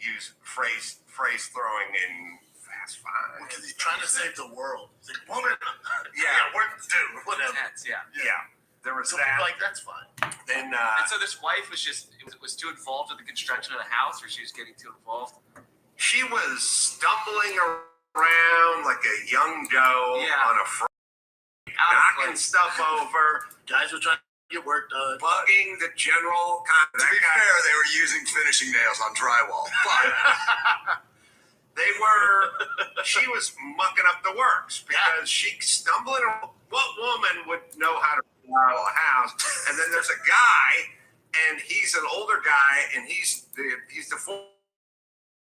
use phrase throwing in Fast Five. Because he's trying to save the world. He's like, woman, whatever. Yeah. There was So that. like, that's fine. Then And so this wife was too involved with the construction of the house, or she was getting too involved. she was stumbling around like a young doe on a knocking stuff over. Guys were trying to get work done. Bugging the general. To be fair, they were using finishing nails on drywall. But She was mucking up the works because she stumbling around. What woman would know how to remodel a house? And then there's a guy, and he's an older guy, and he's the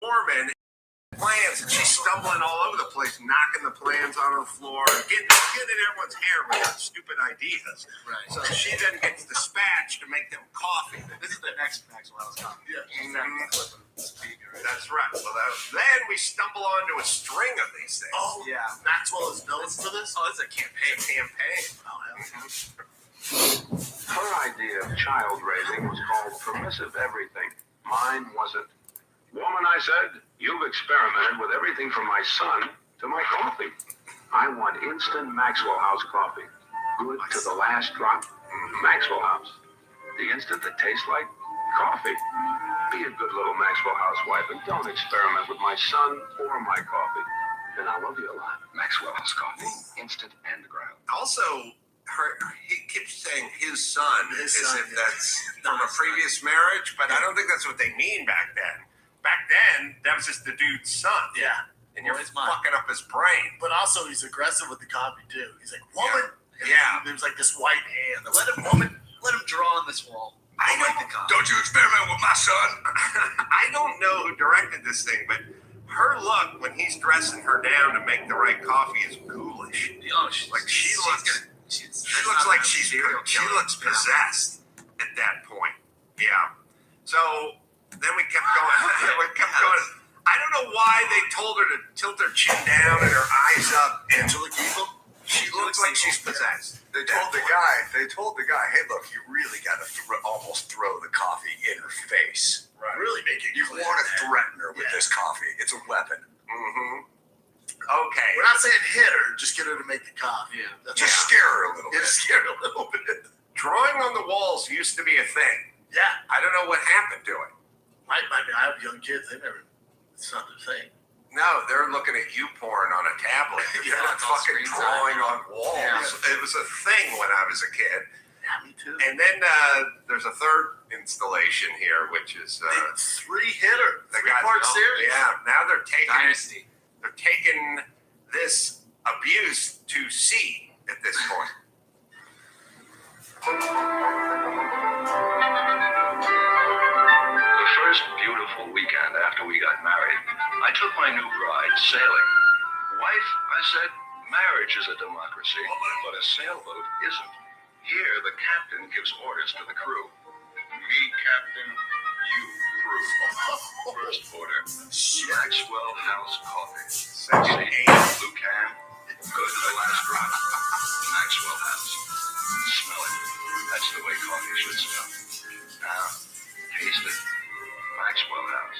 foreman. Plans, and she's stumbling all over the place, knocking the plans on the floor, getting everyone's hair with her stupid ideas. Right. So she then gets dispatched to make them coffee. This is the next Maxwell House coffee. Yeah. That's right. Well, then we stumble onto a string of these things. Oh, Yeah. Maxwell is known for this? Oh, this is a campaign. Oh, hell. Her idea of child raising was called permissive everything. Mine wasn't. Woman, I said, you've experimented with everything from my son to my coffee. I want instant Maxwell House coffee. Good to the last drop. Maxwell House. The instant that tastes like coffee. Be a good little Maxwell House wife and don't experiment with my son or my coffee. And I love you a lot. Maxwell House coffee, instant and ground. Also, he keeps saying his son, as if that's from a previous marriage, but I don't think that's what they mean back then. Back then, that was just the dude's son. Yeah. And you're fucking up his brain. But also, he's aggressive with the coffee, too. He's like, woman. Yeah. There's like this white hand. Let him draw on this wall. Don't you experiment with my son? I don't know who directed this thing, but her look when he's dressing her down to make the right coffee is ghoulish. Oh, she looks like she looks possessed at that point. Yeah. So then we kept going. I don't know why they told her to tilt her chin down and her eyes up. Angela Giebel? She looks like she's possessed. They told the guy, hey, look, you really got to almost throw the coffee in her face. Right. Really make it You clear. want to threaten her with this coffee. It's a weapon. Mm-hmm. Okay. We're not saying hit her, just get her to make the coffee. Yeah. That's Just scare her a little bit. Just scare her a little bit. Drawing on the walls used to be a thing. Yeah. I don't know what happened to it. I have young kids. It's not their thing. No, they're looking at you porn on a tablet. They're not it's all fucking screen drawing time. on walls. Yeah. It was a thing when I was a kid. Yeah, me too. And then there's a third installation here, which is three-hitter, they got- three-part series. Yeah, now they're taking Dynasty. this abuse to C at this point. The first beautiful weekend after we got married, I took my new bride sailing. Wife, I said, marriage is a democracy, but a sailboat isn't. Here, the captain gives orders to the crew. Me, captain, you, crew. First order, Maxwell House coffee. Section 8. Blue can, good to the last drop. Maxwell House. Smell it. That's the way coffee should smell. Now, taste it. Maxwell House.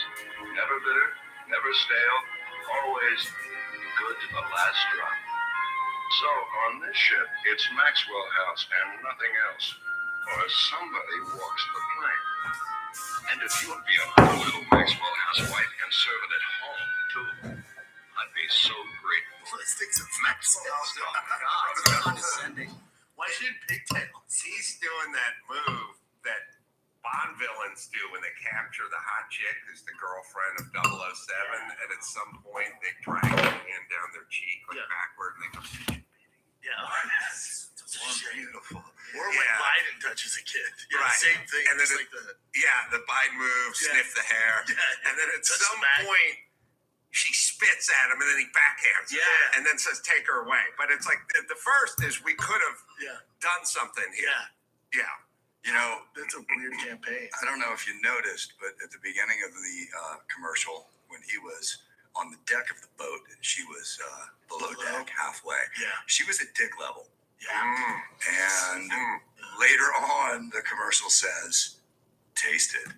Never bitter, never stale, always good to the last drop. So, on this ship, it's Maxwell House and nothing else. Or somebody walks the plank. And if you'd be a good little Maxwell House wife and serve it at home, too, I'd be so grateful. Let's stick to Maxwell House. Oh, God. It's condescending. Why is she in pigtails? He's doing that move that Bond villains do when they capture the hot chick who's the girlfriend of 007, and at some point they drag her hand down their cheek, backward, and they go, Yeah. it's beautiful. Or when Biden touches a kid. Yeah, Right. same thing. And then just like the the Biden move, sniff the hair, and then at Touch some the back. point she spits at him, and then he backhands her, and then says, "Take her away." But it's like the first is we could have done something here. Yeah. You know, That's a weird campaign. I don't know if you noticed, but at the beginning of the commercial, when he was on the deck of the boat and she was below deck halfway, she was at dick level. Yeah. And later on, the commercial says, taste it.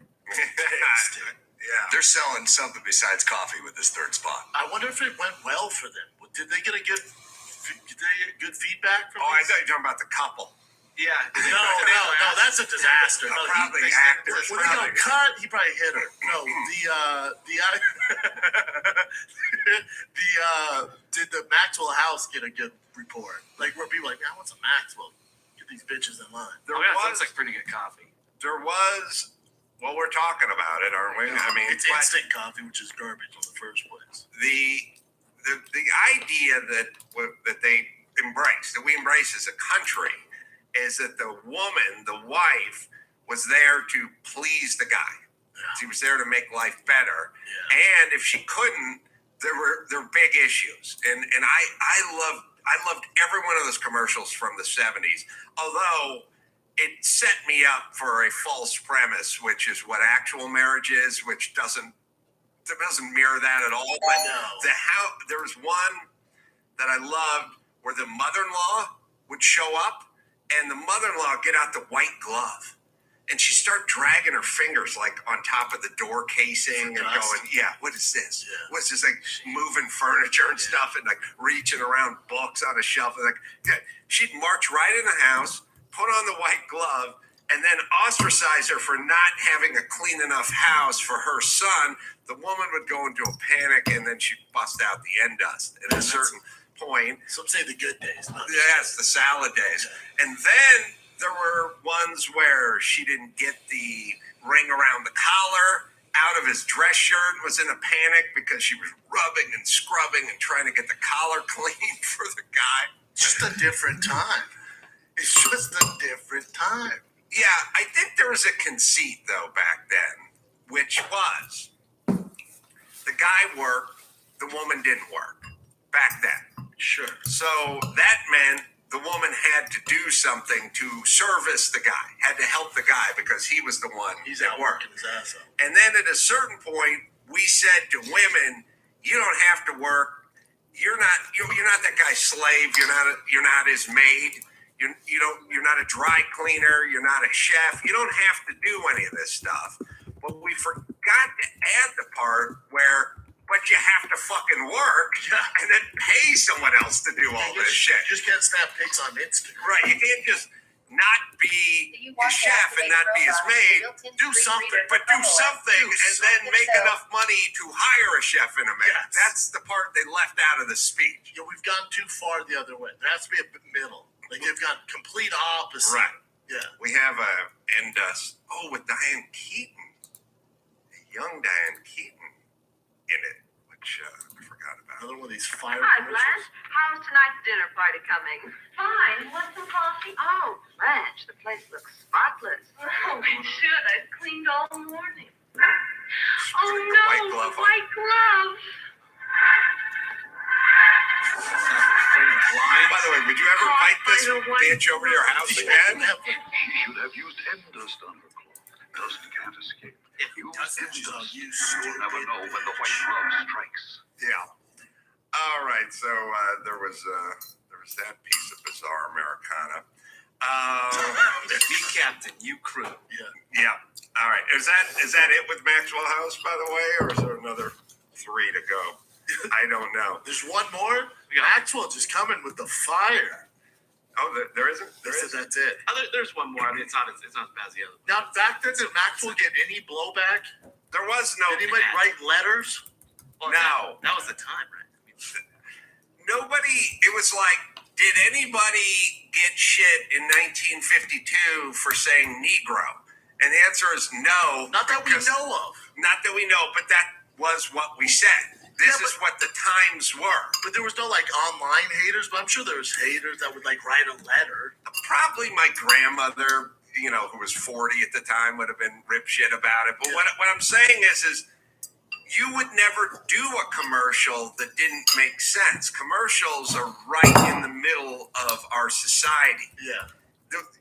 Yeah. They're selling something besides coffee with this third spot. I wonder if it went well for them. Did they get good feedback from Oh, I this? thought you were talking about the couple. Yeah. No, that's a disaster. No, Probably they actors. When they Probably. got cut, he probably hit her. No, did the Maxwell house get a good report? Like where people are like, I want some Maxwell. Get these bitches in line. There Sounds was like pretty good coffee. there was. Well, we're talking about it, aren't we? I mean, It's instant coffee, which is garbage in the first place. the idea that they embrace, that we embrace as a country, is that the woman, the wife, was there to please the guy. She was there to make life better, and if she couldn't, there were big issues. And I loved every one of those commercials from the '70s, although it set me up for a false premise, which is what actual marriage is, which doesn't mirror that at all. But there was one that I loved where the mother-in-law would show up, and the mother-in-law get out the white glove, and she start dragging her fingers like on top of the door casing and going, "Yeah, what is this? Yeah. What's this?" Like moving furniture and stuff, and like reaching around books on a shelf. And like, she'd march right in the house, put on the white glove, and then ostracize her for not having a clean enough house for her son. The woman would go into a panic, and then she'd bust out the end dust at a certain point. Some say the good days. Yes, the salad days. And then there were ones where she didn't get the ring around the collar out of his dress shirt, was in a panic because she was rubbing and scrubbing and trying to get the collar clean for the guy. It's just a different time. It's just a different time. Yeah, I think there was a conceit, though, back then, which was the guy worked, the woman didn't work back then. Sure. So that meant the woman had to do something to service the guy, had to help the guy because he was the one He's that out worked. working his ass off. And then at a certain point, we said to women, "You don't have to work. You're not that guy's slave. You're not his maid. You're not a dry cleaner. You're not a chef. You don't have to do any of this stuff." But we forgot to add the part where, but you have to fucking work and then pay someone else to do all this shit. You just can't snap pics on Instagram. Right? You can't just not be his chef and not be his maid. Do something. But do something and then make enough money to hire a chef and a maid. Yes. That's the part they left out of the speech. We've gone too far the other way. There has to be a middle. Like they've gone complete opposite. Right. Yeah. We have with Diane Keaton, a young Diane Keaton in it, which I forgot about. Another one of these fire Hi, commercials. Blanche. How's tonight's dinner party coming? Fine. Want some coffee? Oh, Blanche, the place looks spotless. Oh, it should. I've cleaned all morning. Oh, Putting no. white glove on. White glove. By the way, would you ever invite this bitch over to your house again? She should have used Endust on her cloak. Dust can't escape. Use Endust. You'll never know when the white glove strikes. Yeah. All right. So there was that piece of bizarre Americana. Me captain, you crew. Yeah. All right. Is that it with Maxwell House, by the way, or is there another 3 to go? I don't know. There's one more. Maxwell just coming with the fire. Oh, there isn't. They said that's it. There's one more. I mean, it's not as bad as the other. Now, back then, did Maxwell get any blowback? There was no. Did anybody write letters? Well, No. That was the time, right? I mean, Nobody. It was like, did anybody get shit in 1952 for saying Negro? And the answer is no. Not that we know of. Not that we know, but that was what we said. This is what the times were. But there was no like online haters. But I'm sure there was haters that would like write a letter. Probably my grandmother, who was 40 at the time, would have been rip shit about it. But what I'm saying is you would never do a commercial that didn't make sense. Commercials are right in the middle of our society. Yeah.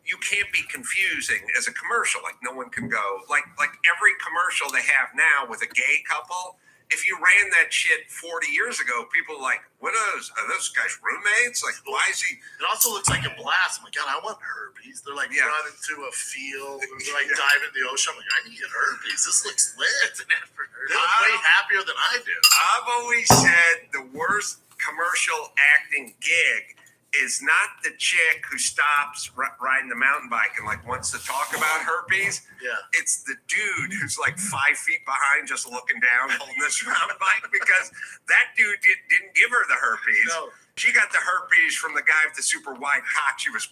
You can't be confusing as a commercial. Like no one can go like every commercial they have now with a gay couple. if you ran that shit 40 years ago, people were like, what are those guys roommates? Like, why is he? It also looks like a blast. Oh my God, I want herpes. They're like Yeah. run into a field, or they're like dive in the ocean. I'm like, I need to get herpes. This looks lit. They look way happier than I do. I've always said the worst commercial acting gig is not the chick who stops riding the mountain bike and like wants to talk about herpes. Yeah. It's the dude who's like 5 feet behind, just looking down, holding this mountain bike, because that dude didn't give her the herpes. No. She got the herpes from the guy with the super wide cock. She was.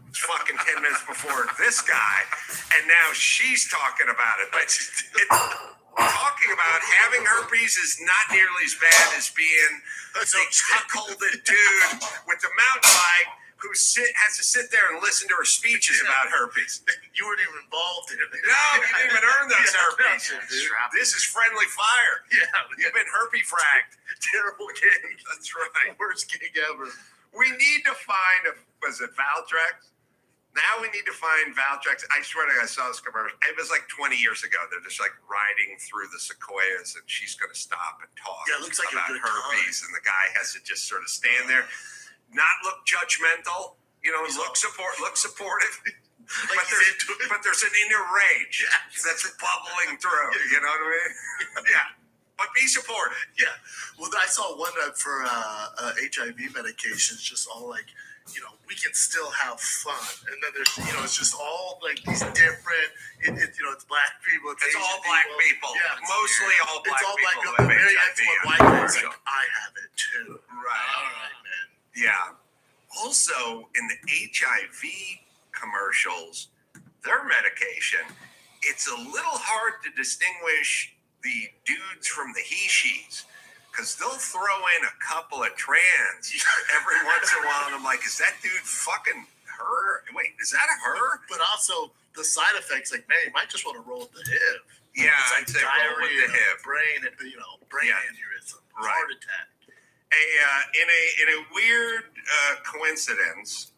It's fucking 10 minutes before this guy, and now she's talking about it. But talking about having herpes is not nearly as bad as being the cuckolded dude with the mountain bike who has to sit there and listen to her speeches about herpes. You weren't even involved in it. No, you didn't even earn those herpes. Strap. This is friendly fire. Yeah. You've been herpes fragged. Terrible gig. That's right. Worst gig ever. We need to find was it Valtrex? Now we need to find Valtrex. I swear to God, I saw this commercial. It was like 20 years ago. They're just like riding through the sequoias, and she's going to stop and talk Yeah, it looks like about a good herpes, and the guy has to just sort of stand there, not look judgmental, look supportive. Like but there's an inner rage that's bubbling through. You know what I mean? Yeah. But be supportive. Yeah. Well, I saw one for HIV medications, just all like, we can still have fun. And then there's, it's just all like these different, it's black people. It's Asian all black people. Yeah, Mostly all black it's all people. black people. Who have Very HIV excellent on white guys commercial. like, I have it too. Right. All right, man. Yeah. Also, in the HIV commercials, their medication, it's a little hard to distinguish the dudes from the he-she's, because they'll throw in a couple of trans every once in a while, and I'm like, is that dude fucking her? Wait, is that a her? But also the side effects, like, man, you might just want to roll with the hip. Yeah, It's like I'd say roll with diarrhea, the hip. brain aneurysm, Right. heart attack. In a weird coincidence,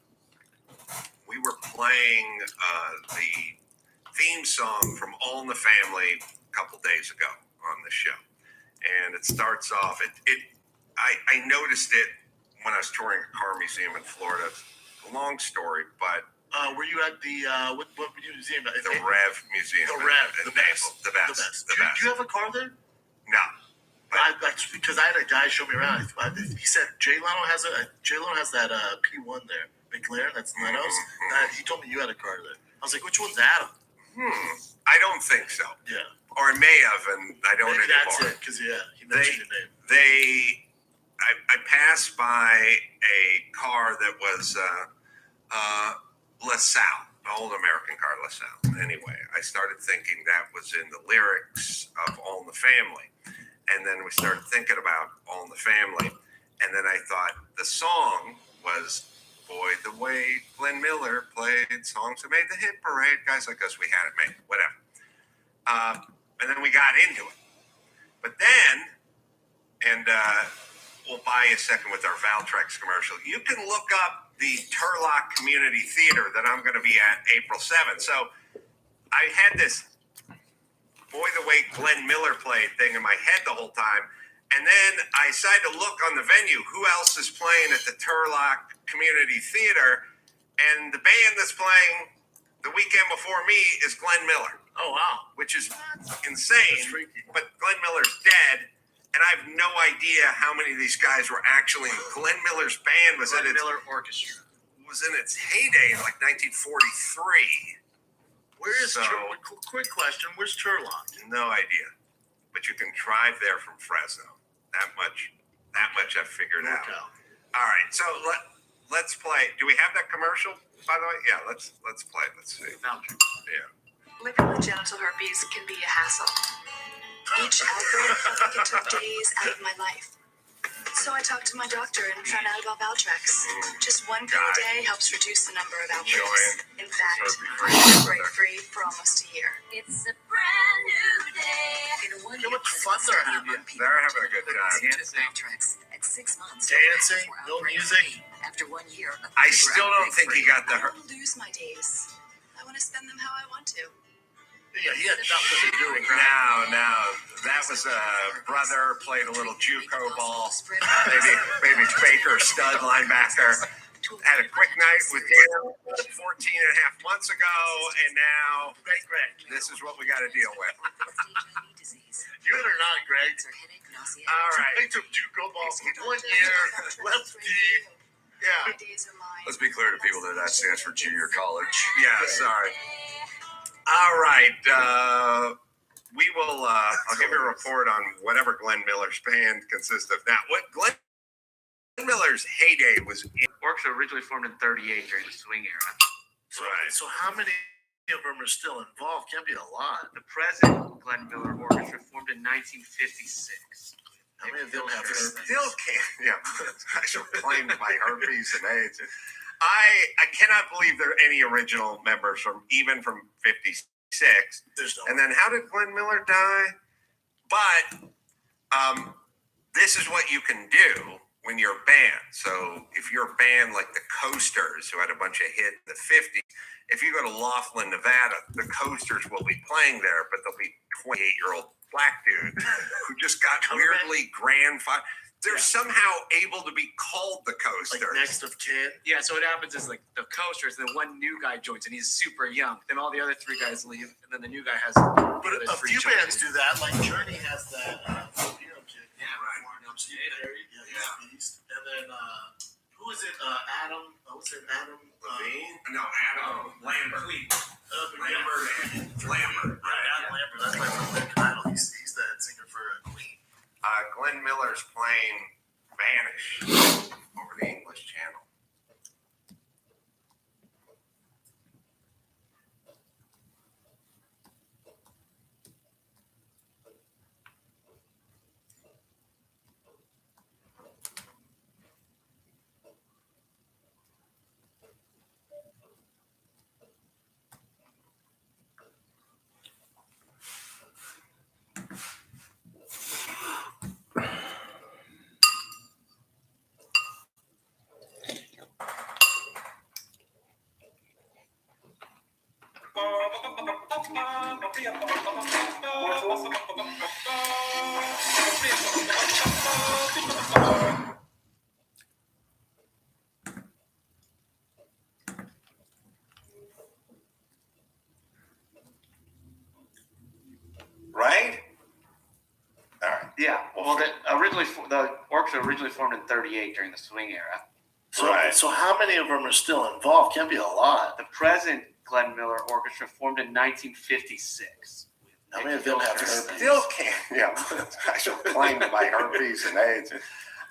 we were playing the theme song from All in the Family a couple days ago on the show, and it starts off. I noticed it when I was touring a car museum in Florida. A long story, but Were you at the what museum? the Rev Museum. The Rev, in the best. Naples, the best. Do you have a car there? No. That's because I had a guy show me around. He said Jay Leno has that P1 there, McLaren. That's Leno's. He told me you had a car there. I was like, which one's Adam? I don't think so. Yeah. Or I may have, and I don't Maybe anymore. that's it. Because he mentioned your name. I passed by a car that was LaSalle, an old American car, LaSalle. Anyway, I started thinking that was in the lyrics of All in the Family. And then we started thinking about All in the Family. And then I thought the song was, boy, the way Glenn Miller played songs that made the hit parade. Guys like us, we had it made, whatever. And then we got into it. But then, and we'll buy you a second with our Valtrex commercial, you can look up the Turlock Community Theater that I'm going to be at April 7th. So I had this boy, the way Glenn Miller played thing in my head the whole time. And then I decided to look on the venue, who else is playing at the Turlock Community Theater. And the band that's playing the weekend before me is Glenn Miller. Oh, wow. Which is insane. That's freaky. But Glenn Miller's dead. And I have no idea how many of these guys were actually. Glenn Miller's band was Glenn in Miller Orchestra. was in its heyday in like 1943. Where is quick question? Where's Turlock? No idea, but you can drive there from Fresno. That much I've figured out. All right, so let's play. Do we have that commercial? By the way, yeah. Let's play. Let's see. Yeah. Living with genital herpes can be a hassle. Each outbreak felt like it took days out of my life. So I talked to my doctor and found out about Valtrex. Just one pill a day helps reduce the number of outbreaks. In fact, I've been break-free for almost a year. It's a brand new day. How much fun they're having. They're having a good time. Valtrex at 6 months. Dancing, no music. After 1 year, I still don't think he got the I will lose my days. want to spend them how I want to. Yeah, he had nothing to do with No, that was a brother played a little JUCO ball. Maybe Baker, stud linebacker, had a quick night with him 14 and a half months ago, and now this is what we got to deal with. You or not, Greg? All right. They took JUCO ball for 1 year, left deep. Yeah. Let's be clear to people that stands for junior college. Yeah, sorry. All right. We will. I'll give you a report on whatever Glenn Miller's band consists of. Now, what Glenn Miller's heyday was. Orcs were originally formed in '38 during the swing era. So how many of them are still involved? Can't be a lot. The present Glenn Miller Orchestra formed in 1956. How many of them have Still can't. Yeah, I shall claim my herpes and AIDS. I cannot believe there are any original members from 56. There's no. And then how did Glenn Miller die? But this is what you can do when you're a band. So if you're a band like the Coasters, who had a bunch of hits in the 50s, if you go to Laughlin, Nevada, the Coasters will be playing there, but they'll be 28-year-old black dudes who just got weirdly grandfathered. They're somehow able to be called the Coasters. Like next of kin. Yeah, so what happens is like the Coasters, then one new guy joins and he's super young. Then all the other three guys leave, and then the new guy has. But a few bands do that. Like Journey has that Filipino kid. Yeah, right. Yeah. Beast. And then who is it? Adam. Was it Adam? Levine? No, Adam Lambert. Lambert. Right, Adam Lambert. That's my American Idol. He's the singer for Queen. Glenn Miller's playing Vanish over the English Channel. Right? All right. Yeah, well, the Orcs were originally formed in '38 during the swing era. So how many of them are still involved? Can't be a lot. The present Glenn Miller Orchestra formed in 1956. How many of them have herpes? Still can't. Yeah, I shall claim my herpes and AIDS.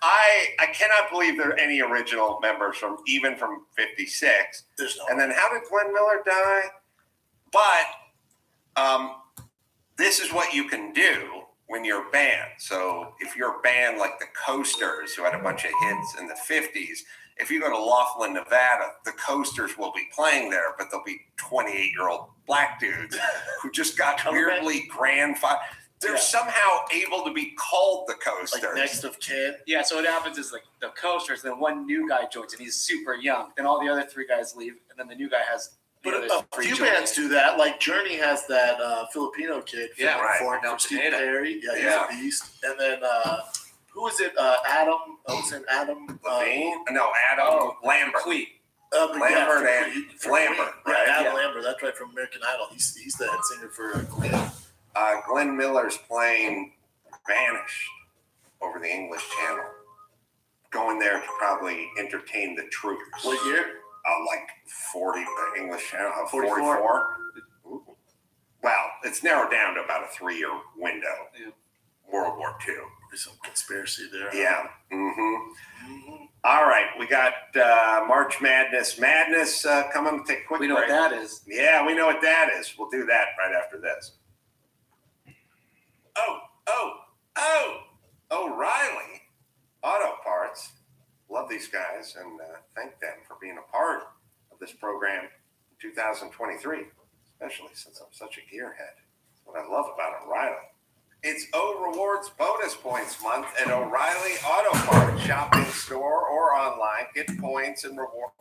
I cannot believe there are any original members from 56. There's no. And then how did Glenn Miller die? But this is what you can do when you're a band. So if you're a band like the Coasters, who had a bunch of hits in the 50s, if you go to Laughlin, Nevada, the Coasters will be playing there, but they'll be 28-year-old black dudes who just got weirdly grandfathered. They're somehow able to be called the Coasters. Like next of kin. Yeah, so what happens is like the Coasters, then one new guy joins and he's super young. Then all the other three guys leave, and then the new guy has. But a few bands do that. Like Journey has that Filipino kid. Yeah, right. For Steve Perry. Yeah, he's a beast. And then who is it? Adam. Was it Adam? Levine? No, Adam Lambert. Queen. Lambert and Lambert. Right, Adam Lambert. That's right, from American Idol. He's the head singer for Queen. Glenn Miller's playing Vanish over the English Channel. Going there to probably entertain the troops. What year? Like 40, the English Channel. 44. 44. Ooh. Well, it's narrowed down to about a 3-year window. Yeah. World War II. There's some conspiracy there. Yeah. All right, we got March Madness. Coming to take a quick We know break. what that is. Yeah, we know what that is. We'll do that right after this. O'Reilly Auto Parts. Love these guys and thank them for being a part of this program in 2023, especially since I'm such a gearhead. That's what I love about O'Reilly. It's O Rewards bonus points month at O'Reilly Auto Parts. Shop in store or online. Get points and rewards.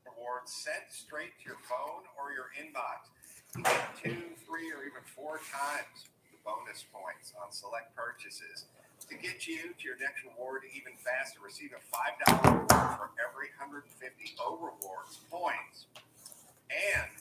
Rewards sent straight to your phone or your inbox. You get 2, 3, or even 4 times the bonus points on select purchases. To get you to your next reward even faster, receive a $5 reward for every 150 O Rewards points. And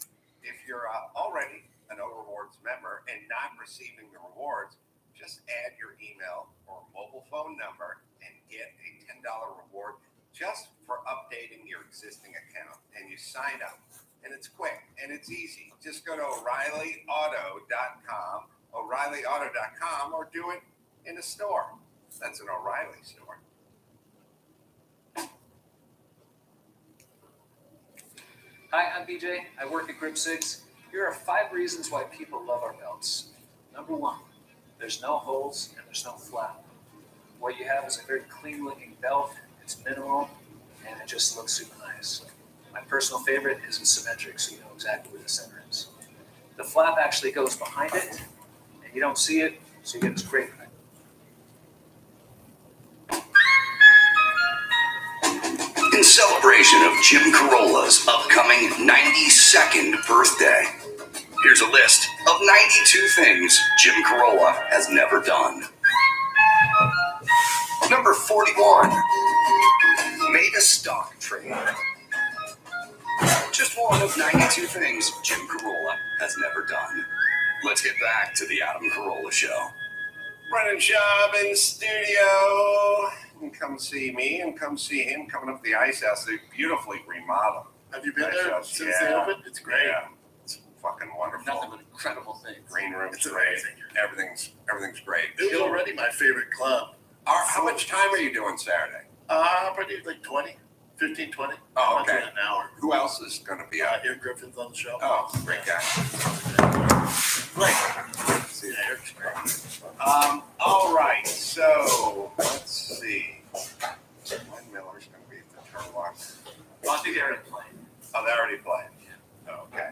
if you're already an O Rewards member and not receiving the rewards, just add your email or mobile phone number and get a $10 reward just for updating your existing account. And you sign up, and it's quick and it's easy. Just go to O'ReillyAuto.com, or do it in a store. That's an O'Reilly store. Hi, I'm BJ. I work at Grip 6. Here are 5 reasons why people love our belts. Number 1, there's no holes and there's no flap. What you have is a very clean looking belt. It's minimal and it just looks super nice. My personal favorite is it's symmetric, so you know exactly where the center is. The flap actually goes behind it and you don't see it, so you get this great. In celebration of Jim Carolla's upcoming 92nd birthday, here's a list of 92 things Jim Carolla has never done. Number 41, made a stock trade. Just one of 92 things Jim Carolla has never done. Let's get back to the Adam Carolla Show. Running job in studio. And come see me and come see him coming up the ice house. They beautifully remodeled. Have you been Ice there house. since they opened? It's great. Yeah. It's fucking wonderful. Nothing but incredible things. Green room's It's great. amazing. Everything's great. It was already my favorite club. How much time are you doing Saturday? Probably like 20, 15, 20. Oh, Not to okay. an hour. Who else is going to be out? Eric Griffin's on the show. Oh, great guy. Great. See Yeah, Eric's great. all right, so let's see. Glenn Miller's going to be at the Turlock. Well, I think they already played. Oh, they already played. Oh, okay.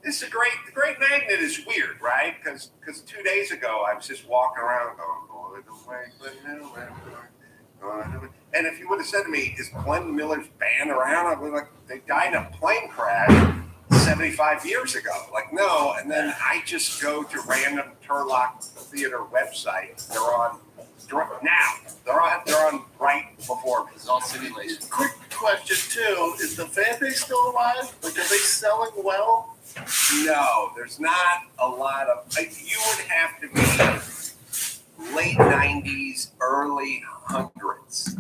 This is the Great Magnet is weird, right? Because 2 days ago I was just walking around going, the way Glenn Miller. And if you would have said to me, is Glenn Miller's band around? I'd be like, they died in a plane crash 75 years ago. Like, no. And then I just go to random Turlock Theater website. They're on now. They're on right before me. It's all simulation. Quick question too: is the fan base still alive? Like, are they selling well? No, there's not a lot of. You would have to be late 90s, early hundreds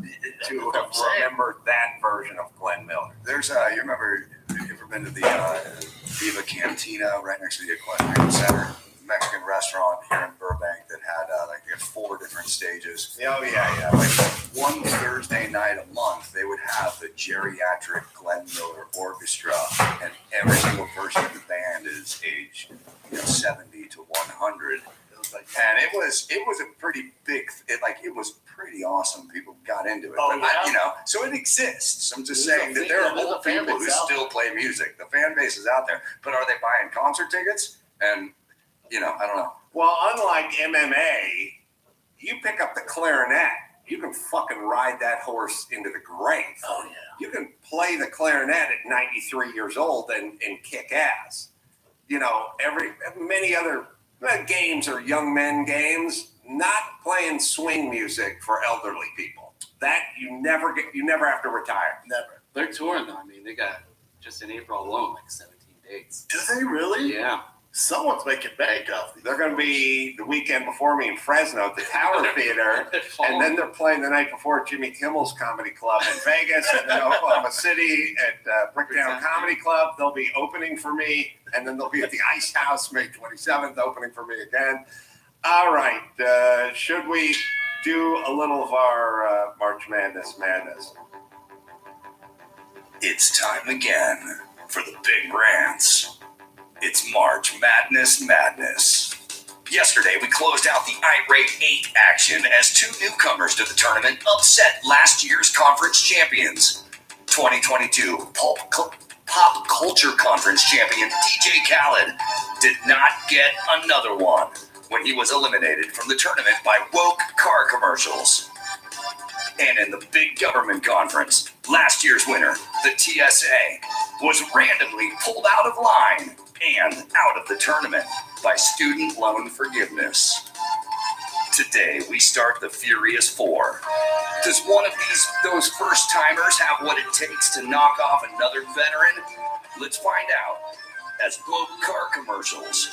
to have remembered that version of Glenn Miller. There's you remember, you ever been to the Viva Cantina right next to the Aquarium Center? Mexican restaurant here in Burbank that had like 4 different stages. Oh yeah. Like one Thursday night a month, they would have the geriatric Glenn Miller Orchestra, and every single person in the band is aged 70 to 100. And it was a pretty big, it was pretty awesome. People got into it. Oh, but yeah? so it exists. I'm just There's saying a that fan- there are there's a old fan people who base out still play music. The fan base is out there. But are they buying concert tickets? And, I don't know. Well, unlike MMA, you pick up the clarinet, you can fucking ride that horse into the grave. Oh, yeah. You can play the clarinet at 93 years old and kick ass. Many other games are young men games, not playing swing music for elderly people. That you never have to retire. Never. They're touring though. I mean, they got just in April alone like 17 dates. Do they really? Yeah. Someone's making bank off these. They're going to be the weekend before me in Fresno at the Tower Theater, and then they're playing the night before at Jimmy Kimmel's Comedy Club in Vegas, and then Oklahoma City at Bricktown Comedy Club. They'll be opening for me, and then they'll be at the Ice House May 27th, opening for me again. All right, should we do a little of our March Madness? It's time again for the big rants. It's March Madness. Yesterday, we closed out the Irate 8 action as 2 newcomers to the tournament upset last year's conference champions. 2022 Pop Culture Conference champion DJ Khaled did not get another one when he was eliminated from the tournament by woke car commercials. And in the big government conference, last year's winner, the TSA, was randomly pulled out of line and out of the tournament by student loan forgiveness. Today, we start the Furious 4. Does one of those first-timers have what it takes to knock off another veteran? Let's find out as woke car commercials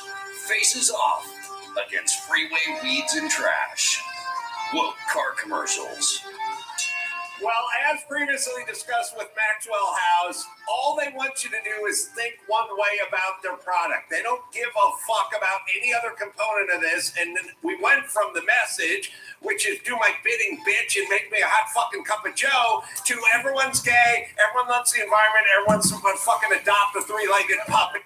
faces off against freeway weeds and trash. Woke car commercials. Well, as previously discussed with Maxwell House, all they want you to do is think one way about their product. They don't give a fuck about any other component of this. And then we went from the message, which is do my bidding, bitch, and make me a hot fucking cup of joe, to everyone's gay, everyone loves the environment, everyone's gonna fucking adopt a 3-legged puppy.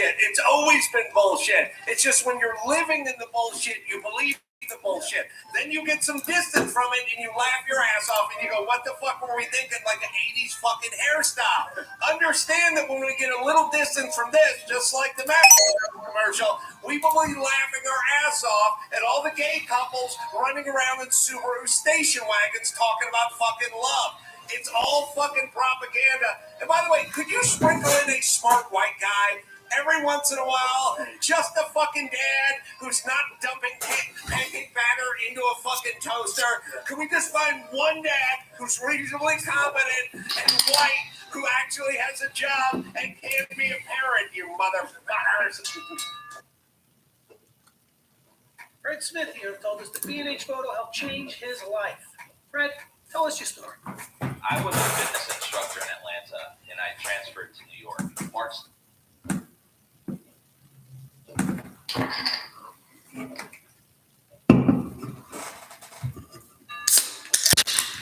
bullshit. It's always been bullshit. It's just when you're living in the bullshit, you believe the bullshit. Then you get some distance from it and you laugh your ass off and you go, what the fuck were we thinking? Like an 80s fucking hairstyle. Understand that when we get a little distance from this, just like the Mac commercial, we will be laughing our ass off at all the gay couples running around in Subaru station wagons talking about fucking love. It's all fucking propaganda. And by the way, could you sprinkle in a smart white guy every once in a while? Just a fucking dad who's not dumping pancake batter into a fucking toaster. Can we just find one dad who's reasonably competent and white who actually has a job and can be a parent, you motherfuckers? Fred Smith here told us the B&H photo helped change his life. Fred, tell us your story. I was a fitness instructor in Atlanta, and I transferred to New York. March.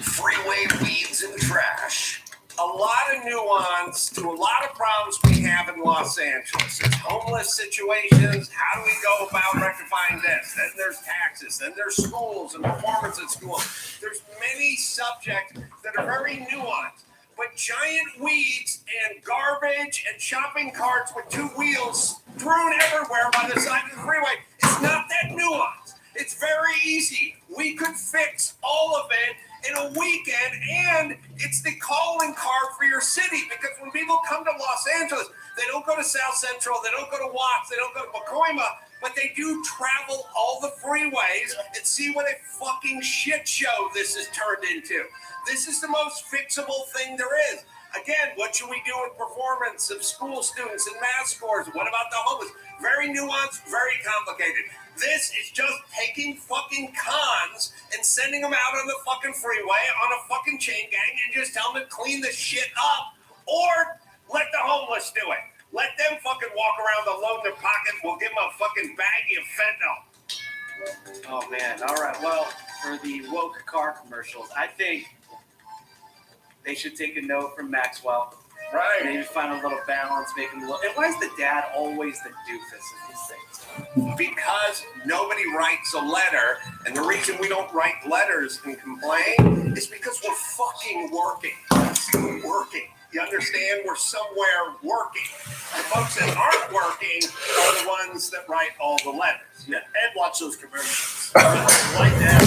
Freeway weeds and trash. A lot of nuance to a lot of problems we have in Los Angeles. There's homeless situations. How do we go about rectifying this? Then there's taxes. Then there's schools and performance at school. There's many subjects that are very nuanced. But giant weeds and garbage and shopping carts with two wheels strewn everywhere by the side of the freeway, it's not that nuanced. It's very easy. We could fix all of it in a weekend, and it's the calling card for your city, because when people come to Los Angeles, they don't go to South Central, they don't go to Watts, they don't go to Pacoima, but they do travel all the freeways and see what a fucking shit show this has turned into. This is the most fixable thing there is. Again, what should we do with performance of school students and math scores? What about the homeless? Very nuanced, very complicated. This is just taking fucking cons and sending them out on the fucking freeway on a fucking chain gang and just tell them to clean the shit up, or let the homeless do it. Let them fucking walk around the load in their pocket. We'll give them a fucking baggie of fentanyl. Oh man, all right. Well, for the woke car commercials, I think they should take a note from Maxwell. Right. Maybe find a little balance, make him look. And why is the dad always the doofus of these things? Because nobody writes a letter, and the reason we don't write letters and complain is because we're fucking working. We're working. You understand? We're somewhere working. The folks that aren't working are the ones that write all the letters. Yeah, and watch those commercials. Like that.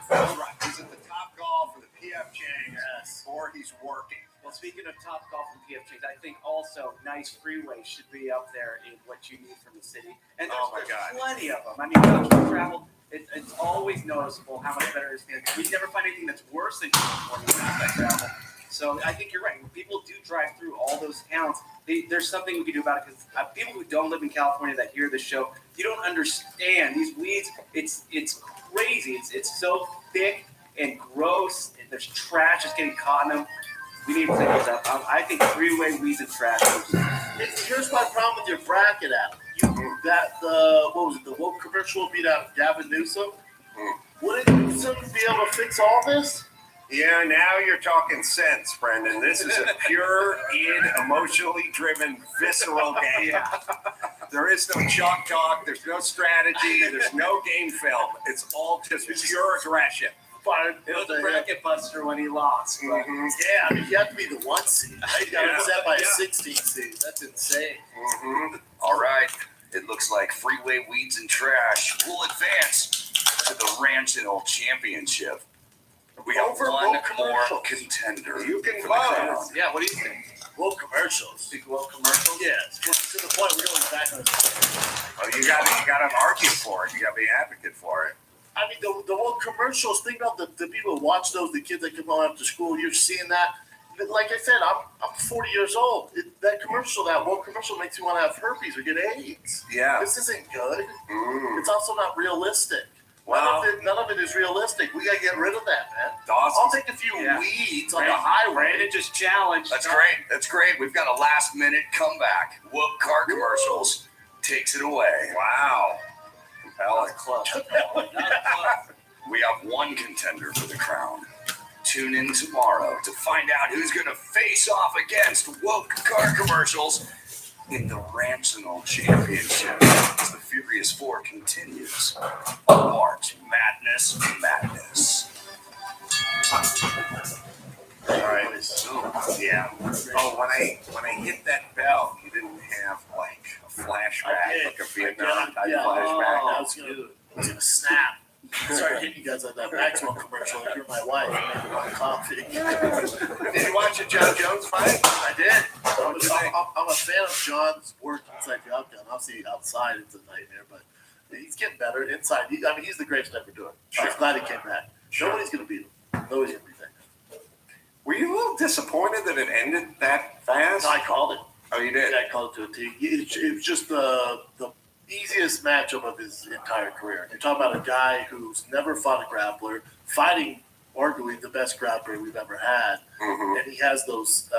Right. He's at the Top Golf or the PF Chang's, or he's working. Well, speaking of Top Golf and PFJs, I think also nice freeways should be up there in what you need from the city. And there's plenty of them. I mean, when you travel, it's always noticeable how much better it is. We never find anything that's worse than California when I travel. So I think you're right. When people do drive through all those towns, there's something we can do about it, because people who don't live in California that hear this show, you don't understand these weeds. It's crazy. It's so thick and gross. And there's trash just getting caught in them. We need to clean this up. I think freeway weeds and trash. Here's my problem with your bracket app. What was it? The woke commercial beat out Gavin Newsom. Wouldn't Newsom be able to fix all this? Yeah, now you're talking sense, Brendan. This is a pure, emotionally driven, visceral game. There is no chalk talk. There's no strategy. There's no game film. It's all just pure aggression. It was a bracket buster when he lost. Mm-hmm. Yeah, I mean, you have to be the 1 seed. Right? You got to set by a 16 seed. That's insane. Mm-hmm. All right, it looks like freeway weeds and trash will advance to the Ranchville Championship. We have one more contender. You can for the crown. vote. Yeah, what do you think? Woke commercials. Think woke commercials? Yeah, to the point we're going back on. Oh, you got to argue for it. You got to be an advocate for it. I mean, the woke commercials. Think about the people who watch those. The kids that come home after school. You're seeing that. Like I said, I'm 40 years old. That woke commercial makes me want to have herpes or get AIDS. Yeah. This isn't good. Mm. It's also not realistic. Well, none of it is realistic. We got to get rid of that, man. Dawson. I'll take a few weeds on the highway. Brandon just challenged. That's great. That's great. We've got a last-minute comeback. Woke car commercials takes it away. Wow. Not a club. We have one contender for the crown. Tune in tomorrow to find out who's going to face off against woke car commercials in the Ransom Championship as the Furious Four continues. March Madness. All right. Yeah. Oh, when I hit that bell, you didn't have like a flashback, like a Vietnam type flashback. I was gonna snap. Started hitting you guys like that Maxwell commercial. Like you're my wife. You made the wrong coffee. Did you watch the John Jones fight? I did. I'm a fan of John's work inside the octagon. Obviously, outside it's a nightmare, but he's getting better inside. He's the greatest to ever do it. Sure. I was glad he came back. Sure. Nobody's gonna beat him. Nobody's gonna beat him. Were you a little disappointed that it ended that fast? No, I called it. Oh, you did? Yeah, I called it to a T. It was just the easiest matchup of his entire career. You're talking about a guy who's never fought a grappler, fighting arguably the best grappler we've ever had, and he has those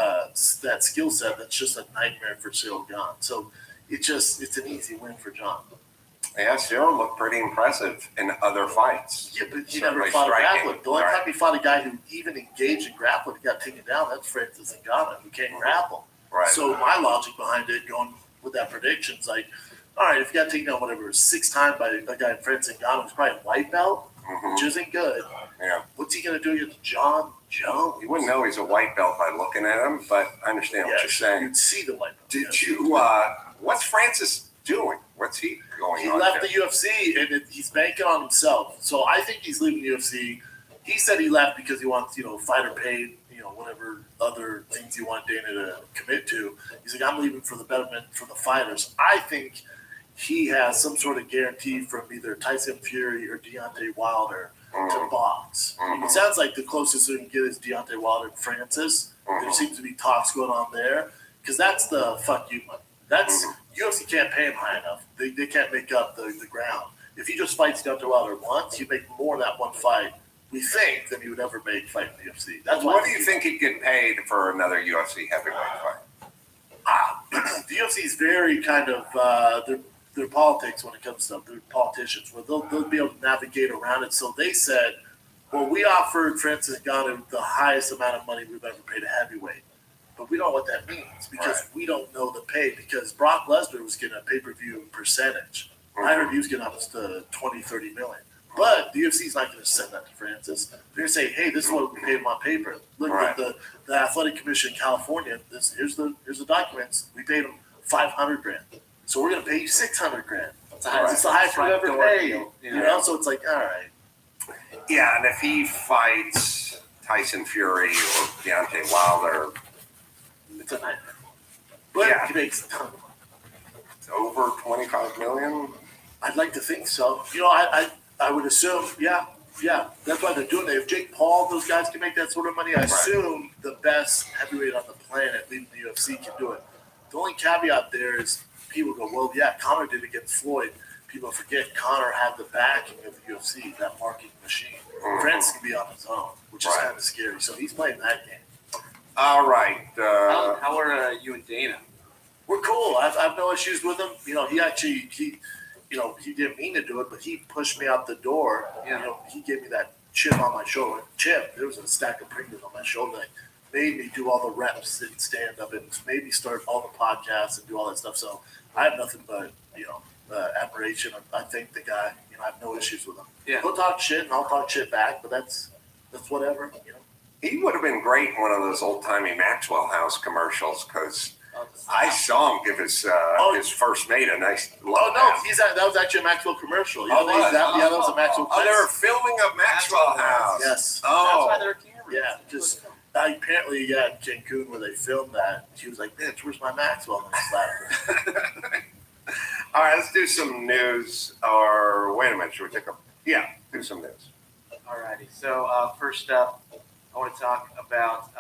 that skill set that's just a nightmare for Cyril Gane. So it's an easy win for John. Yeah, Cyril looked pretty impressive in other fights. Yeah, but he never fought a grappler. The only time he fought a guy who even engaged in grappling and got taken down, that's Francis Ngannou, who can't grapple. Right. So my logic behind it, going with that prediction, is like, all right, if you got taken down whatever 6 times by a guy Francis Ngannou who's probably a white belt, which isn't good. Yeah. What's he gonna do against John Jones? You wouldn't know he's a white belt by looking at him, but I understand what you're saying. You'd see the white belt. Did you? What's Francis doing? What's he going on? He left there? the UFC and he's banking on himself. So I think he's leaving the UFC. He said he left because he wants, fighter paid, whatever other things he wanted Dana to commit to. He's like, I'm leaving for the betterment for the fighters. I think he has some sort of guarantee from either Tyson Fury or Deontay Wilder to box. It sounds like the closest we can get is Deontay Wilder and Francis. There seems to be talks going on there because that's the fuck you money. That's UFC can't pay him high enough. They can't make up the ground. If he just fights Deontay Wilder once, he'd make more in that one fight, we think, than he would ever make fighting the UFC. That's why. What do you think he'd get paid for another UFC heavyweight fight? The UFC is very kind of their politics when it comes to their politicians, where they'll be able to navigate around it. So they said, well, we offered Francis Ngannou the highest amount of money we've ever paid a heavyweight. But we don't know what that means because we don't know the pay, because Brock Lesnar was getting a pay-per-view percentage. I heard he was getting up to 20, 30 million. But the UFC is not going to send that to Francis. They're going to say, hey, this is what we paid him on paper. Look at the Athletic Commission in California. Here's the documents. We paid him $500,000. So we're going to pay you $600,000. It's the highest we've ever paid. So it's like, all right. Yeah, and if he fights Tyson Fury or Deontay Wilder, it's a nightmare. But he makes a ton of money. It's over $25 million? I'd like to think so. I would assume, yeah. That's why they're doing it. If Jake Paul, those guys can make that sort of money, I assume the best heavyweight on the planet, leading the UFC, can do it. The only caveat there is people go, well, yeah, Conor did it against Floyd. People forget Conor had the backing of the UFC, that marketing machine. Francis can be on his own, which is kind of scary. So he's playing that game. All right. How are you and Dana? We're cool. I have no issues with him. He actually he didn't mean to do it, but he pushed me out the door. Yeah. He gave me that chip on my shoulder. There was a stack of Pringles on my shoulder that made me do all the reps and stand up and made me start all the podcasts and do all that stuff. So I have nothing but, admiration. I thank the guy. I have no issues with him. Yeah. He'll talk shit and I'll talk shit back, but that's whatever. He would have been great in one of those old-timey Maxwell House commercials because I saw him give his first mate a nice love that was actually a Maxwell commercial. That was a Maxwell. Oh, they were filming a Maxwell House. Yes. Oh. That's why they're cameras. Yeah, just apparently, in Cancun where they filmed that, she was like, "Bitch, where's my Maxwell?" And I slapped her. All right, let's do some news. Or wait a minute, should we take a? Yeah, do some news. Alrighty. So first up, I want to talk about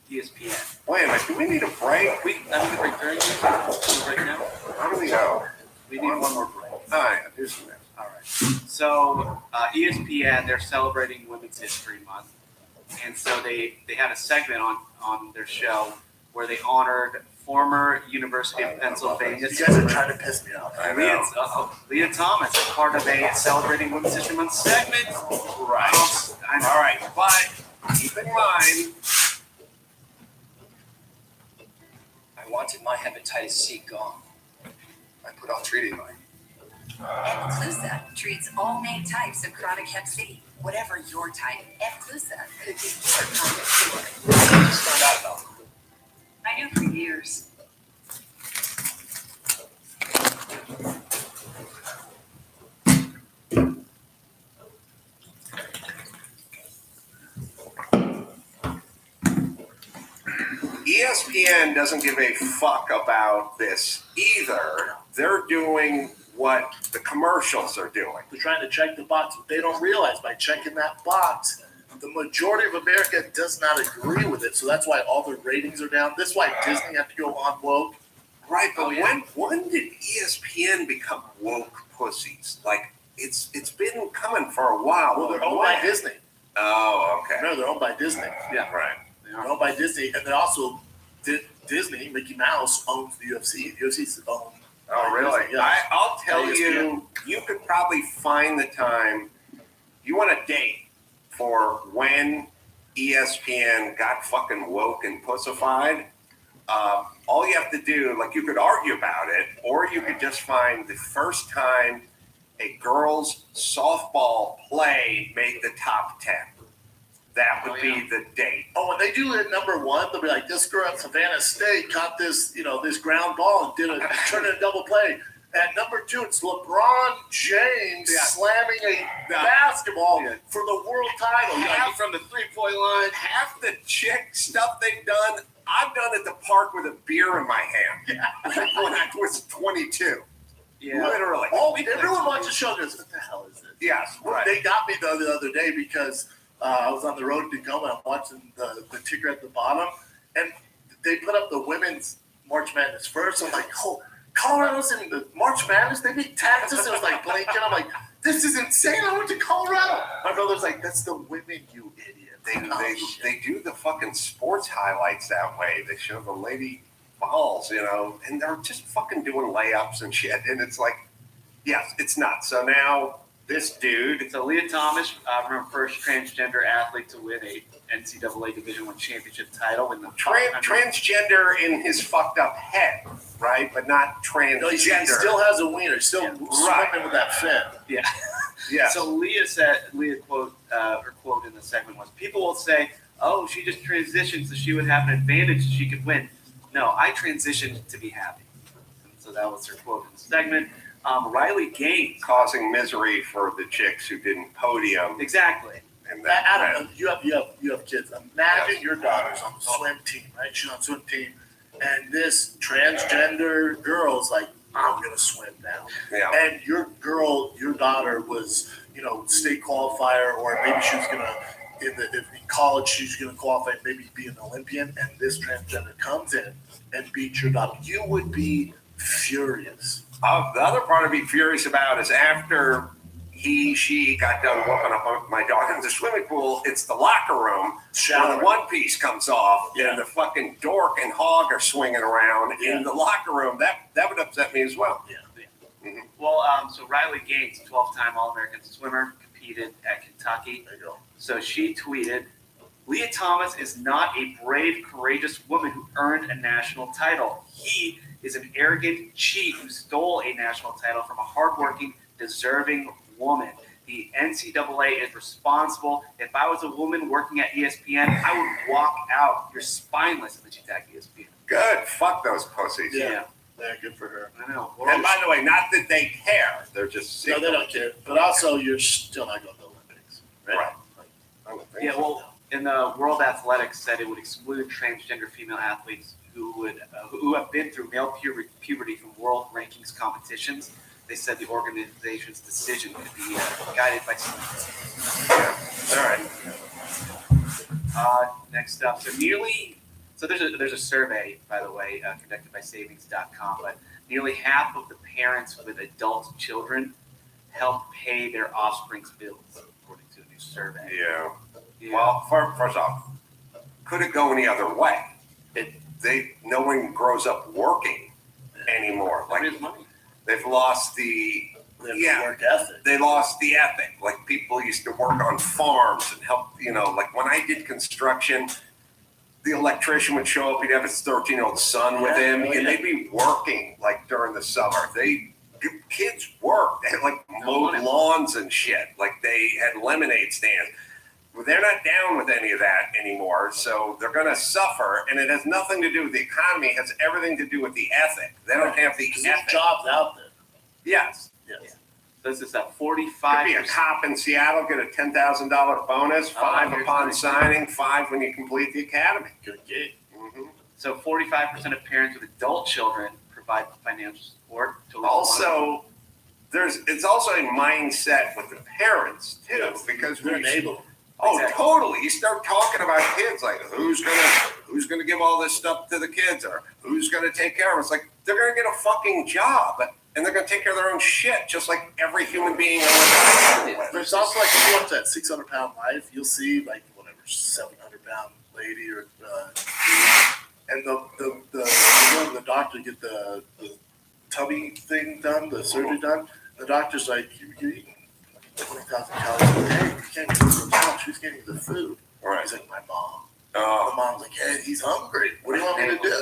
ESPN. Wait a minute, do we need a break? I need a break during this right now. How do we go? We need one more break. All right, do some news. All right. So ESPN, they're celebrating Women's History Month, and so they had a segment on their show where they honored former University of Pennsylvania. You guys are trying to piss me off. I know. Leah Thomas, as part of a celebrating Women's History Month segment. Right. All right, but keep in mind, I wanted my hepatitis C gone. I put off treating mine. Epclusa treats all main types of chronic hep C. Whatever your type, Epclusa could be your kind of cure. I just found out about it. I knew for years. ESPN doesn't give a fuck about this either. They're doing what the commercials are doing. They're trying to check the box. What they don't realize, by checking that box, the majority of America does not agree with it. So that's why all the ratings are down. That's why Disney have to go on woke. Right, but when did ESPN become woke pussies? Like, it's been coming for a while. Well, they're owned by Disney. Oh, okay. No, they're owned by Disney. Yeah, right. They're owned by Disney, and they also Disney. Mickey Mouse owns the UFC. The UFC's owned. Oh, really? Disney, yes. I'll tell you, you could probably find the time. You want a date for when ESPN got fucking woke and pussified. All you have to do, like, you could argue about it, or you could just find the first time a girls' softball play made the top 10. That would be the date. Oh, when they do it at number one, they'll be like, this girl at Savannah State caught this, this ground ball and turned it a double play. At number two, it's LeBron James slamming a basketball for the world title. From the 3-point line, half the chick stuff they've done, I've done at the park with a beer in my hand when I was 22. Yeah. Literally. Oh, everyone watches the show goes, what the hell is this? Yes, right. They got me the other day because I was on the road to Tacoma and I'm watching the ticker at the bottom, and they put up the women's March Madness first. I'm like, oh, Colorado's in the March Madness? They beat Texas. It was like blinking. I'm like, this is insane. I went to Colorado. My brother's like, that's the women, you idiot. They do the fucking sports highlights that way. They show the lady balls, and they're just fucking doing layups and shit. And it's like, yes, it's nuts. So now this dude. So Leah Thomas, her first transgender athlete to win a NCAA Division I championship title in the transgender in his fucked up head, right? But not transgender. No, he still has a wiener. Still swimming with that fin. Yeah. Yeah. So Leah quote, her quote in the segment was, people will say, oh, she just transitioned so she would have an advantage so she could win. No, I transitioned to be happy. And so that was her quote in the segment. Riley Gaines. Causing misery for the chicks who didn't podium. Exactly. And Adam, you have kids. Imagine your daughter's on the swim team, right? She's on the swim team, and this transgender girl's like, I'm gonna swim now. Yeah. And your daughter was, state qualifier, or maybe she was gonna in college she's gonna qualify, maybe be an Olympian, and this transgender comes in and beats your daughter. You would be furious. The other part I'd be furious about is after she got done whooping up my daughter in the swimming pool, it's the locker room where the one piece comes off and the fucking dork and hog are swinging around in the locker room. That would upset me as well. Yeah. Mm-hmm. Well, so Riley Gaines, 12-time All-American swimmer, competed at Kentucky. There you go. So she tweeted, Leah Thomas is not a brave, courageous woman who earned a national title. He is an arrogant cheat who stole a national title from a hardworking, deserving woman. The NCAA is responsible. If I was a woman working at ESPN, I would walk out. You're spineless. And then she tagged ESPN. Good. Fuck those pussies. Yeah, good for her. I know. And by the way, not that they care. They're just no, they don't care. But also, you're still not going to the Olympics, right? Yeah, well, in the World Athletics said it would exclude transgender female athletes who have been through male puberty from world rankings competitions. They said the organization's decision could be guided by science. Yeah. All right. Next up, so there's a survey, by the way, conducted by Savings.com, but nearly half of the parents with adult children help pay their offspring's bills, according to a new survey. Yeah. Well, first off, could it go any other way? No one grows up working anymore. Like, money. They've lost the work ethic. They lost the ethic. Like, people used to work on farms and help. Like when I did construction, the electrician would show up. He'd have his 13-year-old son with him, and they'd be working like during the summer. Kids worked. They had like mowed lawns and shit. Like they had lemonade stands. Well, they're not down with any of that anymore, so they're going to suffer. And it has nothing to do with the economy. It has everything to do with the ethic. They don't have the ethic. Jobs out there. Yes. Yes. So this is a 45. Could be a cop in Seattle, get a $10,000 bonus, $5 upon signing, $5 when you complete the academy. Good gig. Mm-hmm. So 45% of parents with adult children provide financial support. Also, it's also a mindset with the parents too, Yes. because They're enabling. Oh, Exactly. totally. You start talking about kids, like who's gonna give all this stuff to the kids, or who's gonna take care of them. It's like they're gonna get a fucking job, and they're gonna take care of their own shit, just like every human being on the planet. There's also like if you watch that 600-pound life, you'll see like whatever 700-pound lady or and the doctor get the tummy thing done, the surgery done. The doctor's like, you're eating 20,000 calories a day. You can't get the couch. Who's getting the food? Right. He's like, my mom. My mom's like, hey, he's hungry. What do you want me to do?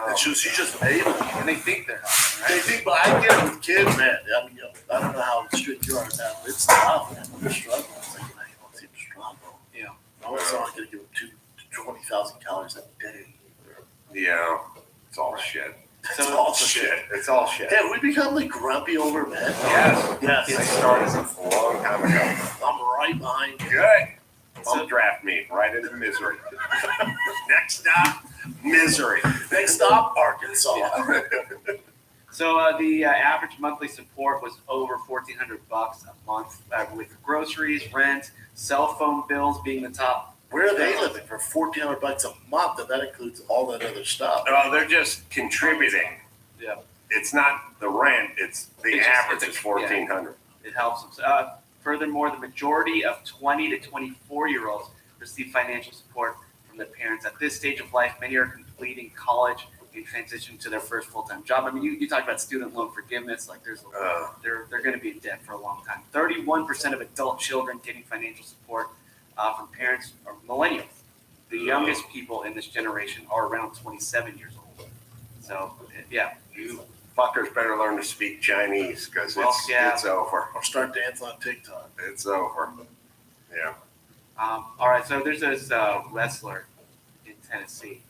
And she's just enabling. And they think they're helping, right? They think, but I get it with kids, man. I mean, I don't know how strict you are now, but it's tough, man. They're struggling. It's like, I don't see them struggle. Yeah. I was only going to give them 20,000 calories a day. Yeah, it's all shit. It's all shit. It's all shit. Have we become like grumpy over men? Yes. Yes. I started a long time ago. I'm right behind you. Good. Bump draft me right into misery. Next stop, misery. Next stop, Arkansas. So the average monthly support was over $1,400 a month, with groceries, rent, cell phone bills being the top. Where are they living for $1,400 a month? And that includes all that other stuff. Oh, they're just contributing. Yeah. It's not the rent. It's the average is $1,400. It helps them. Furthermore, the majority of 20 to 24-year-olds receive financial support from their parents. At this stage of life, many are completing college and transitioning to their first full-time job. I mean, you talked about student loan forgiveness. Like, they're going to be in debt for a long time. 31% of adult children getting financial support from parents are millennials. The youngest people in this generation are around 27 years old. So, yeah. You fuckers better learn to speak Chinese, because it's over. Or start dancing on TikTok. It's over. Yeah. All right, so there's this wrestler in Tennessee.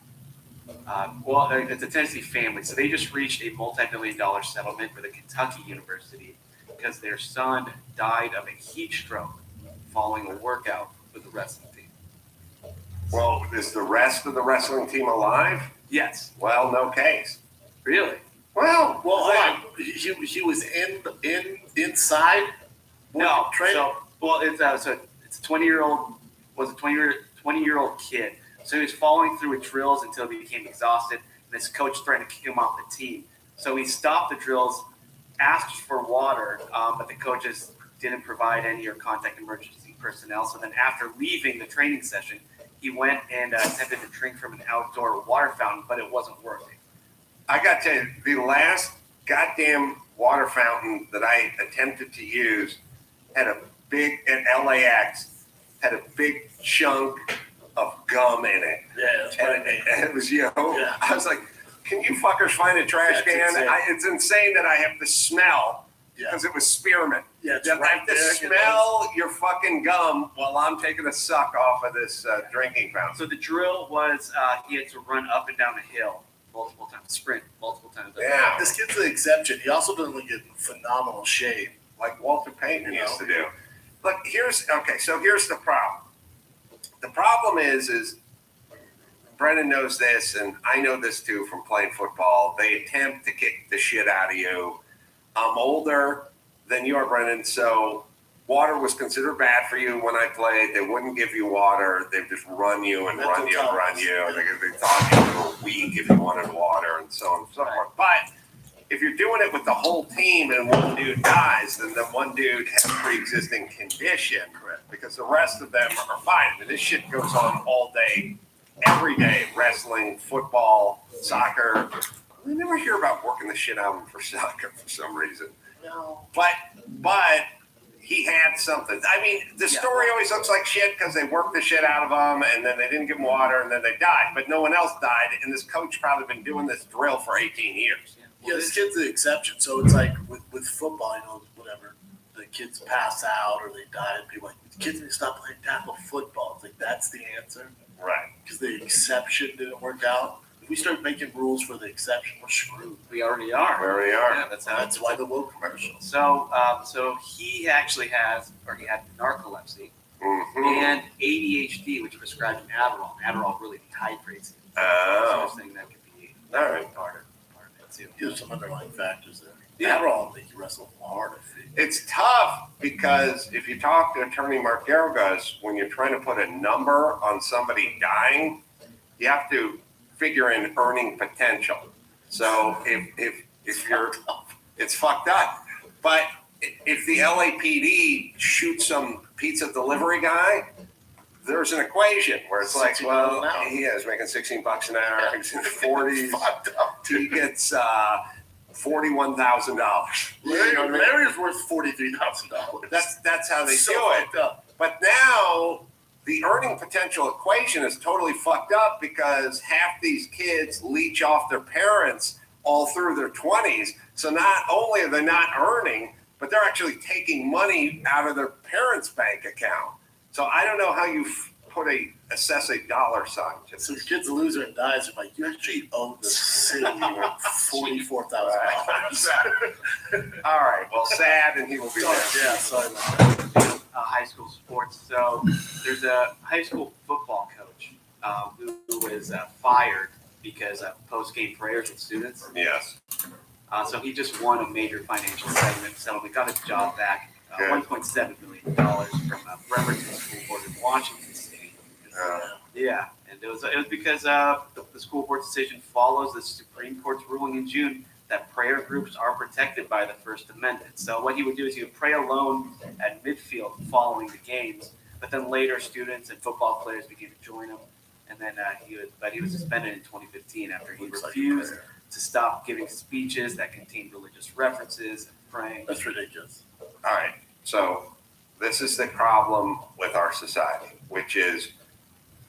It's a Tennessee family. So they just reached a multi-million-dollar settlement with a Kentucky university because their son died of a heat stroke following a workout with the wrestling team. Well, is the rest of the wrestling team alive? Yes. Well, no case. Really? Well, hold on. He was inside. No. Training? It's a 20-year-old 20-year-old kid. So he was following through with drills until he became exhausted, and his coach threatened to kick him off the team. So he stopped the drills, asked for water, but the coaches didn't provide any or contact emergency personnel. So then after leaving the training session, he went and attempted to drink from an outdoor water fountain, but it wasn't working. I got to tell you, the last goddamn water fountain that I attempted to use had a big, at LAX, had a big chunk of gum in it. Yeah, and it was, you know, Yeah. I was like, can you fuckers find a trash That's can? insane. It's insane that I have to smell, because it was spearmint. Yeah, it's That I right have to there. smell your fucking gum while I'm taking a suck off of this drinking fountain. So the drill was he had to run up and down a hill multiple times, sprint multiple times. Yeah. This kid's the exception. He also doesn't get in phenomenal shape. Like Walter Payton used to do. Look, here's the problem. The problem is Brennan knows this, and I know this too from playing football. They attempt to kick the shit out of you. I'm older than you are, Brennan, so water was considered bad for you when I played. They wouldn't give you water. They'd just run you and run you and run you. They thought you were weak if you wanted water and so on and so forth. But if you're doing it with the whole team and one dude dies, then the one dude has a pre-existing condition. Correct. Because the rest of them are fine. I mean, this shit goes on all day, every day. Wrestling, football, soccer. We never hear about working the shit out of them for soccer for some reason. No. But he had something. I mean, the story always looks like shit because they worked the shit out of him, and then they didn't give him water, and then they died. But no one else died, and this coach probably been doing this drill for 18 years. Yeah, this kid's the exception. So it's like with football, whatever, the kids pass out or they die, and people are like, the kids need to stop playing tackle football. It's like, that's the answer. Right. Because the exception didn't work out. If we start making rules for the exception, we're screwed. We already are. We already are. Yeah, That's why the woke commercial. So, so he actually he had narcolepsy and ADHD, which prescribed Adderall. Adderall really dehydrates it. Oh. So thing that could be All right. part of it too. There's some underlying factors there. Yeah. Adderall will make you wrestle hard. It's tough because if you talk to Attorney Mark Garagos, when you're trying to put a number on somebody dying, you have to figure in earning potential. So if you're, it's fucked up. But if the LAPD shoots some pizza delivery guy, there's an equation where it's like, well, he is making $16 an hour. He's in the 40s. He gets $41,000. Larry's worth $43,000. That's how they So do it. fucked up. But now the earning potential equation is totally fucked up because half these kids leech off their parents all through their 20s. So not only are they not earning, but they're actually taking money out of their parents' bank account. So I don't know how you assess a dollar sign. So the kid's a loser and dies. They're like, you actually owe the city $44,000. All right. Well, sad, and he will be there. Yeah, sorry about that. High school sports. So there's a high school football coach who was fired because of post-game prayers with students. Yes. So he just won a major financial settlement, got his job back, $1.7 million from Bremerton School Board in Washington State. Yeah, and it was because the school board's decision follows the Supreme Court's ruling in June that prayer groups are protected by the First Amendment. So what he would do is he would pray alone at midfield following the games, but then later students and football players began to join him, and then he was suspended in 2015 after he refused to stop giving speeches that contained religious references and praying. That's ridiculous. All right. So this is the problem with our society, which is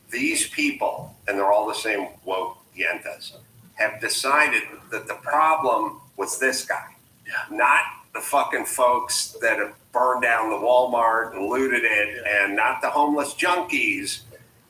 these people, and they're all the same woke yentas, have decided that the problem was this guy, not the fucking folks that have burned down the Walmart and looted it, and not the homeless junkies,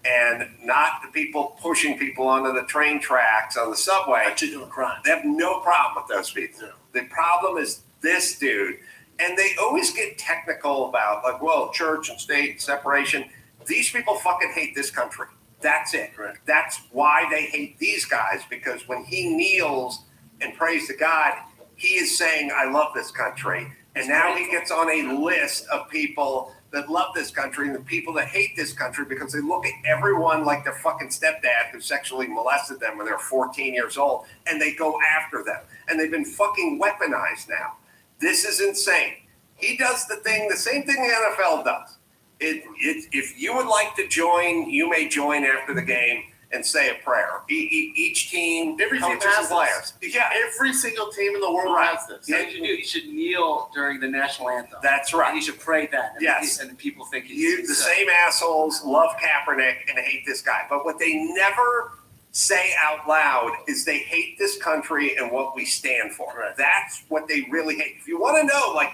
and not the people pushing people onto the train tracks on the subway. Actually doing crime. They have no problem with those people. Yeah. The problem is this dude. And they always get technical about, like, well, church and state separation. These people fucking hate this country. That's it. Right. That's why they hate these guys, because when he kneels and prays to God, he is saying, I love this country. And now he gets on a list of people that love this country and the people that hate this country because they look at everyone like their fucking stepdad who sexually molested them when they were 14 years old, and they go after them. And they've been fucking weaponized now. This is insane. He does the same thing the NFL does. If you would like to join, you may join after the game and say a prayer. Each team, every team has players. Yeah, every single team in the world has this. Yeah, you should kneel during the national anthem. That's right. And you should pray that. And yes. And people think the same assholes love Kaepernick and hate this guy. But what they never say out loud is they hate this country and what we stand for. Right. That's what they really hate. If you want to know, like,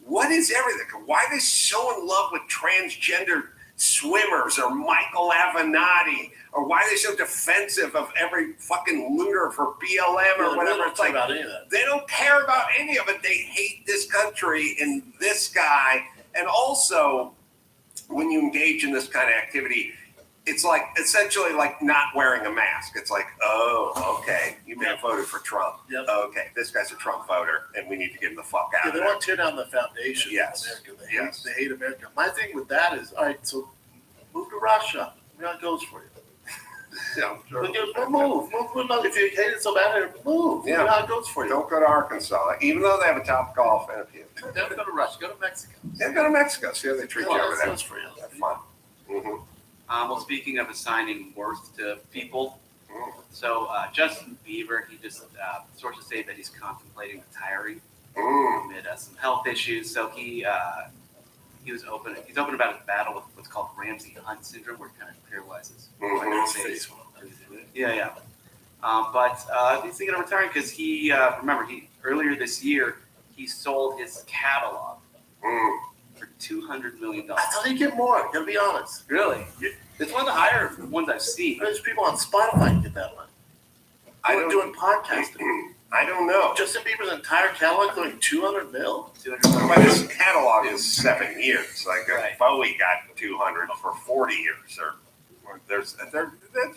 what is everything? Why are they so in love with transgender swimmers or Michael Avenatti? Or why are they so defensive of every fucking looter for BLM or whatever? It's like, they don't care about any of it. They hate this country and this guy. And also, when you engage in this kind of activity, it's like essentially like not wearing a mask. It's like, oh, okay, you may have voted for Trump. Yep. Okay, this guy's a Trump voter, and we need to get him the fuck out of there. They want to tear down the foundation of America. They hate America. My thing with that is, all right, so move to Russia. How it goes for you. Move. If you hate it so bad, move. Yeah. How it goes for you. Don't go to Arkansas, even though they have a top golf and a few. Don't go to Russia. Go to Mexico. Yeah, go to Mexico. See how they treat you over there. For you. Have fun. Mm-hmm. Well, speaking of assigning worth to people, so Justin Bieber, he just sources say that he's contemplating retiring amid some health issues. So he He's open about his battle with what's called Ramsey-Hunt syndrome, where it kind of paralyzes. Yeah. But he's thinking of retiring because he earlier this year he sold his catalog for $200 million. I thought he'd get more. Gotta be honest. Really? It's one of the higher ones I've seen. There's people on Spotify can get that one. Doing podcasting. I don't know. Justin Bieber's entire catalog going $200 million. But his catalog is 7 years. Like Bowie got 200 for 40 years. Or that's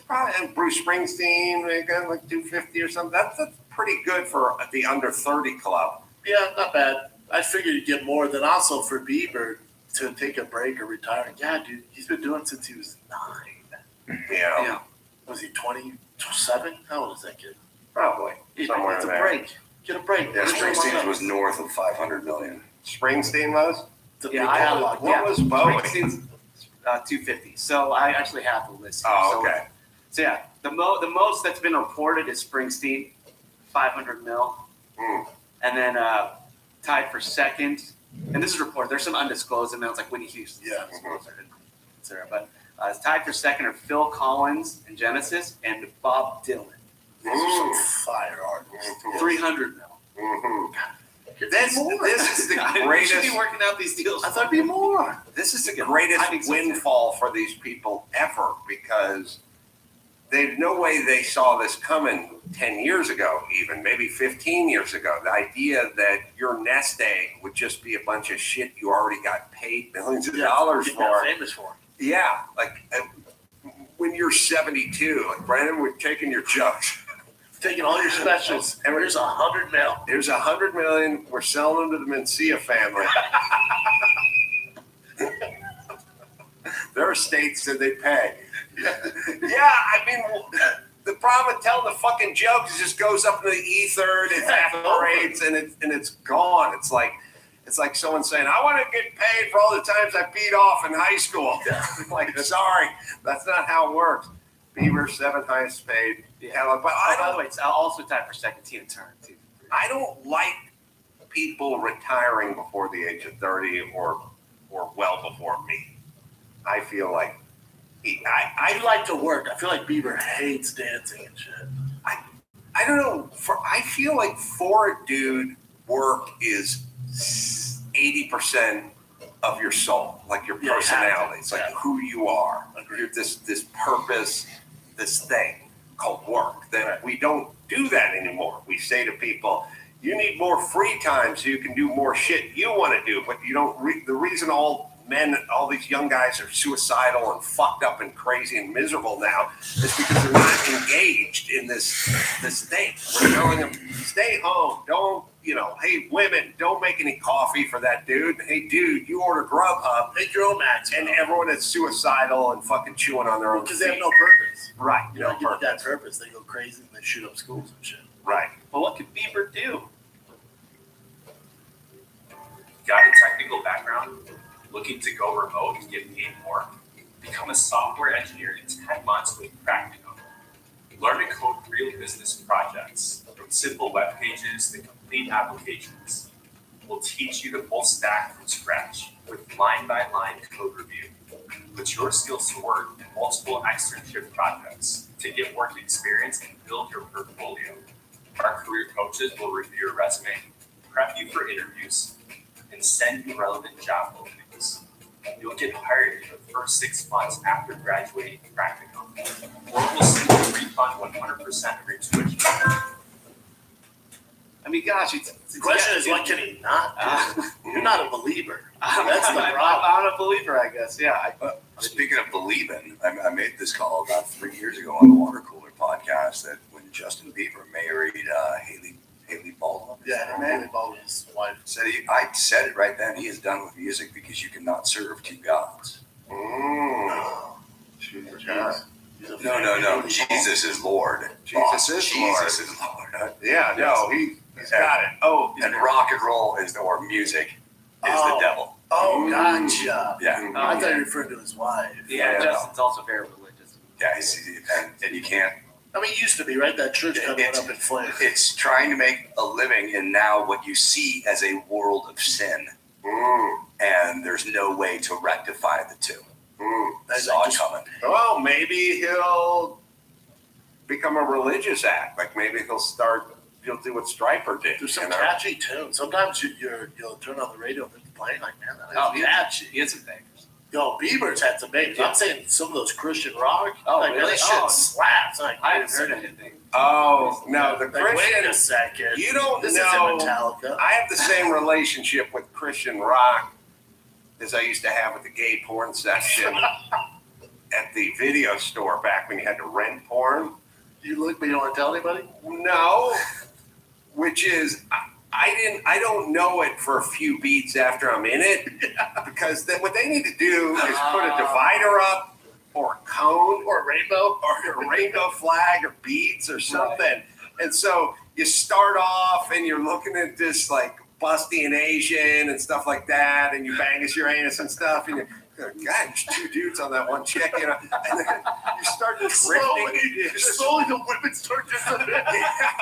probably, and Bruce Springsteen, they got like 250 or something. That's pretty good for the under 30 club. Yeah, not bad. I figured you'd get more than also for Bieber to take a break or retire. Yeah, dude, he's been doing it since he was 9. Yeah. Was he 27? How old is that kid? Probably. Somewhere it's in a there. break. Get a break. Yeah, Springsteen's was north of 500 million. Springsteen was? The big catalog. What was Bowie? Springsteen's 250. So I actually have the list here. Oh, okay. So yeah, the most that's been reported is Springsteen, 500 mil. And then tied for second, and this is reported. There's some undisclosed amounts like Whitney Houston. Yeah. But it's tied for second are Phil Collins and Genesis and Bob Dylan. These are some fire artists. 300 mil. This is the We greatest. should be working out these deals. I thought it'd be more. This is the I think greatest so, too. windfall for these people ever because there's no way they saw this coming 10 years ago, even maybe 15 years ago. The idea that your nest egg would just be a bunch of shit you already got paid millions of dollars for. Famous for. Yeah, like when you're 72, like Brandon, we're taking your jokes. Taking all your specials, and here's $100 million. Here's $100 million. We're selling them to the Mencia family. Their estates that they pay. Yeah, I mean, the problem with telling the fucking jokes is it just goes up in the ether and it evaporates and it's gone. It's like someone saying, "I want to get paid for all the times I beat off in high school." Like, sorry, that's not how it works. Bieber, 7th highest paid. Yeah. But by the way, it's also tied for second. Tina Turner too. I don't like people retiring before the age of 30 or well before me. I feel like I like to work. I feel like Bieber hates dancing and shit. I don't know. I feel like for a dude, work is 80% of your soul, like your personality. It's like who you are. You're this purpose, this thing called work. That we don't do that anymore. We say to people, you need more free time so you can do more shit you want to do, but you don't. The reason all these young guys are suicidal and fucked up and crazy and miserable now is because they're not engaged in this thing. We're telling them, stay home. Don't, hey, women, don't make any coffee for that dude. Hey, dude, you order Grubhub. Make your own match. And everyone is suicidal and fucking chewing on their own because they have no purpose. Right. You know, give that purpose. They go crazy and they shoot up schools and shit. Right. But what could Bieber do? Got a technical background? Looking to go remote and get paid more? Become a software engineer in 10 months with Practicum. Learn to code real business projects, from simple web pages to complete applications. We'll teach you the full stack from scratch with line-by-line code review. Put your skills to work in multiple externship projects to get work experience and build your portfolio. Our career coaches will review your resume, prep you for interviews, and send you relevant job openings. You'll get hired in the first 6 months after graduating Practicum. Or we'll simply refund 100% of your tuition. I mean, gosh, the question is, what can he not do? You're not a believer. That's the problem. I'm not a believer, I guess. Yeah. Speaking of believing, I made this call about 3 years ago on the Water Cooler podcast that when Justin Bieber married Haley Baldwin. Yeah, Haley Baldwin's wife. I said it right then. He is done with music because you cannot serve two gods. No. Jesus is Lord. Jesus is Lord. Yeah, no, he's got it. Oh, and rock and roll or music is the devil. Oh, gotcha. Yeah. I thought you were referring to his wife. Yeah, Justin's also very religious. Yeah, and you can't. I mean, it used to be, right? That church kind of went up in flames. It's trying to make a living in now what you see as a world of sin. and there's no way to rectify the two. Saw it coming. Well, maybe he'll become a religious act. Like maybe he'll do what Stryper did. There's some catchy tunes. Sometimes you'll turn on the radio and it's playing like, man, that is catchy. He had some bangers. Yo, Bieber's had some bangers. I'm saying some of those Christian rock. Oh, like, really? That shit slaps. Like, I haven't heard anything. Oh, no, the like, Christian. wait a second. You don't This know. isn't Metallica. I have the same relationship with Christian rock as I used to have with the gay porn section at the video store back when you had to rent porn. You look, but you don't want to tell anybody? No, which is I don't know it for a few beats after I'm in it because what they need to do is put a divider up or a cone Or a rainbow? or a rainbow flag or beads or something. And so you start off and you're looking at this like busty and Asian and stuff like that, and you bang his Uranus and stuff, and you're God, there's two dudes on that one chick, you know, and then you start drifting. Slowly the women start disappearing.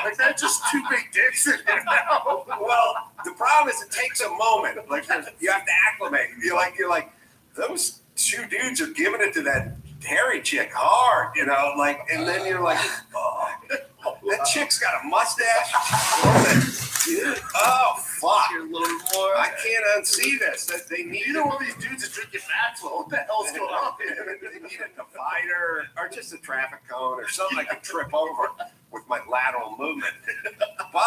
Like that's just two big dicks in there now. Well, the problem is it takes a moment. Like you have to acclimate. You're like those two dudes are giving it to that hairy chick hard, you know, like, and then you're like, oh, that chick's got a mustache. Oh fuck! A little more. I can't unsee this. They need Neither one of these dudes is drinking Maxwell. What the hell's going on? They need a divider or just a traffic cone or something I can trip over with my lateral movement. But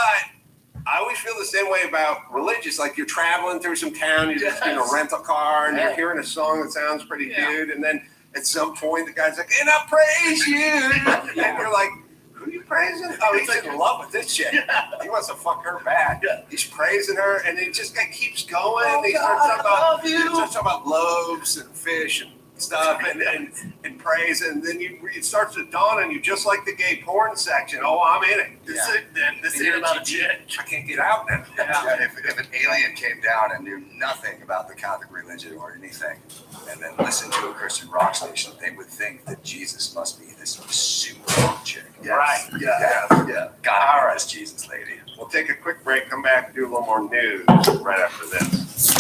I always feel the same way about religious. Like you're traveling through some town, you're just in a rental car, and you're hearing a song that sounds pretty good, and then at some point the guy's like, "And I praise you," and you're like, "Who are you praising?" Oh, he's in love with this chick. He wants to fuck her bad. He's praising her, and it just keeps going. Oh, He starts talking about loaves and fish and stuff, and praise, and then it starts to dawn on you, just like the gay porn section. Oh, I'm in it. This ain't about a chick. I can't get out now. Yeah, if an alien came down and knew nothing about the Catholic religion or anything, and then listened to a Christian rock station, they would think that Jesus must be this super hot chick. Yes. Right. Yeah. God bless Jesus, lady. We'll take a quick break, come back, and do a little more news right after this.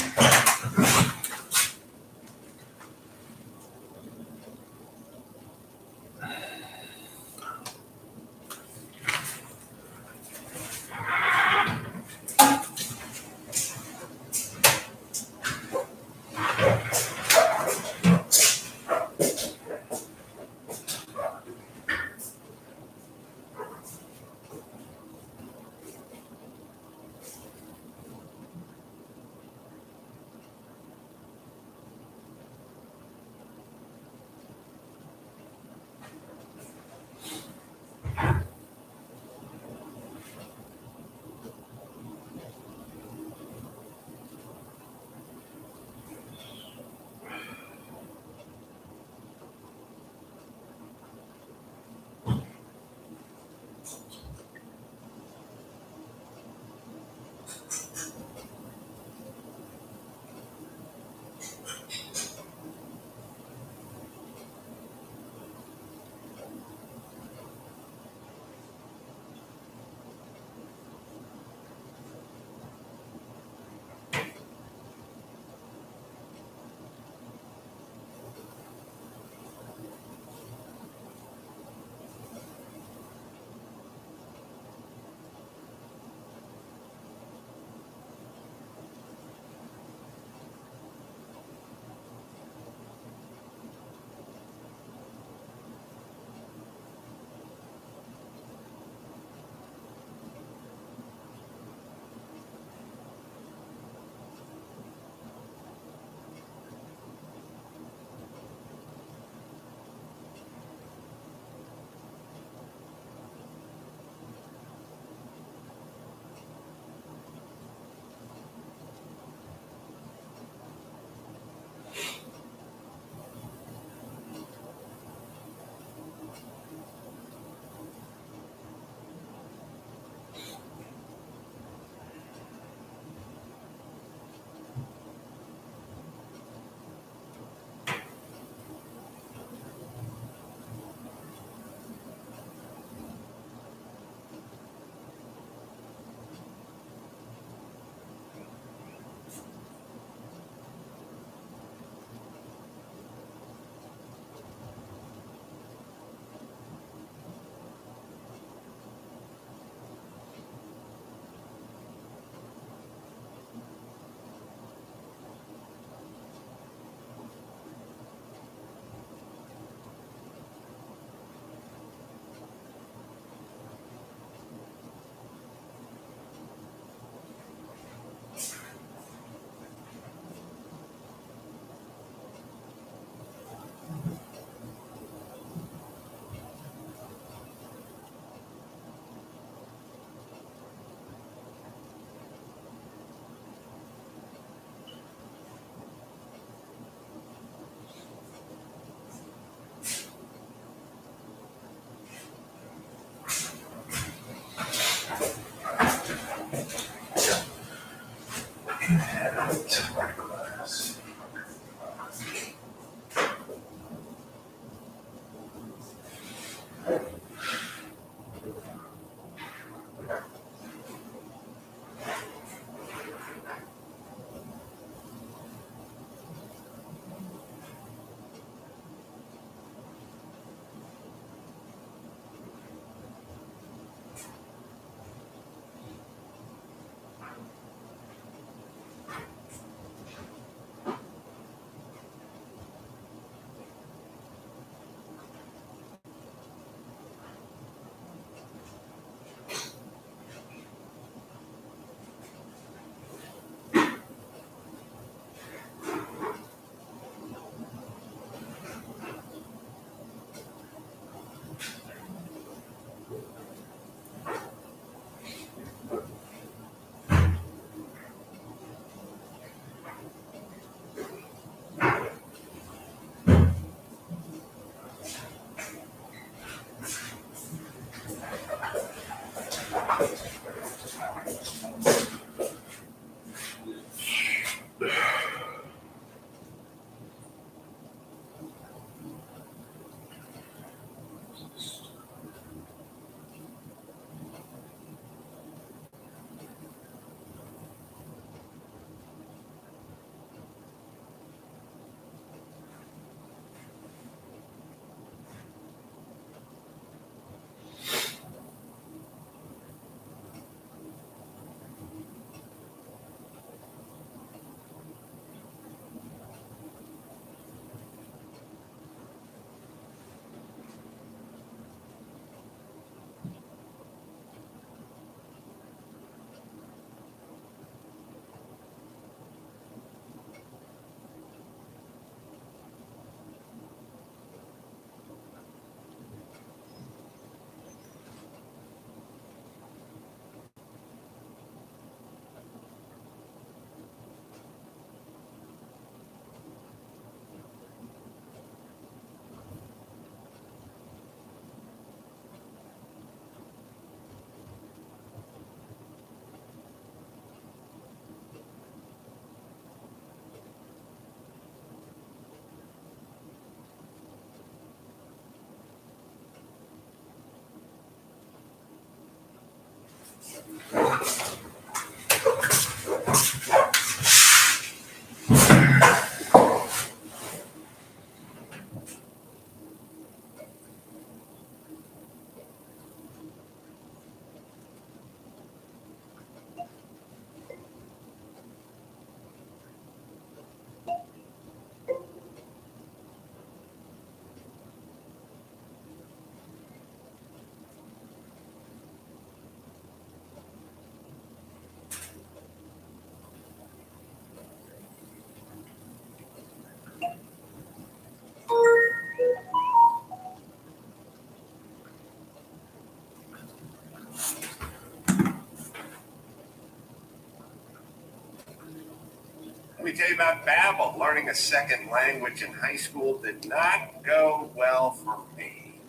Let me tell you about Babbel. Learning a second language in high school did not go well for me.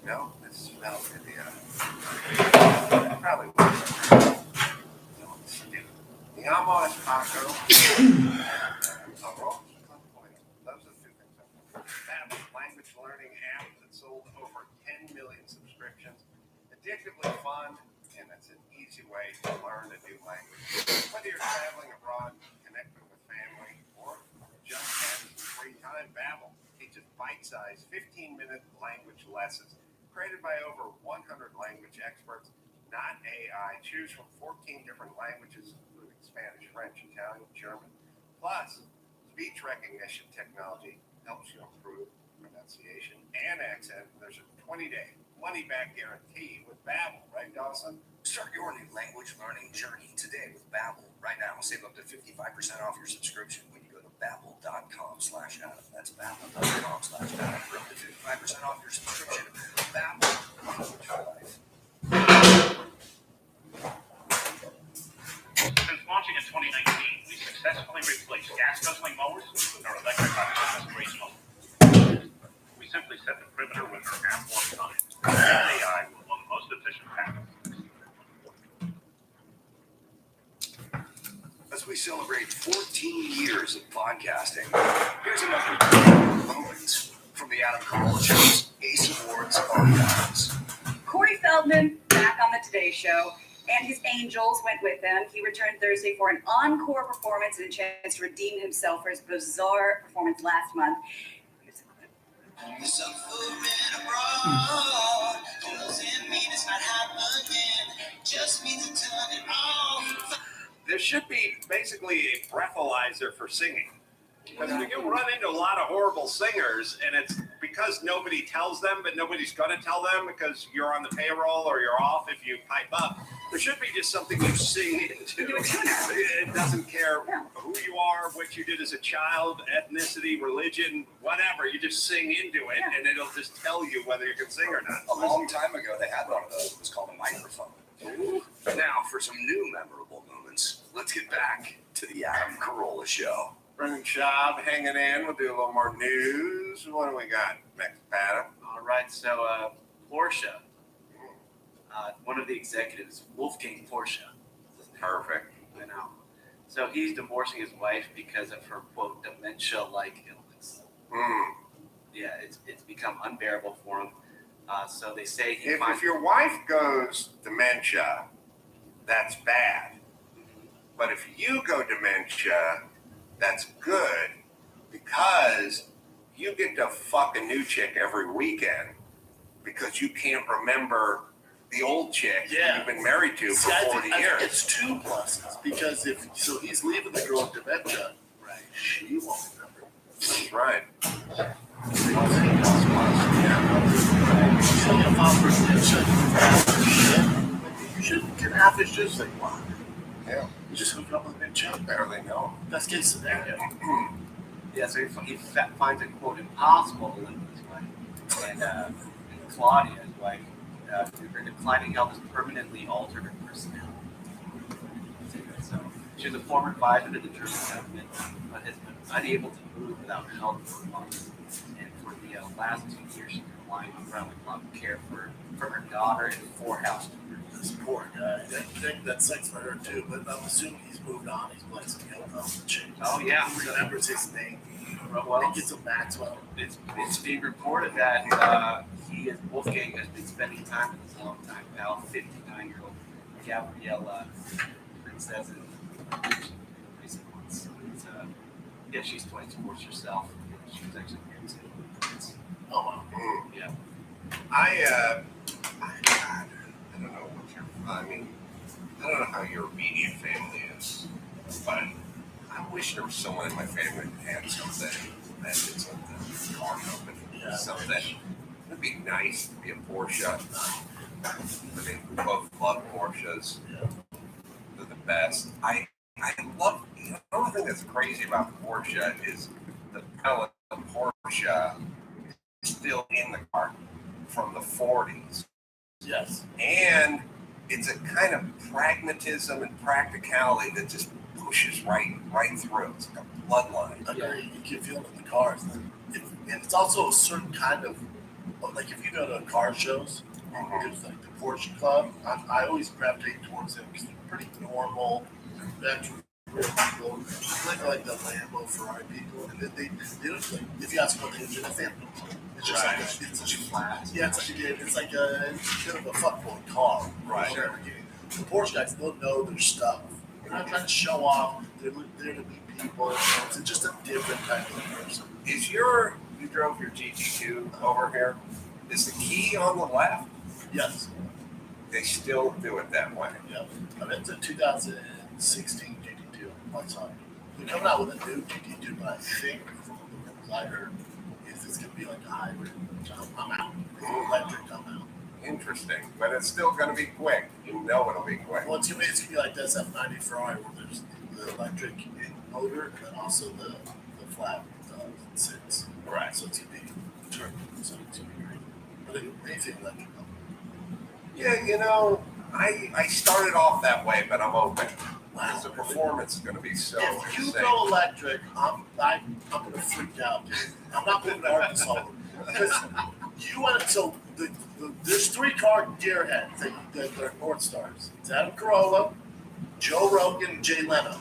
No, it smelled good. Probably was. Digamos Paco. Those are the two things. Babbel, language learning app that sold over 10 million subscriptions. Addictively fun, and it's an easy way to learn a new language. Whether you're traveling abroad, connecting with family, or just having some free time, Babbel teaches bite-sized 15-minute language lessons created by over 100 language experts, not AI. Choose from 14 different languages, including Spanish, French, Italian, German. Plus, speech recognition technology helps you improve pronunciation and accent. There's a 20-day money-back guarantee with Babbel, right, Dawson? Start your new language learning journey today with Babbel. Right now, save up to 55% off your subscription when you go to babbel.com/Adam. That's babbel.com/Adam for up to 55% off your subscription. Babbel, language for life. Since launching in 2019, we successfully replaced gas guzzling mowers with our electric autonomous grazing mowers. We simply set the perimeter with our app one time. AI will one of the most efficient paths. Let's we celebrate 14 years of podcasting, here's another moment from the Adam Carolla Show's Ace Awards archives. Corey Feldman back on the Today Show, and his angels went with him. He returned Thursday for an encore performance and a chance to redeem himself for his bizarre performance last month. Here's a clip. There should be basically a breathalyzer for singing. Because you can run into a lot of horrible singers, and it's because nobody tells them, but nobody's going to tell them because you're on the payroll or you're off if you pipe up. There should be just something you sing into. It doesn't care who you are, what you did as a child, ethnicity, religion, whatever. You just sing into it, and it'll just tell you whether you can sing or not. A long time ago, they had one of those. It was called a microphone. But now, for some new memorable moments, let's get back to the Adam Carolla Show. Brendan Schaub hanging in. We'll do a little more news. What do we got next, Adam? All right, so Porsche, one of the executives, Wolfgang Porsche. Perfect. I know. So he's divorcing his wife because of her, quote, dementia-like illness. Yeah, it's become unbearable for him. So they say if your wife goes dementia, that's bad. But if you go dementia, that's good because you get to fuck a new chick every weekend because you can't remember the old chick you've been married to for 40 years. It's two pluses because he's leaving the girl with dementia. Right. She won't remember. That's right. You should get half his just like, wow. Yeah. You just hook up with a new chick. Barely know. Best case scenario. Yeah, so he finds it, quote, impossible to live with his wife. And Claudia, his wife, her declining health has permanently altered her personality. So she's a former advisor to the German government, but has been unable to move without help for months. And for the last 2 years, she's been relying on round-the-clock care from her daughter and 4 housekeepers. This poor guy. That sucks for her too, but I'm assuming he's moved on. He's playing some young chick. Oh, yeah. He remembers his name. Well, he gets a Maxwell. It's being reported that Wolfgang has been spending time with his longtime pal, 59-year-old Gabriella Princess in recent months. She's 24 herself. She was actually here too. Oh, wow. Yeah. I don't know what I don't know how your immediate family is, but I wish there was someone in my family that had something that did something, car company, something. It'd be nice to be a Porsche. I mean, we both love Porsches. They're the best. I love, the only thing that's crazy about the Porsche is the pellet of Porsche is still in the car from the 40s. Yes. And it's a kind of pragmatism and practicality that just pushes right through. It's like a bloodline. You can feel it in the cars. And it's also a certain kind of, like if you go to car shows, there's like the Porsche Club, I always gravitate towards them because they're pretty normal, actually real people, like the Lambo, Ferrari people, and then they don't, like, if you ask about the engine, they have no clue. It's just like it's just flat. Yeah, it's like a bit of a fuckboy car. Right. The Porsche guys, they'll know their stuff. They're not trying to show off. They're there to meet people. It's just a different type of person. You drove your GT2 over here. Is the key on the left? Yes. They still do it that way. Yeah. I mean, it's a 2016 GT2 outside. They're coming out with a new GT2, but I think from the I heard is it's going to be like a hybrid. I'm out. Electric, I'm out. Interesting, but it's still going to be quick. You know it'll be quick. Well, it's going to be like the SF90 Ferrari, where there's the electric motor and then also the flat six. Right. So it's going to be turbo. So it's going to be great. But anything electric. Yeah, I started off that way, but I'm open. Wow. Because the performance is going to be so If you insane. go electric, I'm going to freak out, dude. I'm not moving to Arkansas because you want to. So there's 3 car gearheads that are North Stars. It's Adam Carolla, Joe Rogan, and Jay Leno.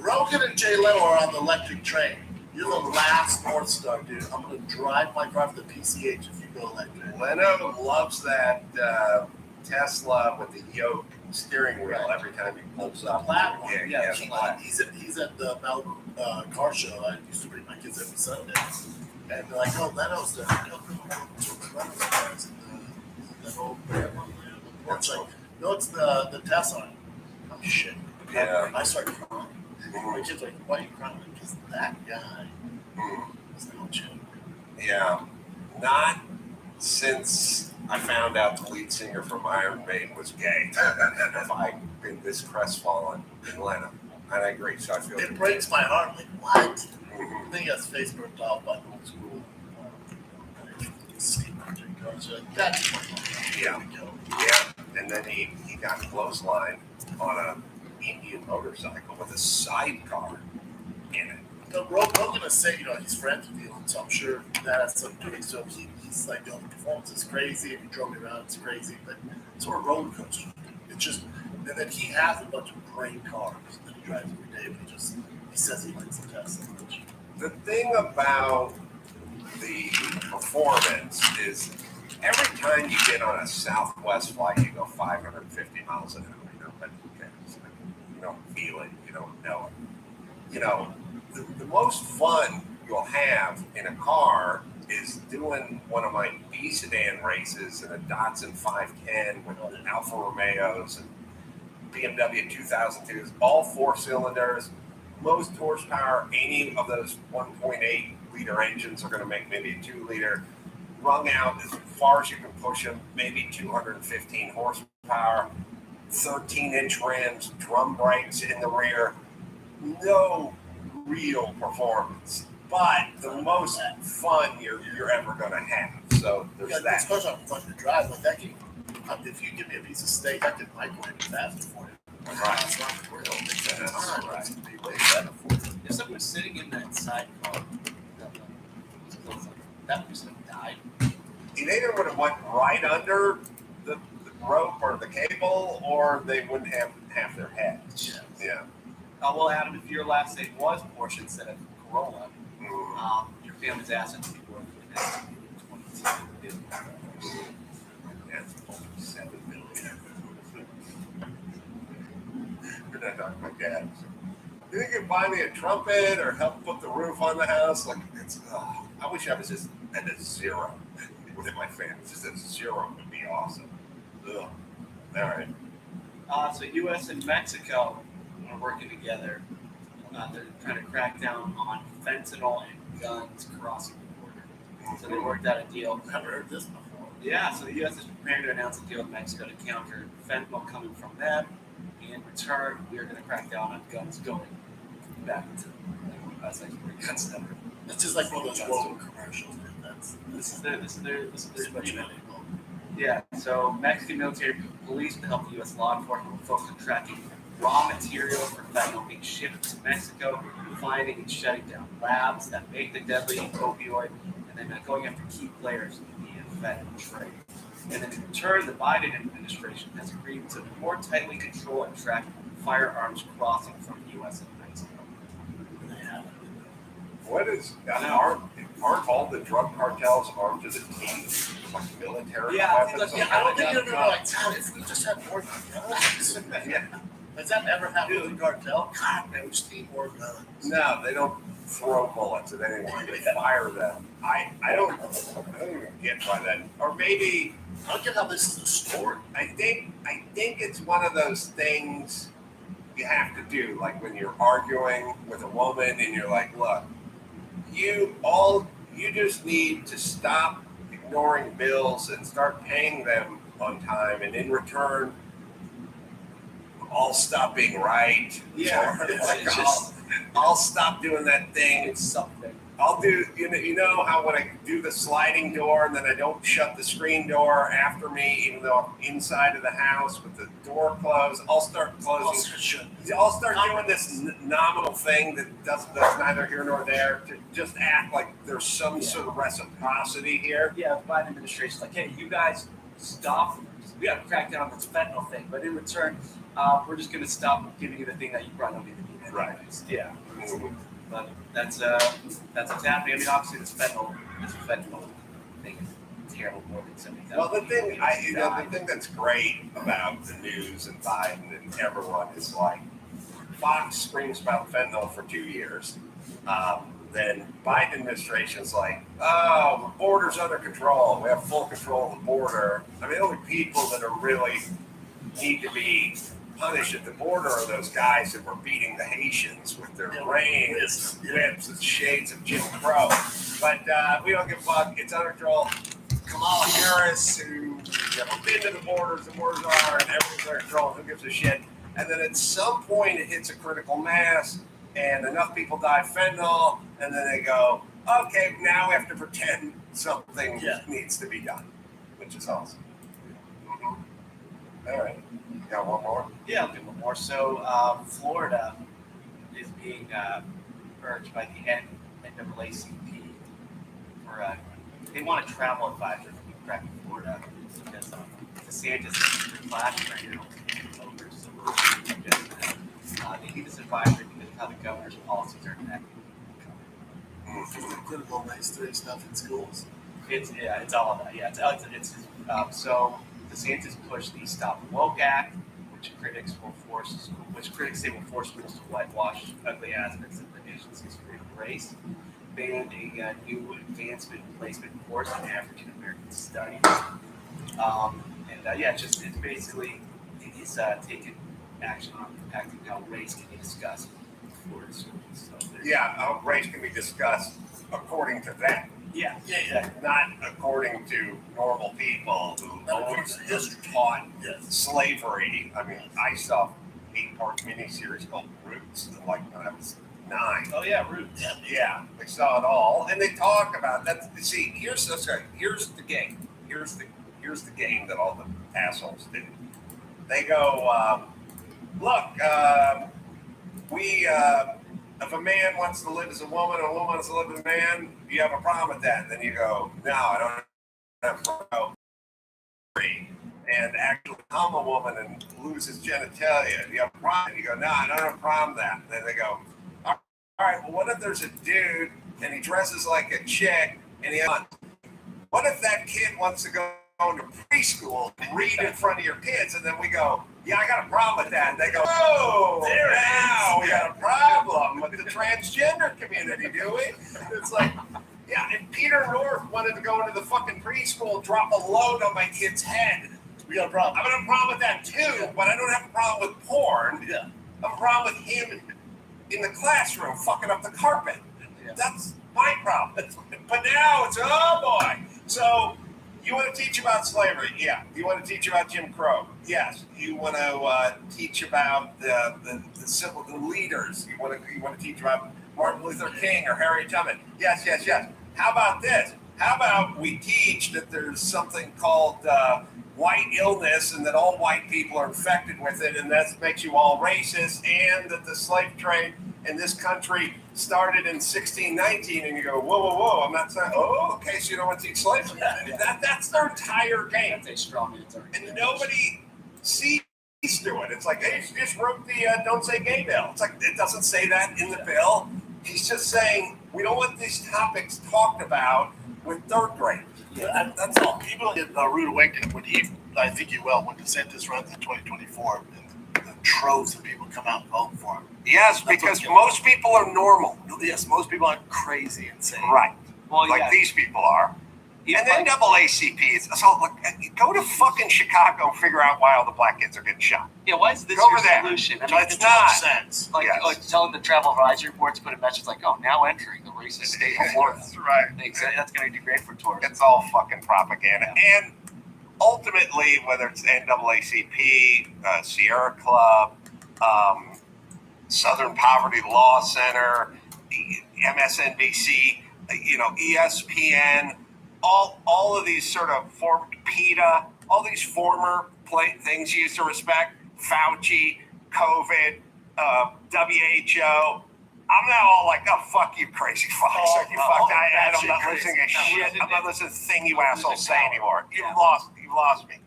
Rogan and Jay Leno are on the electric train. You're the last North Star, dude. I'm gonna drive my car to the PCH if you go electric. Leno loves that Tesla with the yoke steering wheel every time he pulls up. Plaid one. Yeah, He's at the Malibu car show. I used to bring my kids every Sunday, and they're like, "Oh, Leno's there." I go, Leno's there. It's that old one. It's like, no, it's the Tesla. Oh shit. Yeah. I started crying. My kid's like, "Why are you crying?" Because that guy is no joke. Yeah, not since I found out the lead singer from Iron Maiden was gay have I been this crestfallen in Leno. And I agree, so I feel it breaks my heart. Like, what? I think that's face burnt off by the old school. That's yeah. And then he got clotheslined on an Indian motorcycle with a sidecar in it. Rogan is saying, he's friends with you, so I'm sure that has something to do. So he's like, the performance is crazy. If you drove me around, it's crazy. But it's sort of roller coaster. It's just, and then he has a bunch of great cars that he drives every day. But he says he likes the Tesla. The thing about the performance is every time you get on a Southwest flight, you go 550 miles an hour. But who cares? You don't feel it. You don't know it. The most fun you'll have in a car is doing one of my B sedan races in a Datsun 510 with Alfa Romeos and BMW 2002s, all 4 cylinders, most horsepower. Any of those 1.8 liter engines are going to make maybe a 2 liter. Rung out as far as you can push them, maybe 215 horsepower, 13-inch rims, drum brakes in the rear. No real performance, but the most fun you're ever going to have. So there's that. Especially on fun to drive. Like that if you give me a piece of steak, I can microwave it faster for you. Right. It's not the grill. Right. It's going to be way better for you. If someone was sitting in that sidecar, that person died. It either would have went right under the rope or the cable, or they wouldn't have half their head. Yeah. Well, Adam, if your last name was Porsche instead of Corolla, your family's assets would be worth an estimated $22 billion. That's $7 billion. We're not talking about gas. You think you can buy me a trumpet or help put the roof on the house? Like, I wish I was just at a zero with my family. Just a zero would be awesome. Ugh. All right. So U.S. and Mexico are working together. They're trying to crack down on fentanyl and guns crossing the border. So they worked out a deal. Never heard this before. Yeah, so the U.S. is preparing to announce a deal with Mexico to counter fentanyl coming from them. In return, we are going to crack down on guns going back to the U.S. export guns never. It's just like one of those road commercials. This is their agreement. Yeah, so Mexican military police to help the U.S. law enforcement focus on tracking raw materials for fentanyl being shipped to Mexico, finding and shutting down labs that make the deadly opioid, and then going after key players in the fentanyl trade. And then in return, the Biden administration has agreed to more tightly control and track firearms crossing from the U.S. and Mexico. What is aren't all the drug cartels armed to the teeth, like military weapons? I don't think they're like, God, if we just had more guns. Has that ever happened to the cartel? God, man, we just need more guns. No, they don't throw bullets at anyone. They fire them. I don't even get why that. Or maybe I don't get how this is a story. I think it's one of those things you have to do, like when you're arguing with a woman and you're like, look, you just need to stop ignoring bills and start paying them on time, and in return, I'll stop being right. Yeah, I'll stop doing that thing. It's something. I'll do, you know how when I do the sliding door and then I don't shut the screen door after me, even though I'm inside of the house with the door closed, I'll start closing. I'll start doing this nominal thing that's neither here nor there to just act like there's some sort of reciprocity here. Yeah, the Biden administration's like, hey, you guys stop. We got to crack down on this fentanyl thing, but in return, we're just going to stop giving you the thing that you brought over to the Right. Yeah. But that's what's happening. I mean, obviously, this fentanyl thing is terrible. More than 70,000. Well, the thing that's great about the news and Biden and everyone is like Fox screams about fentanyl for 2 years. Then Biden administration's like, oh, the border's under control. We have full control of the border. I mean, the only people that are really need to be punished at the border are those guys that were beating the Haitians with their reins, whips, and shades of Jim Crow. But we don't give a fuck. It's under control. Kamala Harris, who never been to the borders are, and everything's under control. Who gives a shit? And then at some point, it hits a critical mass, and enough people die of fentanyl, and then they go, okay, now we have to pretend something needs to be done, which is awesome. All right. You got one more? Yeah, I'll do one more. So, Florida is being urged by the NAACP for they want a travel advisor for people back in Florida because DeSantis is clashing right now over some they need this advisory because of how the governor's policies are impacting. Critical race theory stuff in schools. It's all of that. Yeah, so DeSantis pushed the Stop Woke Act, which critics say will force schools to whitewash ugly aspects of the nation's history of race. Banned a new advancement placement course in African American studies, it's basically taking action on impacting how race can be discussed in Florida schools. So how race can be discussed according to them. Yeah. Not according to normal people who always just taught slavery. I mean, I saw 8-part miniseries called Roots, like when I was 9. Oh yeah, Roots. Yeah, they saw it all, and they talk about that. See, here's the game. Here's the game that all the assholes do. They go, look, if a man wants to live as a woman, and a woman wants to live as a man, you have a problem with that. And then you go, no, I don't have a problem. And actually become a woman and lose his genitalia. You have a problem. And you go, no, I don't have a problem with that. And then they go, all right, well, what if there's a dude and he dresses like a chick and what if that kid wants to go into preschool and read in front of your kids? And then we go, yeah, I got a problem with that. And they go, oh, now we got a problem with the transgender community, do we? It's like, yeah, and Peter North wanted to go into the fucking preschool, drop a load on my kid's head. We got a problem. I have a problem with that too, but I don't have a problem with porn. Yeah. I have a problem with him in the classroom fucking up the carpet. Yeah. That's my problem. But now it's, oh boy. So you want to teach about slavery? Yeah. You want to teach about Jim Crow? Yes. You want to teach about the leaders? You want to teach about Martin Luther King or Harriet Tubman? Yes. How about this? How about we teach that there's something called white illness and that all white people are infected with it, and that makes you all racist, and that the slave trade in this country started in 1619, and you go, whoa, I'm not saying, okay, so you don't want to teach slavery. That's their entire game. That's a strong answer. And nobody sees through it. It's like, hey, he just wrote the Don't Say Gay bill. It's like, it doesn't say that in the bill. He's just saying, we don't want these topics talked about with third graders. Yeah, that's all. People get a rude awakening when I think you will, when DeSantis runs in 2024, and the troves of people come out and vote for him. Yes, because most people are normal. Yes, most people aren't crazy insane. Right. Well, like these people are. And then NAACP is so look, go to fucking Chicago and figure out why all the black kids are getting shot. Yeah, why is this Go your over there. solution? I So mean, it's it not. Sense. like telling the travel advisory board to put a message like, "Oh, now entering the racist state of Florida." That's right. That's going to be great for tourism. It's all fucking propaganda. And ultimately, whether it's NAACP, Sierra Club, Southern Poverty Law Center, MSNBC, ESPN, all of these sort of PETA, all these former things you used to respect, Fauci, COVID, WHO. I'm now all like, oh, fuck you, crazy fucks. I'm not listening to shit. I'm not listening to the thing you assholes say anymore. You've lost me.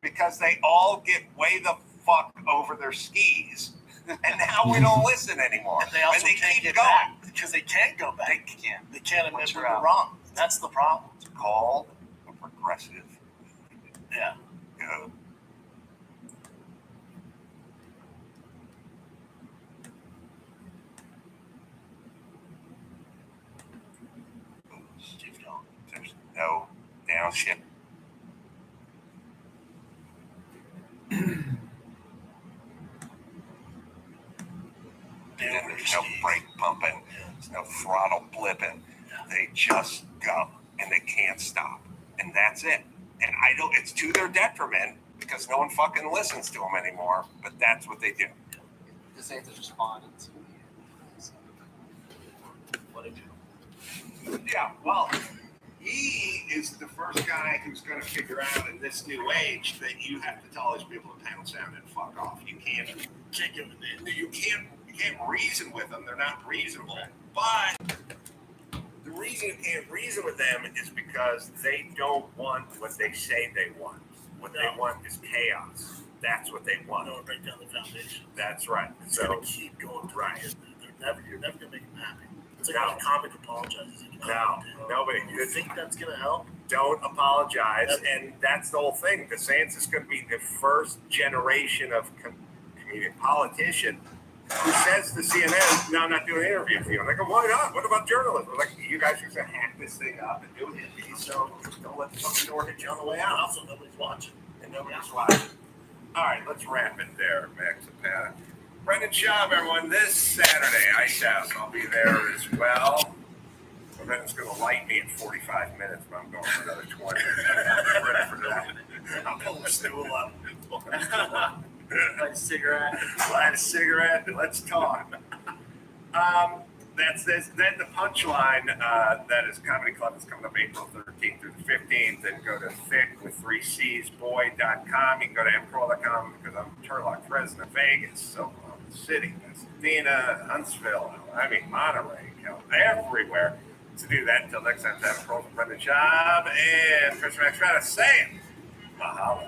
Because they all get way the fuck over their skis And now we don't listen anymore. And they also can't keep get going. back because they can't go back. They can't admit when they're wrong. That's the problem. It's called a progressive. Yeah. Go. Keep going. There's no downshift. There's no brake pumping. There's no throttle blipping. They just go and they can't stop. And that's it. And I don't, it's to their detriment because no one fucking listens to them anymore, but that's what they do. DeSantis responded to What did you? Yeah, well, he is the first guy who's going to figure out in this new age that you have to tell these people to pound sound and fuck off. You can't give them. You can't reason with them. They're not reasonable. But the reason you can't reason with them is because they don't want what they say they want. What they want is chaos. That's what they want. No, break down the foundation. That's right. It's So gonna keep going through. right. You're never gonna make them happy. It's like when a comic apologizes. No, nobody. You think that's gonna help? Don't apologize, and that's the whole thing. DeSantis is going to be the first generation of comedian politician who says to CNN, "No, I'm not doing an interview for you." And I go, "Why not? What about journalism?" Like, you guys are going to hack this thing up and do it, so don't let the fucking door hit you on the way out. Also, nobody's watching. And nobody's watching. All right, let's wrap it there, Max and Pat. Brendan Schaub, everyone, this Saturday, Ice House. I'll be there as well. Brendan's going to light me in 45 minutes, but I'm going for another 20. I'm ready for that. I'll pull the stool up. like a cigarette. Light a cigarette and let's talk. That's this. Then the punchline, that is Comedy Club, is coming up April 13th through the 15th. Then go to thick.com. You can go to mcroll.com because I'm Turlock, Fresno, Vegas, Oklahoma City, Pasadena, Huntsville, Monterey, everywhere. To do that, until next time, have a pro from Brendan Schaub and Chris Max trying to say it. Mahalo.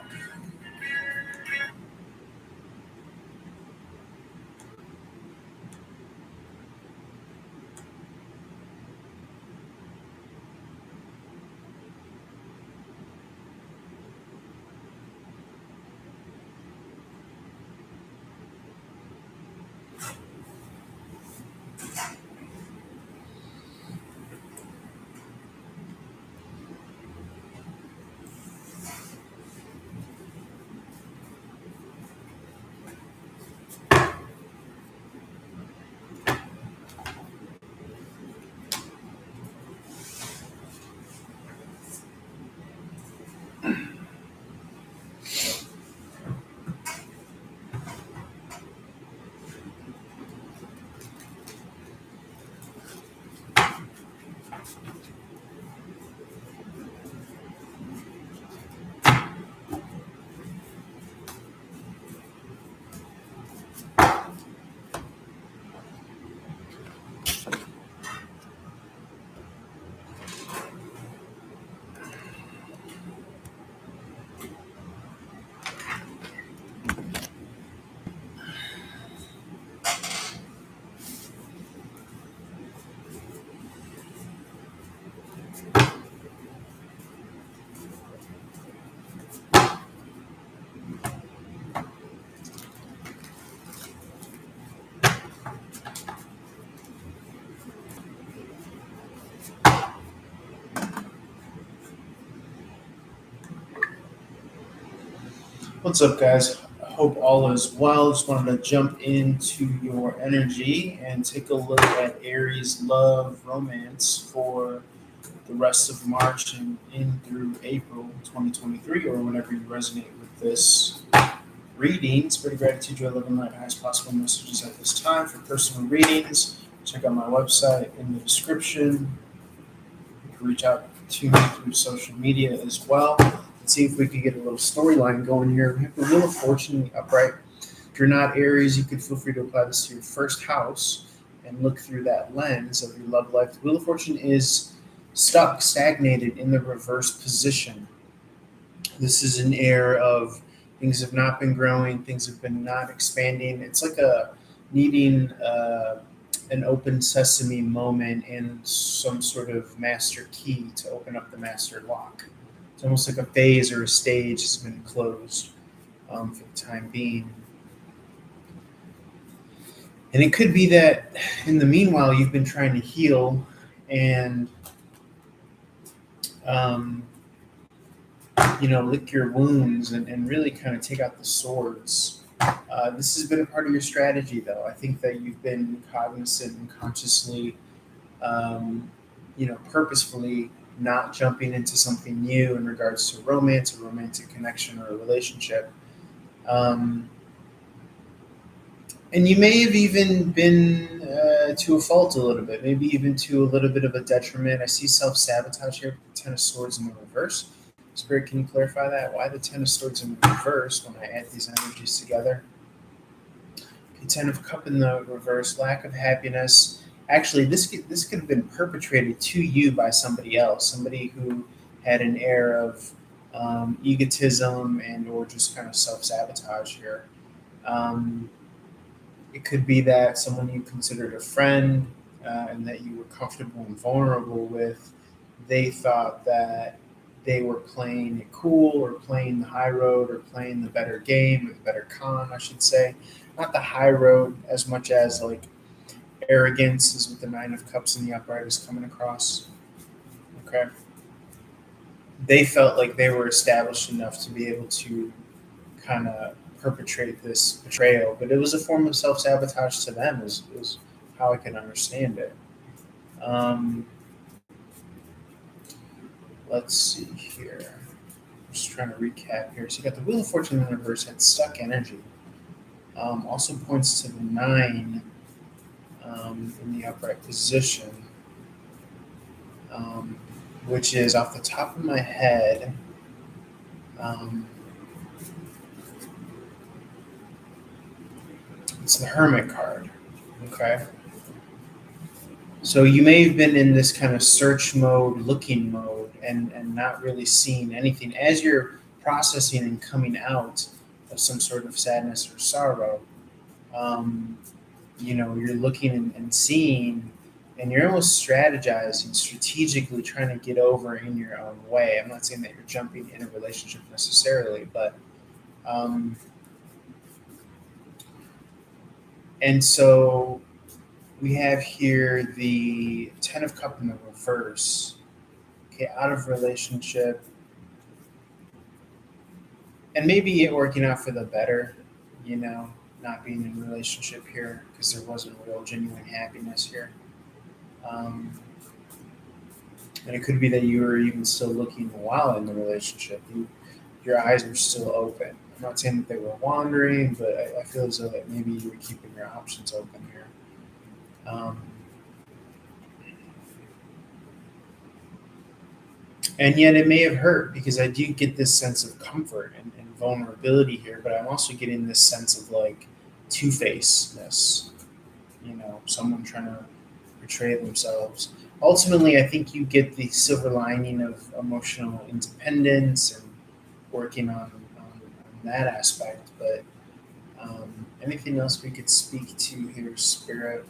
What's up, guys? I hope all is well. Just wanted to jump into your energy and take a look at Aries love romance for the rest of March and in through April 2023, or whenever you resonate with this reading. Spread gratitude, joy, love, and light. Highest possible messages at this time. For personal readings, check out my website in the description. You can reach out to me through social media as well. See if we could get a little storyline going here. We have the Wheel of Fortune upright. If you're not Aries, you could feel free to apply this to your first house and look through that lens of your love life. The Wheel of Fortune is stuck, stagnated in the reverse position. This is an air of things have not been growing, things have been not expanding. It's like a needing an open sesame moment and some sort of master key to open up the master lock. It's almost like a phase or a stage has been closed for the time being. And it could be that in the meanwhile, you've been trying to heal and, um, lick your wounds and really kind of take out the swords. This has been a part of your strategy, though. I think that you've been cognizant and consciously, purposefully not jumping into something new in regards to romance, a romantic connection, or a relationship. And you may have even been to a fault a little bit, maybe even to a little bit of a detriment. I see self-sabotage here, Ten of Swords in the reverse. Spirit, can you clarify that? Why the Ten of Swords in reverse when I add these energies together? Okay, Ten of Cup in the reverse, lack of happiness. Actually, this could have been perpetrated to you by somebody else, somebody who had an air of egotism and or just kind of self-sabotage here. It could be that someone you considered a friend and that you were comfortable and vulnerable with, they thought that they were playing it cool or playing the high road or playing the better game or the better con, I should say. Not the high road as much as like arrogance is what the Nine of Cups in the upright is coming across. Okay. They felt like they were established enough to be able to kind of perpetrate this betrayal, but it was a form of self-sabotage to them is how I can understand it. Let's see here. I'm just trying to recap here. So you got the Wheel of Fortune in the reverse, had stuck energy. Also points to the 9 in the upright position, which is off the top of my head. It's the Hermit card. Okay. So you may have been in this kind of search mode, looking mode, and not really seeing anything. As you're processing and coming out of some sort of sadness or sorrow, you're looking and seeing, and you're almost strategizing, strategically trying to get over in your own way. I'm not saying that you're jumping in a relationship necessarily, but and so we have here the Ten of Cup in the reverse. Okay, out of relationship. And maybe it working out for the better, not being in a relationship here because there wasn't real genuine happiness here. And it could be that you were even still looking while in the relationship. Your eyes were still open. I'm not saying that they were wandering, but I feel as though that maybe you were keeping your options open here. And yet it may have hurt because I do get this sense of comfort and vulnerability here, but I'm also getting this sense of like two-facedness, someone trying to portray themselves. Ultimately, I think you get the silver lining of emotional independence and working on that aspect, but anything else we could speak to here, Spirit?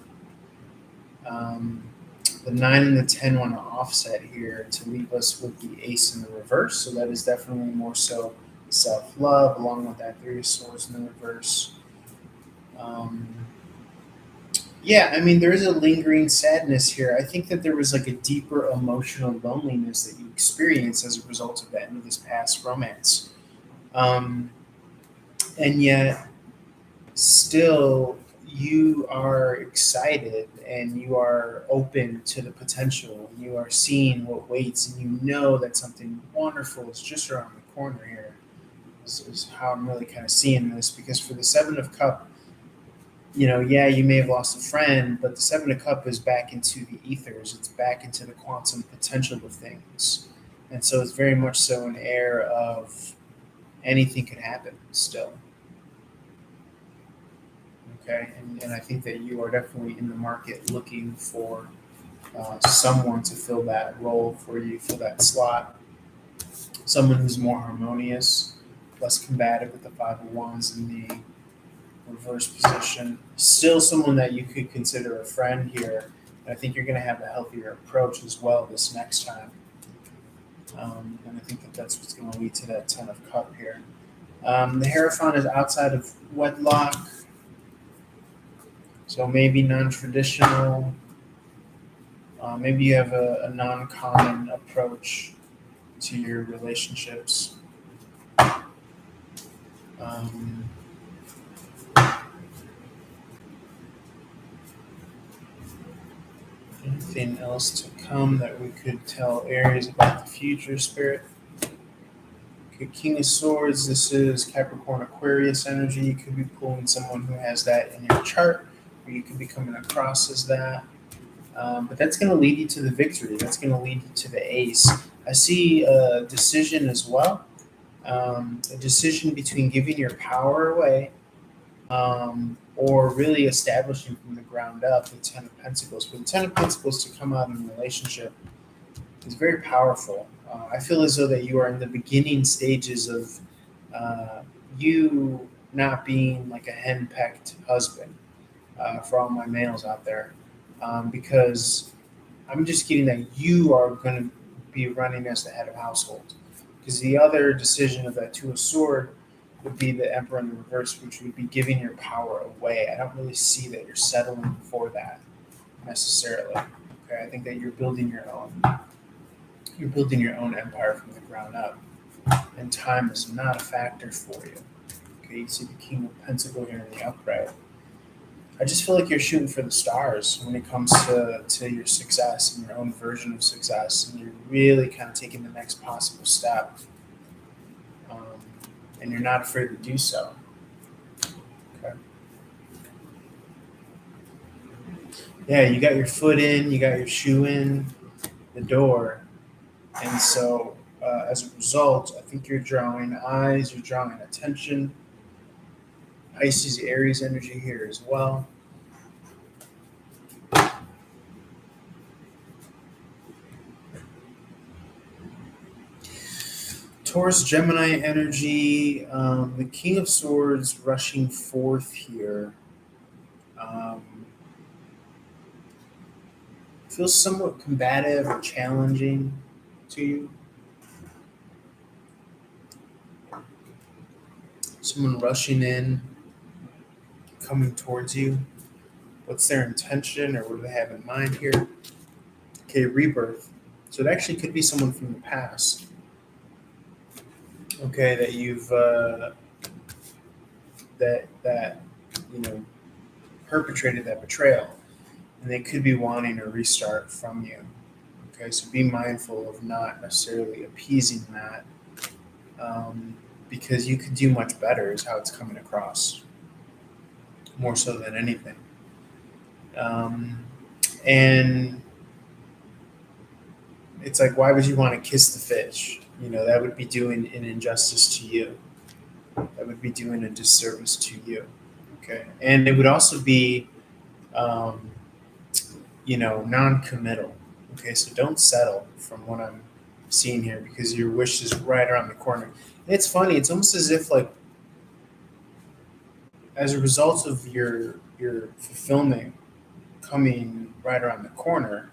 The 9 and the 10 want to offset here to leave us with the Ace in the reverse. So that is definitely more so self-love, along with that 3 of Swords in the reverse. There is a lingering sadness here. I think that there was like a deeper emotional loneliness that you experienced as a result of the end of this past romance. And yet, still, you are excited and you are open to the potential. You are seeing what waits, and you know that something wonderful is just around the corner here. Is how I'm really kind of seeing this, because for the 7 of Cup, you may have lost a friend, but the 7 of Cup is back into the ethers. It's back into the quantum potential of things. And so it's very much so an air of anything could happen still. Okay, and I think that you are definitely in the market looking for someone to fill that role for you, fill that slot. Someone who's more harmonious, less combative with the 5 of Wands and reverse position. Still someone that you could consider a friend here. And I think you're going to have a healthier approach as well this next time. And I think that that's what's going to lead to that 10 of cup here. The Hierophant is outside of wedlock. So maybe non-traditional. Maybe you have a non-common approach to your relationships. Anything else to come that we could tell Aries about the future, Spirit? Okay, King of Swords, this is Capricorn Aquarius energy. You could be pulling someone who has that in your chart, or you could be coming across as that. But that's going to lead you to the victory. That's going to lead you to the ace. I see a decision as well. A decision between giving your power away or really establishing from the ground up the 10 of Pentacles. For the 10 of Pentacles to come out in a relationship is very powerful. I feel as though that you are in the beginning stages of you not being like a henpecked husband for all my males out there. Because I'm just getting that you are going to be running as the head of household. Because the other decision of that Two of Sword would be the Emperor in the reverse, which would be giving your power away. I don't really see that you're settling for that necessarily. Okay, I think that you're building your own. You're building your own empire from the ground up, and time is not a factor for you. Okay, you see the King of Pentacles here in the upright. I just feel like you're shooting for the stars when it comes to your success and your own version of success, and you're really kind of taking the next possible step, and you're not afraid to do so. Okay. Yeah, you got your foot in, you got your shoe in the door, and so as a result, I think you're drawing eyes, you're drawing attention. Pisces, Aries energy here as well. Taurus, Gemini energy, the King of Swords rushing forth here. Feels somewhat combative or challenging to you. Someone rushing in, coming towards you. What's their intention or what do they have in mind here? Okay, rebirth. So it actually could be someone from the past. Okay, that you've that you know perpetrated that betrayal, and they could be wanting a restart from you. Okay, so be mindful of not necessarily appeasing that, because you could do much better. Is how it's coming across, more so than anything. And it's like, why would you want to kiss the fish? You know, that would be doing an injustice to you. That would be doing a disservice to you. Okay. And it would also be, non-committal. Okay. So don't settle from what I'm seeing here because your wish is right around the corner. And it's funny. It's almost as if like, as a result of your fulfillment coming right around the corner,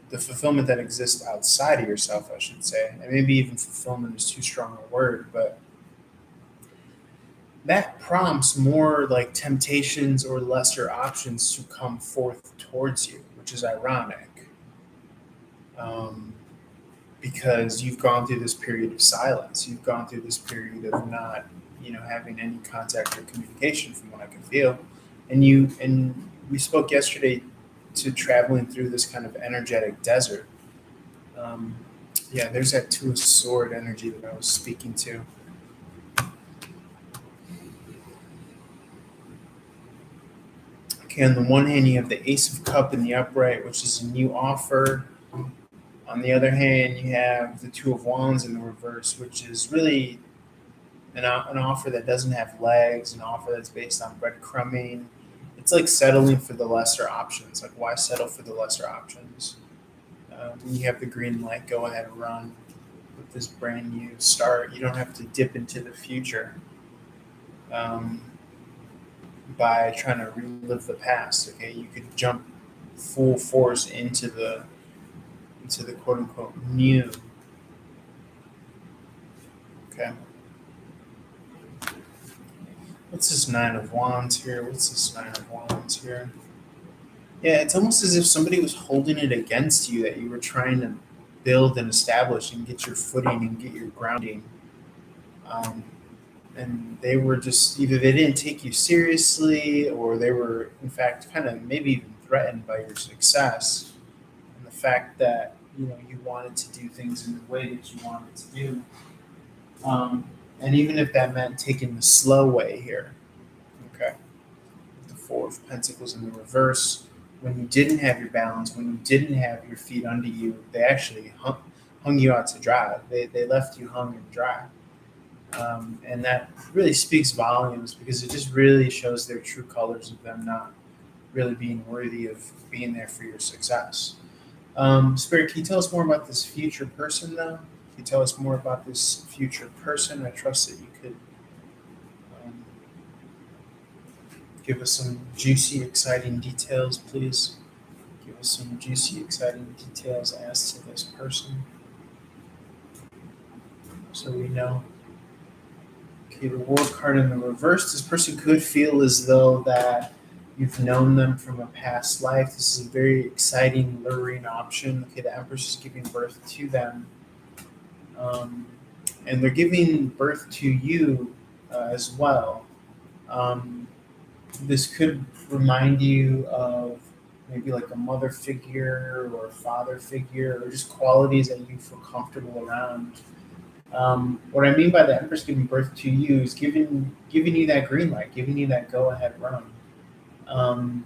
the fulfillment that exists outside of yourself, I should say, and maybe even fulfillment is too strong a word, but that prompts more like temptations or lesser options to come forth towards you, which is ironic, because you've gone through this period of silence. You've gone through this period of not, having any contact or communication, from what I can feel, and we spoke yesterday to traveling through this kind of energetic desert. There's that Two of Sword energy that I was speaking to. Okay, on the one hand, you have the Ace of Cup in the upright, which is a new offer. On the other hand, you have the Two of Wands in the reverse, which is really an offer that doesn't have legs, an offer that's based on breadcrumbing. It's like settling for the lesser options. Like, why settle for the lesser options? When you have the green light, go ahead and run with this brand new start. You don't have to dip into the future. by trying to relive the past. Okay, you could jump full force into the quote unquote new. Okay. What's this Nine of Wands here? What's this Nine of Wands here? Yeah, it's almost as if somebody was holding it against you that you were trying to build and establish and get your footing and get your grounding. Um, and they were just either they didn't take you seriously or they were, in fact, kind of maybe even threatened by your success and the fact that you wanted to do things in the way that you wanted to do. And even if that meant taking the slow way here, okay, the Four of Pentacles in the reverse, when you didn't have your balance, when you didn't have your feet under you, they actually hung you out to dry. They left you hung and dry. And that really speaks volumes because it just really shows their true colors of them not really being worthy of being there for your success. Spirit, can you tell us more about this future person, though? Can you tell us more about this future person? I trust that you could give us some juicy, exciting details, please. Give us some juicy, exciting details as to this person so we know. Okay, the World card in the reverse. This person could feel as though that you've known them from a past life. This is a very exciting, luring option. Okay, the Empress is giving birth to them. And they're giving birth to you as well. This could remind you of maybe like a mother figure or a father figure or just qualities that you feel comfortable around. What I mean by the Empress giving birth to you is giving you that green light, giving you that go ahead run.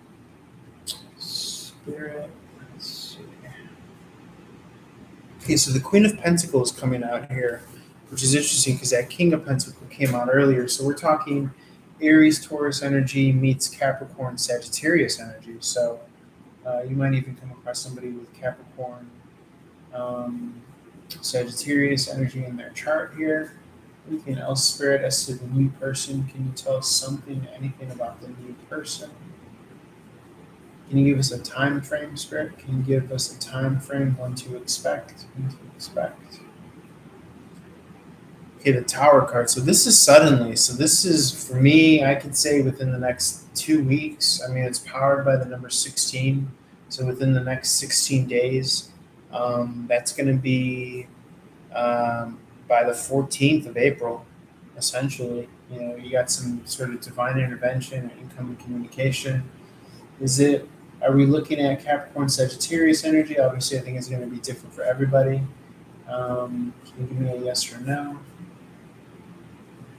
Spirit, let's see. Okay, so the Queen of Pentacles coming out here, which is interesting because that King of Pentacles came out earlier. So we're talking Aries, Taurus energy meets Capricorn, Sagittarius energy. So you might even come across somebody with Capricorn, Sagittarius energy in their chart here. Anything else, Spirit, as to the new person? Can you tell us something, anything about the new person? Can you give us a time frame, Spirit? Can you give us a time frame, when to expect? Okay, the Tower card. So this is suddenly. So this is, for me, I could say within the next 2 weeks. I mean, it's powered by the number 16. So within the next 16 days, that's going to be by the 14th of April, essentially. You got some sort of divine intervention or incoming communication. Are we looking at Capricorn, Sagittarius energy? Obviously, I think it's going to be different for everybody. Can you give me a yes or no?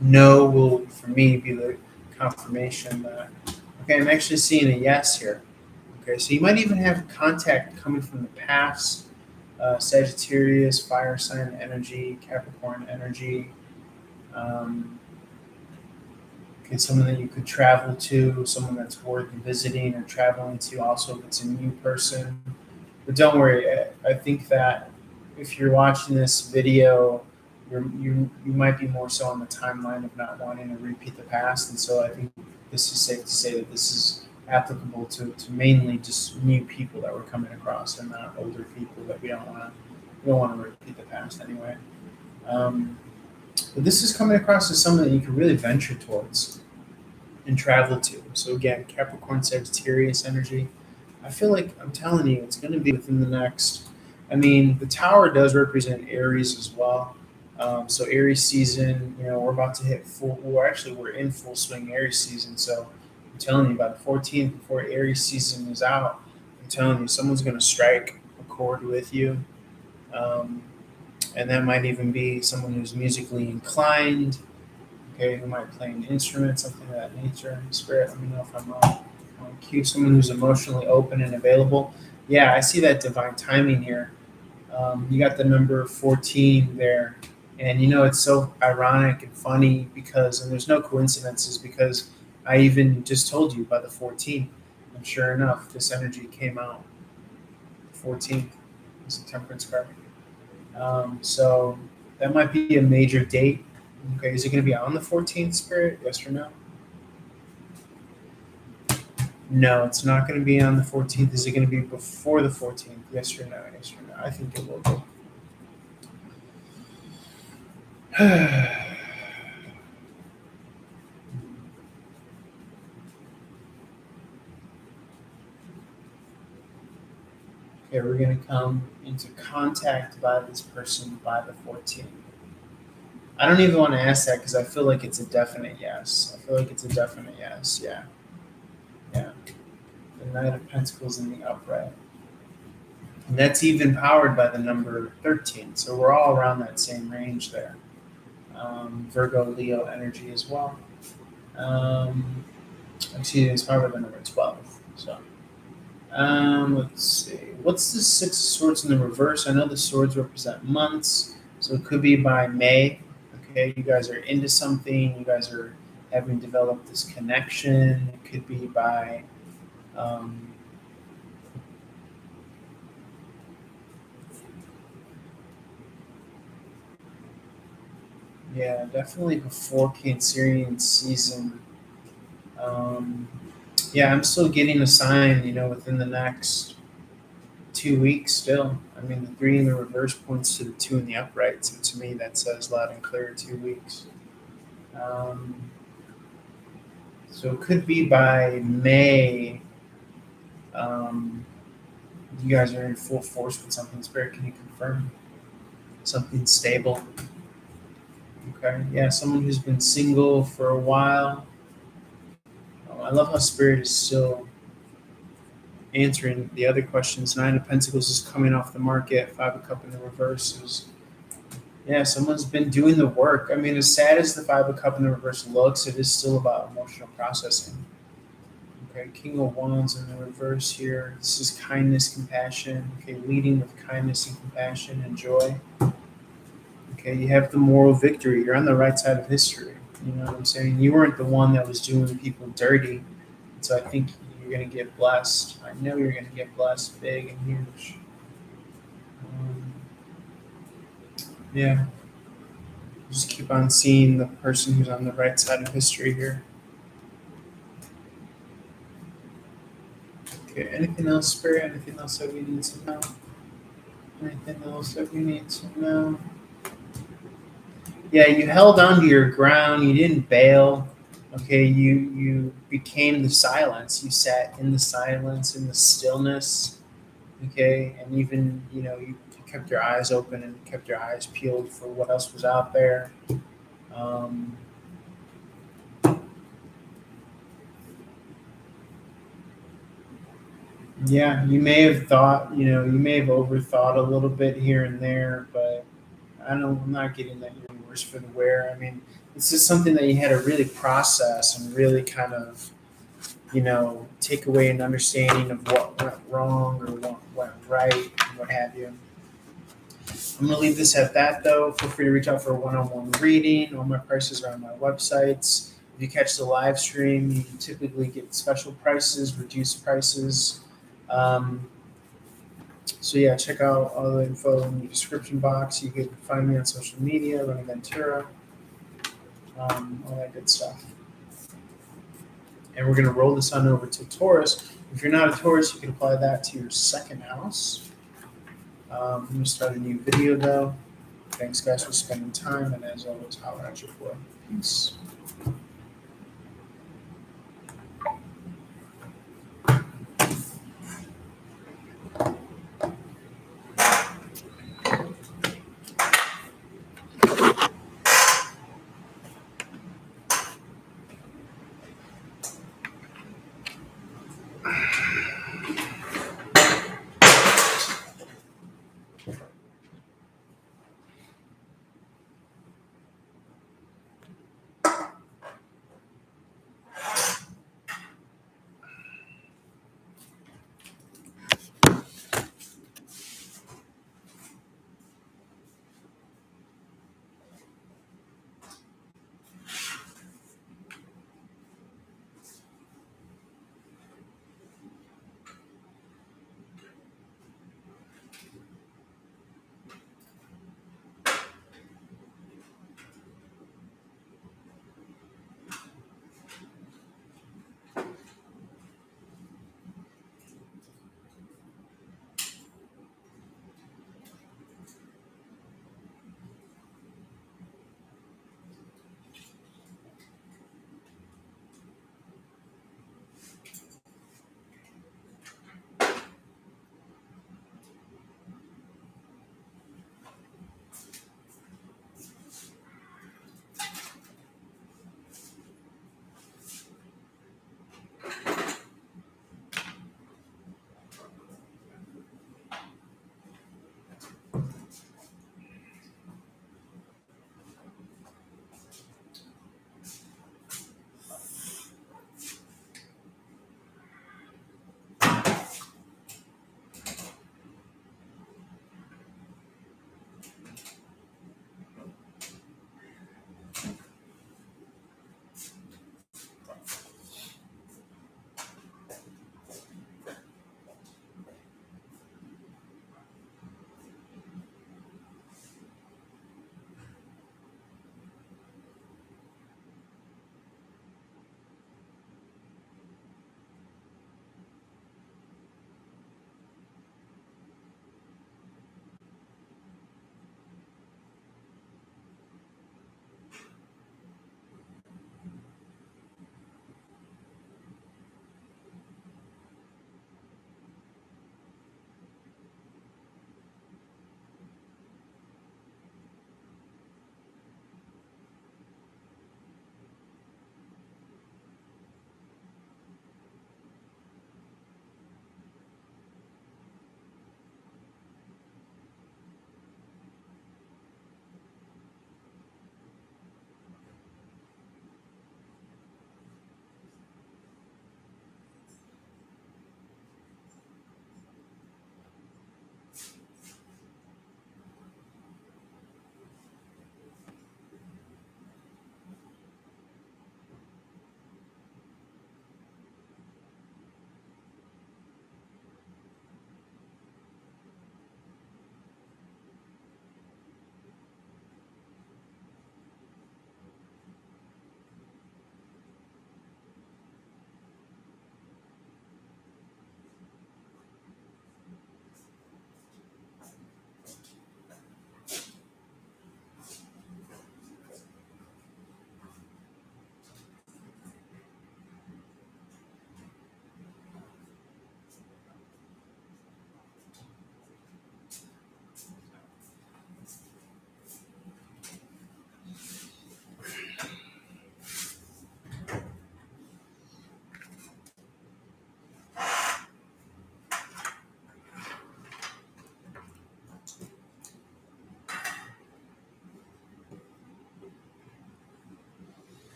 No will, for me, be the confirmation that, okay, I'm actually seeing a yes here. Okay, so you might even have contact coming from the past, Sagittarius, fire sign energy, Capricorn energy. Okay, someone that you could travel to, someone that's worth visiting or traveling to, also if it's a new person. But don't worry, I think that if you're watching this video, you might be more so on the timeline of not wanting to repeat the past. And so I think this is safe to say that this is applicable to mainly just new people that we're coming across and not older people that we don't want to repeat the past anyway. But this is coming across as someone that you can really venture towards and travel to. So again, Capricorn, Sagittarius energy. I feel like I'm telling you, it's going to be within the next. I mean, the Tower does represent Aries as well. So Aries season, we're about to hit full. We're in full swing Aries season. So I'm telling you, by the 14th, before Aries season is out, I'm telling you, someone's going to strike a chord with you. And that might even be someone who's musically inclined, okay, who might play an instrument, something of that nature. Spirit, let me know if I'm on cue. Someone who's emotionally open and available. Yeah, I see that divine timing here. You got the number 14 there. And it's so ironic and funny because, and there's no coincidences because I even just told you by the 14th, and sure enough, this energy came out. 14th is the Temperance card. So that might be a major date. Okay, is it going to be on the 14th, Spirit? Yes or no? No, it's not going to be on the 14th. Is it going to be before the 14th? Yes or no? Yes or no? I think it will be. Okay, we're going to come into contact by this person by the 14th. I don't even want to ask that because I feel like it's a definite yes. I feel like it's a definite yes. Yeah. Yeah. The Knight of Pentacles in the upright. And that's even powered by the number 13. So we're all around that same range there. Virgo, Leo energy as well. Excuse me, it's powered by the number 12. So let's see. What's the Six of Swords in the reverse? I know the swords represent months. So it could be by May. Okay, you guys are into something. You guys are having developed this connection. It could be by yeah, definitely before Cancerian season. Yeah, I'm still getting a sign, within the next 2 weeks still. I mean, the 3 in the reverse points to the 2 in the upright. So to me, that says loud and clear 2 weeks. So it could be by May. You guys are in full force with something. Spirit, can you confirm? Something stable. Okay. Yeah, someone who's been single for a while. I love how Spirit is still answering the other questions. 9 of Pentacles is coming off the market. 5 of Cup in the reverse is, yeah, someone's been doing the work. I mean, as sad as the 5 of Cup in the reverse looks, it is still about emotional processing. Okay, King of Wands in the reverse here. This is kindness, compassion. Okay, leading with kindness and compassion and joy. Okay, you have the moral victory. You're on the right side of history. You know what I'm saying? You weren't the one that was doing people dirty. So I think you're going to get blessed. I know you're going to get blessed big and huge. Yeah. Just keep on seeing the person who's on the right side of history here. Okay, anything else, Spirit? Anything else that we need to know? Anything else that we need to know? Yeah, you held on to your ground. You didn't bail. Okay, you became the silence. You sat in the silence, in the stillness. Okay, and even you kept your eyes open and kept your eyes peeled for what else was out there. Yeah, you may have thought, you may have overthought a little bit here and there, but I'm not getting that you're worse for the wear. I mean, it's just something that you had to really process and really kind of, take away an understanding of what went wrong or what went right and what have you. I'm going to leave this at that, though. Feel free to reach out for a one-on-one reading. All my prices are on my websites. If you catch the live stream, you typically get special prices, reduced prices. So yeah, check out all the info in the description box. You can find me on social media, Rena Ventura, all that good stuff. And we're going to roll this on over to Taurus. If you're not a Taurus, you can apply that to your second house. I'm going to start a new video though. Thanks guys for spending time, and as always, holler at your boy. Peace.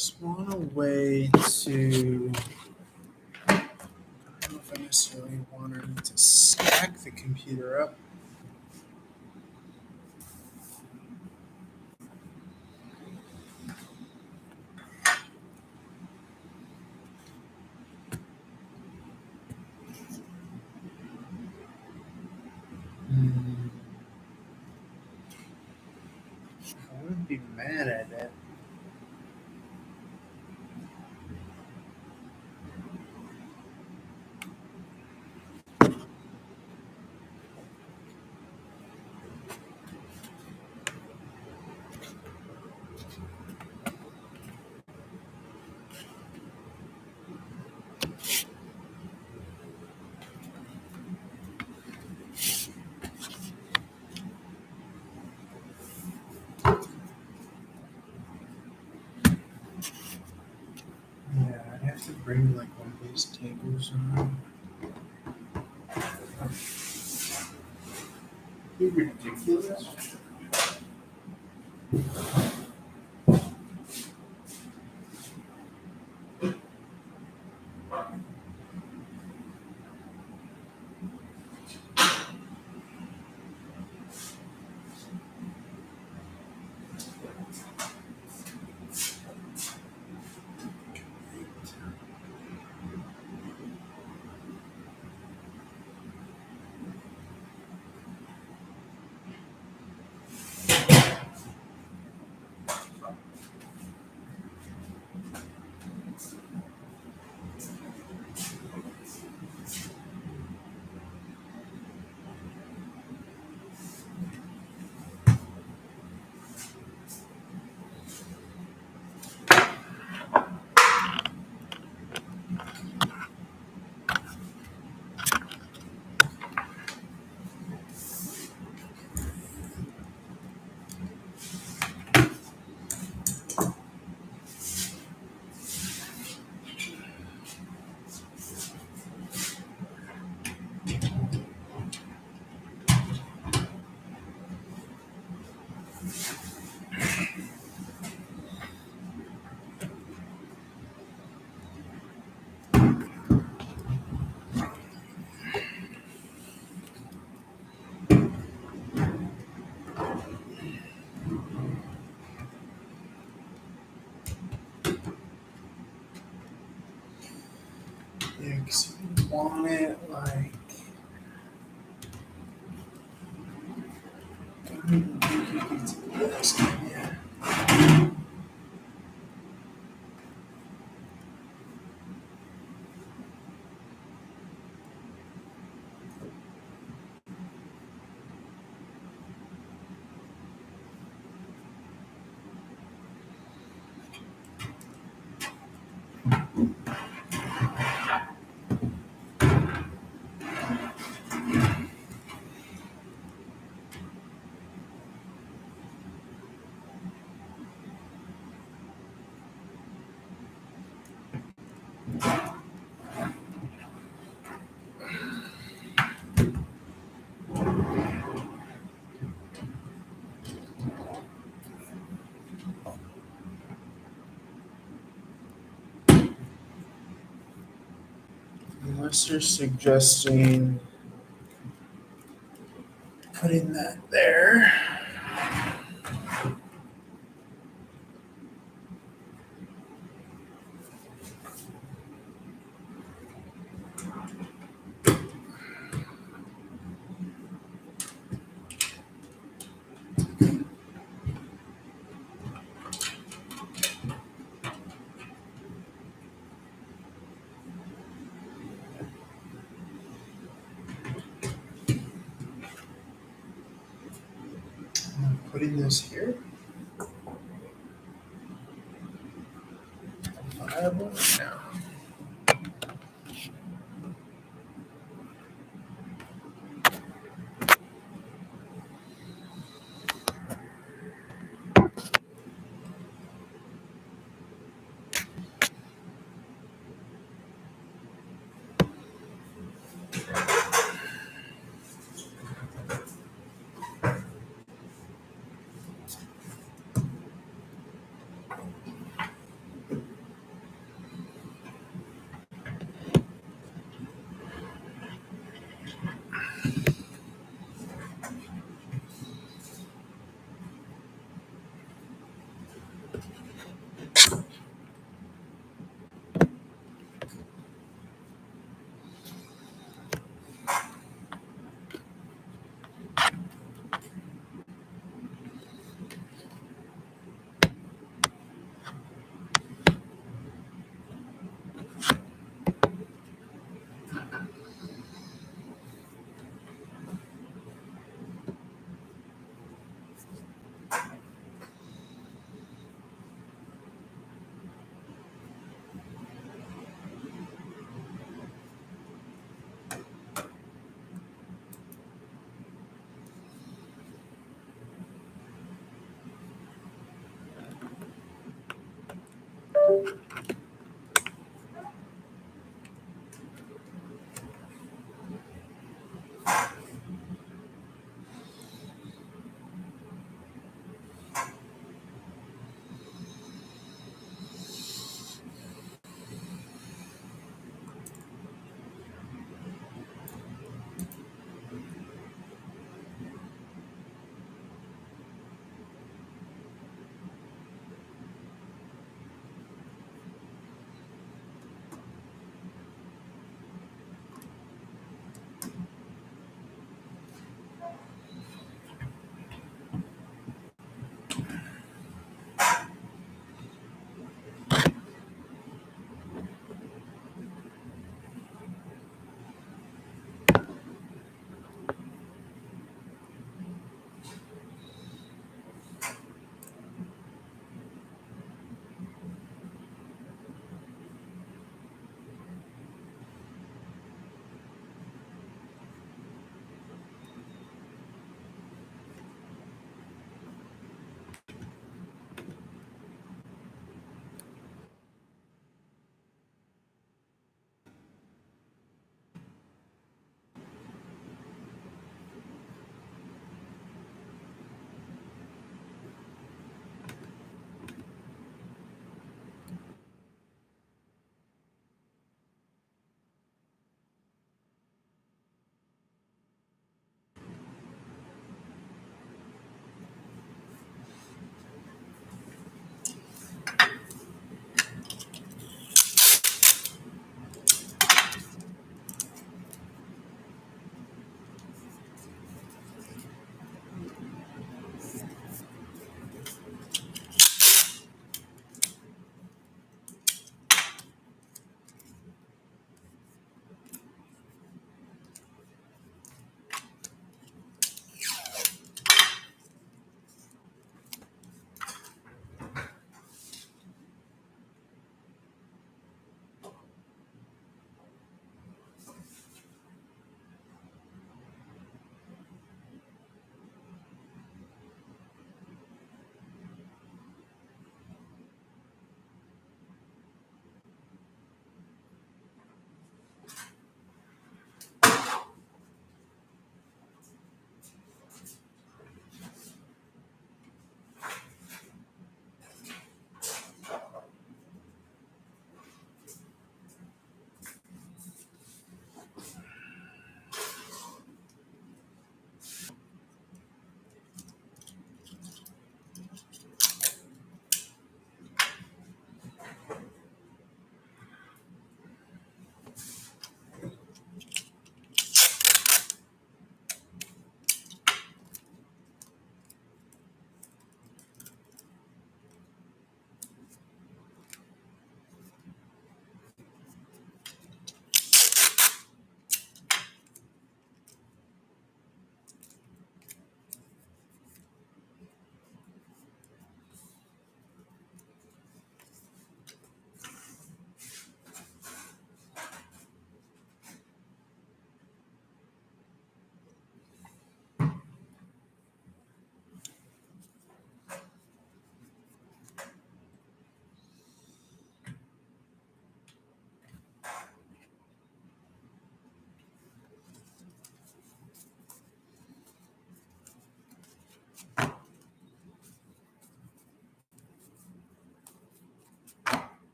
just want a way to. I don't know if I necessarily want her to stack the computer up. I wouldn't be mad at it. Yeah, I'd have to bring like one of these tables on. You're ridiculous. Yeah, because you want it like. I don't even think you can do this, can you? Unless you're suggesting putting that there. Putting this here. Viable? No.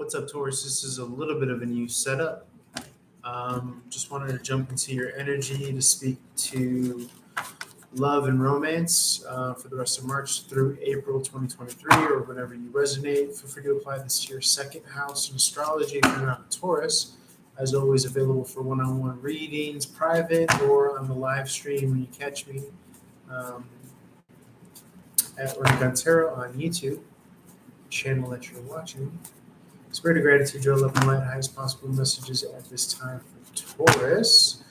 What's up, Taurus? This is a little bit of a new setup. Just wanted to jump into your energy to speak to love and romance for the rest of March through April 2023, or whenever you resonate. Feel free to apply this to your second house in astrology if you're not a Taurus. As always, available for one-on-one readings, private, or on the live stream when you catch me at Ornagon Tarot on YouTube, channel that you're watching. Spirit of gratitude, draw love and light, highest possible messages at this time for Taurus.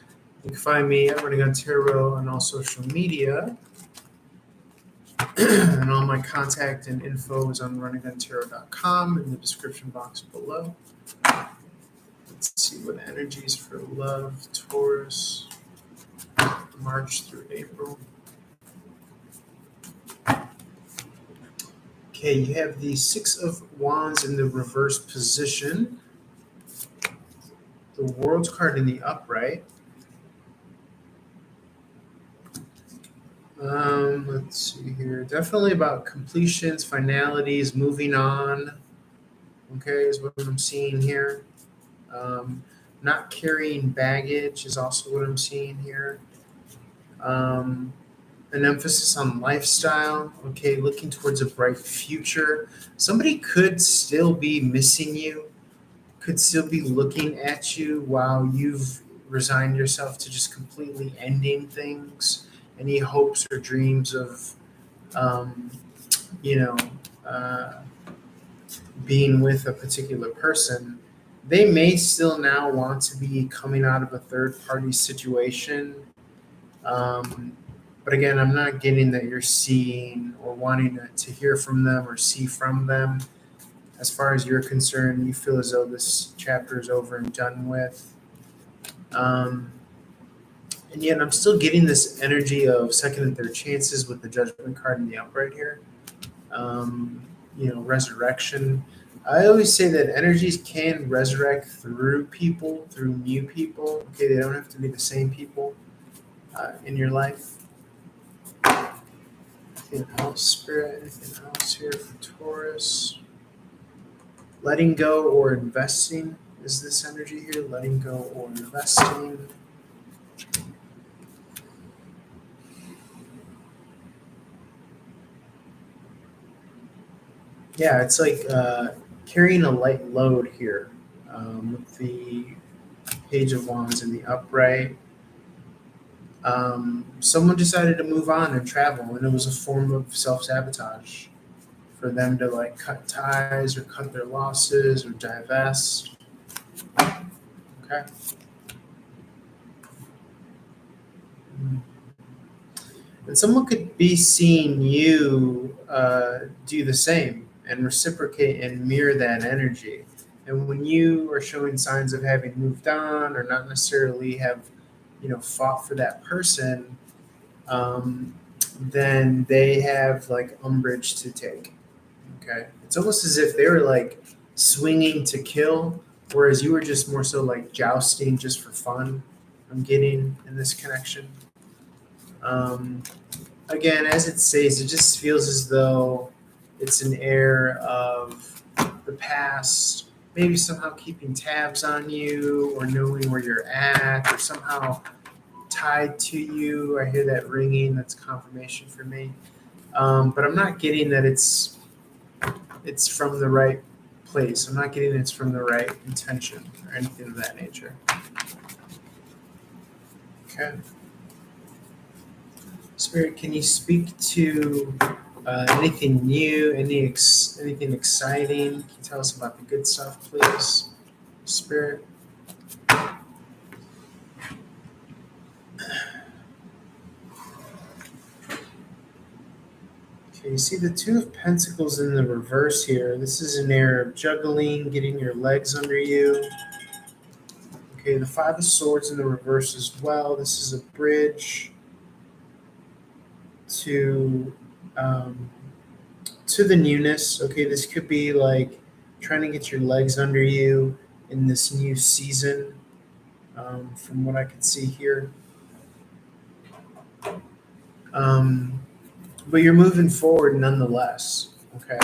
You can find me at Ornagon Tarot on all social media. And all my contact and info is on runninguntarot.com in the description box below. Let's see what energies for love, Taurus, March through April. Okay, you have the Six of Wands in the reverse position, the World's card in the upright. Let's see here. Definitely about completions, finalities, moving on. Okay, is what I'm seeing here. Not carrying baggage is also what I'm seeing here. An emphasis on lifestyle. Okay, looking towards a bright future. Somebody could still be missing you, could still be looking at you while you've resigned yourself to just completely ending things. Any hopes or dreams of, being with a particular person, they may still now want to be coming out of a third-party situation. But again, I'm not getting that you're seeing or wanting to hear from them or see from them. As far as you're concerned, you feel as though this chapter is over and done with. And yet I'm still getting this energy of second and third chances with the Judgment card in the upright here. Resurrection. I always say that energies can resurrect through people, through new people. Okay, they don't have to be the same people in your life. Anything else, Spirit? Anything else here for Taurus? Letting go or investing is this energy here. Letting go or investing. Yeah, it's like carrying a light load here with the Page of Wands in the upright. Someone decided to move on and travel, and it was a form of self-sabotage for them to like cut ties or cut their losses or divest. Okay. And someone could be seeing you do the same and reciprocate and mirror that energy. And when you are showing signs of having moved on or not necessarily have, fought for that person, then they have like umbrage to take. Okay. It's almost as if they were like swinging to kill, whereas you were just more so like jousting just for fun. I'm getting in this connection. Again, as it says, it just feels as though it's an air of the past, maybe somehow keeping tabs on you or knowing where you're at or somehow tied to you. I hear that ringing. That's confirmation for me. But I'm not getting that it's from the right place. I'm not getting it's from the right intention or anything of that nature. Okay. Spirit, can you speak to anything new, anything exciting? Can you tell us about the good stuff, please? Spirit. Okay, you see the Two of Pentacles in the reverse here. This is an air of juggling, getting your legs under you. Okay, the Five of Swords in the reverse as well. This is a bridge to the newness. Okay, this could be like trying to get your legs under you in this new season, from what I can see here. But you're moving forward nonetheless. Okay,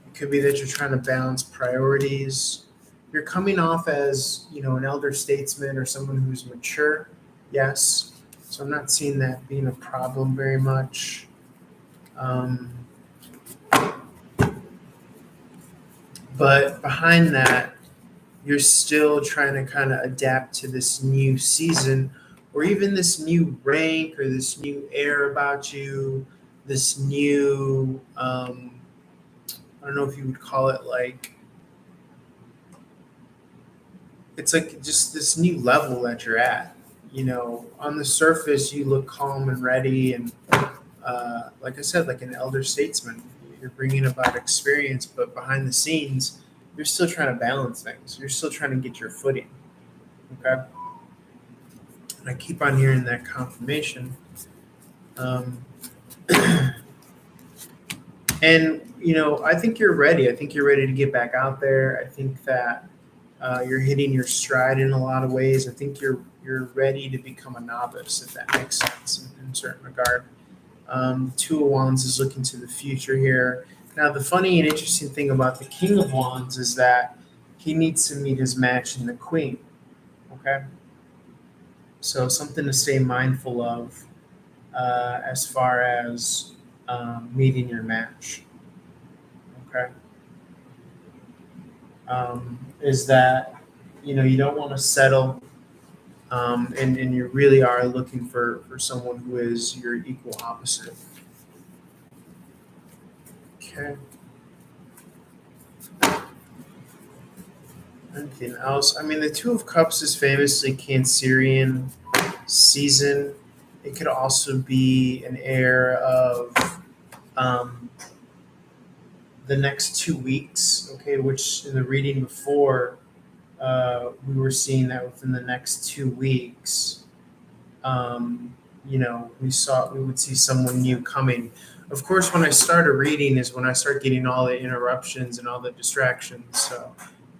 it could be that you're trying to balance priorities. you're coming off as, an elder statesman or someone who's mature. Yes. So I'm not seeing that being a problem very much. But behind that, you're still trying to kind of adapt to this new season or even this new rank or this new air about you, this new, I don't know if you would call it like, it's like just this new level that you're at. On the surface, you look calm and ready. And like I said, like an elder statesman, you're bringing about experience, but behind the scenes, you're still trying to balance things. You're still trying to get your footing. Okay. And I keep on hearing that confirmation. And, I think you're ready. I think you're ready to get back out there. I think that you're hitting your stride in a lot of ways. I think you're ready to become a novice, if that makes sense in a certain regard. Two of Wands is looking to the future here. Now, the funny and interesting thing about the King of Wands is that he needs to meet his match in the Queen. Okay? So something to stay mindful of as far as meeting your match. Okay? Is that, you don't want to settle and you really are looking for someone who is your equal opposite. Okay. Anything else? I mean, the Two of Cups is famously Cancerian season. It could also be an air of the next 2 weeks, okay, which in the reading before, we were seeing that within the next 2 weeks, we would see someone new coming. Of course, when I start a reading is when I start getting all the interruptions and all the distractions. So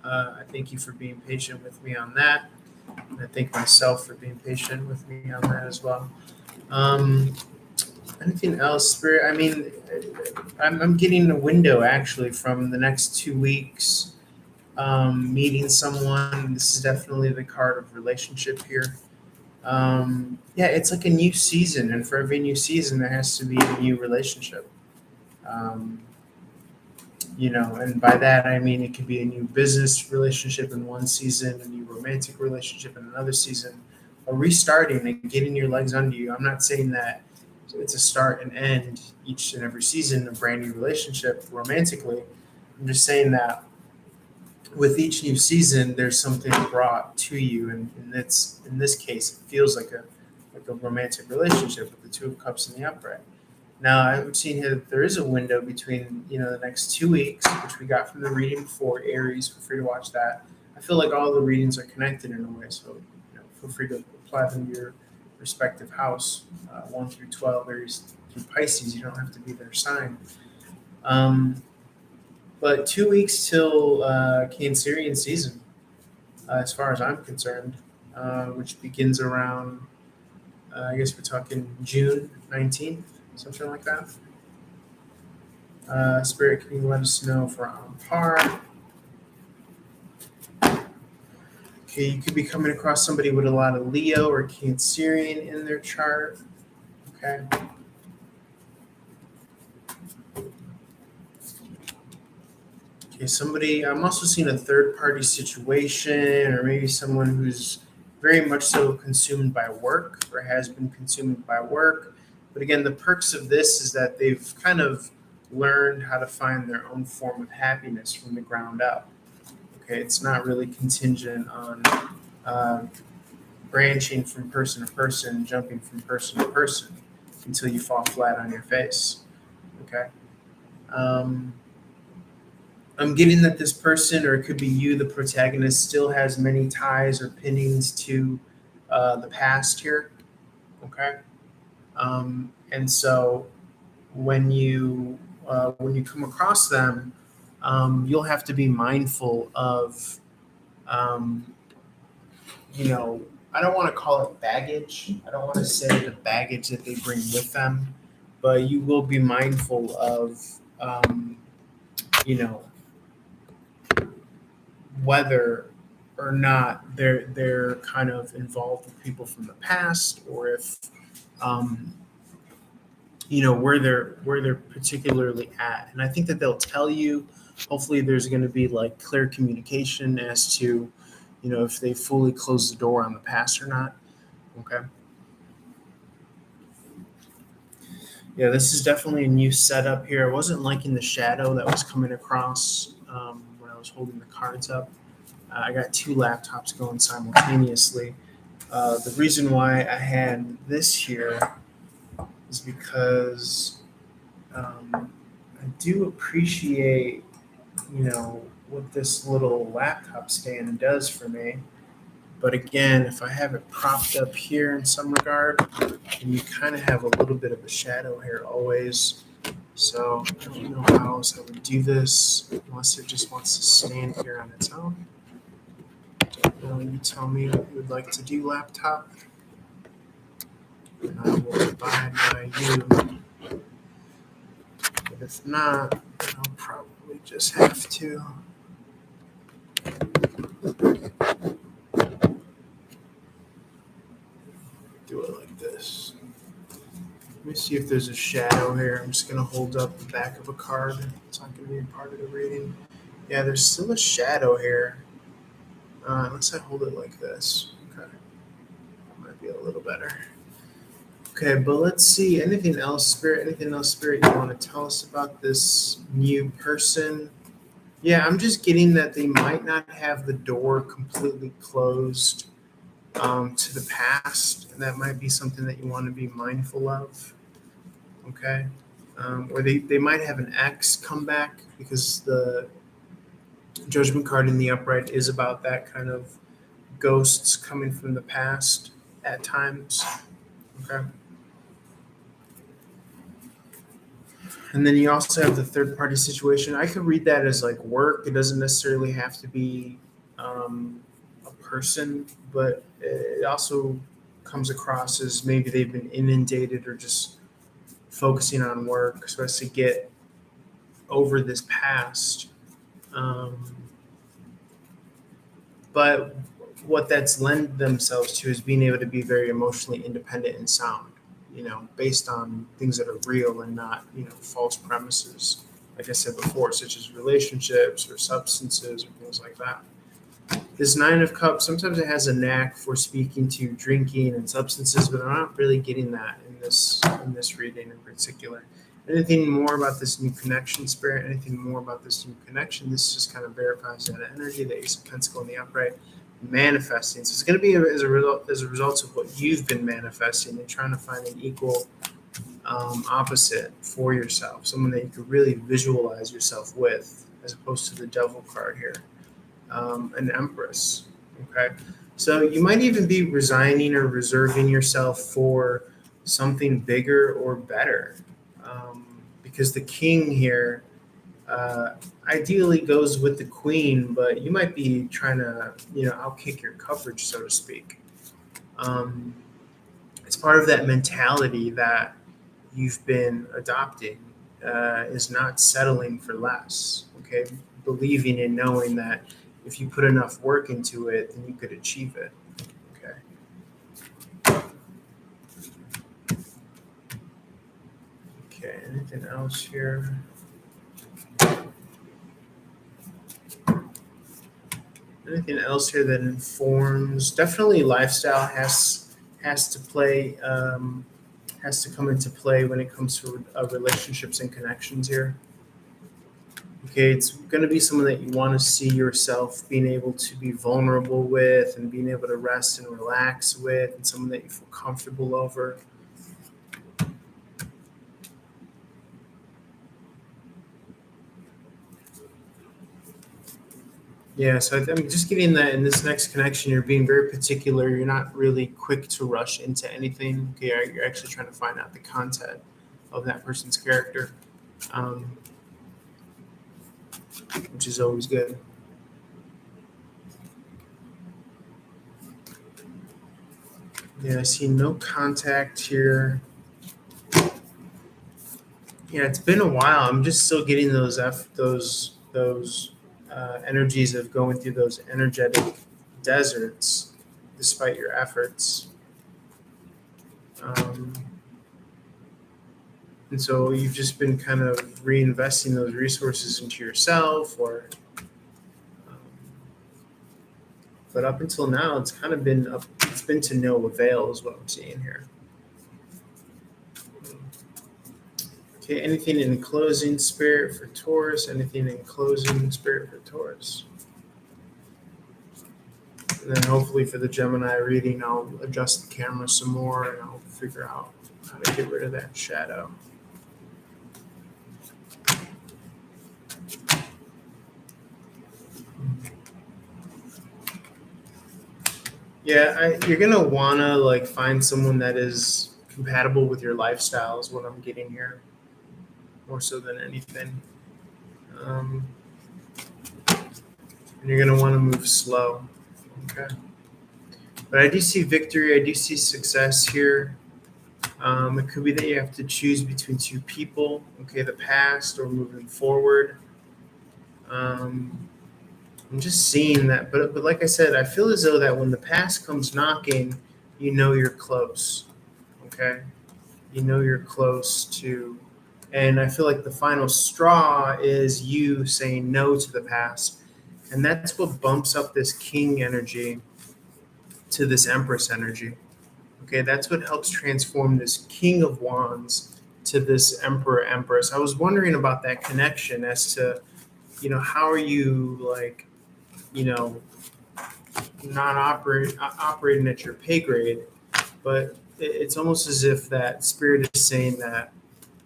I thank you for being patient with me on that. And I thank myself for being patient with me on that as well. Anything else, Spirit? I mean, I'm getting a window actually from the next 2 weeks, meeting someone. This is definitely the card of relationship here. It's like a new season, and for every new season, there has to be a new relationship. And by that I mean it could be a new business relationship in one season, a new romantic relationship in another season, a restarting and getting your legs under you. I'm not saying that it's a start and end each and every season, a brand new relationship romantically. I'm just saying that with each new season, there's something brought to you, and in this case, it feels like a romantic relationship with the Two of Cups in the upright. Now, I'm seeing here that there is a window between the next 2 weeks, which we got from the reading before. Aries, feel free to watch that. I feel like all the readings are connected in a way, so feel free to apply them to your respective house, 1 through 12. Aries through Pisces, you don't have to be their sign. But 2 weeks till Cancerian season, as far as I'm concerned, which begins around, I guess we're talking June 19th, something like that. Spirit, can you let us know if we're on par? Okay, you could be coming across somebody with a lot of Leo or Cancerian in their chart. Okay. Somebody, I'm also seeing a third party situation, or maybe someone who's very much so consumed by work or has been consumed by work. But again, the perks of this is that they've kind of learned how to find their own form of happiness from the ground up. Okay, it's not really contingent on branching from person to person, jumping from person to person until you fall flat on your face. Okay. I'm getting that this person, or it could be you, the protagonist, still has many ties or pinnings to the past here. Okay. And so when you come across them, you'll have to be mindful of, I don't want to call it baggage. I don't want to say the baggage that they bring with them, but you will be mindful of, whether or not they're kind of involved with people from the past, or if where they're particularly at. And I think that they'll tell you. Hopefully there's going to be like clear communication as to if they fully close the door on the past or not. Okay. Yeah, this is definitely a new setup here. I wasn't liking the shadow that was coming across when I was holding the cards up. I got two laptops going simultaneously. The reason why I had this here is because I do appreciate, what this little laptop stand does for me. But again, if I have it propped up here in some regard, then you kind of have a little bit of a shadow here always. So I don't know how else I would do this unless it just wants to stand here on its own. Don't know, you tell me what you would like to do, laptop. And I will abide by you. But if not, then I'll probably just have to. Do it like this. Let me see if there's a shadow here. I'm just going to hold up the back of a card. It's not going to be a part of the reading. Yeah, there's still a shadow here. Unless I hold it like this. Okay. That might be a little better. Okay, but let's see. Anything else, Spirit? Anything else, Spirit, you want to tell us about this new person? Yeah, I'm just getting that they might not have the door completely closed to the past. And that might be something that you want to be mindful of. Okay. Or they might have an ex come back, because the Judgment card in the upright is about that kind of ghosts coming from the past at times. Okay. And then you also have the third party situation. I could read that as like work. It doesn't necessarily have to be a person, but it also comes across as maybe they've been inundated or just focusing on work so as to get over this past. But what that's lend themselves to is being able to be very emotionally independent and sound, based on things that are real and not, false premises, like I said before, such as relationships or substances or things like that. This Nine of Cups, sometimes it has a knack for speaking to drinking and substances, but I'm not really getting that in this reading in particular. Anything more about this new connection, Spirit? Anything more about this new connection? This just kind of verifies that energy, the Ace of Pentacles in the upright, manifesting. So it's going to be as a result of what you've been manifesting and trying to find an equal opposite for yourself, someone that you could really visualize yourself with, as opposed to the Devil card here, an Empress. Okay, so you might even be resigning or reserving yourself for something bigger or better. Because the King here ideally goes with the Queen, but you might be trying to, outkick your coverage, so to speak. It's part of that mentality that you've been adopting, is not settling for less, okay? Believing and knowing that if you put enough work into it, then you could achieve it, okay? Okay, anything else here? Anything else here that informs? Definitely lifestyle has to play, has to come into play when it comes to relationships and connections here. Okay, it's going to be someone that you want to see yourself being able to be vulnerable with and being able to rest and relax with, and someone that you feel comfortable over. Yeah, so I'm just getting that in this next connection, you're being very particular. You're not really quick to rush into anything. Okay, you're actually trying to find out the content of that person's character, which is always good. Yeah, I see no contact here. Yeah, it's been a while. I'm just still getting those energies of going through those energetic deserts despite your efforts. And so you've just been kind of reinvesting those resources into yourself, or but up until now, it's kind of been it's been to no avail, is what I'm seeing here. Okay, anything in closing, Spirit, for Taurus? Anything in closing, Spirit, for Taurus? And then hopefully for the Gemini reading, I'll adjust the camera some more and I'll figure out how to get rid of that shadow. Yeah, you're gonna wanna like find someone that is compatible with your lifestyle, is what I'm getting here, more so than anything. And you're gonna want to move slow. Okay. But I do see victory. I do see success here. It could be that you have to choose between two people. Okay, the past or moving forward. I'm just seeing that, but like I said, I feel as though that when the past comes knocking, you know you're close. Okay, you know you're close to, and I feel like the final straw is you saying no to the past, and that's what bumps up this king energy to this empress energy. Okay, that's what helps transform this king of wands to this emperor empress. I was wondering about that connection as to, how are you like, not operating at your pay grade, but it's almost as if that spirit is saying that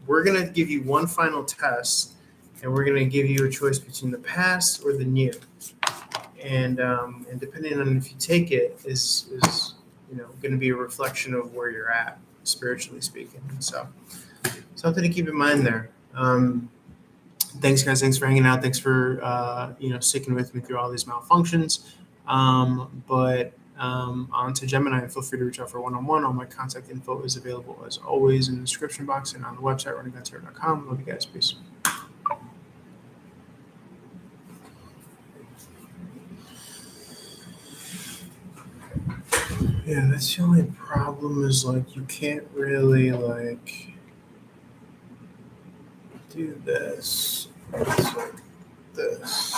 we're going to give you one final test and we're going to give you a choice between the past or the new. And depending on if you take it is going to be a reflection of where you're at, spiritually speaking. So something to keep in mind there. Thanks, guys. Thanks for hanging out. Thanks for sticking with me through all these malfunctions. But on to Gemini. Feel free to reach out for one-on-one. All my contact info is available as always in the description box and on the website runninggunstarter.com. Love you guys. Peace. Yeah, that's the only problem is like you can't really like do this. It's like this.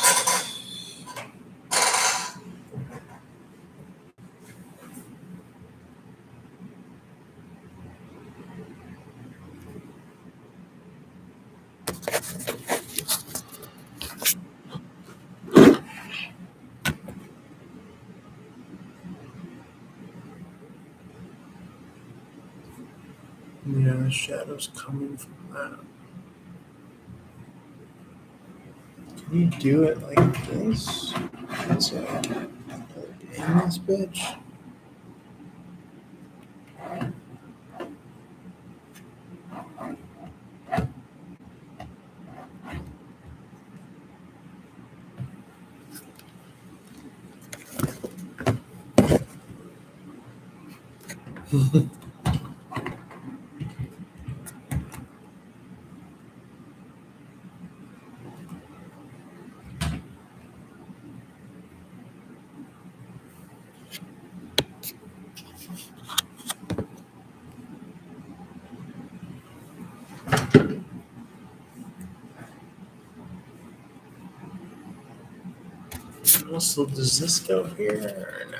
Yeah, the shadow's coming from that. Can you do it like this? It's like in this bitch. Also, does this go here or no?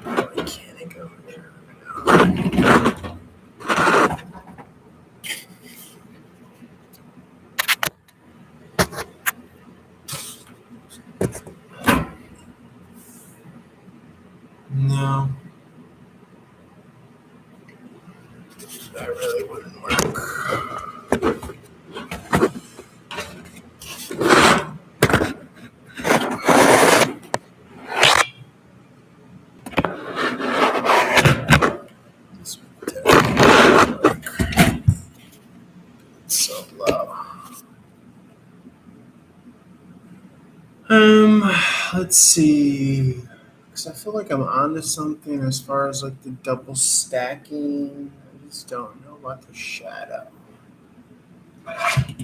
Why can't it go here? No. That really wouldn't work. So low. Let's see. Because I feel like I'm onto something as far as like the double stacking. I just don't know about the shadow. I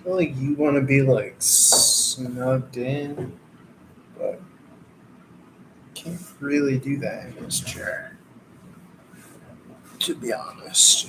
feel like you want to be like snugged in, but can't really do that in this chair. To be honest.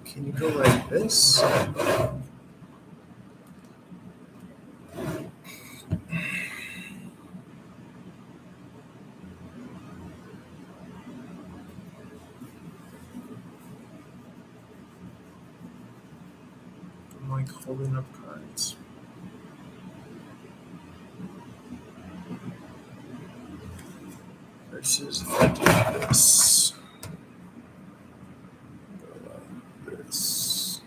Can you go like this? I'm like holding up cards. Versus if I do this. Go like this.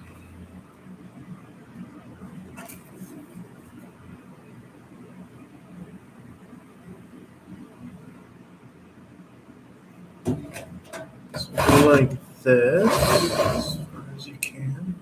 So go like this as far as you can.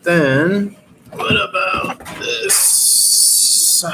Then, what about this?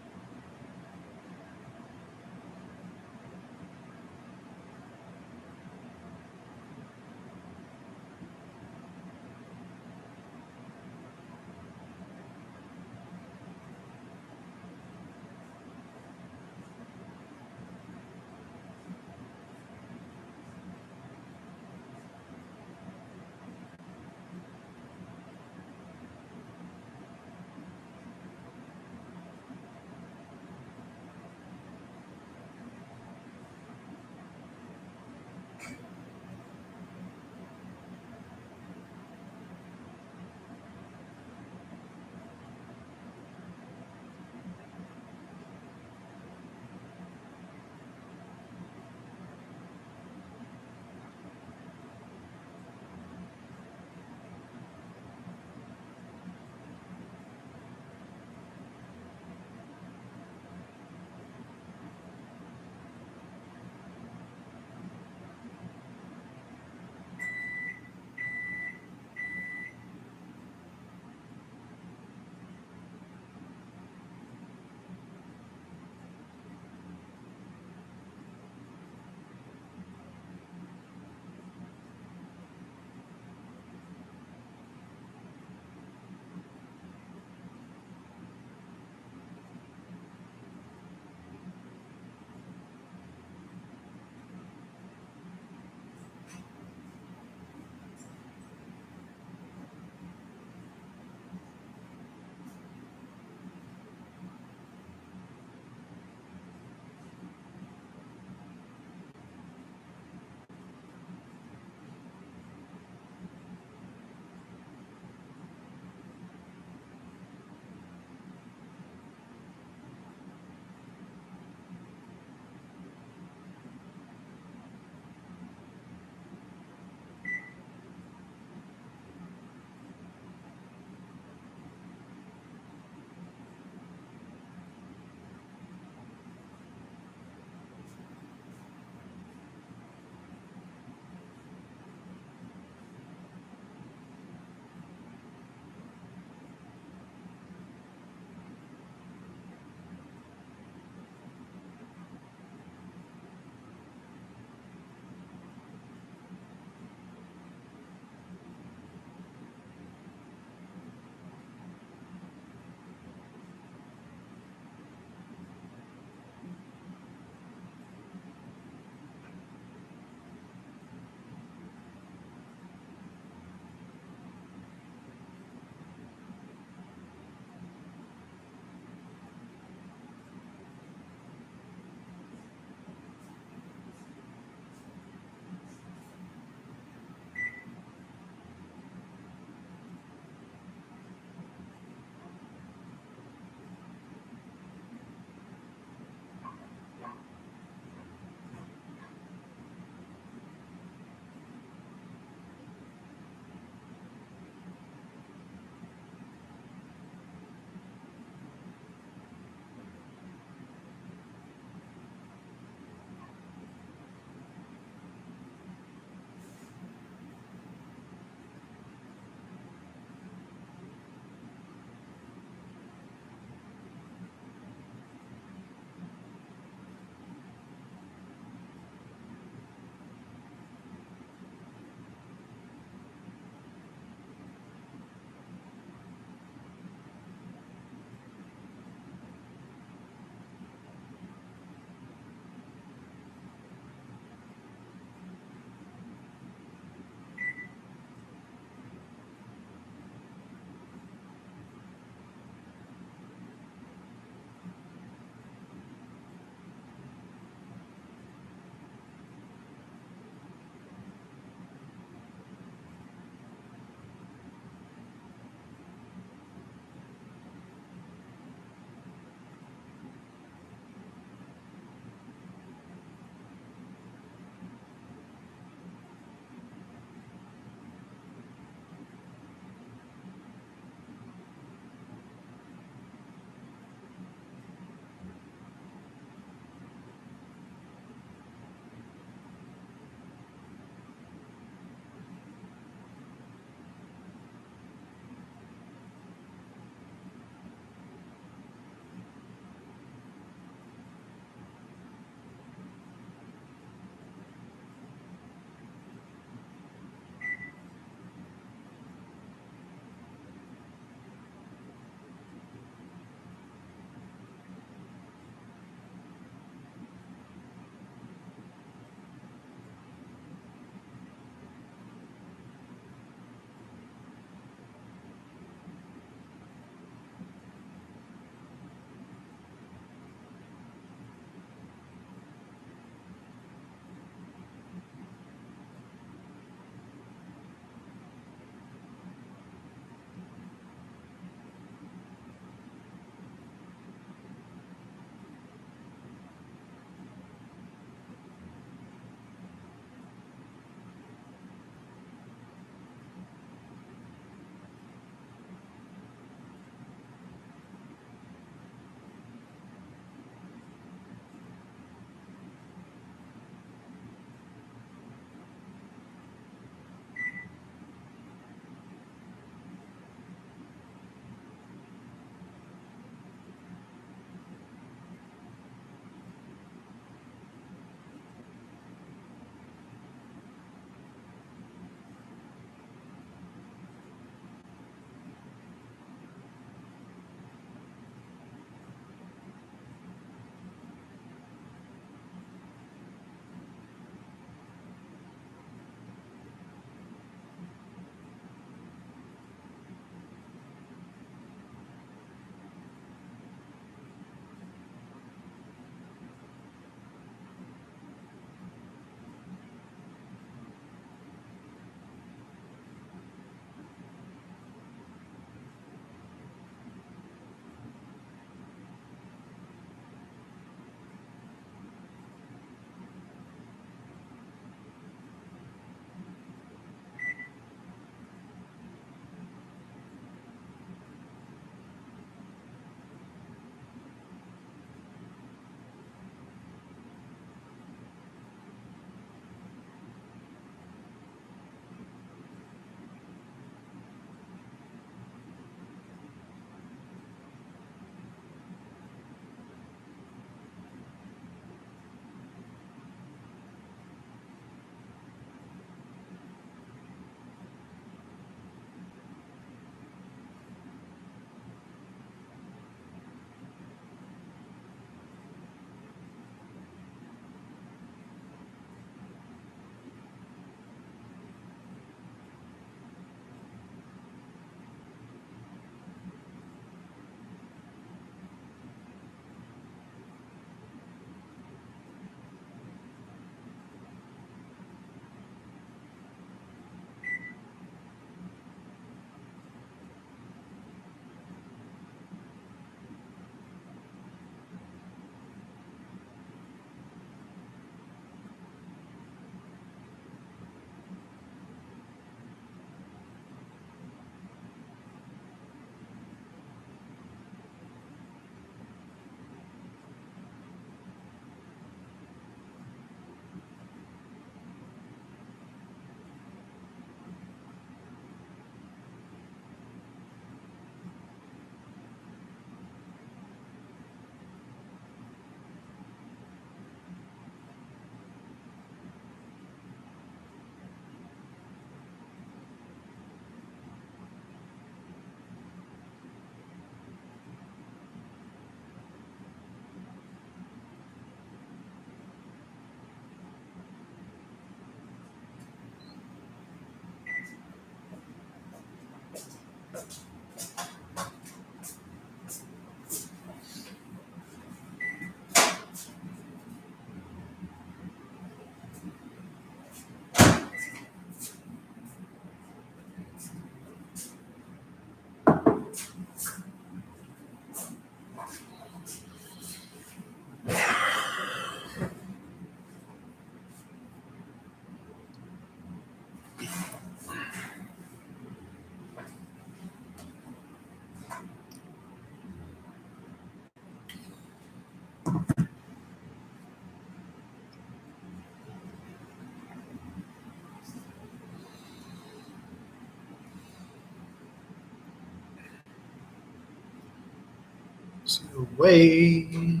Way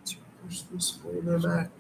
to push this folder back.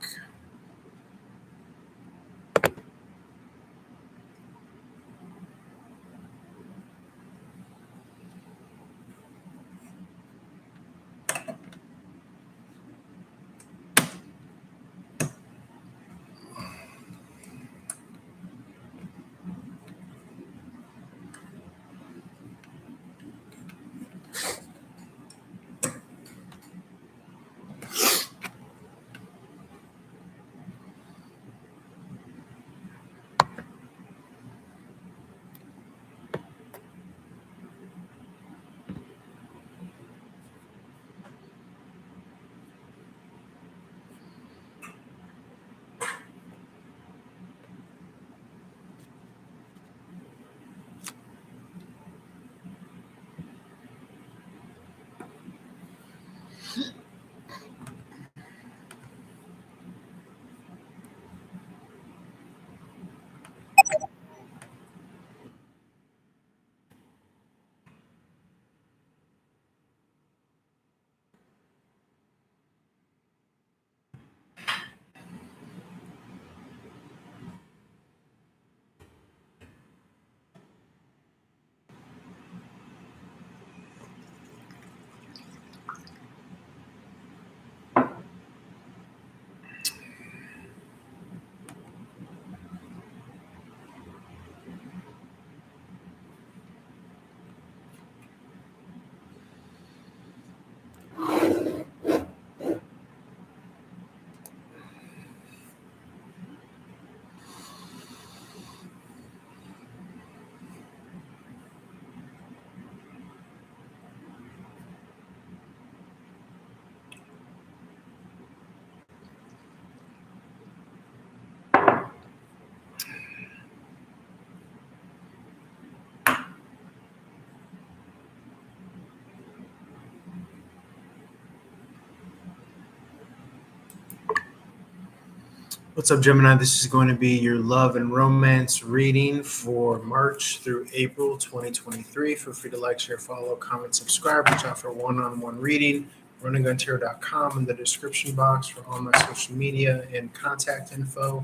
What's up, Gemini? This is going to be your love and romance reading for March through April 2023. Feel free to like, share, follow, comment, subscribe. Reach out for one-on-one reading. runningguntarot.com in the description box for all my social media and contact info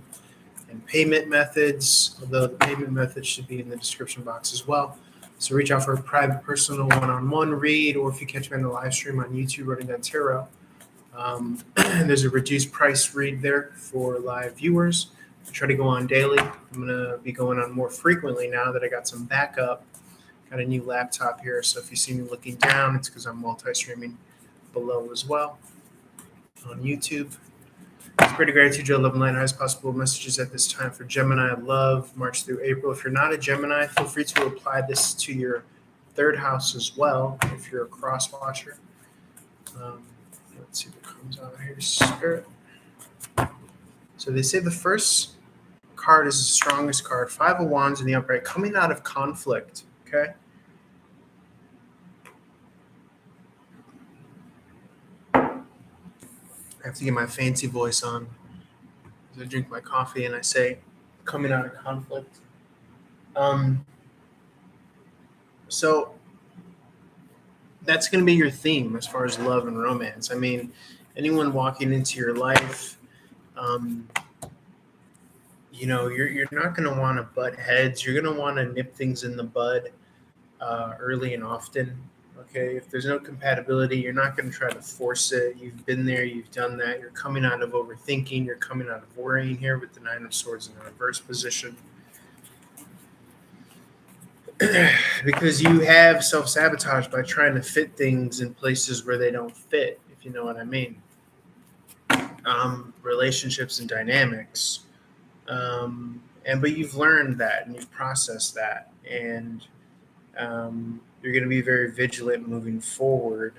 and payment methods, although the payment methods should be in the description box as well. So reach out for a private, personal, one-on-one read, or if you catch me on the live stream on YouTube, Running Gun Tarot. There's a reduced price read there for live viewers. I try to go on daily. I'm going to be going on more frequently now that I got some backup. Got a new laptop here, so if you see me looking down, it's because I'm multi-streaming below as well on YouTube. Spread of gratitude, joy, love, and light, highest possible messages at this time for Gemini love, March through April. If you're not a Gemini, feel free to apply this to your third house as well if you're a cross watcher. Let's see what comes out here. Spirit. So they say the first card is the strongest card. 5 of Wands in the upright, coming out of conflict. Okay. I have to get my fancy voice on as I drink my coffee and I say coming out of conflict. So that's going to be your theme as far as love and romance. I mean, anyone walking into your life, you're not going to want to butt heads. You're going to want to nip things in the bud early and often. Okay, if there's no compatibility, you're not going to try to force it. You've been there, you've done that. You're coming out of overthinking. You're coming out of worrying here with the 9 of Swords in the reverse position. Because you have self-sabotage by trying to fit things in places where they don't fit, if you know what I mean. Relationships and dynamics. But you've learned that and you've processed that. And you're going to be very vigilant moving forward.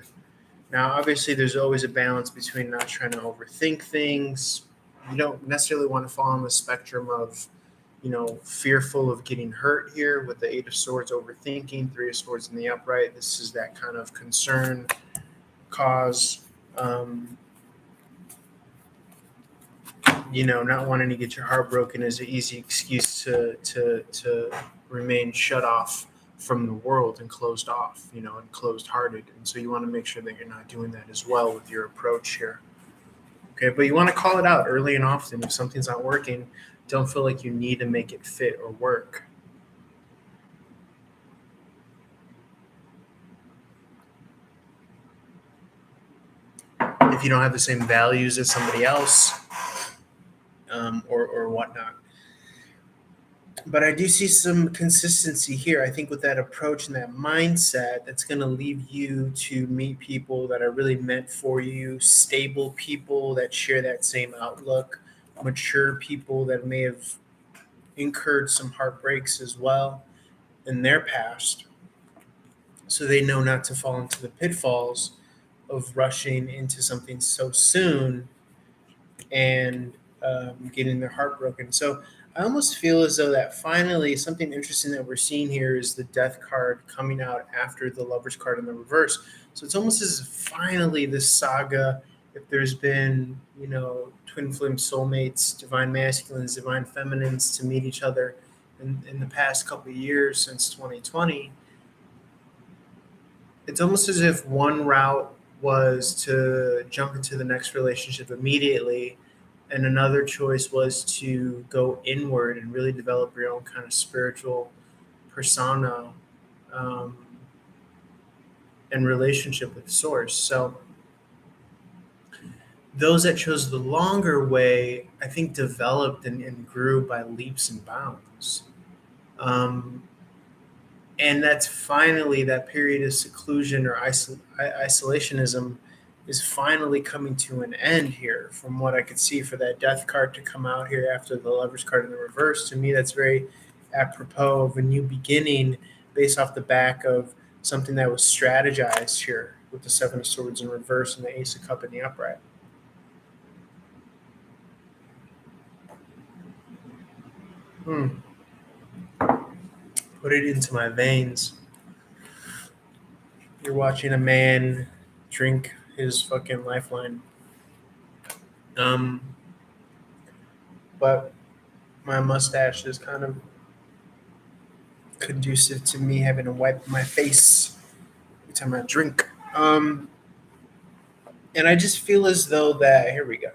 Now, obviously, there's always a balance between not trying to overthink things. You don't necessarily want to fall on the spectrum of fearful of getting hurt here with the 8 of Swords, overthinking, 3 of Swords in the upright. This is that kind of concern, cause, not wanting to get your heart broken is an easy excuse to remain shut off from the world and closed off, and closed hearted. And so you want to make sure that you're not doing that as well with your approach here. Okay, but you want to call it out early and often. If something's not working, don't feel like you need to make it fit or work. If you don't have the same values as somebody else, or whatnot. But I do see some consistency here. I think with that approach and that mindset, that's going to lead you to meet people that are really meant for you, stable people that share that same outlook, mature people that may have incurred some heartbreaks as well in their past. So they know not to fall into the pitfalls of rushing into something so soon and getting their heart broken. So I almost feel as though that finally something interesting that we're seeing here is the death card coming out after the lovers card in the reverse. So it's almost as if finally this saga, if there's been, twin flame soulmates, divine masculines, divine feminines to meet each other in the past couple of years since 2020, it's almost as if one route was to jump into the next relationship immediately, and another choice was to go inward and really develop your own kind of spiritual persona and relationship with source. So those that chose the longer way, I think, developed and grew by leaps and bounds. And that's finally that period of seclusion or isolationism is finally coming to an end here, from what I could see, for that death card to come out here after the lovers card in the reverse. To me, that's very apropos of a new beginning based off the back of something that was strategized here with the Seven of Swords in reverse and the Ace of Cup in the upright. Put it into my veins. You're watching a man drink his fucking lifeline. But my mustache is kind of conducive to me having to wipe my face every time I drink. And I just feel as though that, here we go.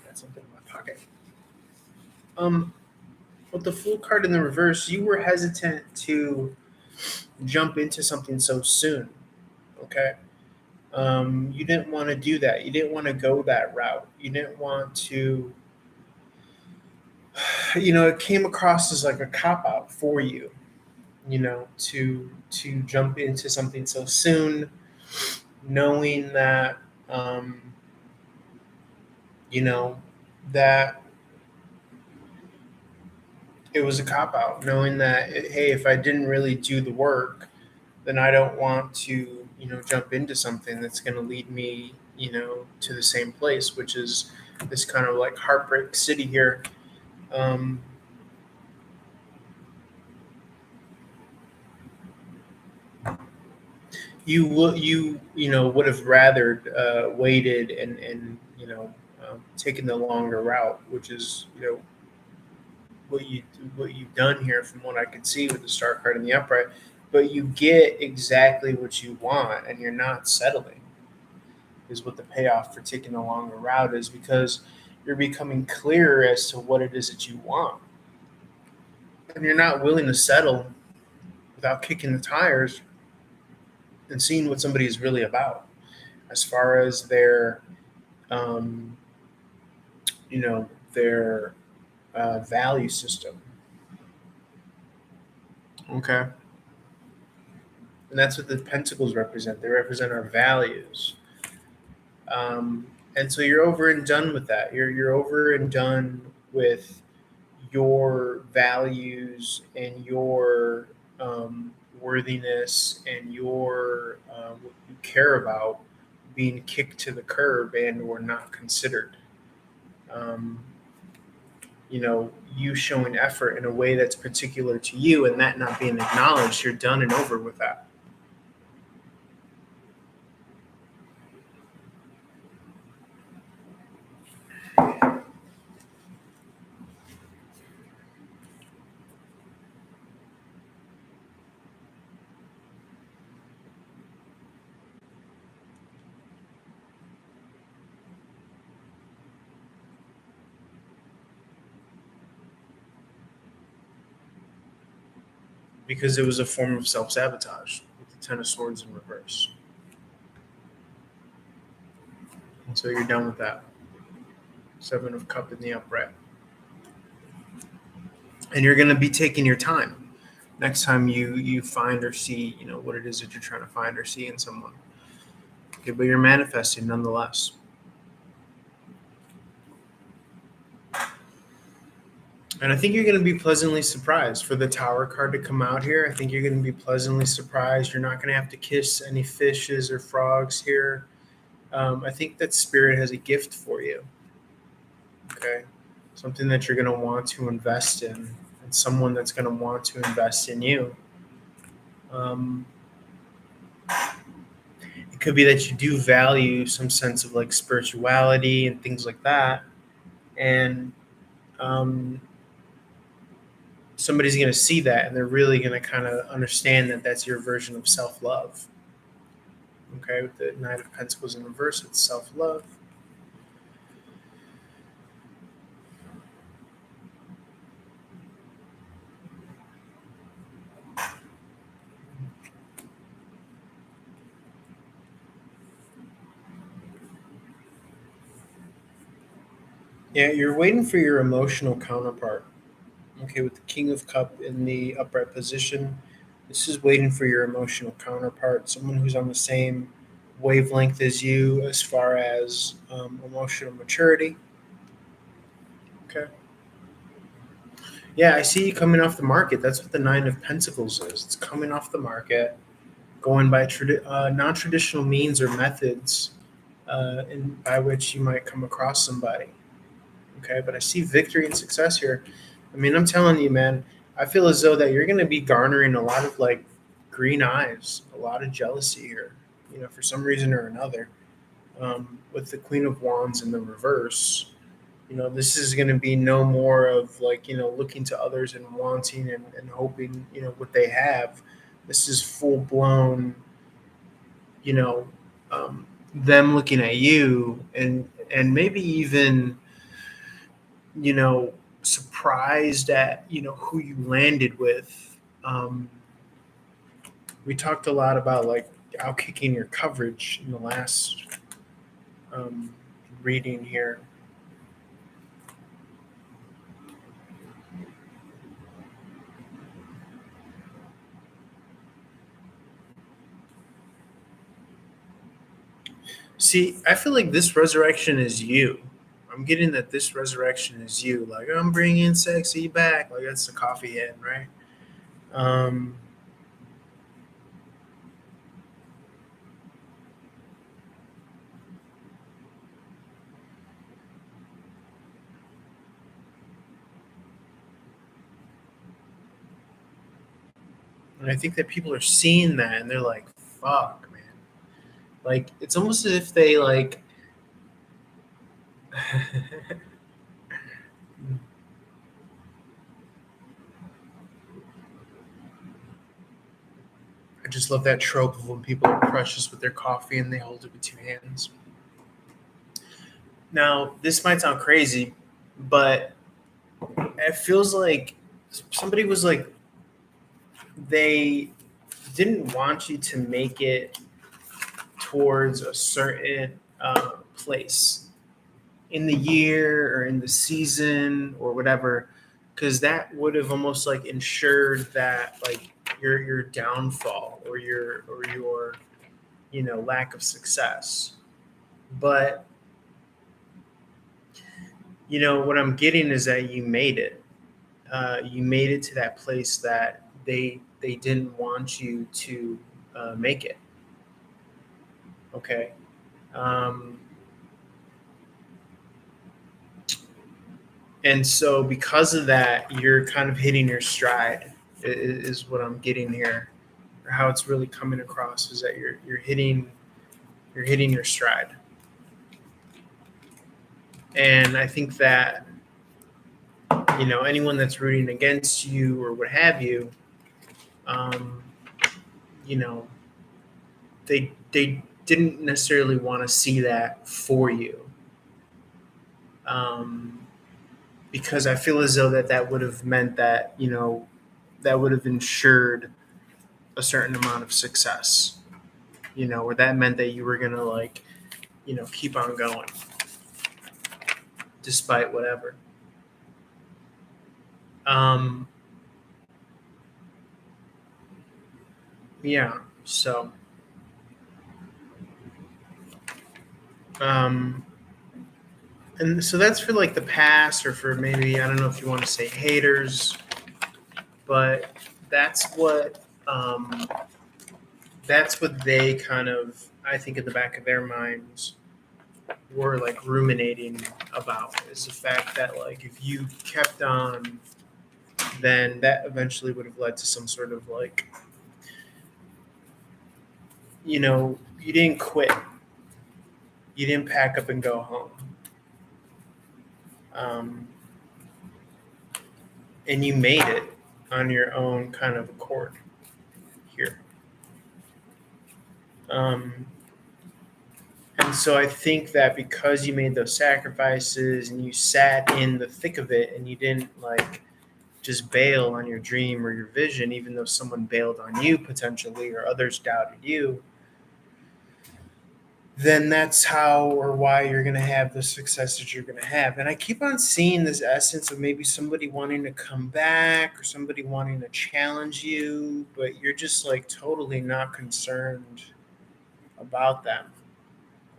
Got something in my pocket. With the Fool card in the reverse, you were hesitant to jump into something so soon. Okay. You didn't want to do that. You didn't want to go that route. You didn't want to, it came across as like a cop out for you, to jump into something so soon, knowing that, that it was a cop out, knowing that, hey, if I didn't really do the work, then I don't want to, jump into something that's going to lead me, to the same place, which is this kind of like heartbreak city here. You would have rather waited and taken the longer route, which is what you've done here from what I could see with the star card in the upright. But you get exactly what you want, and you're not settling. Is what the payoff for taking the longer route is, because you're becoming clearer as to what it is that you want, and you're not willing to settle without kicking the tires and seeing what somebody is really about, as far as their, their value system. Okay. And that's what the pentacles represent. They represent our values. And so you're over and done with that. You're over and done with your values and your worthiness and your what you care about being kicked to the curb and or not considered. You showing effort in a way that's particular to you and that not being acknowledged, you're done and over with that. because it was a form of self-sabotage with the Ten of Swords in reverse. And so you're done with that. Seven of Cup in the upright. And you're going to be taking your time next time you find or see, what it is that you're trying to find or see in someone. Okay, but you're manifesting nonetheless. And I think you're going to be pleasantly surprised for the Tower card to come out here. I think you're going to be pleasantly surprised. You're not going to have to kiss any fishes or frogs here. I think that Spirit has a gift for you. Okay. Something that you're going to want to invest in, and someone that's going to want to invest in you. It could be that you do value some sense of like spirituality and things like that. And somebody's going to see that, and they're really going to kind of understand that that's your version of self-love. Okay, with the Knight of Pentacles in reverse, it's self-love. Yeah, you're waiting for your emotional counterpart. Okay, with the King of Cup in the upright position, this is waiting for your emotional counterpart, someone who's on the same wavelength as you as far as emotional maturity. Okay. Yeah, I see you coming off the market. That's what the Nine of Pentacles is. It's coming off the market, going by non-traditional means or methods by which you might come across somebody. Okay, but I see victory and success here. I mean, I'm telling you, man, I feel as though that you're going to be garnering a lot of like green eyes, a lot of jealousy here, for some reason or another. With the Queen of Wands in the reverse, this is going to be no more of like, looking to others and wanting and hoping, what they have. This is full blown, them looking at you and maybe even, surprised at who you landed with. We talked a lot about like outkicking your coverage in the last reading here. See, I feel like this resurrection is you. I'm getting that this resurrection is you. Like, I'm bringing sexy back. Like, that's the coffee head, right? And I think that people are seeing that and they're like, fuck, man. Like, it's almost as if they like. I just love that trope of when people are precious with their coffee and they hold it with two hands. Now, this might sound crazy, but it feels like somebody was like, they didn't want you to make it towards a certain place in the year or in the season or whatever, because that would have almost like ensured that like your downfall or your lack of success. But what I'm getting is that you made it. You made it to that place that they didn't want you to make it. Okay. And so because of that, you're kind of hitting your stride is what I'm getting here, or how it's really coming across is that you're hitting your stride. And I think that anyone that's rooting against you or what have you, they didn't necessarily want to see that for you. Because I feel as though that would have meant that, that would have ensured a certain amount of success, or that meant that you were going to like, keep on going despite whatever. Yeah, so and so that's for like the past, or for maybe, I don't know if you want to say haters, but that's what they kind of, I think, in the back of their minds were like ruminating about, is the fact that like if you kept on, then that eventually would have led to some sort of like, you didn't quit, you didn't pack up and go home, and you made it on your own kind of accord here. And so I think that because you made those sacrifices and you sat in the thick of it, and you didn't like just bail on your dream or your vision, even though someone bailed on you potentially, or others doubted you, then that's how or why you're going to have the success that you're going to have. And I keep on seeing this essence of maybe somebody wanting to come back or somebody wanting to challenge you, but you're just like totally not concerned about them.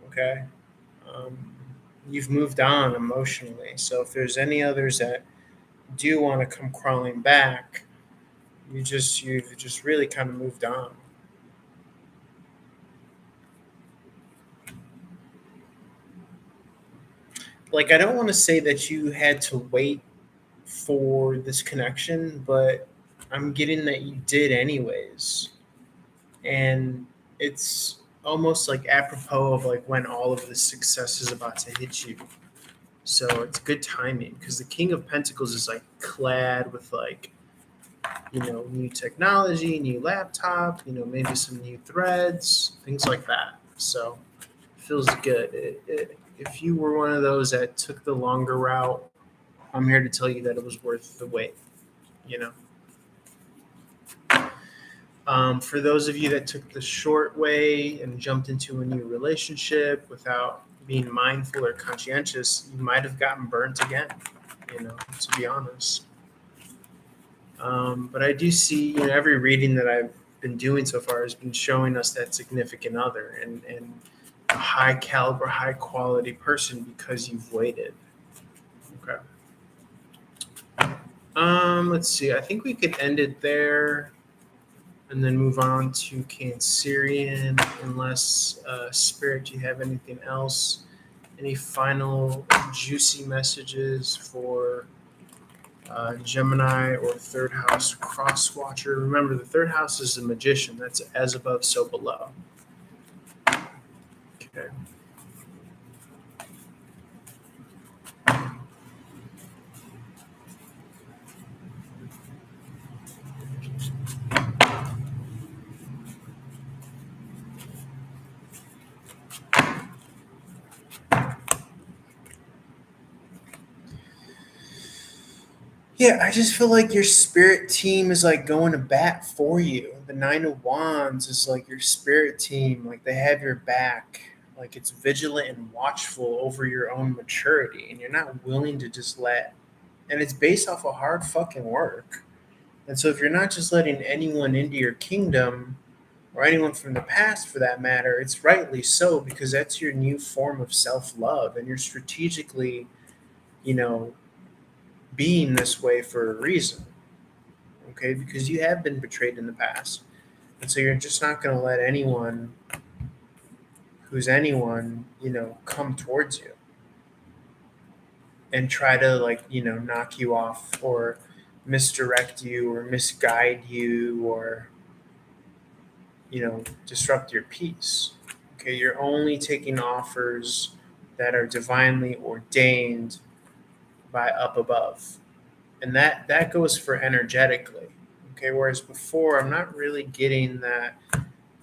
Okay. You've moved on emotionally. So if there's any others that do want to come crawling back, you've just really kind of moved on. Like, I don't want to say that you had to wait for this connection, but I'm getting that you did anyways. And it's almost like apropos of like when all of this success is about to hit you. So it's good timing, because the King of Pentacles is like clad with like, new technology, new laptop, maybe some new threads, things like that. So it feels good. If you were one of those that took the longer route, I'm here to tell you that it was worth the wait, For those of you that took the short way and jumped into a new relationship without being mindful or conscientious, you might have gotten burnt again, to be honest. But I do see, every reading that I've been doing so far has been showing us that significant other and a high caliber, high quality person, because you've waited. Okay. Let's see. I think we could end it there and then move on to Cancerian, unless Spirit, you have anything else? Any final juicy messages for Gemini or third house cross watcher? Remember, the third house is the magician. That's as above, so below. Okay. Yeah, I just feel like your spirit team is like going to bat for you. The Nine of Wands is like your spirit team. Like, they have your back. Like, it's vigilant and watchful over your own maturity. And you're not willing to just let. And it's based off of hard fucking work. And so if you're not just letting anyone into your kingdom, or anyone from the past for that matter, it's rightly so, because that's your new form of self-love. And you're strategically, being this way for a reason, okay? Because you have been betrayed in the past, and so you're just not going to let anyone who's anyone, come towards you and try to like, knock you off or misdirect you or misguide you or, disrupt your peace. Okay, you're only taking offers that are divinely ordained by up above. And that goes for energetically. Okay, whereas before, I'm not really getting that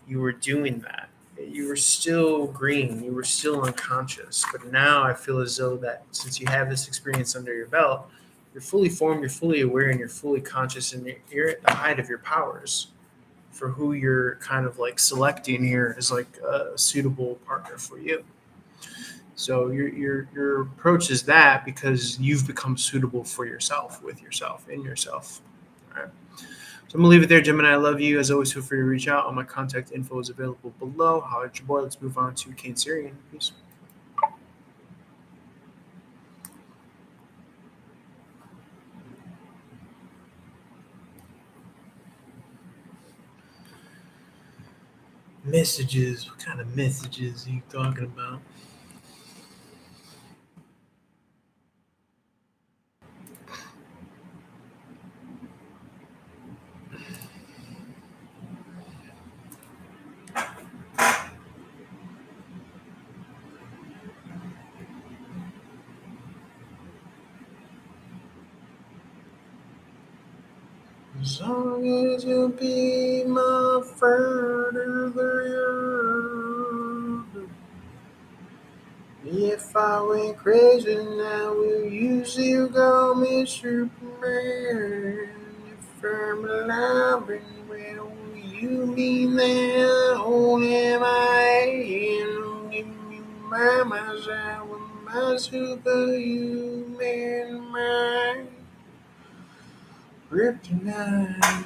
you were doing that. You were still green, you were still unconscious. But now I feel as though that since you have this experience under your belt, you're fully formed, you're fully aware, and you're fully conscious, and you're at the height of your powers for who you're kind of like selecting here as like a suitable partner for you. So your approach is that because you've become suitable for yourself, with yourself, in yourself. All right. So I'm gonna leave it there, Gemini. I love you. As always, feel free to reach out. All my contact info is available below. Holler at your boy. Let's move on to Cancerian. Peace. Messages. What kind of messages are you talking about? As long as you be my friend, if I went crazy now, will you still call me Superman? If I'm alive and well, will you be there holding my hand? Give me by my side with my superhuman mind. Kryptonite.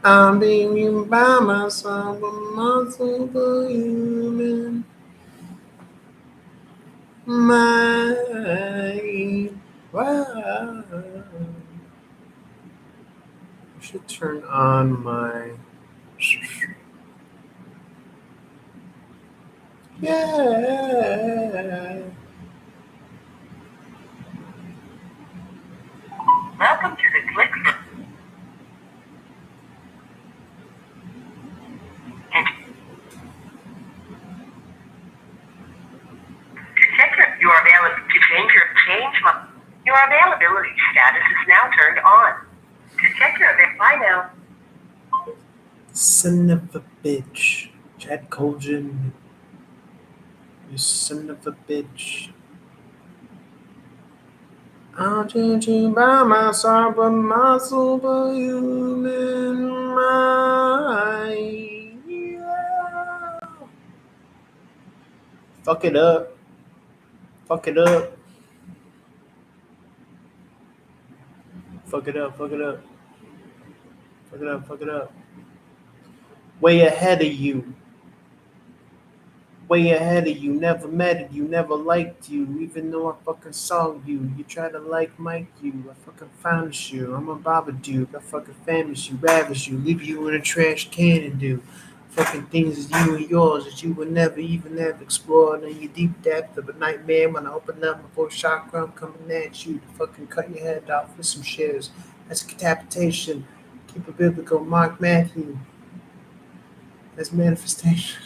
I'm being by myself, my superhuman mind. Wow. I should turn on my. Yeah. Welcome to the Click for to check your availability to your availability status is now turned on. To check your bye now. Son of a bitch. Chad Colgan. You son of a bitch. I'll change you by my side, but my superhuman mind. Yeah. Fuck it up. Fuck it up. Fuck it up. Fuck it up. Fuck it up. Fuck it up. Way ahead of you. Way ahead of you. Never met it. You never liked you. Even though I fucking saw you. You try to like Mike you. I fucking found you. I'm a Babadook. I fucking famish you. Ravish you. Leave you in a trash can and do fucking things that you and yours that you would never even have explored in your deep depth of a nightmare when I open up my fourth chakra. I'm coming at you to fucking cut your head off with some shears. That's decapitation. Keep it biblical. Mark Matthew. That's manifestation.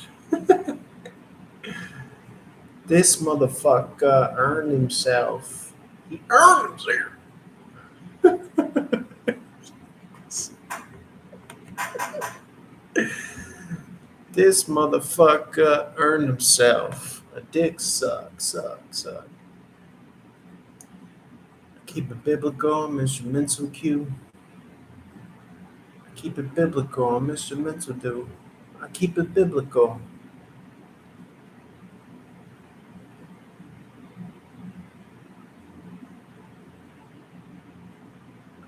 This motherfucker earned himself. He earned himself. This motherfucker earned himself a dick suck. Keep it biblical, Mr. Mental Q. Keep it biblical, Mr. Mental Dude. I keep it biblical.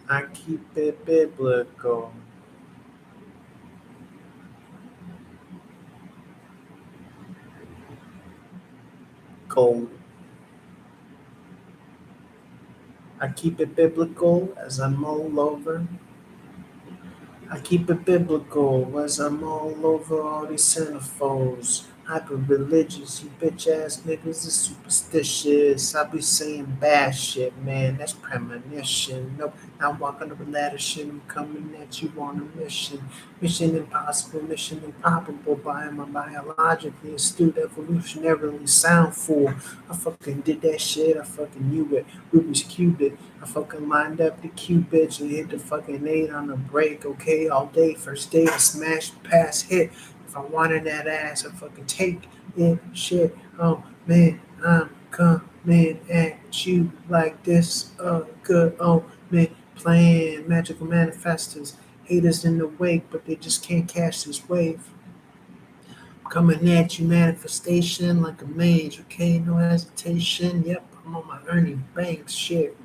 I keep it biblical. Gold. I keep it biblical as I'm all over. I keep it biblical as I'm all over all these centerfolds. Hyper religious, you bitch ass niggas is superstitious. I be saying bad shit, man. That's premonition. Nope, I'm walking up a ladder shit. I'm coming at you on a mission. Mission impossible, mission improbable. By my biologically astute, evolutionarily sound fool. I fucking did that shit. I fucking knew it. Rubik's cubed it. I fucking lined up the qubits and hit the fucking 8 on the break. Okay, all day. First day, I smashed, pass, hit. If I wanted that ass, I fucking take it. Shit. Oh man, I'm coming at you like this. Good. Oh man, playing magical manifestors. Haters in the wake, but they just can't catch this wave. Coming at you, manifestation like a mage. Okay, no hesitation. Yep, I'm on my earning banks. Shit.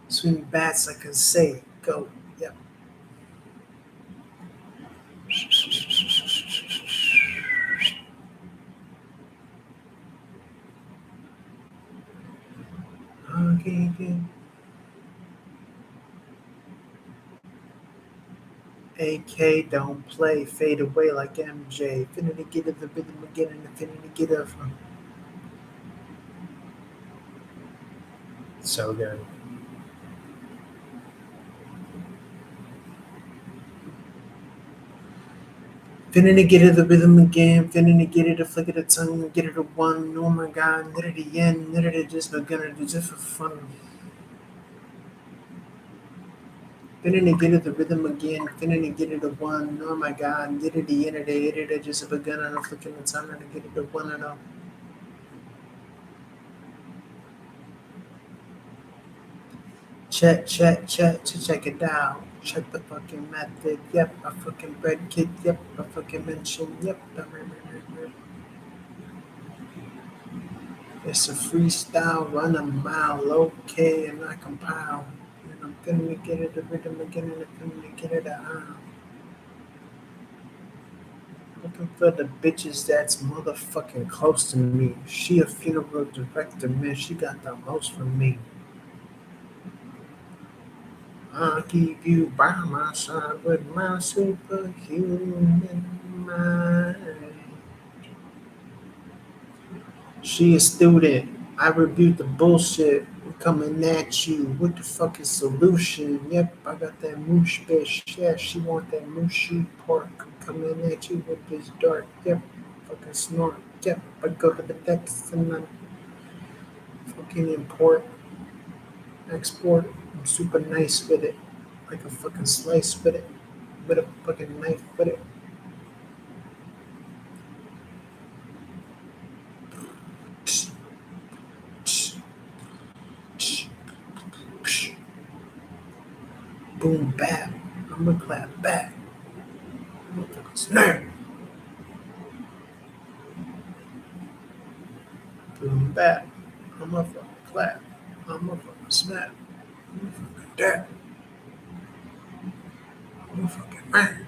Swing bats, I can say. Go. Yep. Okay, okay. AK don't play, fade away like MJ. Infinity get of the rhythm again and infinity get of so good. Infinity get of the rhythm again, infinity get it a flick of the tongue, get it a one, oh my god, literally end, literally just beginner to just for fun. Infinity get it the rhythm again, infinity get it a one, oh my god, literally end it just a beginner, a flick of the tongue, to get it a one and a check it out. Check the fucking method. Yep, a fucking bread kit. Yep, a fucking mention. Yep. It's a freestyle, run a mile. Okay, and I compile. And I'm gonna get it a rhythm again, and I'm gonna get it a looking for the bitches that's motherfucking close to me. She a funeral director, man. She got the most from me. I'll keep you by my side with my superhuman mind. She a student. I rebuke the bullshit. I'm coming at you. What the fuck is solution? Yep, I got that moosh bitch. Yeah, she want that mushy pork. I'm coming at you with this dart. Yep, fucking snort. Yep, I go to the decks and I fucking import, export. I'm super nice with it. Like a fucking slice with it. With a fucking knife with it. Boom, bap. I'm gonna clap back. Motherfucking snap. Boom, bap. I'm a fucking clap. I'm a fucking snap. I'm a fucking dap. I'm a fucking man.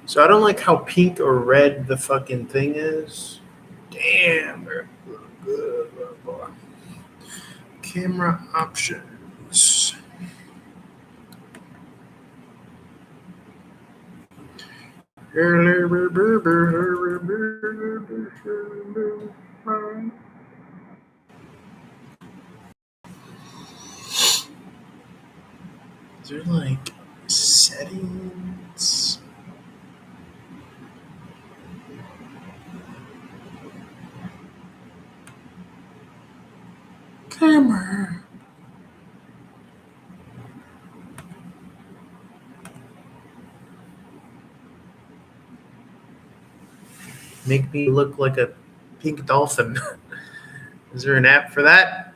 So I don't like how pink or red the fucking thing is. Damn, bro. Good, boy. Camera options. Is there like settings? Camera. Make me look like a pink dolphin. Is there an app for that?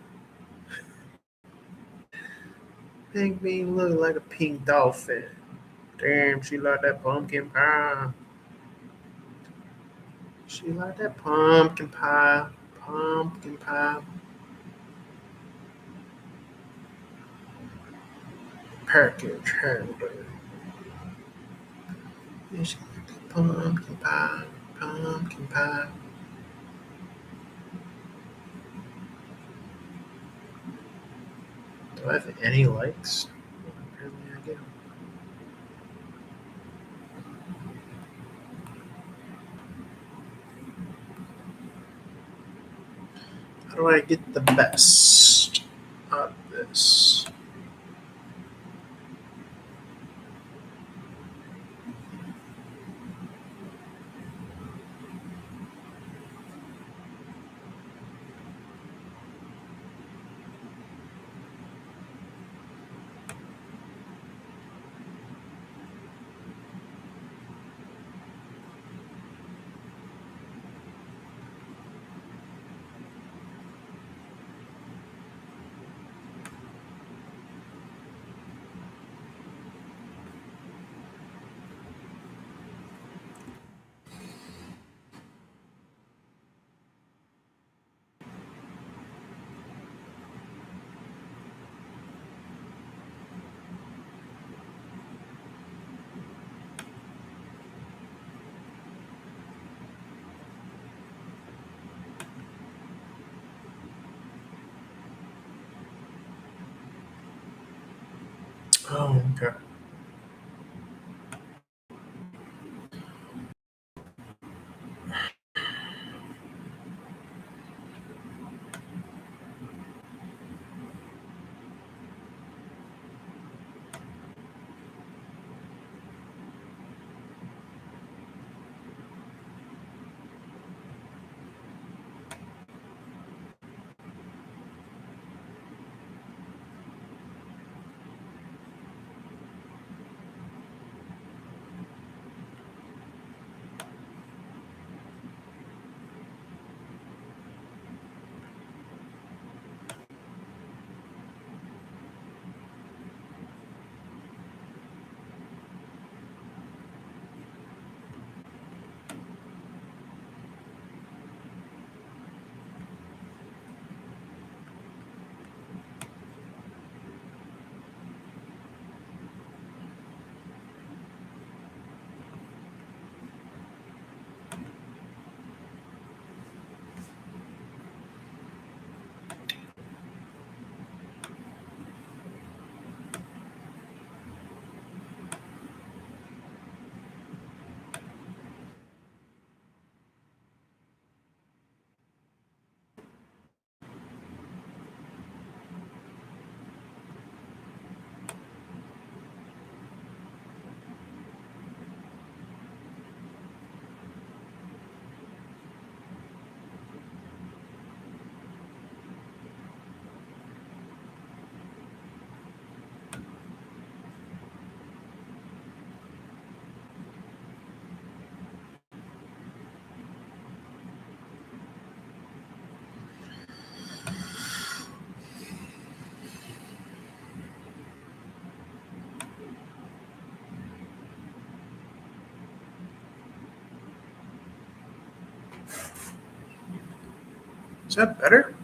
Make me look like a pink dolphin. Damn, she like that pumpkin pie. She like that pumpkin pie. Pumpkin pie. Package handler. Yeah, she like that pumpkin pie. Pumpkin pie. Do I have any likes? Apparently I do. How do I get the best out of this? Oh, okay. Is that better?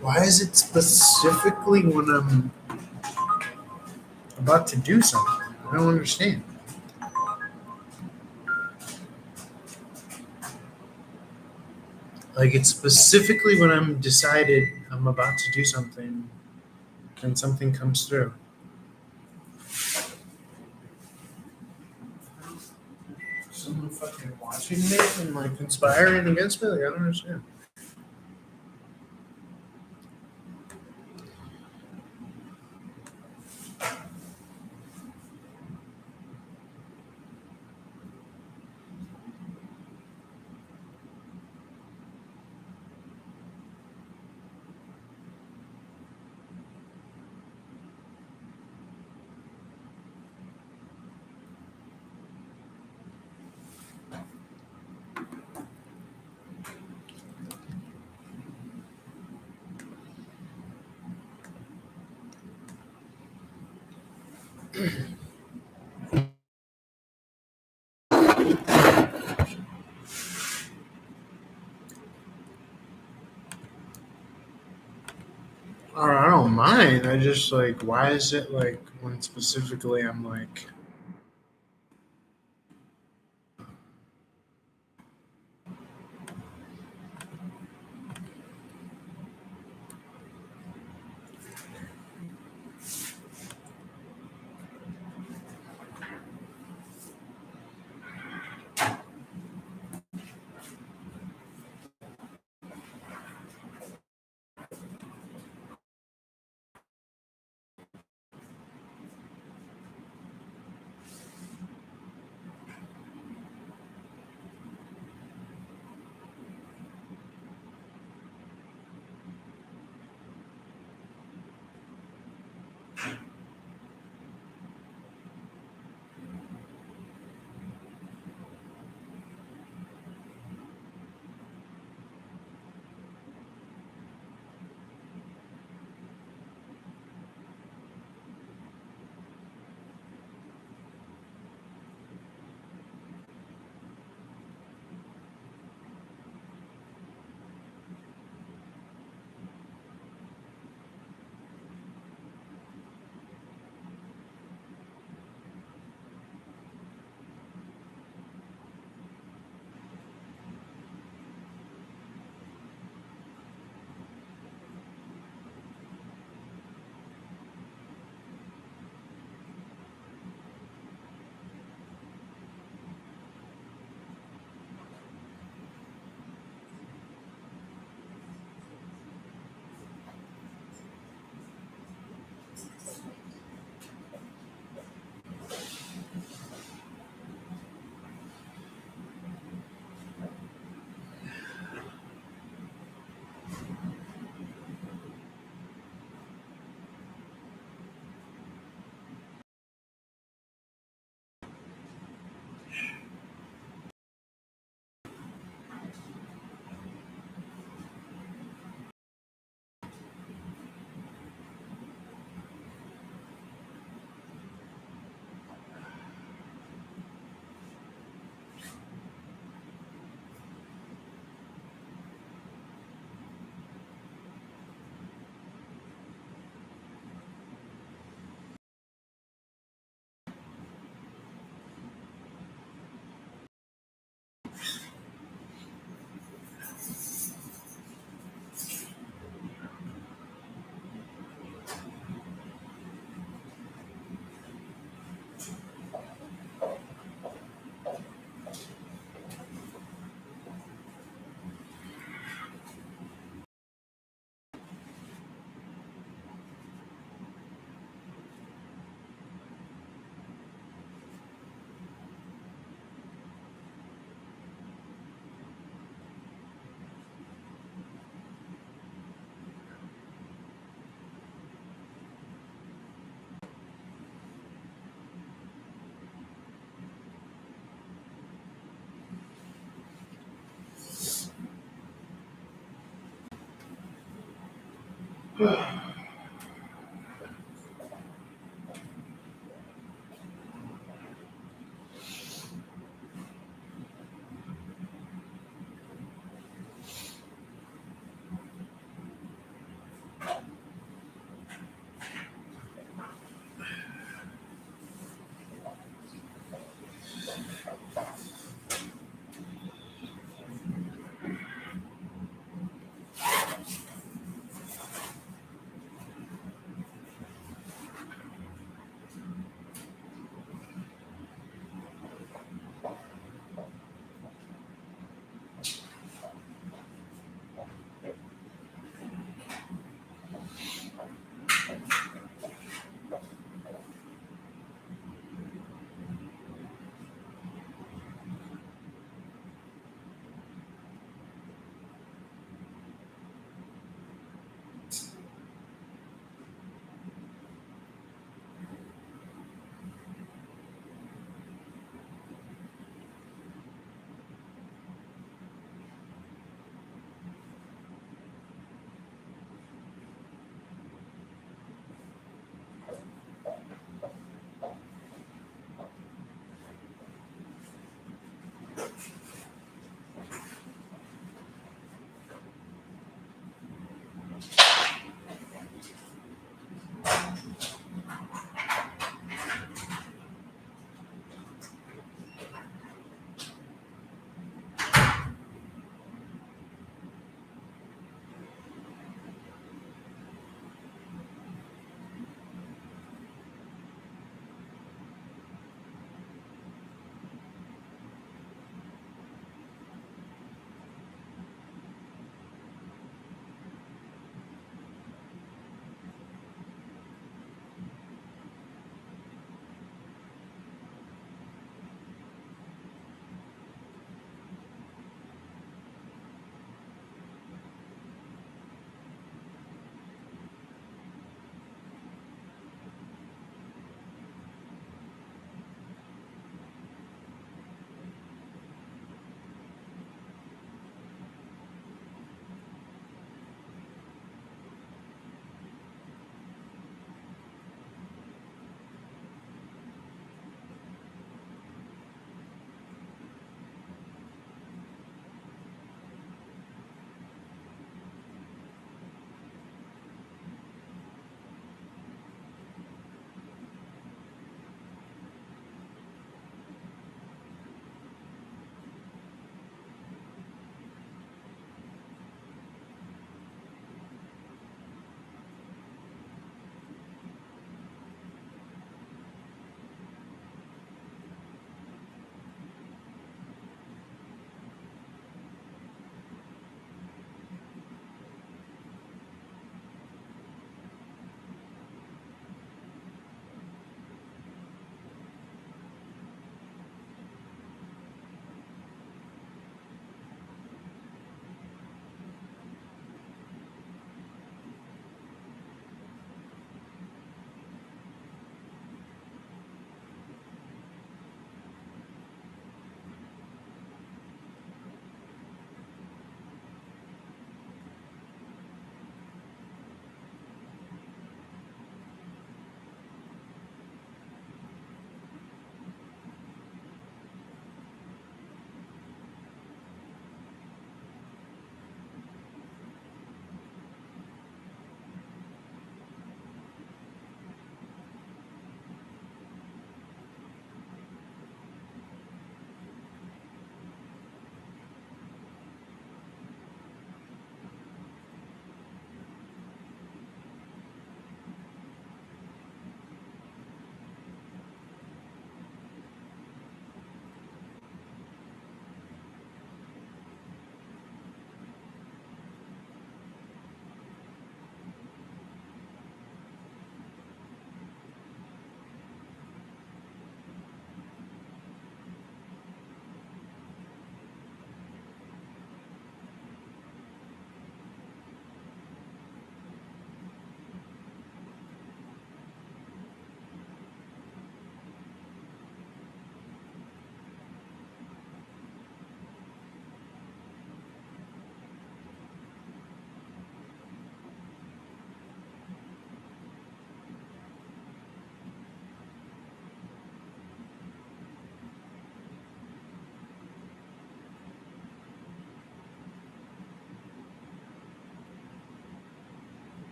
Why is it specifically when I'm about to do something? I don't understand. Like it's specifically when I'm decided I'm about to do something and something comes through. Someone fucking watching me and like conspiring against me? Like I don't understand. Or I don't mind. I just like why is it like when specifically I'm like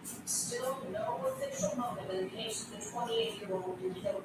Still no official motive in the case of the 28-year-old who killed.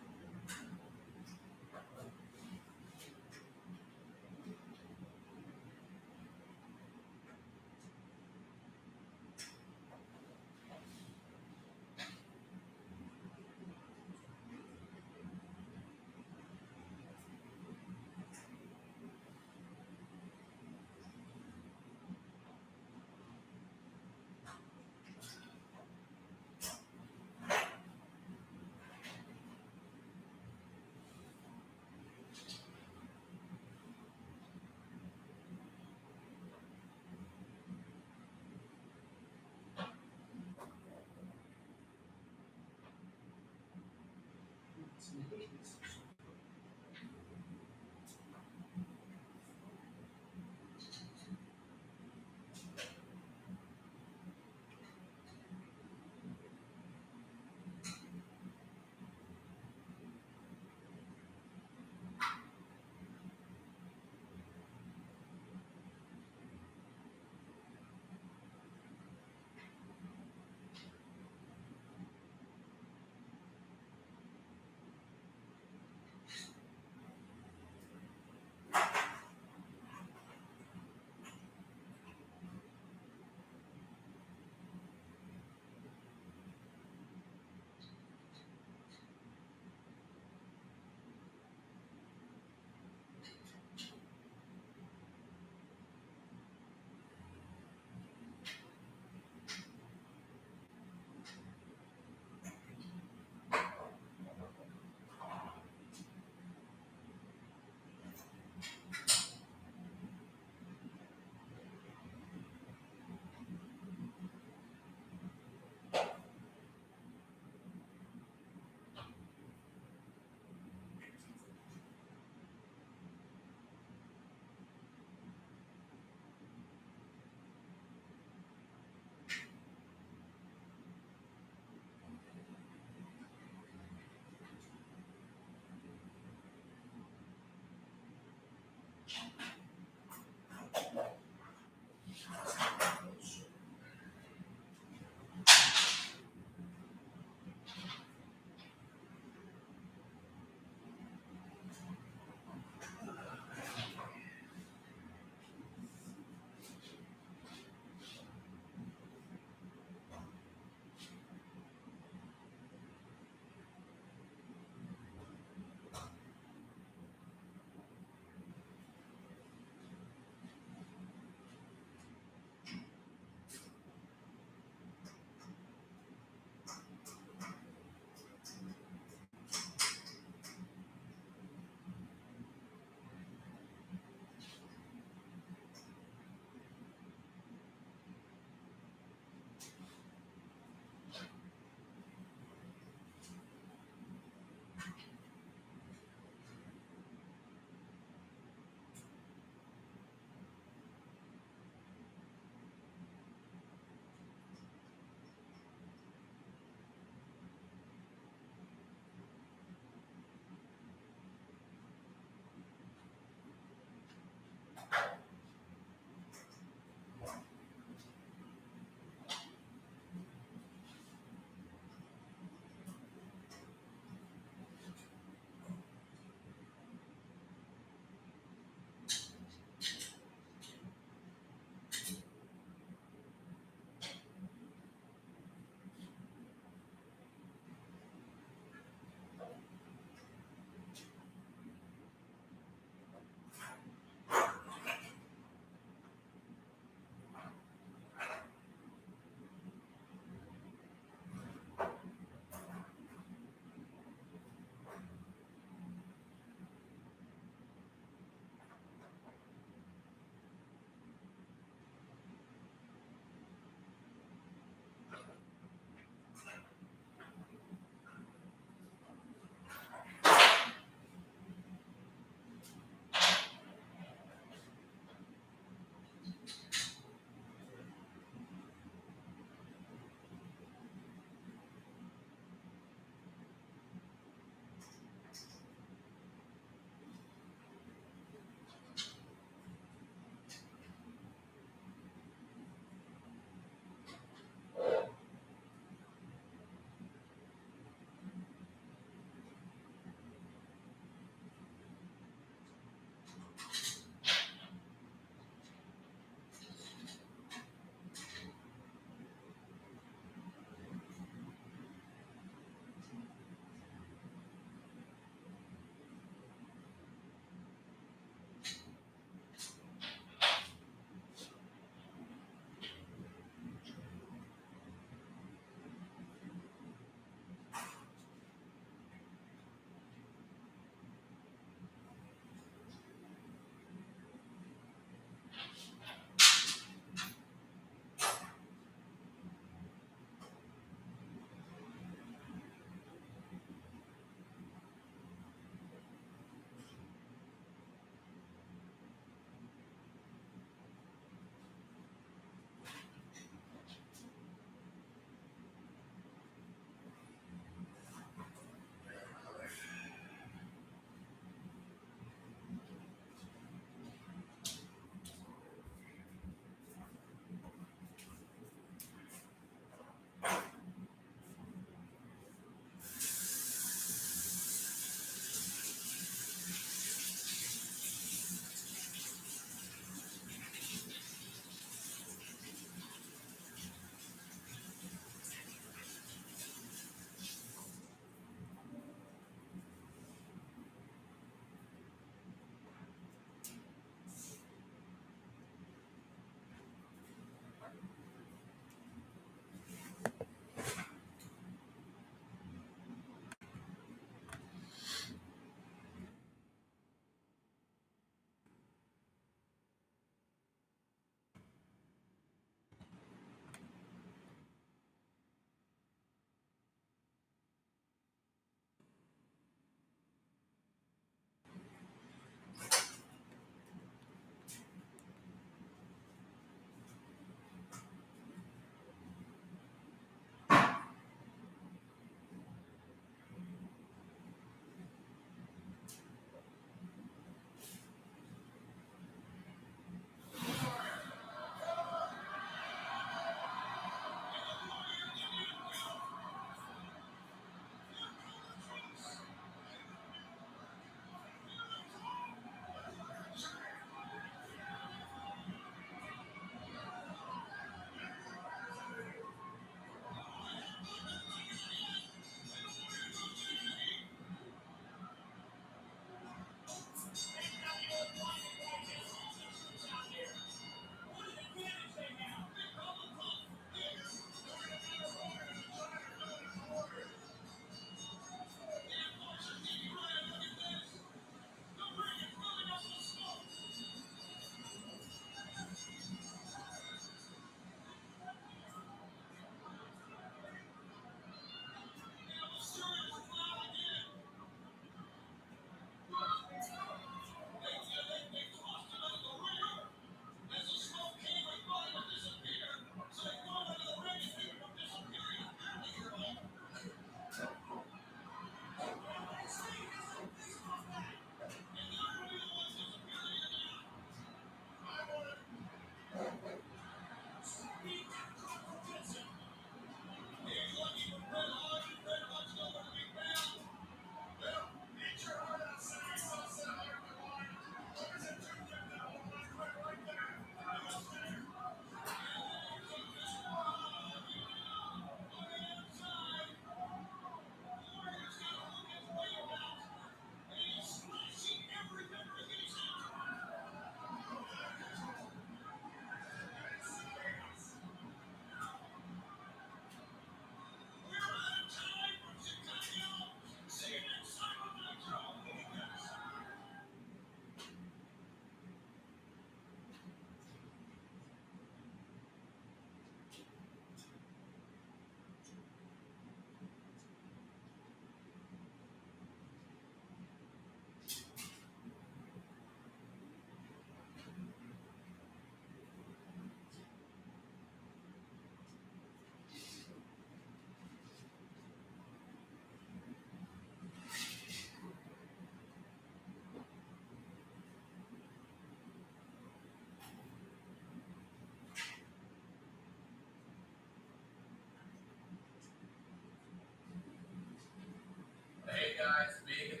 guys, big.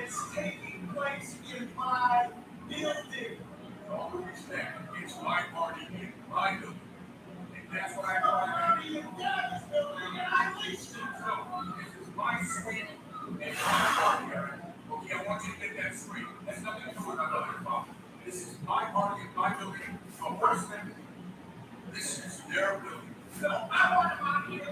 It's taking place in my building. All due respect, it's my party in my building. And that's what I call party in Dad's building, and I leased it. So, this is my suite and my party area. Okay, I want you to get that straight. That's nothing to do with my mother and father. This is my party in my building. No worse than this is their building. So, I want to party here.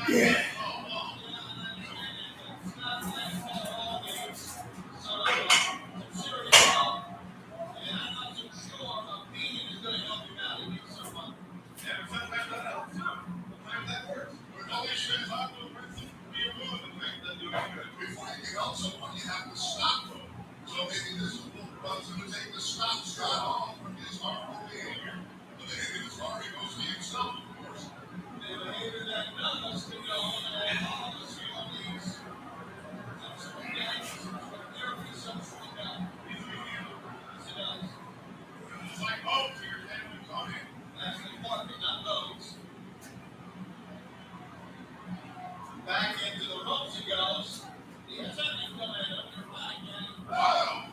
Yeah. Before anything else, someone you have to stop them. So maybe this will cause them to take the stop sign off from his harmful behavior. But then his already goes to himself, of course. The behavior that none of us can know and all of us feel these. It's like boats here, and we come in. That's important, not boats. Back into the ropes he goes. Yes, I can come in up your back end. Wow.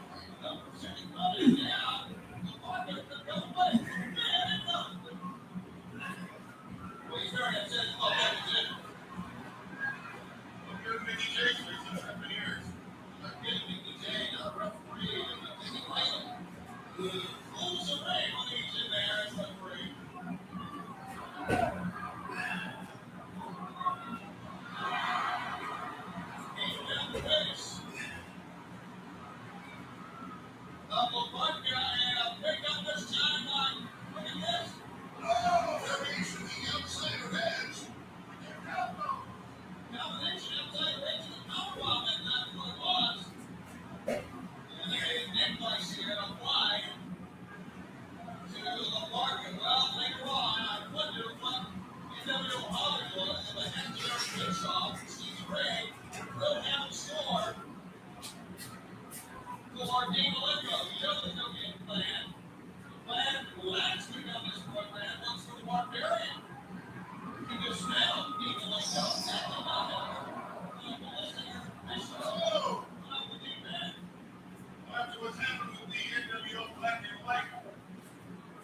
After what's happened with the NWO Black and White,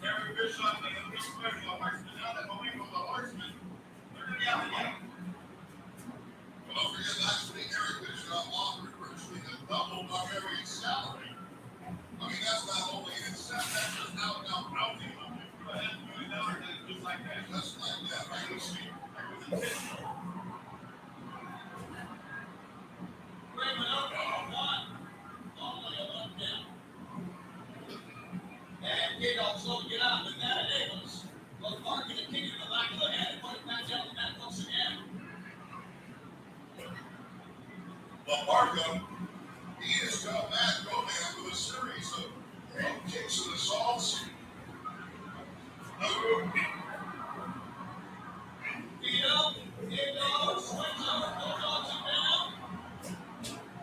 Terry Bishop and the Big Special Horsemen, now that when we go the Horsemen, they're going to be out again. Well, don't forget last week, Eric Bishop offered virtually the double Barbarian salary. I mean, that's not only an incentive, that's just out and out routing. Go ahead and do it now, and then just like that. Just like that, right? You see, that was intentional. And get also get out of that enables. Well, Mark can continue to back of the head and put it back down the net once again. Well, Markham, he has got Matt Gomez with a series of kicks and assaults. Feet up, hit dogs, swings over, bulldogs him down.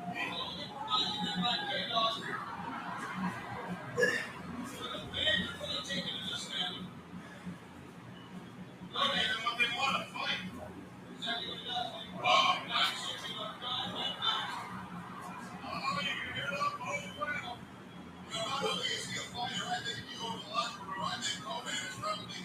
Providing them by K-Dogs. With a big for the ticket in this man. Gomez is what they want to fight. Exactly what he does. Oh, nice. Oh, you can hear that? Oh, well. Not only is he a fighter, I think if you go to the locker room, I think Gomez is probably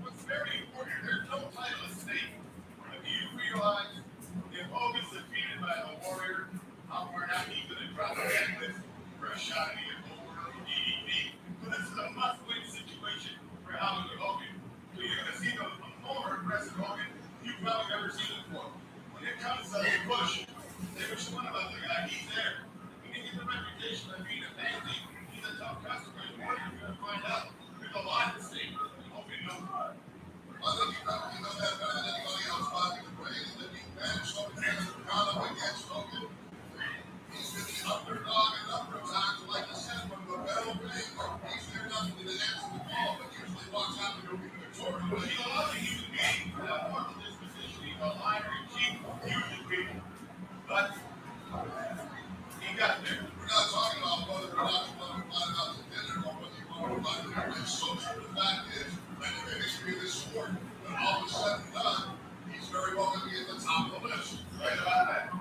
What's very important, there's no title at stake. But do you realize if Hogan's defeated by a warrior, how far out he's going to drop a necklace for a shot at either Goldberg or DDP? But this is a must-win situation for Howard and Hogan. So you're going to see the more aggressive Hogan you've probably never seen before. When it comes to the push, which one of us, the guy, he's there. He can get the reputation of being a fancy. He's a tough customer. You're going to find out. There's a lot at stake. Hogan knows. I think he probably knows that better than anybody else walking the parade. Is that he managed Hogan as a column against Hogan. He's been the underdog a number of times. Like I said, when the bell rings, he's there nothing to answer the call, but usually walks out to go get the victory. But he's a loving human being. For that moral disposition, he's a liar in chief, human people. But he got there. We're not talking about whether or not you want to find out the dinner or whether you want to find out the social. The fact is, that in the history of this sport, when all is said and done, he's very well going to be at the top of the list. Right about that.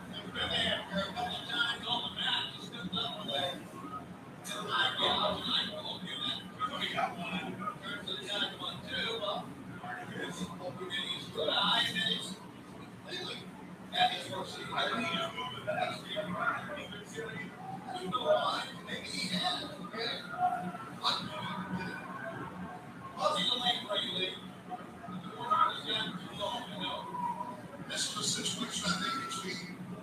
He's been there a couple of times on the mat. He's stepped up with it. And I will do that. We got one. There's the tag one, too. He's good eye days. And he's working. I think he's moving fast. You know why? Maybe he has. This is a situation, I think, between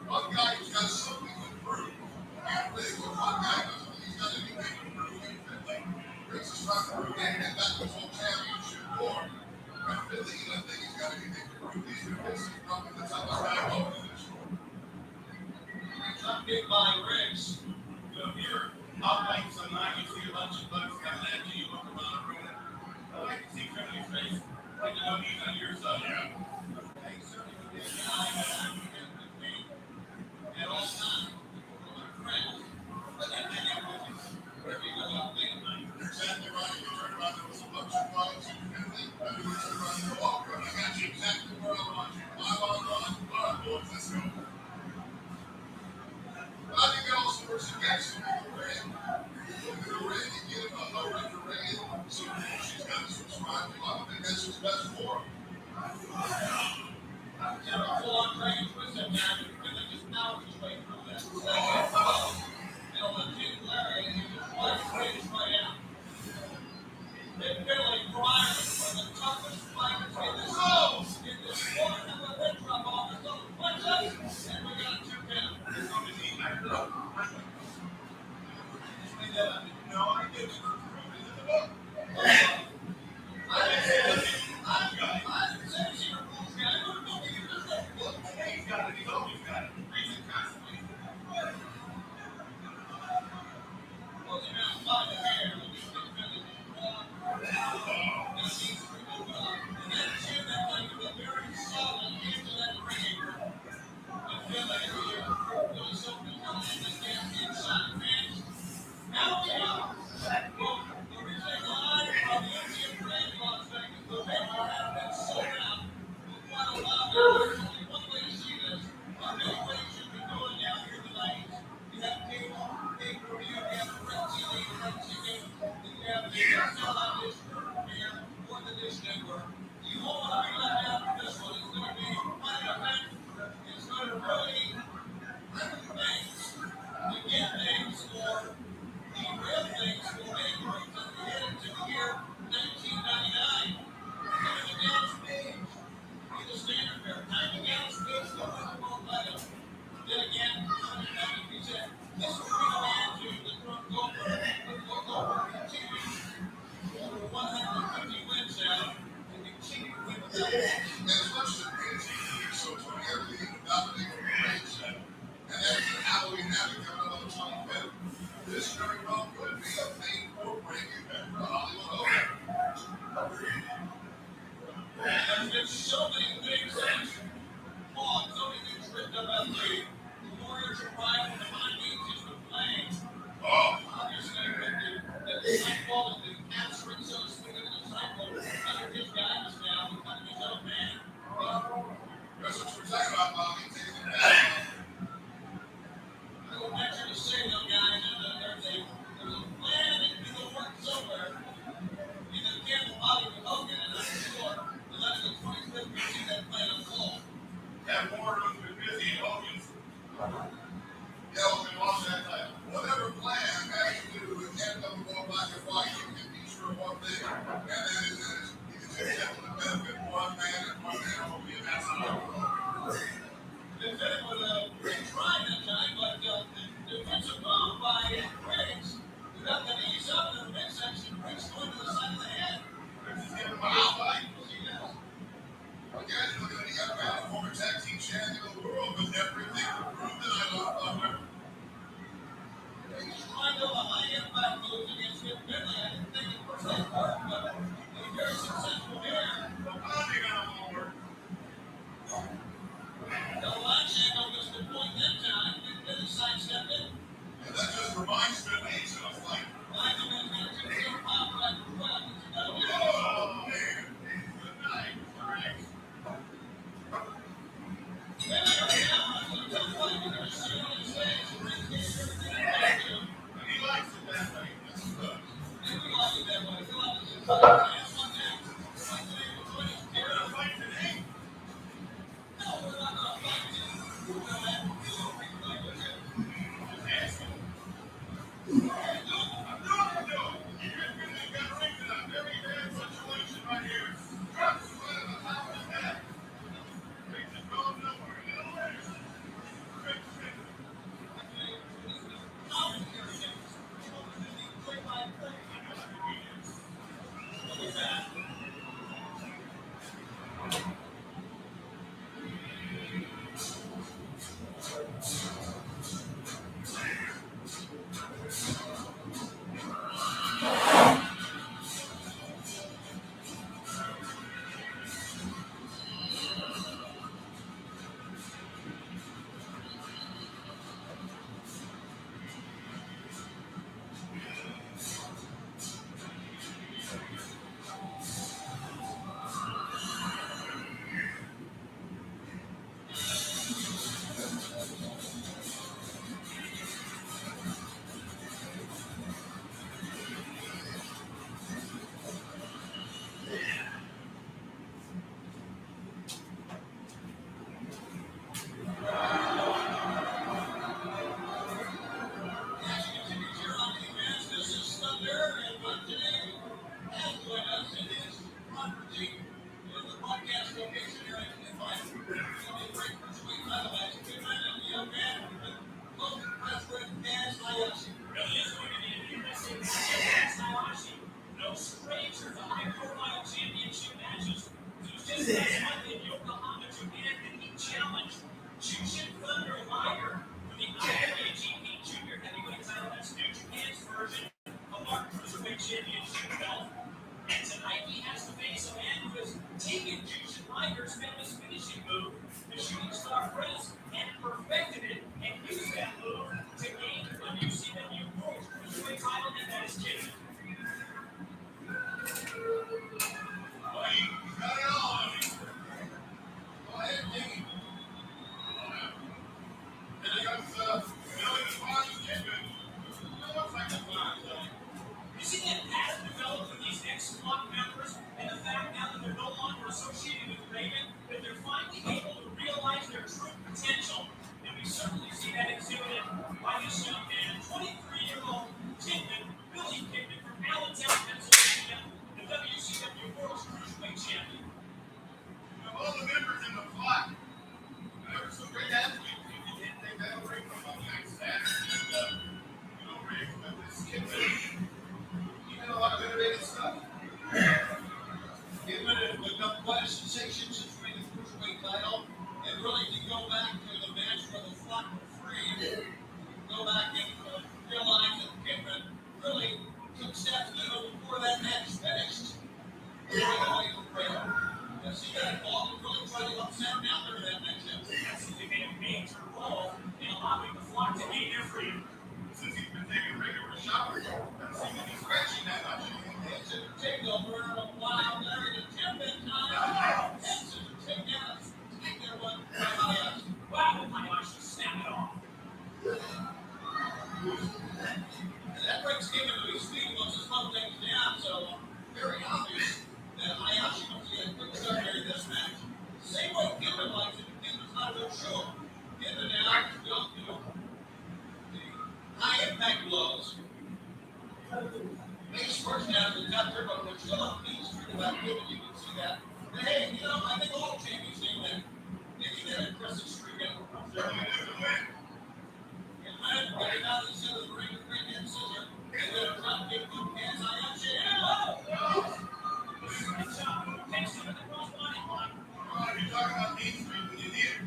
one guy who's got something to prove and with one guy who's got anything to prove. Riggs is trying to prove that that was all championship war. And Billy, I think he's got anything to prove. This is probably the toughest guy over in this sport. Some big by Riggs. You know, here, out late some night, you see a bunch of bugs coming at you, you look around the room. I like to see Tony's face. Like to know he's on your side. Yeah. Hey, certainly would be a guy that would get with me at all times. My friends. But then they get with you. Whatever you go out there tonight. You're exactly right. You turn around, there was a bunch of bugs. And then you turn around and walk around. I got you exactly where I want you. I want to run. All right, boys, let's go. I think it also works against him in the ring. Look at the ring and get him a low rate to ring it. So she's got to subscribe to him. I think that's what's best for him. Get a full-on ring and twist him down and then just mouth his way through that. It'll let you Larry and just one straight right out. Big Billy Pryor, one of the toughest fighters in this world. In this sport, and the big drop off is over. What's up? And we got 2 down. No, I didn't. He's got it. He's always got it. Reason constantly. Well, you know, find the hair. And that chin that went to a very solid into that ring. And Billy, there was something coming in the damn inside. Man, This very well could be a main program event for Hollywood Open. There's been so many things that Paul, so many things written about the Warriors arrival and the high beaches of playing. Oh, obviously, the cycle, the capturing, so to speak, of the cycle, under his guidance now, becoming his own man. That's what you're talking about, Bobby. Taking it down. I would venture to say, though, guys, there's a plan that will work somewhere. Either Campbell, Bobby, or Hogan, and I'm sure the less than 25th we see that plan unfold. That Warner's been busy in Hogan's. Yeah, we've been watching that plan. Whatever plan has to do with Campbell going black and white, you can be sure of one thing, and that is that you can take that to the benefit of one man and one man only, and that's not the rule. They said it was trying that time, but defensive move by Briggs. He got the knees up in the midsection. Briggs going to the side of the head. Briggs is getting him out. Yes, he does. Okay, look at the young man, former tag team champion of the world, with everything to prove tonight on Thunder. He's trying to go a high impact move against him. Finley, I didn't think it was that hard, but he's very successful here. Bobby got him over. No line shake on Mr. Point that time. Then the side stepped in. And that just reminds me of the ace in a fight. I think he's going to take a pop back to the well. Oh, man. Good night. Correct. He likes it that way. This is good. He likes it that way. He likes it that way. Fight today. No, we're not going to fight today. No stranger to high-profile championship matches. Tuesday last month in Yokohama, Japan, and he challenged Jushin Thunder Liger for the IWGP Junior Heavyweight title. That's New Japan's version of our Cruiserweight Championship belt. And tonight he has to face a man who has taken Jushin Liger's famous finishing move, the Shooting Star Press, and perfected it and used that move to gain a new CW World Cruiserweight title, and that is Jushin. and 23-year-old Kidman, Billy Kidman from Allentown, Pennsylvania, the WCW World Cruiserweight Champion. Of all the members in the flock, there were some great athletes. You didn't take that away from them like Saturn and, Rick, but this Kidman, he did a lot of innovative stuff. Kidman has become quite a sensation since winning the Cruiserweight title, and really to go back to the match where the flock were free, go back and realize that Kidman really took steps before that match finished. See that ball really trying to upset him out there in that matchup. Absolutely made a major role in allowing the flock to be there for you. Since he's been taking regular showers, I've seen him scratching that much. It's a takeover of Wild Larry to Kidman time. It's a takeout. Take their one by Hayashi. Wow, Hayashi snapped it off. And that brings Kidman to his feet once to slow things down, so very obvious that Hayashi wants to get a quick start here in this match. Same way Kidman likes it, Kidman's not real sure. Kidman now goes to the high impact blows. Makes first down to the top turbo, but still on the street about Kidman, you can see that. But hey, I think all champions do that. They do that impressive streak out. Certainly doesn't win. And when getting out of the center of the ring, bring in scissor, and then a drop kick to hands Hayashi. You're talking about Main Street when you need it.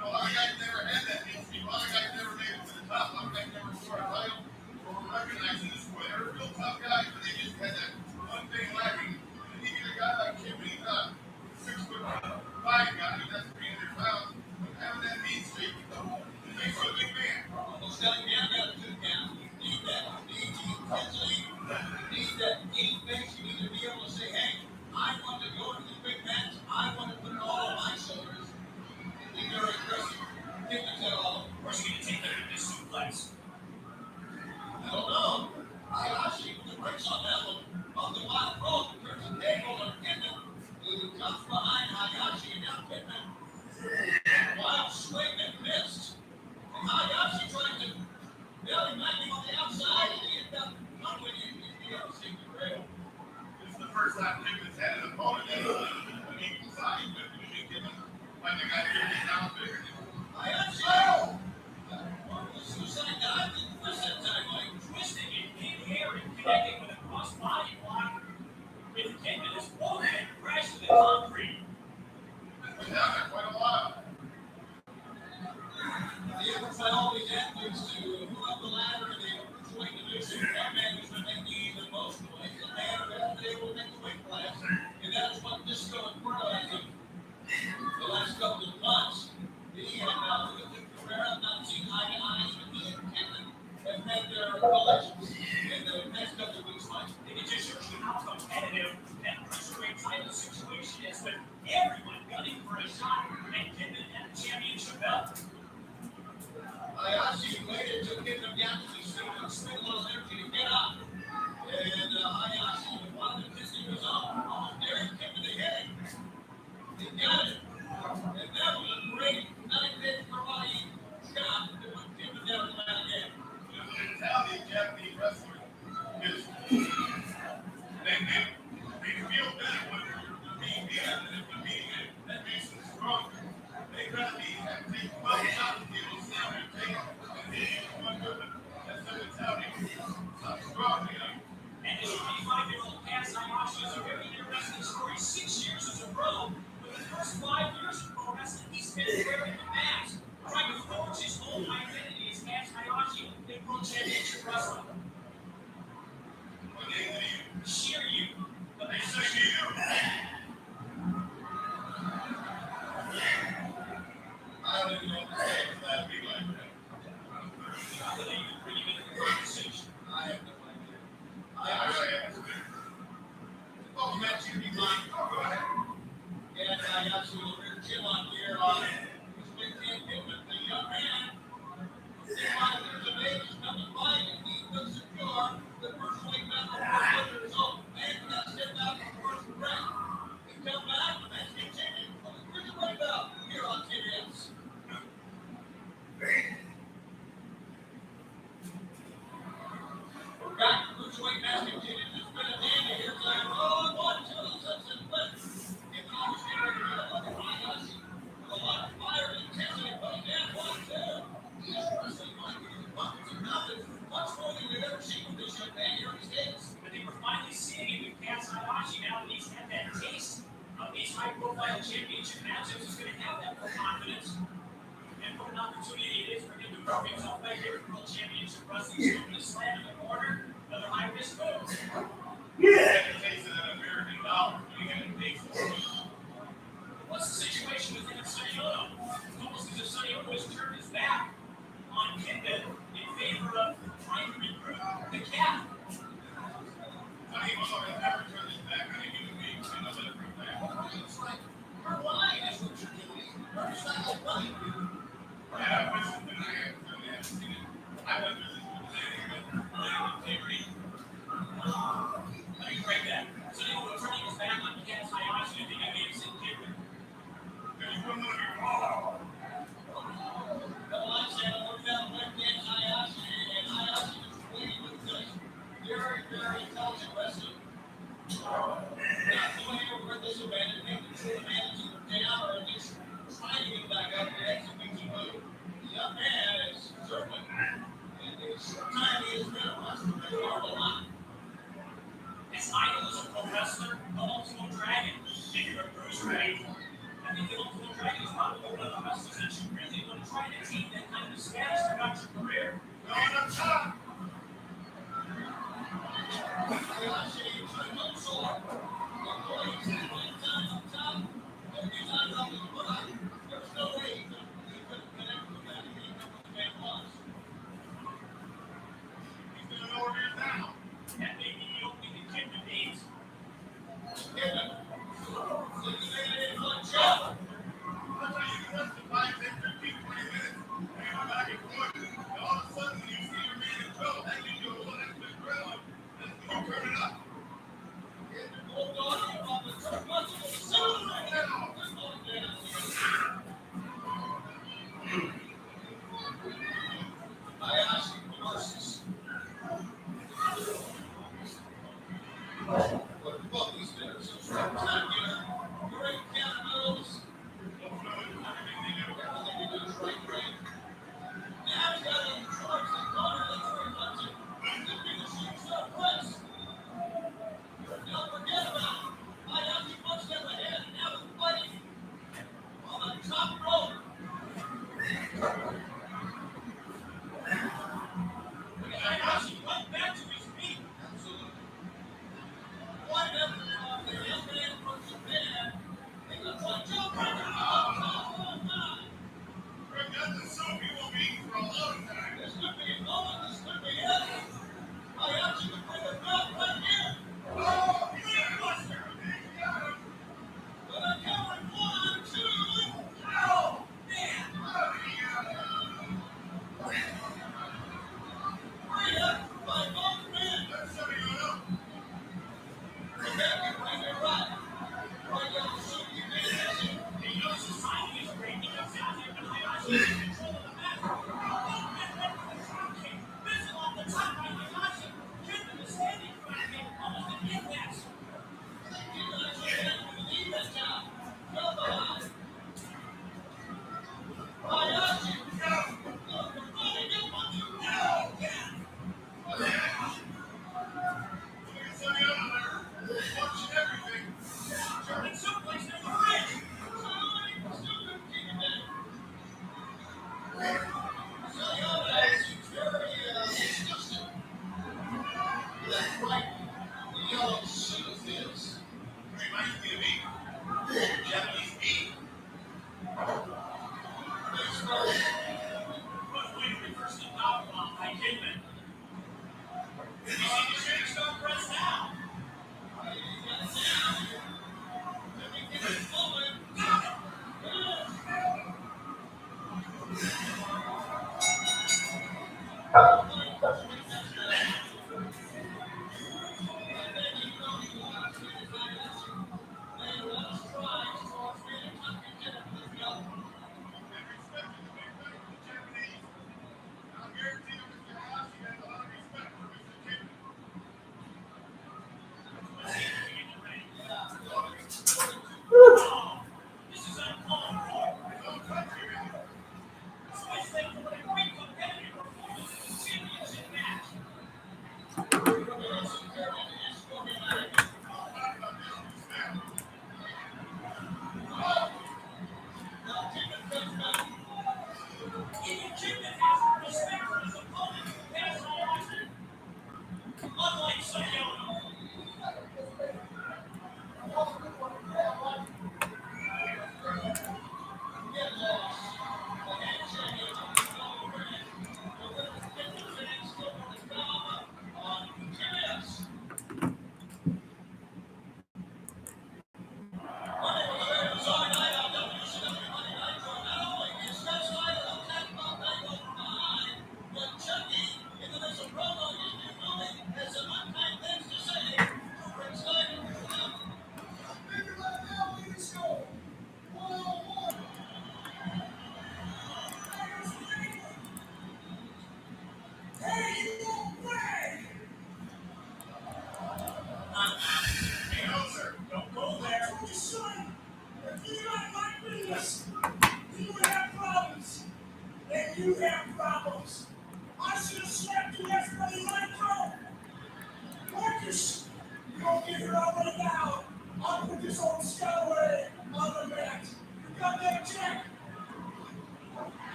A lot of guys never had that Main Street. A lot of guys never made it to the top. A lot of guys never scored a title or were recognized in this way. They were real tough guys, but they just had that one thing lacking. And you get a guy like Kidman, he's not 6'5" guy. That's 300 pounds. But having that Main Street, it makes you a big man. Almost got down to 2 counts. You need that. You need that deep base. You need to be able to say, hey, I want to go into the big match. I want to put it all on my shoulders. And be very aggressive. Kidman's at all. Where's he going to take that in this suplex? I don't know. Hayashi with the brakes on that one. On the wild road, there's a table on Kidman, who comes behind Hayashi and now Kidman. Wild swing and missed. And Hayashi trying to belly landing on the outside, and he ended up not winning. He able to see the rail. This is the first time Kidman's had an opponent that is an equal size, but Kidman might have got here and down bigger. Hayashi! The suicide dive in the first time, like twisting and in-air and connecting with a cross-body block. With Kidman is walking and crashing the concrete. That's been down there quite a while. The effort by all these athletes to move up the ladder in the cruiserweight division, that man has been making even emotional. He's a man who hasn't been able to make the weight class, and that's what Disco and Porto has done the last couple of months. He and Cabrera not seen eye to eye, but he and Kidman have had their relations in the next couple of weeks. It just shows you how competitive that cruiserweight title situation is with everyone gunning for a shot at Kidman and the championship belt. Hayashi waited to get them down to his feet and spend a little energy to get up. And Hayashi wanted to kiss him his own. Almost daring Kidman to hit him. He got it. And that was a great 9-pin karate shot that put Kidman down the mat again. The mentality of Japanese wrestling is they feel better when they're being beat than if they're being hit. That makes them stronger. They gotta take 12 shots to be able to stand there and take it. And they ain't one good. That's the mentality. It's strong, And this 25-year-old Kaz Hayashi is a very interesting story. 6 years as a pro, but the first 5 years of pro wrestling, he spent wearing the mask, trying to forge his own identity as Kaz Hayashi in Pro Championship Wrestling. What they do you? Cheer you. But they say you. I don't even know what to say for that to be like that. I don't even bring you into the conversation. I have no idea. I really have to. Oh, you got you, you mind? Oh, go ahead. Yeah, I got you. But they were finally seeing it with Kaz Hayashi now that he's had that taste of these high-profile championship matchups. He's going to have that more confidence. And what an opportunity it is for him to prove himself back here at World Championship Wrestling. He's going to slam in the corner. Another high-risk move. Yeah. Taste of that American dollar. You got to pay for it. What's the situation with him and Sonny Ono? It's almost as if Sonny Ono has turned his back on Kidman in favor of trying to recruit the cat. Sonny Ono has never turned his back on a human being. I know that for a fact. It's like, we're lying. That's what you're doing. It's not like lying. Yeah, I've listened to it. I haven't seen it. I went through this with integrity. Let me break that. Sonny Ono turning his back on Kaz Hayashi. I think I may have seen Kidman. Because you wouldn't let me follow. Very, very intelligent wrestler. Not the way over this event and making sure the managers are down or at least trying to get back up and execute the move. The young man is certainly, in his short time he has been a wrestler, but he learned a lot. His idol is a pro wrestler, the Ultimate Dragon. If you're a cruiserweight, I think the Ultimate Dragon is probably one of the wrestlers that you really want to try to attain that kind of status throughout your career. Going up top. That may be the opening that Kidman needs.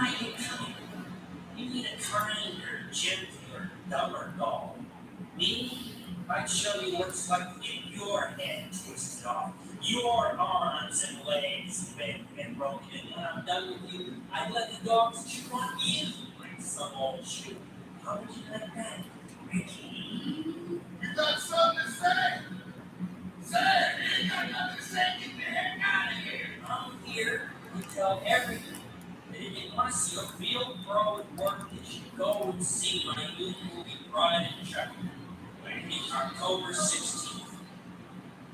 might you coming? You need a kinder, gentler, dumber doll. Me? I'd show you what it's like to get your head twisted off, your arms and legs bent and broken. When I'm done with you, I'd let the dogs chew on you like some old shoe. How would you like that, Ricky? You got something to say? Say, you ain't got nothing to say. Get the heck out of here. I'm here to tell everything. And if you want to see a real pro at work, you should go and see my new movie, Pride and Chucky. It's October 16th.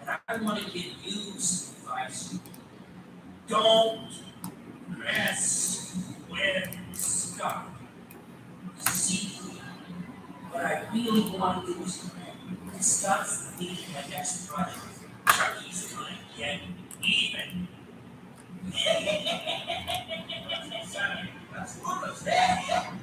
And I want to give you some advice. Don't mess with Scott. See, what I really want to do is Scott's leading my next project. Chucky's trying to get even. That's what I'm saying.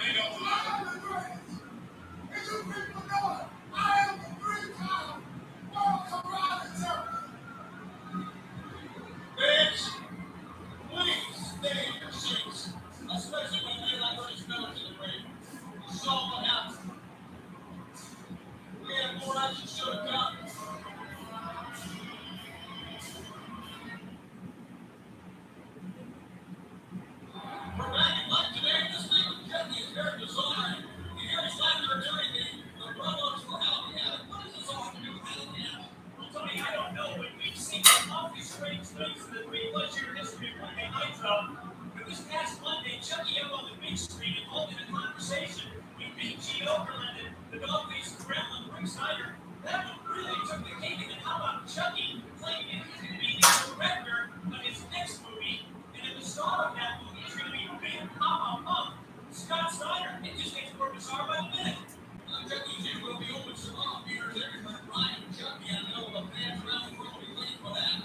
They don't lie. I am the greatest. And you people know it. I am the three-time world karate champion. Bitch, please stay in your seats. Especially when they like these fellas in the ring. You saw what happened. We had more action should have come. We're back in life today. This thing with Jackie is very bizarre. You hear his laughter during the promos for Halloween. What does this all have to do with Halloween? Well, Tony, I don't know, but we've seen some awfully strange things in the 3+ year history of Monday Nitro. But this past Monday, Chucky up on the big screen involved in a conversation with Big G Okerlund and the dog-faced gremlin Rick Snyder. That one really took the cake, and then how about Chucky claiming he's going to be the director of his next movie, and then the star of that movie is going to be Big Papa Pump, Scott Snyder. It just gets more bizarre by the minute. Chucky G will be open some off years everywhere. Brian and Chucky, I know the fans around the world will be waiting for that.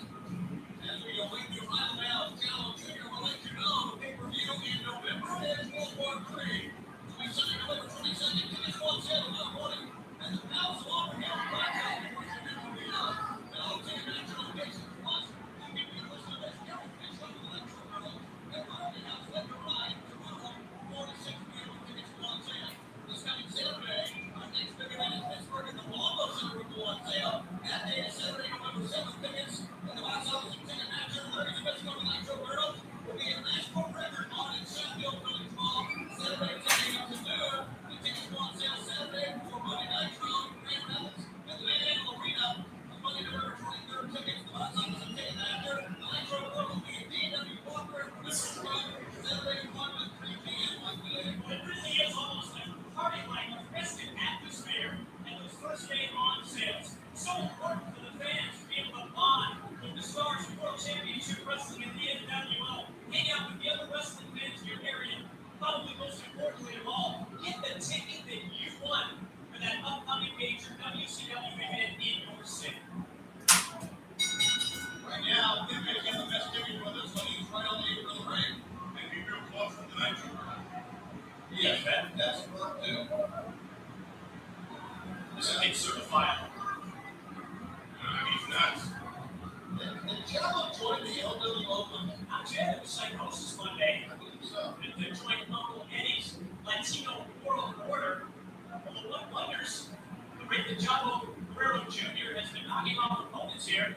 As we await the arrival now of Cal Jr., we'll let you know the pay-per-view in November is World War III. November 22nd, tickets on sale tomorrow morning. And the Palace of Opera House Black House before you can do the now take advantage of locations. Plus, you can be a list of this character show the Electro World at Opera House Let the Ride tomorrow, 4 to 6 p.m. Tickets go on sale. This coming Saturday, our next big event in Pittsburgh and the Waldo Center will go on sale. That day is Saturday, November 7th. Tickets and the box office and ticket matcher, Larry's best known Electro World will be at Nashville Record on in Sheffield Village Mall. Saturday, 10 a.m. to noon. The tickets go on sale Saturday for Monday Night Raw, Grand Rapids, and the Animal Arena. On Monday, November 23rd, tickets, the box office and ticket matcher, Electro World will be at D.W. Walker, River Road, Saturday, 1 to 3 p.m. on Monday. It really is almost like party-like a festive atmosphere, and those first day on sales. So important for the fans to be able to bond with the stars of World Championship Wrestling in the NWO. Hang out with the other wrestling fans in your area. Probably most importantly of all, get the ticket that you want for that upcoming major WCW event in your city. Right now, we may get the best ticket with us, so he's right on the edge of the ring. Maybe real close to the Nitro. Yes, that's correct too. This is certifiable. He's nuts. Did Jello join the elderly open? Not yet. It was Psychosis Monday. I believe so. The joint Uncle Eddie's Latino World Order. Well, what wonders? The Rick the Jumbo Guerrero Jr. has been knocking off opponents here.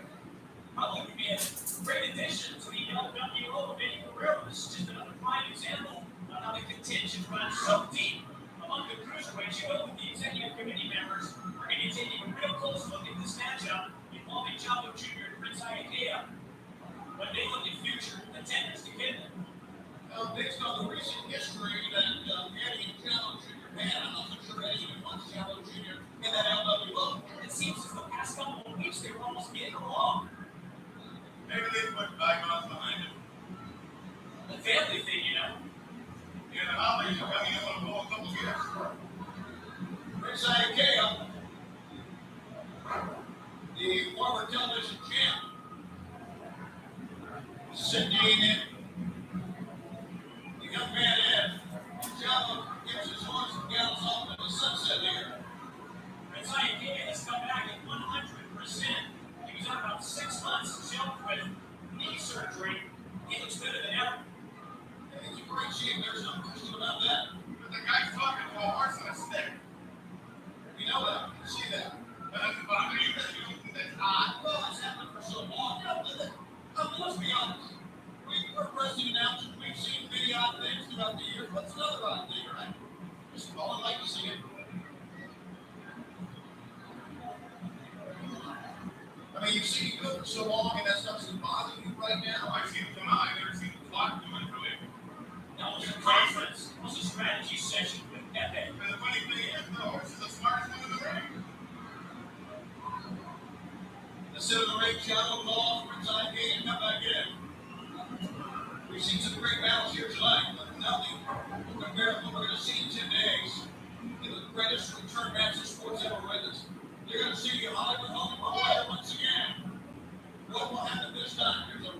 Probably would be a great addition to the LWO of Eddie Guerrero. This is just another prime example of how the contention runs so deep among the cruiserweights. You know that the executive committee members are going to be taking a real close look at this matchup involving Jumbo Jr. and Prince Ikea. When they look at future contenders to get them. Based on the recent history that Eddie and Jumbo Jr. had, I'm not so sure Eddie even wants Jumbo Jr. in that LWO. It seems as the past couple of weeks they were almost getting along. Maybe they put bygones behind him. The family thing, you know. Yeah, the holidays are coming up on a couple of years. Prince Ikea, the former television champ, sitting in. The young man Ed, Java gives his horse and gallons off in the sunset here. Prince Ikea has come back at 100%. He was out about 6 months jail with knee surgery. He looks better than ever. He's a great shape. There's no question about that. But the guy's talking to a horse and a stick. You know that. You see that. But I mean, that's odd. Well, it's happened for so long. Let's be honest. We're wrestling announcers. We've seen many odd things throughout the years. What's another odd thing, right? Just all I'd like to see it. I mean, you've seen him go for so long, and that stuff's bothering you right now. I've seen him come out. I've never seen the clock do it to him. That was a conference. It was a strategy session with Pepe. And the funny thing is, though, this is the smartest one in the ring. The center of the ring, Shadow calls for inside game, come back in. We've seen some great battles here tonight, but nothing compared to what we're going to see in 10 days. In the greatest return match in sports ever witnessed. You're going to see Hollywood home and away once again. What will happen this time? There's a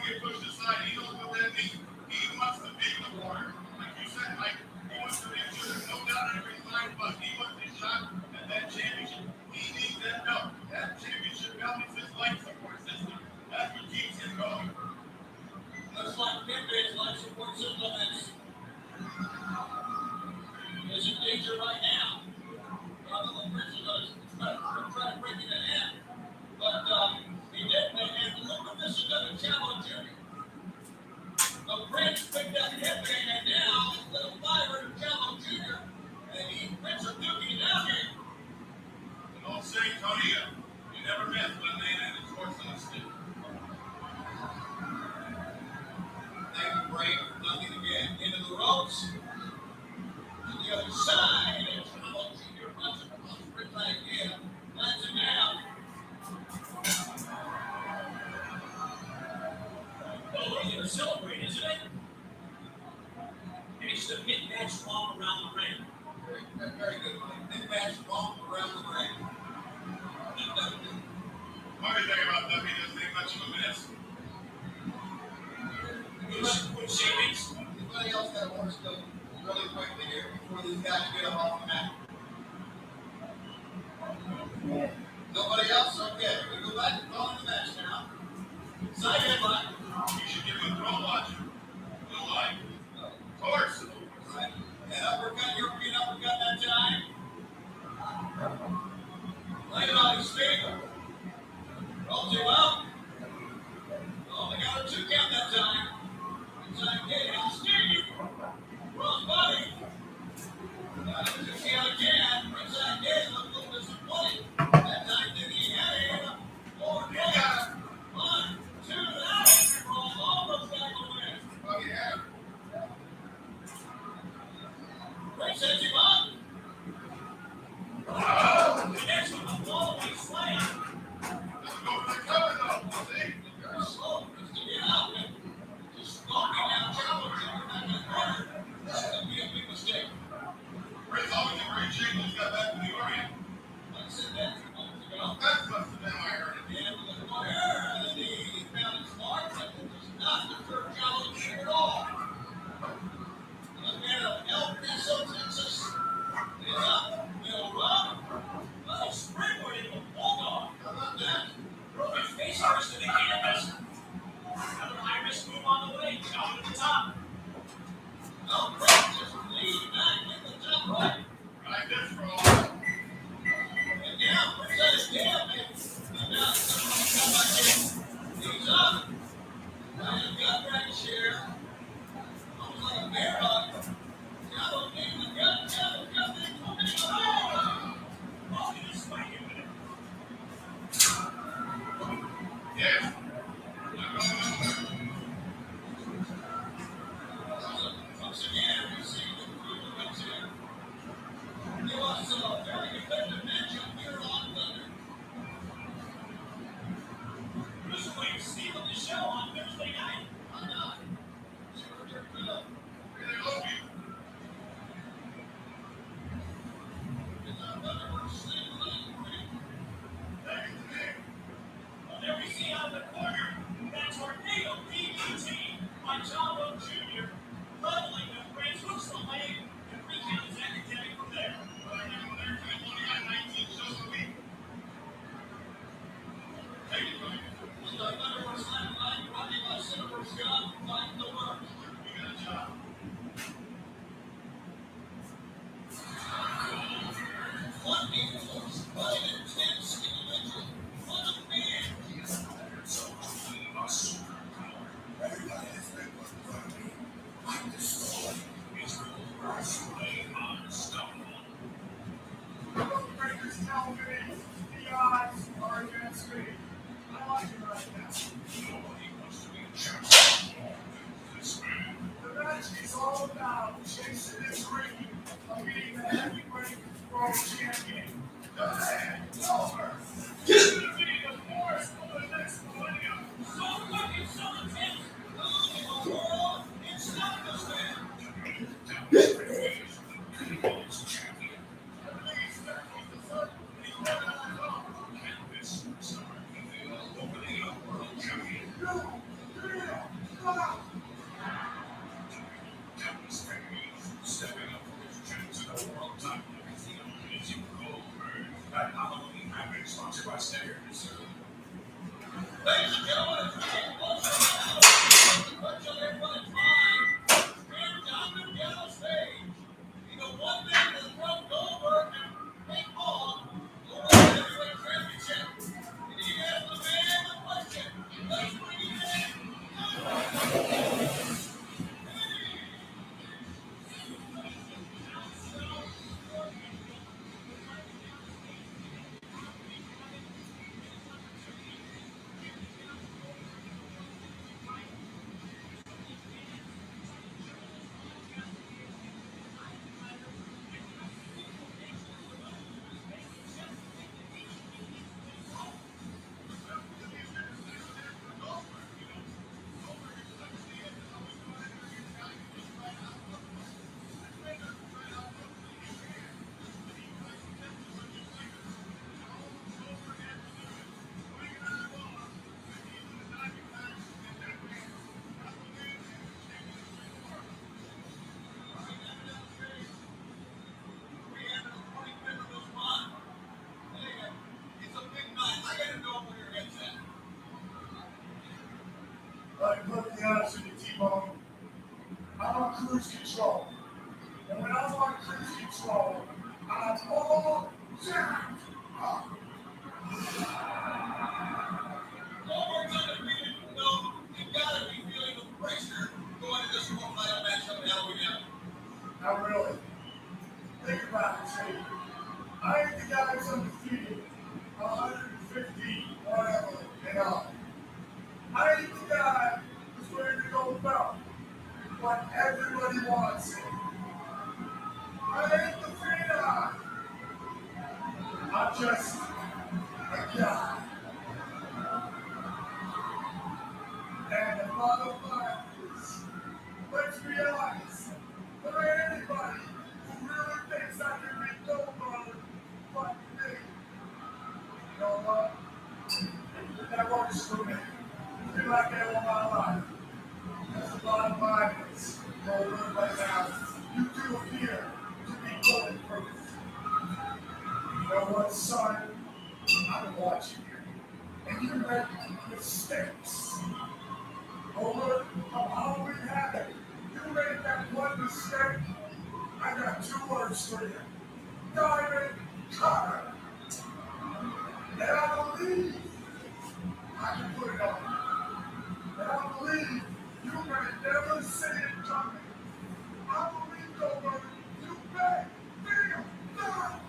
get pushed aside. He knows what that means. He wants to be the warrior. Like you said, Mike, he wants to make sure there's no doubt in every mind, but he wants his shot at that championship. He needs that belt. That championship belt is his life support system. That's what keeps him going. Looks like Midway's life support system is in danger right now. Probably Prince is trying to break it in half. But he didn't. And look at this, another challenge here. The Prince picked up Midway, and now little Byron Jello Jr. And Prince are duking it out here. An old saying, Tony, you never miss when a man and his horse on a stick. They can break, nothing again. Into the ropes. To the other side. And Jello Jr. runs across Prince again. Lands him down. Well, we're here to celebrate, isn't it? And it's the mid-match romp around the ring. Very good, Mike. Mid-match romp around the ring. What do you think about that? He doesn't think much of a miss. Good savings. Anybody else that wants to go really quickly here before these guys get up off the mat? Nobody else? Okay, we go back and call the match now. Side headline. You should give him a throw watch. No lie. Of course. Right. And uppercut, European uppercut that time. Lay it on his feet. Rolls him up. Oh, they got a 2 count that time. Inside gate, he's Steve. Wrong body. Got a 2 count again. Inside gate, looked a little disappointed. That time, did he have him? Or did he? 1, 2, that roll almost back to win. Oh, yeah. Ray sets him up. Oh, the next one, the wall, he slammed. Let's go for the cover, though. See? Very slow. Just to get out and just knocking down challenging. This is going to be a big mistake. Ray's always in great shape. He's got back to the Orient. I said that 2 months ago. That must have been I heard it. Yeah, with the fire, and then he found his mark, but it was not the third challenge at all. Again, El Paso, Texas. It's up, middle run. Oh, springboard into a bulldog. How about that? Broke his face first to the canvas. Another high-risk move on the way. Down to the top. No, Brock just leaned back in the top right. Right this for all. And now, where's that again, man? And now, he's up. And gut wrench here. Almost like a bear hug. Jello in the gut. Jello got that coming in the hole. Oh, he just spiked him with it. Yes. Once again, we see the movements here. It was a very effective matchup here on Thunder. This way to see on the show on Thursday night. Why not? Sure, they're good. Really love you. It's our Thunder versus St. Louis. Thank you. Well, there we see on the corner that tornado DDT by Jumbo Jr. leveling the Prince, hooks the leg, and recounts everything from there. But I know they're going to only have 19 shows a week. Thank you, Mike. It's our Thunder versus St. Louis, brought to you by Silver Scott, find the works. You got a job. One equals, but an intense individual. What a man. So he must. Everybody has been one me. I'm the soul. His worst way unstoppable. Breakers tell me the odds are against me. I like it right now. Like, look, be honest with you, T-Bone. I'm on cruise control. And when I'm on cruise control, I'm all jacked up. Not really. Think about it, Shane. I ain't the guy that's undefeated. 150, whatever, and all. I ain't the guy who's ready to go about what everybody wants. I ain't the phenom. I'm just a guy. And the motherfuckers, let's be honest, there ain't anybody who really thinks I can be nobody but me. You know what? That works for me. I feel like that all my life. There's a lot of minds rolling right now. You do appear to be bulletproof. You know what, son? I've been watching you. And you make mistakes. Over how we had it. You made that one mistake. I got two words for you. Diamond cutter. And I believe I can put it on. And I believe you may never see it coming. I believe over you may feel that.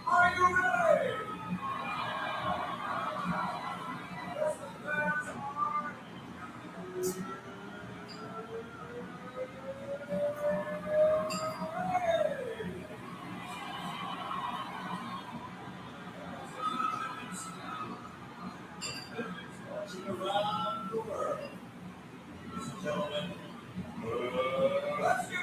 Are you ready? Around the world, ladies and gentlemen, let's get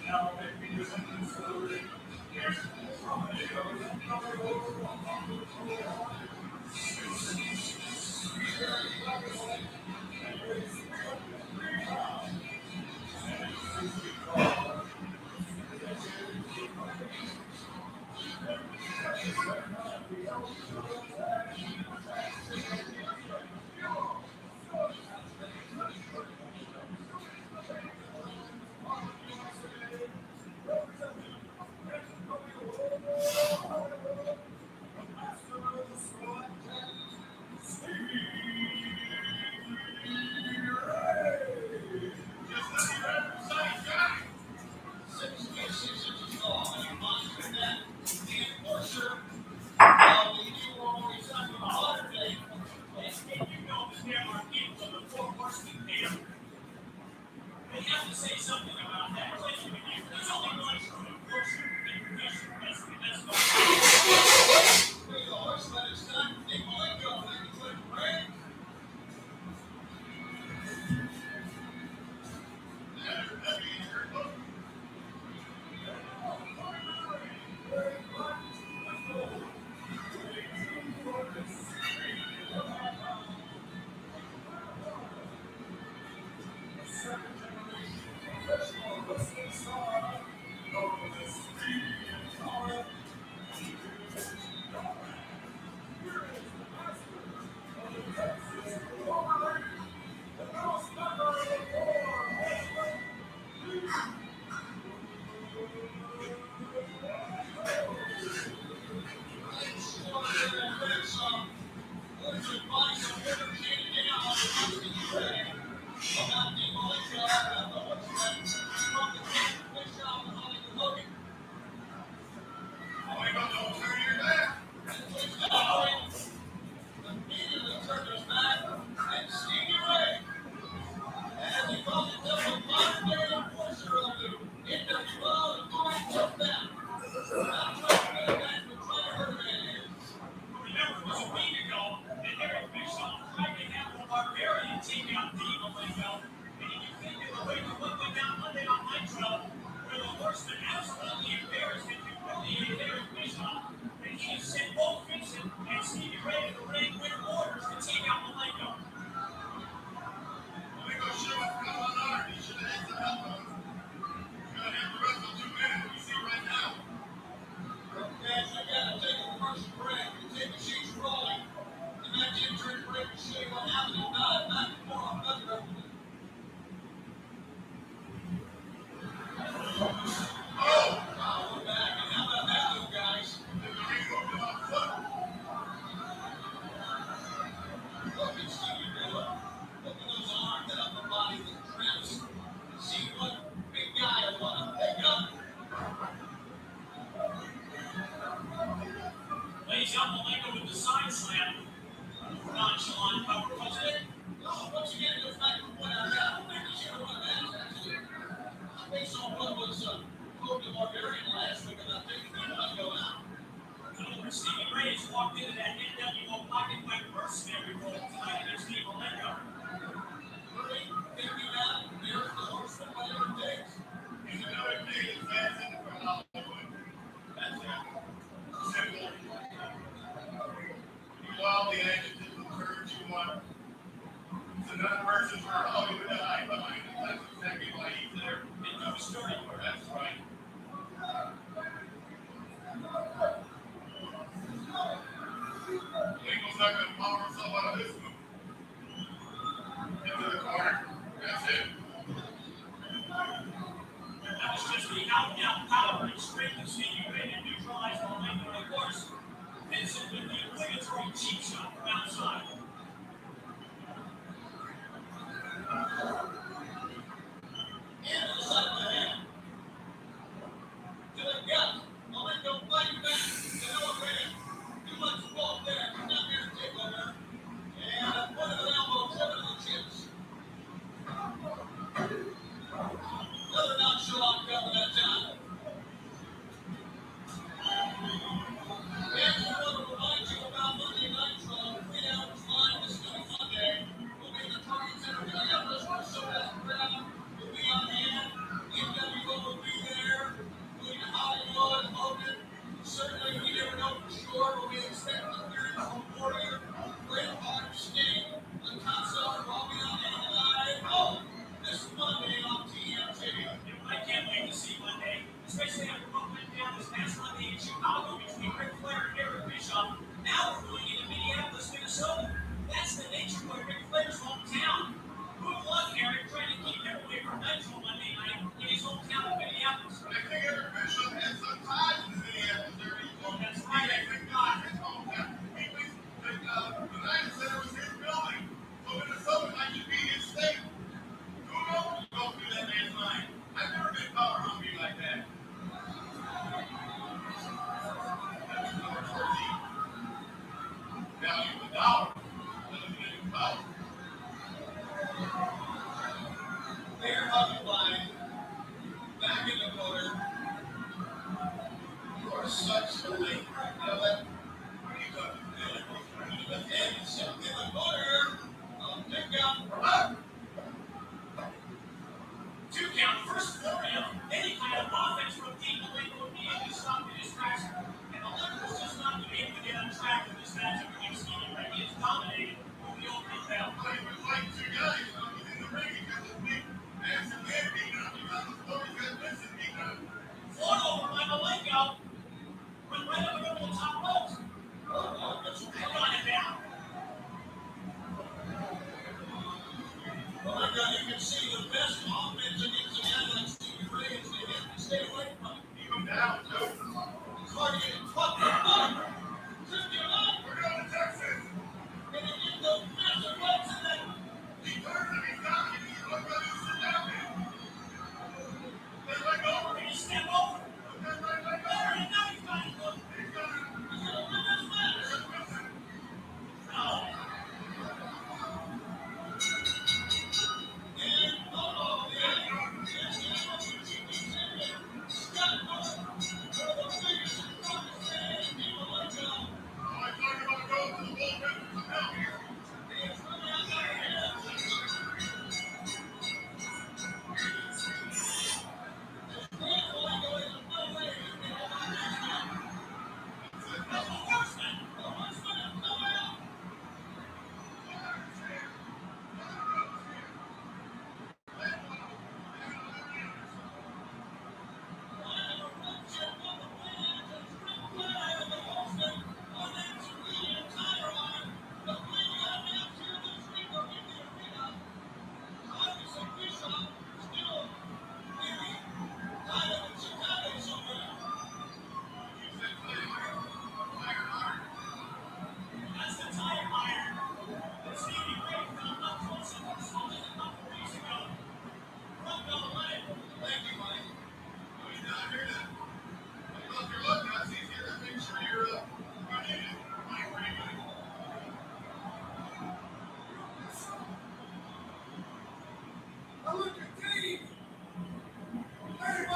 now maybe you can slowly get from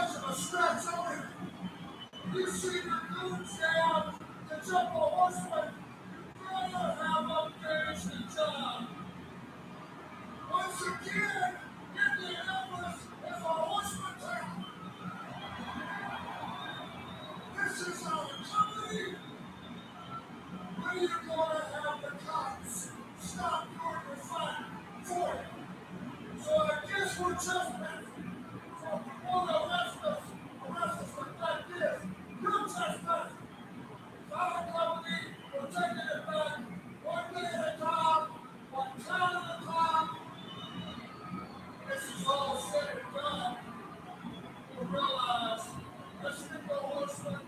much of a stretch on it. You see the goons down to jump a horseman. You're gonna have a finishing job. Once again, Indianapolis is a horseman town. This is our company. When are you gonna have the cops stop doing your fight for you? So I guess we're trespassing. So if you want to arrest us like this, you're trespassing. Our company, we're taking it back one day at a time, one town at a time. This is all said and done. You realize, let's get the horsemen,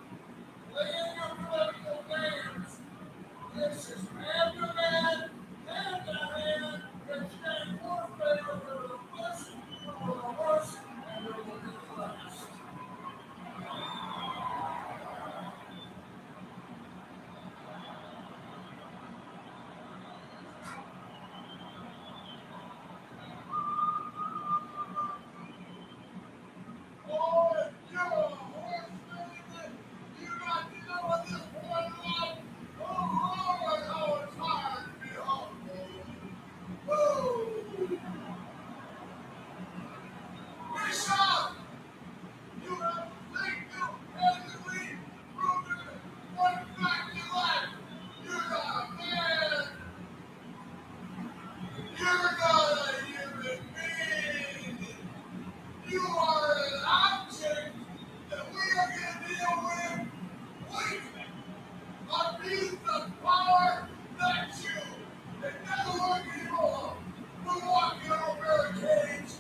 lay in your political games. This is man to man, hand to hand, and stand warfare with the bush, with the horse, and with the last. Boy, you're a horseman. You got to know what this boy like. Oh, Lord, how it's hard to be humble. Woo! Bishop! You have single-handedly proven one fact in life. You're not a man. You're not a human being. You are an object that we are going to deal with. Wait, abuse the power that you and never work anymore. We're walking over barricades.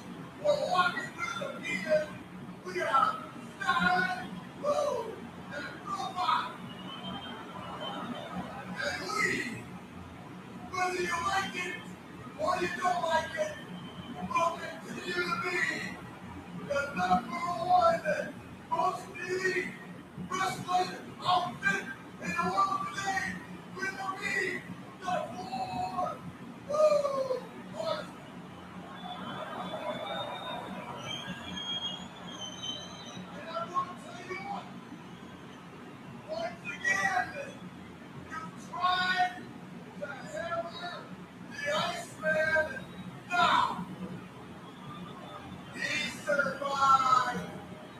We're walking through the pen. We are silent, move, and robot. And we, whether you like it or you don't like it, will continue to be the number one most elite wrestling outfit in the world today. We will be the four. Woo! Horsemen. And I want to tell you what, once again, you tried to hammer the Iceman down. He survived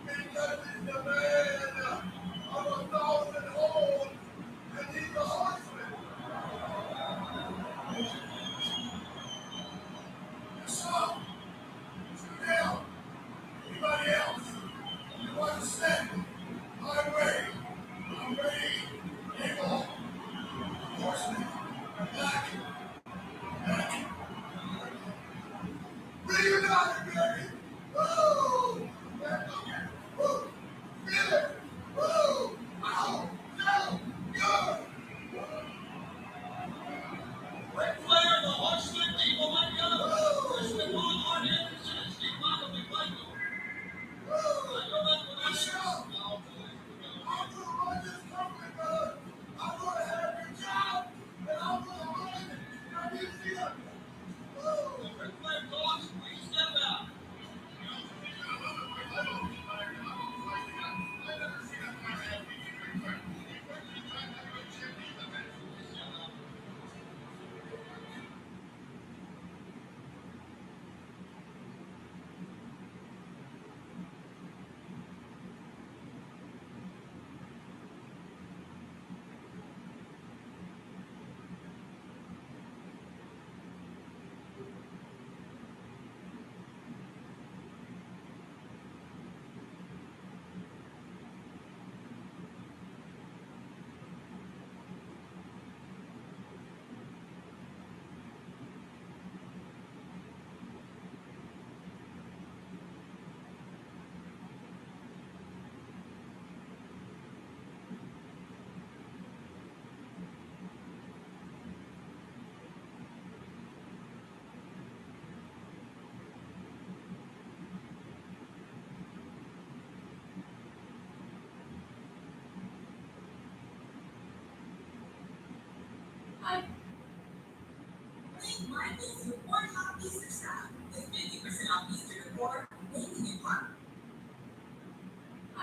because he's the man of a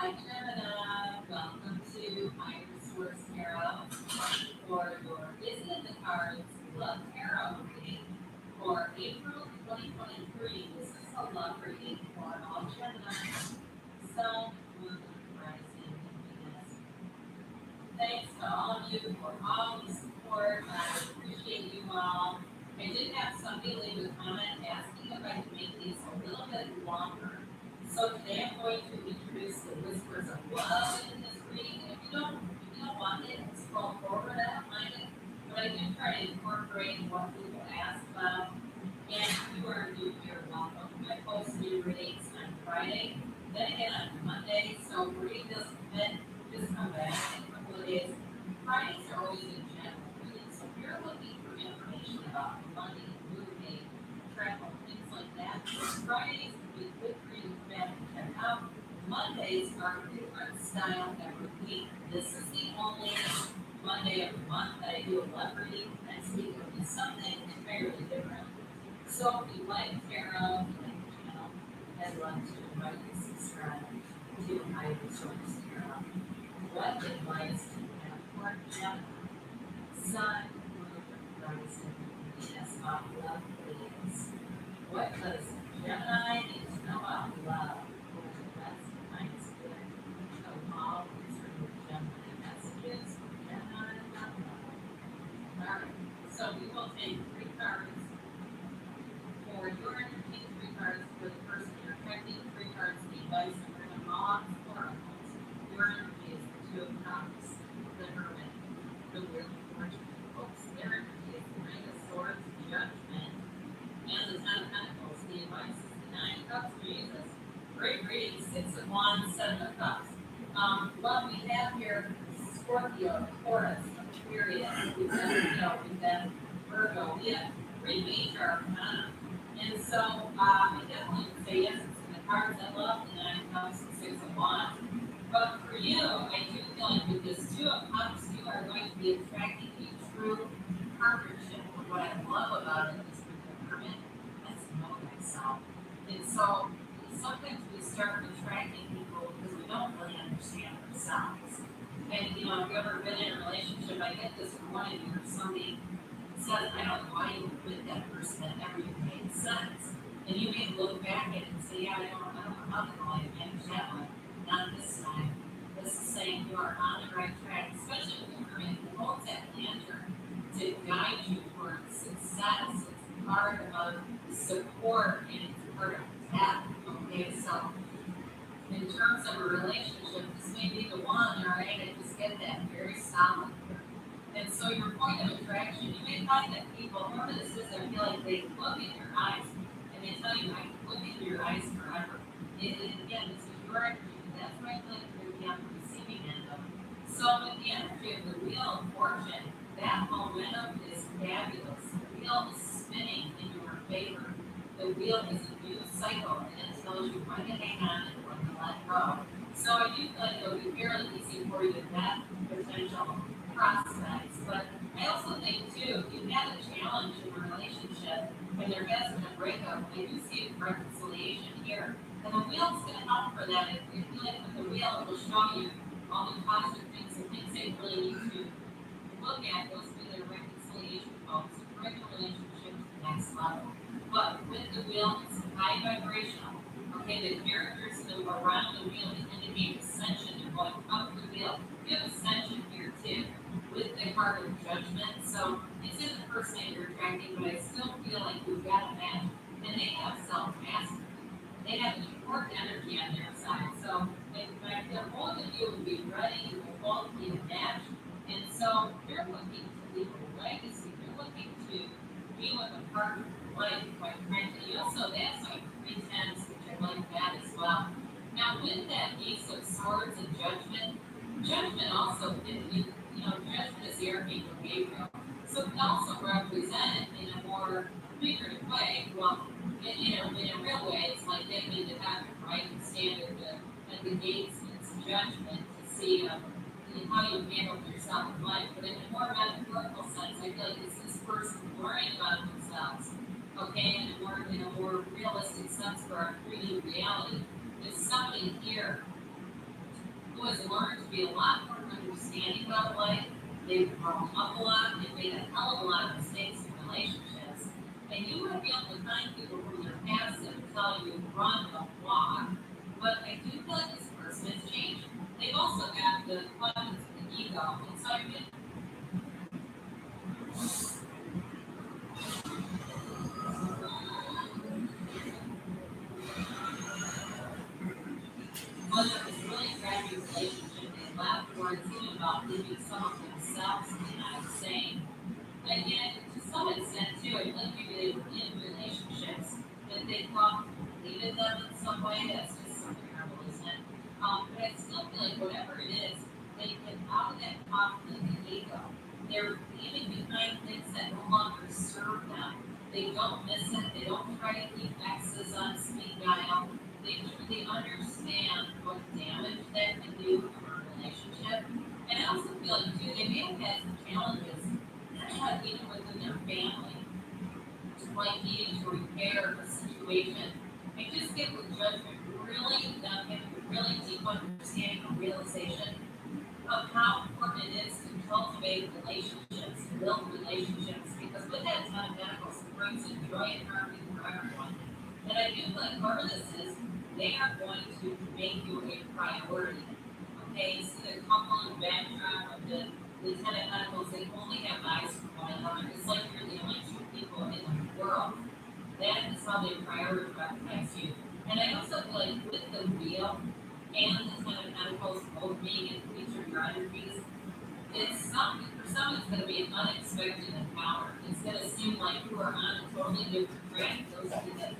Hi, Gemini. Welcome to Higher Source Tarot for your Is It in the Cards Love Tarot reading for April 2023. This is a love reading for all Gemini, Sun, Moon, Rising, and Venus. Thanks to all of you for all the support. I appreciate you all. I did have somebody leave a comment asking if I could make these a little bit longer. So today I'm going to introduce the whispers of love in this reading. If you don't want it, scroll forward. I don't mind it, but I do try to incorporate what people ask about. And if you are new here, welcome. I post new readings on Friday, then again on Monday. So reading doesn't commit, just come back in a couple of days. Fridays are always in general reading, so if you're looking for information about money, moving, travel, things like that, Fridays would be good for you to check out. Mondays are a different style every week. This is the only Monday of the month that I do a love reading. Next week will be something entirely different. So if you like tarot, you like the channel, I'd love to invite you to subscribe to Higher Source Tarot. What advice do you have for Gemini, Sun, Moon, Rising, Venus about love readings? What does Gemini need to know about love for the rest of tonight's good? So all these are your Gemini messages for Gemini about love. Alright, so we will take 3 cards for your energy, 3 cards for the person you're affecting, 3 cards for advice, and we're going to all oracles. Your energy is the 2 of Cups, the Hermit, the Wheel of Fortune. Folks, their energy is the Knight of Swords, Judgment, and the 10 of Pentacles. The advice is the 9 of Cups, Jesus. Great reading, 6 of Wands, 7 of Cups. What we have here, Scorpio, Taurus, Aquarius, we've got Leo, we've got Virgo, we have 3 major arcana. And so I definitely would say yes, it's in the cards I love, the 9 of Cups and 6 of Wands. But for you, I do feel like with this 2 of Cups, you are going to be attracting a true partnership. What I love about it is with the Hermit, that's know myself. And so sometimes we start attracting people because we don't really understand ourselves. And if you've ever been in a relationship, I get this from one of you, or somebody says, I don't know why you were with that person, that never even made sense. And you may look back at it and say, yeah, I don't know how to know I manage that one. Not this time. This is saying you are on the right track, especially with the Hermit who holds that lantern to guide you towards success. It's part of support and it's part of that. Okay, so in terms of a relationship, this may be the one, all right? I just get that very solid. And so your point of attraction, you may find that people, whoever this is, I feel like they look in your eyes and they tell you, I can look into your eyes forever. Again, this is your energy. That's why I feel like you're going to be on the receiving end of it. So with the energy of the Wheel of Fortune, that momentum is fabulous. The wheel is spinning in your favor. The wheel is a new cycle and it tells you when to hang on and when to let go. So I do feel like it'll be fairly easy for you to have potential prospects. But I also think too, if you had a challenge in a relationship and there has been a breakup, I do see a reconciliation here. And the wheel's going to help for that. If you feel like with the wheel, it will show you all the positive things and things they really need to look at. Those will be their reconciliation folks to bring the relationship to the next level. But with the wheel, it's high vibrational. Okay, the characters that are around the wheel indicate ascension. They're going up the wheel. You have ascension here too, with the card of Judgment. So it's in the person that you're attracting, but I still feel like you've got a match. And they have self-mastery. They have an important energy on their side. So in fact, both of you will be ready. You will both be a match. And so you're looking to leave a legacy. You're looking to be with a partner for life, quite frankly. Also, that's like 3 10s, which I like that as well. Now, with that Ace of Swords and Judgment, Judgment also, Judgment is the Archangel Gabriel. So it can also represent in a more figurative way. Well, in a real way, it's like getting into heaven, right? And standing at the gates and judgment to see how you handle yourself in life. But in a more metaphorical sense, I feel like it's this person worrying about themselves, okay, in a more realistic sense for our 3D reality. There's somebody here be a lot more understanding about life. They've grown up a lot. They've made a hell of a lot of mistakes in relationships. And you might be able to find people from their past that will tell you run, don't walk. But I do feel like this person has changed. They've also got the abundance of the ego. And so I mean, whether it's really crappy relationship they left or it's even about leaving some of themselves behind, saying, and yet, to some extent, too, I feel like maybe they were in relationships that they thought completed them in some way. That's just something terrible, isn't it? But I still feel like whatever it is, they get out of that conflict and ego. They're leaving behind things that no longer serve them. They don't miss it. They don't try to keep exes on speed dial. They truly understand what damage that can do to a relationship. And I also feel like, too, they may have had some challenges even within their family, like needing to repair a situation. I just get with judgment really having a really deep understanding and realization of how important it is to cultivate relationships, build relationships, because with that ton of benefits, it brings in joy and harmony for everyone. And I do feel like part of this is they are going to make you a priority. Okay, so the couple in the backdrop of the Ten of Pentacles, they only have eyes for one another. It's like you're the only two people in the world. That is how they prioritize you. And I also feel like with the wheel and the Ten of Pentacles both being in future your energies, it's something for some it's going to be an unexpected encounter. It's going to seem like you are on a totally different track. Those two that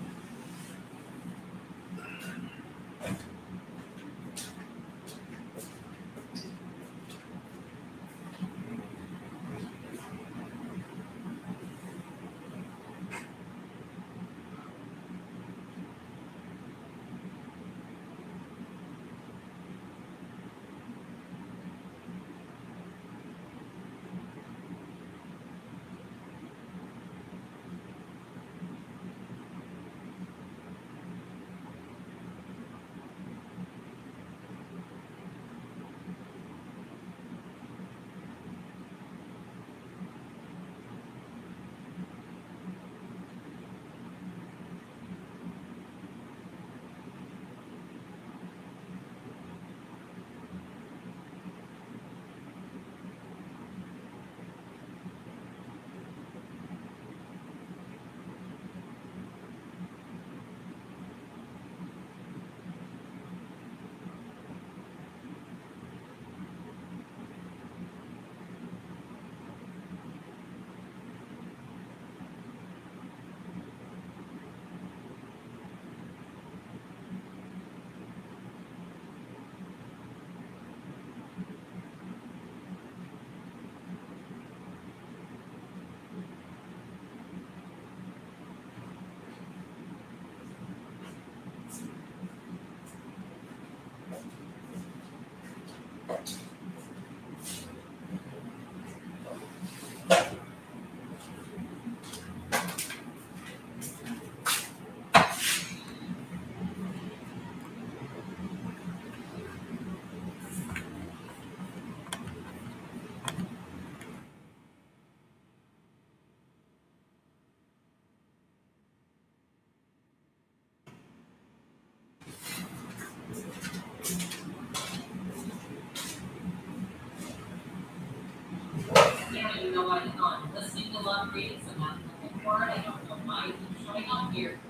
I don't even know what I'm listening to love readings. I'm not looking for it. I don't know why it's showing up here.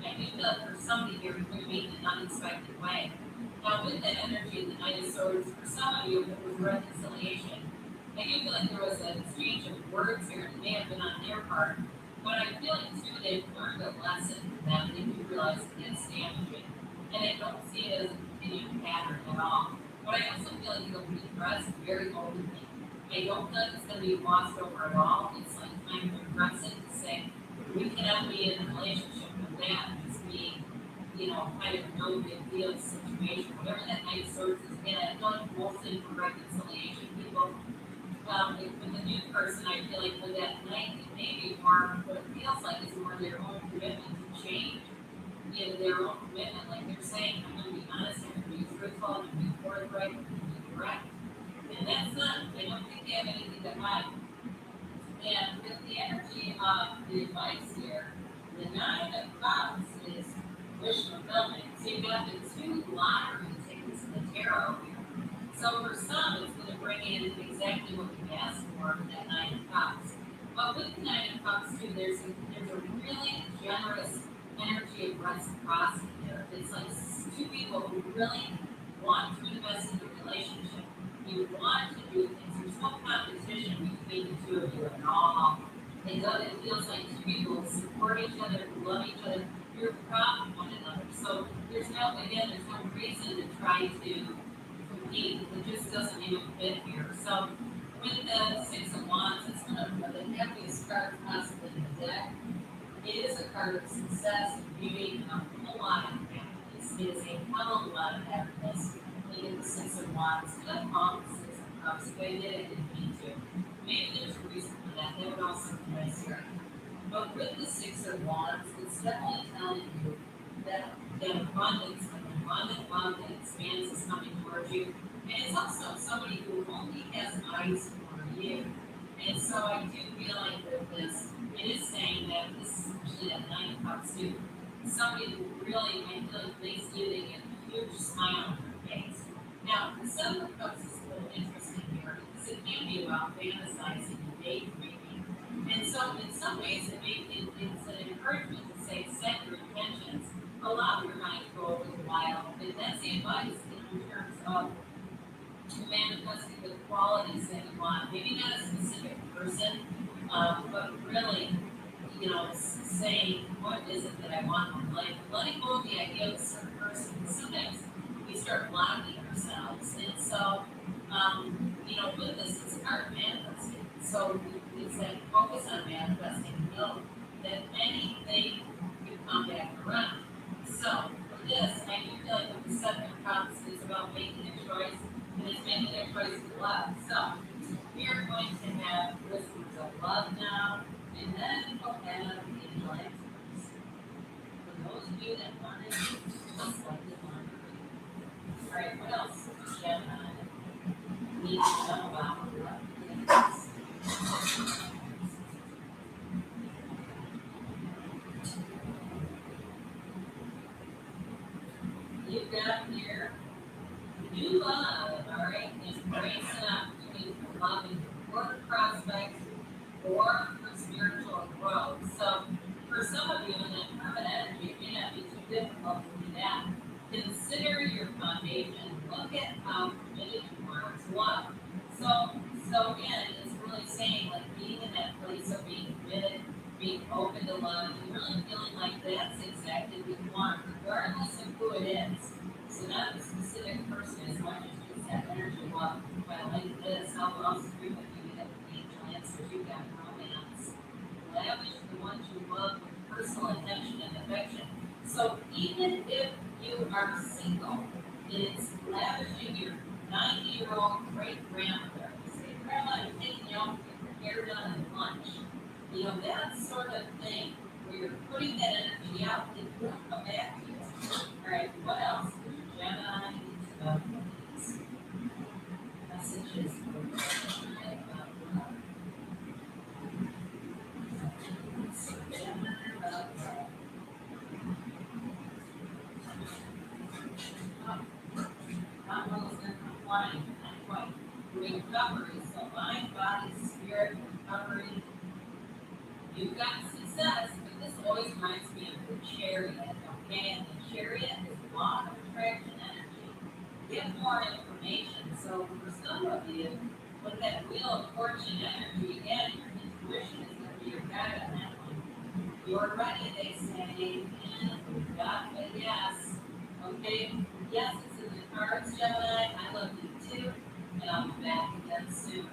I do feel that for somebody here it could be in an unexpected way. Now, with that energy of the Knight of Swords, for some of you, it was reconciliation. I do feel like there was an exchange of words here. It may have been on their part. But I feel like, too, they've learned a lesson that they do realize it's damaging. And I don't see it as a continuing pattern at all. But I also feel like it'll be addressed very openly. I don't feel like it's going to be glossed over at all. It's like time to address it to say, we cannot be in a relationship with that as being, kind of no big deal situation. Whatever that Knight of Swords is, again, I feel like mostly for reconciliation people. With the new person, I feel like with that Knight, it may be more, what it feels like is more their own commitment to change. Their own commitment, like they're saying, I'm going to be honest, I'm going to be truthful, I'm going to be forthright, I'm going to be direct. that's not, I don't think they have anything to hide. And with the energy of the advice here, the 9 of Cups is wish fulfillment. So you've got the 2 lottery tickets in the tarot here. So for some, it's going to bring in exactly what you asked for with that 9 of Cups. But with the 9 of Cups too, there's a really generous energy of reciprocity there. It's like 2 people who really want to invest in the relationship. You want to do things. There's no competition between the 2 of you at all. It feels like 2 people who support each other, who love each other. You're proud of one another. So there's no reason to try to compete. It just doesn't even fit here. So with the 6 of Wands, it's one of the happiest cards possibly in the deck. It is a card of success, beauty, and a whole lot of happiness. It is a hell of a lot of happiness. Look at the 6 of Wands. Good mom, 6 of Cups. The way that it didn't mean to. Maybe there's a reason for that. That would also be nice here. But with the 6 of Wands, it's definitely telling you that abundance, an abundant love that expands is coming towards you. And it's also somebody who only has eyes for you. And so I do feel like with this, it is saying that this is actually that 9 of Cups too. Somebody who really, I feel like they see you, they get a huge smile on their face. Now, the 7 of Cups is a little interesting here because it can be about fantasizing and daydreaming. And so in some ways, it's an encouragement to say, set your intentions, allow your mind to go a little wild. And that's the advice in terms of manifesting the qualities that you want. Maybe not a specific person, but really, saying, what is it that I want in life? Letting go of the idea of a certain person. Sometimes we start blocking ourselves. And so, with this, it's hard manifesting. So it's like focus on manifesting. Know that anything can come back around. So for this, I do feel like with the 7 of Cups, it's about making a choice, and it's making a choice to love. So we are going to have whispers of love now, and then we'll have the angel answers. For those of you that want it, just like the one. All right, what else? Gemini. We need to know about love. You've got here new love, all right? Embrace an opportunity for love in your work prospects or for spiritual growth. So, for some of you in that permanent energy, it may not be too difficult to do that. Consider your foundation. Look at how committed you are to love. So again, it's really saying like being in that place of being committed, being open to love, and really feeling like that's exactly what you want, regardless of who it is. So not a specific person as much as just that energy of love. But like this, how else agree with you that the angel answers you got romance. Lavish the ones you love with personal attention and affection. So even if you are single, it's lavishing your 90-year-old great-grandmother. You say, Grandma, I'm taking you out to get your hair done and lunch. That sort of thing, where you're putting that energy out, it will come back to you. All right, what else? Gemini needs about these messages for Gemini about love. So Gemini about love. Not well as in complying, not quite. Recovery, so mind, body, spirit, recovery. You've got success, but this always reminds me of the chariot, okay? And the chariot is law of attraction energy. Get more information. So for some of you, with that wheel of fortune energy, again, your intuition is going to be your guide on that one. You're ready, they say, and we've got a yes. Okay, yes, it's in the cards, Gemini. I love you too, and I'll be back again soon.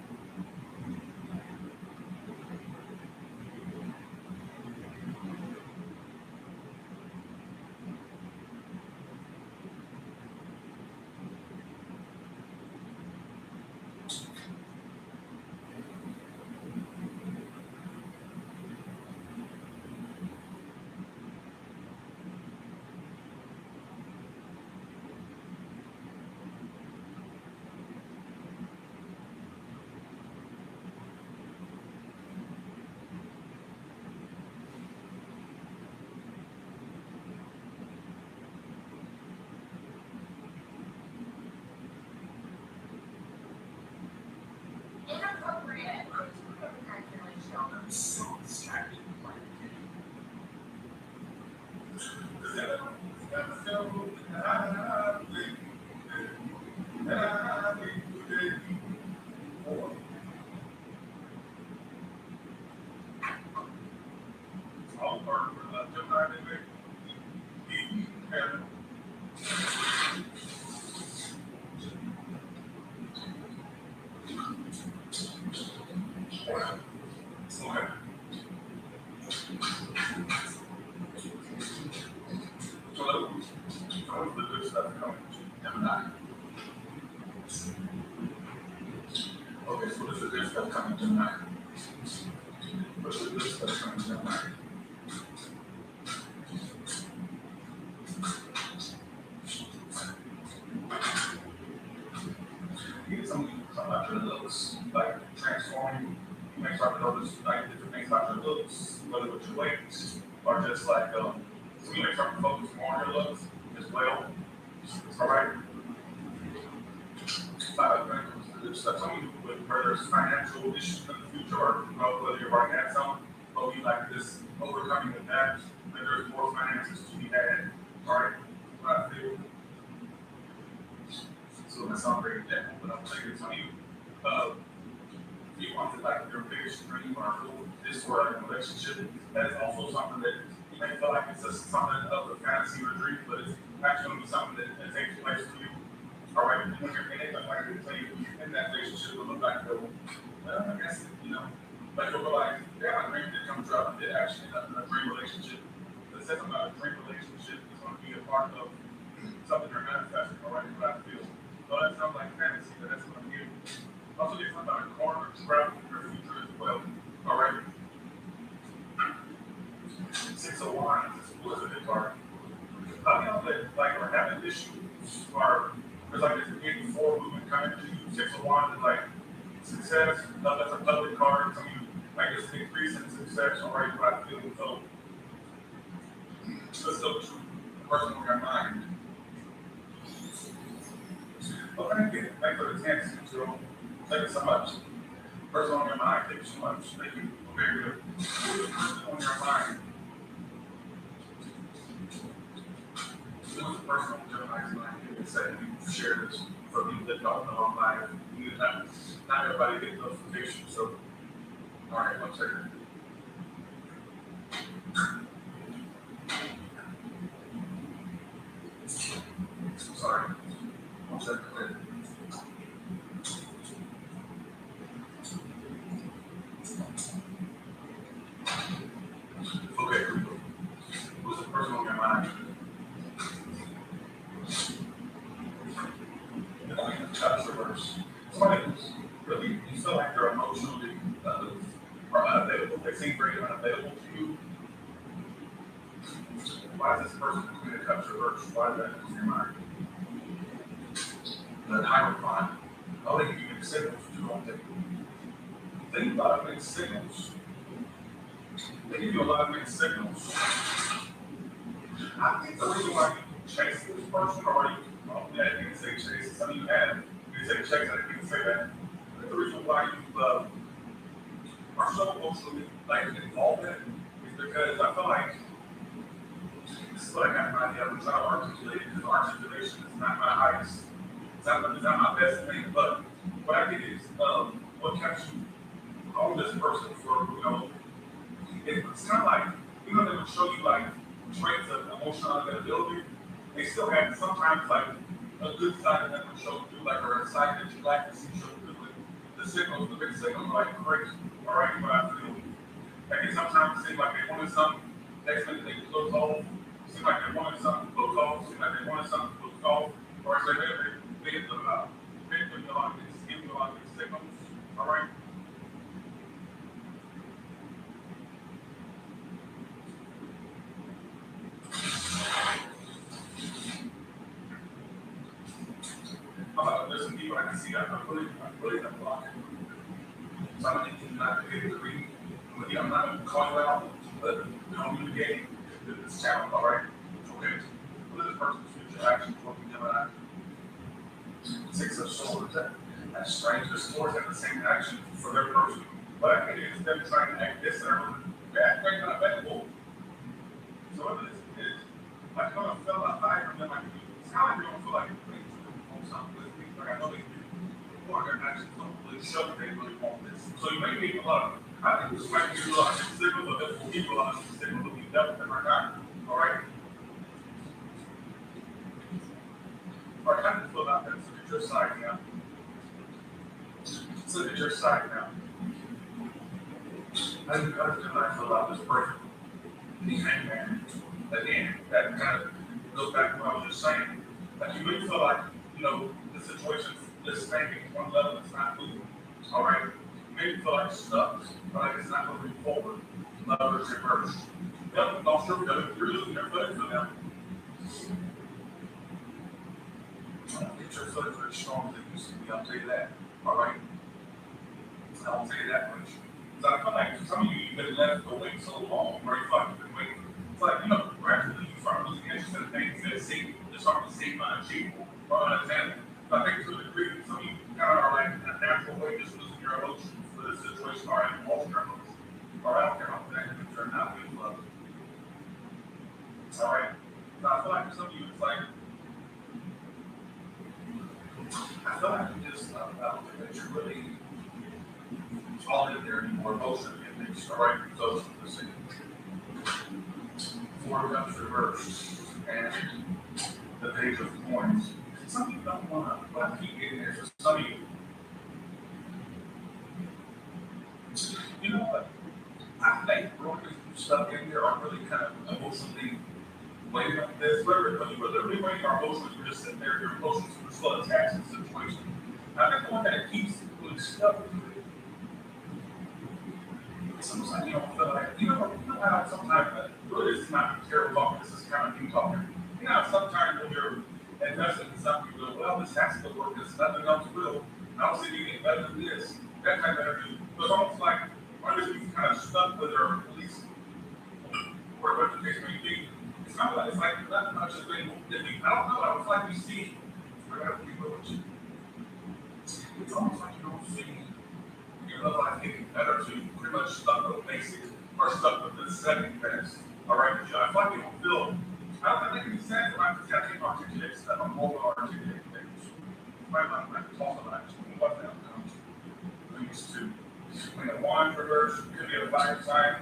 All part of Gemini, baby. Okay. So what's the good stuff coming? Gemini. Okay, so what's the good stuff coming tonight? What's the good stuff coming tonight? You get something about your looks, like transforming. You may start to notice like different things about your looks, whether with your weight or just like so you may start to focus more on your looks as well. All right. Some of you with where there's financial issues in the future, or whether you already had some, but you like this overcoming the that, that there's more finances to be had. All right. What I feel. So that's not very example, but I'm saying some of you, you want to like your biggest dream or goal is for a relationship. That is also something that you may feel like it's just something of a fantasy or dream, but it's actually going to be something that takes place for you. All right, when you're in it, like I can tell you, in that relationship, it'll look like, I guess, like you'll realize, yeah, my dream did come true. I did actually end up in a dream relationship. The second about a dream relationship is going to be a part of something you're manifesting, all right, what I feel. So that sounds like fantasy, but that's what I'm giving. Also, there's something about a corner travel in your future as well. All right. 6 of Wands is a good card. How do you know that, like, we're having issues, or there's like this big forward movement coming to you? 6 of Wands is like success. That's a public card. Some of you, like, it's an increase in success, all right, what I feel. So, let's go to the person on your mind. Well, thank you. Thank you for the chance to thank you so much. Person on your mind, thank you so much. Thank you. Very good. Person on your mind. Who's the person on your mind's mind? You can say, you can share this for people that don't know online. Not everybody gets notifications, so, all right, one second. Sorry. One second. Okay, who's the person on your mind? Controversy. Somebody who's really, you feel like they're emotionally or unavailable. They seem very unavailable to you. Why is this person committing a controversy? Why is that in your mind? The Hierophant. Oh, they give you mixed signals too, don't they? Think about mixed signals. They give you a lot of mixed signals. I think the reason why you chase this person, or you, yeah, you can say chase, some of you have, you can say chase, I can say that. But the reason why you are so emotionally involved in it is because I feel like this is what I got my idea. I'm trying to articulate it because articulation is not my highest, it's not my best thing. But what I think is what kept you on this person for, it's kind of like, they would show you like traits of emotional availability. They still have sometimes like a good side of them would show through, like, or a side that you like to see show through. The signals, the big signals are like crazy. All right, what I feel. Like it sometimes seems like they wanted something, next minute they close off. Seems like they wanted something, close off. Seems like they wanted something, close off. Or it's like they give you a lot of these signals. All right. There's some people I can see that I'm really not blocking. Some of you not get to read. I'm not going to call you out, but don't be the game. This challenge, all right? Okay. What is this person's future actions working Gemini? 6 of Swords. That's strange. The Swords have the same action for their person. But I think it's them trying to act this or that. They're not that cool. So what this is, like when I fell out higher than my feet, it's kind of like you don't feel like you're playing on something with me. Like I know they do. Or they're actually don't really show that they really want this. So you may be a lot of, I think this might be a lot of signal of different people on the signal of the devil in our time. All right? All right, kind of feel out there. Look at your side now. Let's look at your side now. I feel about this person. The hangman. Again, that kind of goes back to what I was just saying. Like you may feel like, you know, the situation is staying at one level, it's not moving. All right? You may feel like stuck, but like it's not moving forward. Love is reversed. Yep, don't sugarcoat it. You're losing your footing for them. I don't think your foot is very strong as it used to be, I'll tell you that. All right? I won't tell you that much. Because I feel like some of you, you've been left to wait so long, or you feel like you've been waiting. It's like, you know, gradually you start losing interest in things that seem, you start to seem unachievable or unattainable. I think to a degree, some of you kind of are like in a natural way just losing your emotions for this situation, or in lost your emotions. Or I don't care how that can turn out with love. All right? So I feel like for some of you, it's like, I feel like you just, I don't think that you're really all in there anymore emotionally and things. All right? So let's see. 4 comes reversed, and the page of coins. Some of you don't want to, but I keep getting there. So some of you, you know what? I think brokers who stuck in there are really kind of emotionally waiting on this. Literally, waiting our emotions. We're just sitting there, your emotions are still attached to the situation. I think the one that keeps really stuck with you. Sometimes you don't feel like, you know how sometimes, really this is not terrible talking, this is kind of you talking. You know, sometimes when you're investing in something, you go, well, this has to work, this nothing else will. I don't see anything better than this. That type of energy. So it's almost like, one of these kind of stuck with her, at least, or whatever the case may be. It's not like, it's like nothing much has been, I don't know, I was like, you see, I gotta be with you. It's almost like you don't see your love life getting better, so you pretty much stuck with basics or stuck with the second best. All right, I feel like you don't feel. I don't think it makes sense if I can't articulate stuff. I'm more articulate things. Right, I'm talking about it. What now? I'm used to. When a wand reverse could be a fire sign,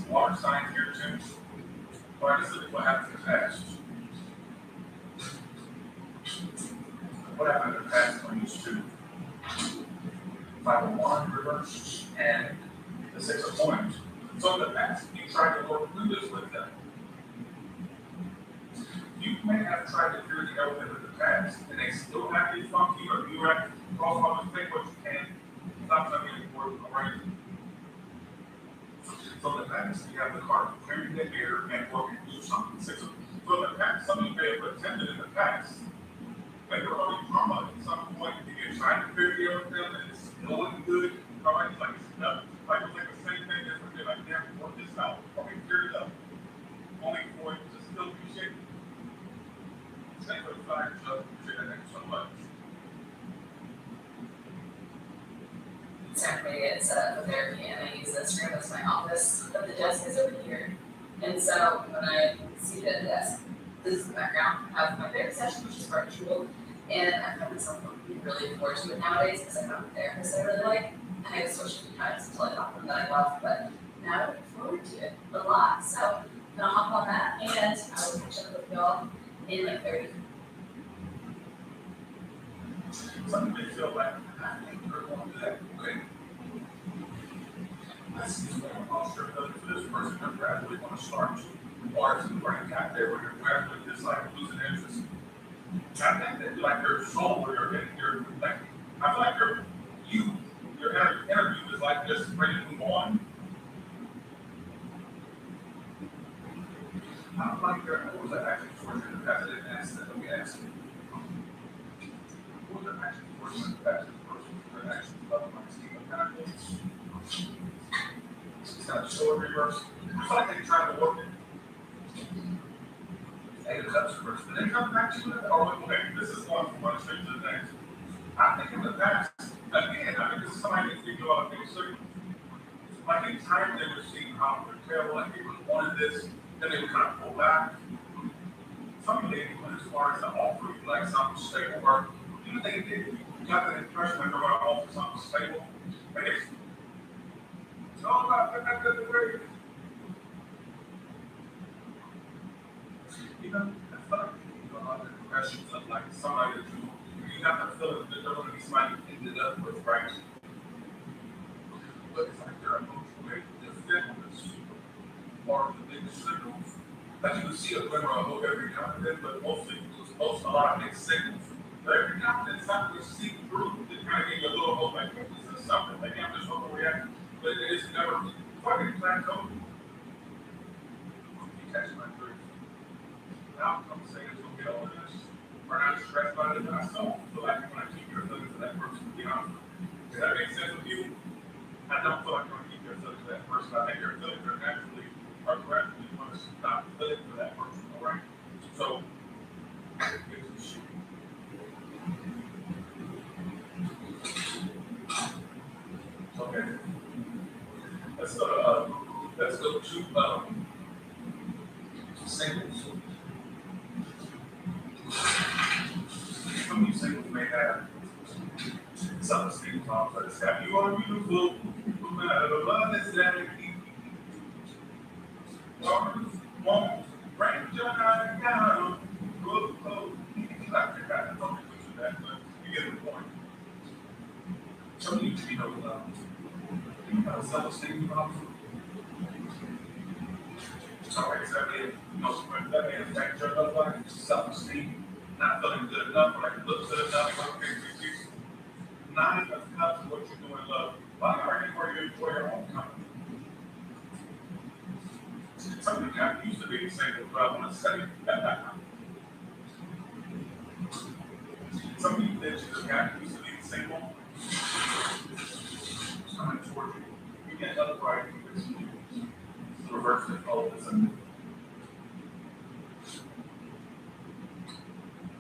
water sign here too. All right, let's look at what happened in the past. What happened in the past when used to? 5 of wands reversed and the 6 of coins. So in the past, you tried to work through this with them. You may have tried to clear the elephant in the past, and they still have to be funky, or you have to cross off and take what you can. Stop something important, all right? So in the past, you have the card clearing the air and working through something. So in the past, some of you may have pretended in the past that you're already drama at some point. You're trying to clear the elephant, and it's going good. All right, it's like it's nothing. Like it's like the same thing as we're like, damn, work this out. Okay, clear it up. Only for it to still be shaken. Thank you for the fire, Joe. Appreciate that so much. Saturday is for therapy, and I use this room as my office, but the desk is over here. And so when I'm seated at the desk, this is the background. I have my therapy session, which is virtual, and I find myself looking really forward to it nowadays because I have a therapist I really like, and I switched a few times until I got one that I love, but now I look forward to it a lot. So I'm gonna hop on that, and I will catch up with y'all in like 30. Some may feel like, I think we're going to do that. Okay. I see someone else for this person that gradually want to start to, or it's where you got there, where you're gradually just like losing interest. I think that like your soul, where you're like, I feel like your interview is like just ready to move on. I don't like your, what was that actually for you in the past? I didn't ask that. Let me ask you. What was that actually for you in the past? Person actually loved my team of pentacles. It's kind of sword reverse. I feel like they tried to work it. Hey, the cups reverse. Did they come back to you? Oh, okay. This is going from one extreme to the next. I think in the past, again, I think this is somebody that you go out and do certain Like anytime they were seeing how their tail, like they wanted this, then they would kind of pull back. Some they went as far as to offer you like something stable, or even they got the impression that they're going to offer something stable. And it's all about the way. You know, I feel like a lot of impressions of like somebody that you got the feeling that they're going to be somebody you ended up with, right? But it's like their emotional fickleness or the biggest signals. Like you would see a glimmer of hope every now and then, but mostly a lot of mixed signals. But every now and then something will see through to kind of give you a little hope, like, oh, this is something, maybe I'm just overreacting. But it's never fucking plateau. You catch my drift. Now I'm saying it's gonna get over this. We're not stressed about it, but I still feel like when I keep your feelings to that person, to be honest. Does that make sense with you? I don't feel like I'm gonna keep your feelings to that person. I think your feelings are naturally or correctly want to stop feeling for that person, all right? So, here's the shit. Okay. Let's go to singles. Some of you singles may have some esteem songs that just have you are beautiful, no matter what is that. Won't break your heart down. Oh, oh. Not the guy that don't do that, but you get the point. Some of you know, self-esteem songs. So like that may affect your love life, self-esteem, not feeling good enough, or like look good enough, okay, not enough to what you do in love. Why are you where you enjoy your own company? Something got used to being single, but I want to say that some of you that just got used to being single, it's coming toward you. You get upright, it's reverse it, all of a sudden.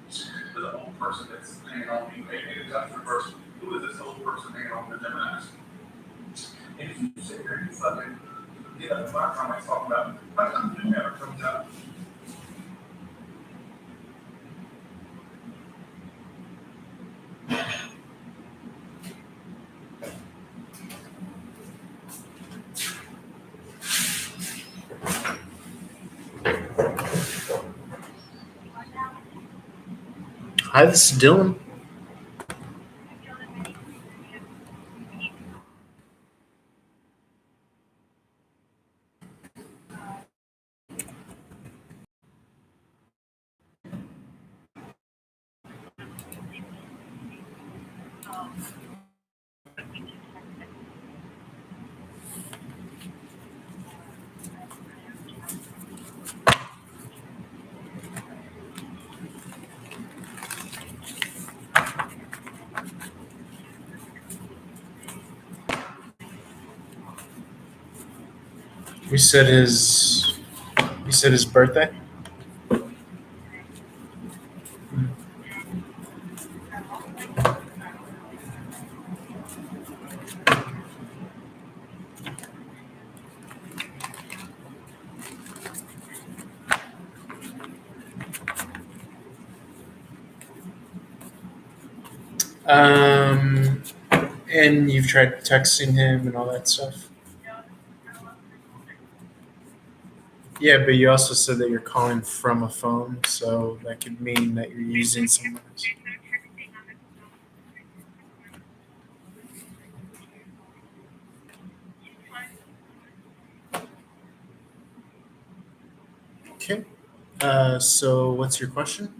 There's an old person that's hanging on you, maybe that's reversed. Who is this old person hanging on the Gemini? And if you sit here and you fucking get up my comments talking about, how come you never comes out? Hi, this is Dylan. You said his birthday? Um, and you've tried texting him and all that stuff? Yeah, but you also said that you're calling from a phone, so that could mean that you're using someone else. Okay. So what's your question?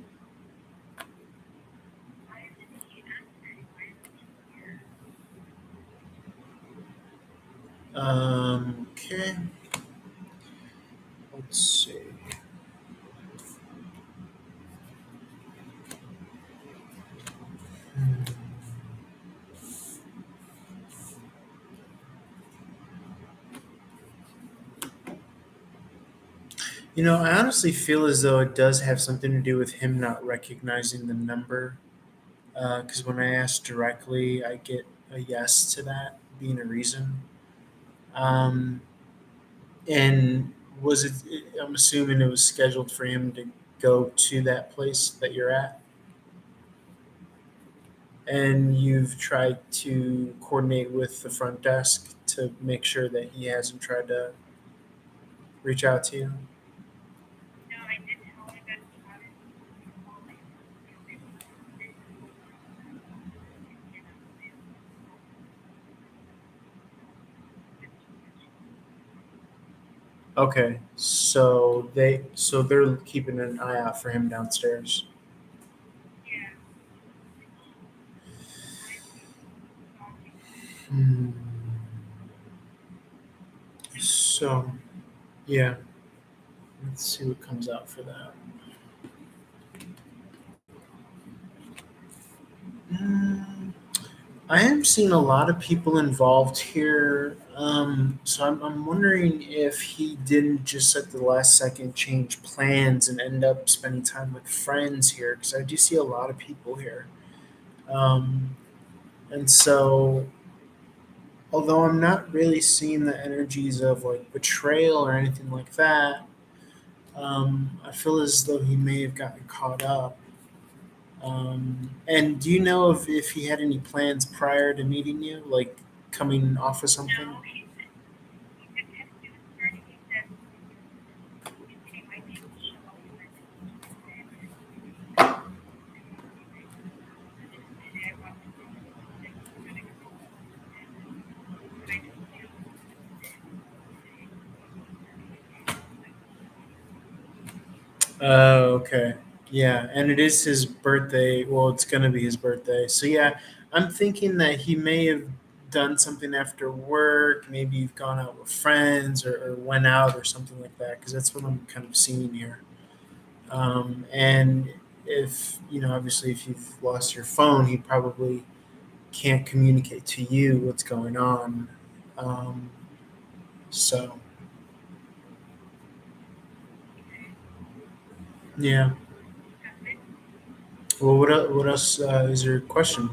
Okay. Let's see. You know, I honestly feel as though it does have something to do with him not recognizing the number. Because when I ask directly, I get a yes to that being a reason. Um, and was it? I'm assuming it was scheduled for him to go to that place that you're at, and you've tried to coordinate with the front desk to make sure that he hasn't tried to reach out to you. Okay, so they're keeping an eye out for him downstairs. Hmm. So yeah, let's see what comes out for that. Hmm. I am seeing a lot of people involved here. So I'm wondering if he didn't just at the last second change plans and end up spending time with friends here, because I do see a lot of people here. Um, and so, although I'm not really seeing the energies of like betrayal or anything like that, I feel as though he may have gotten caught up. And do you know if he had any plans prior to meeting you, like coming off of something? Oh, okay. Yeah, and it is his birthday. Well, it's going to be his birthday. So, yeah, I'm thinking that he may have done something after work. Maybe you've gone out with friends or went out or something like that, because that's what I'm kind of seeing here. And if, obviously, if you've lost your phone, he probably can't communicate to you what's going on. Um, so, yeah. Well, what else is your question?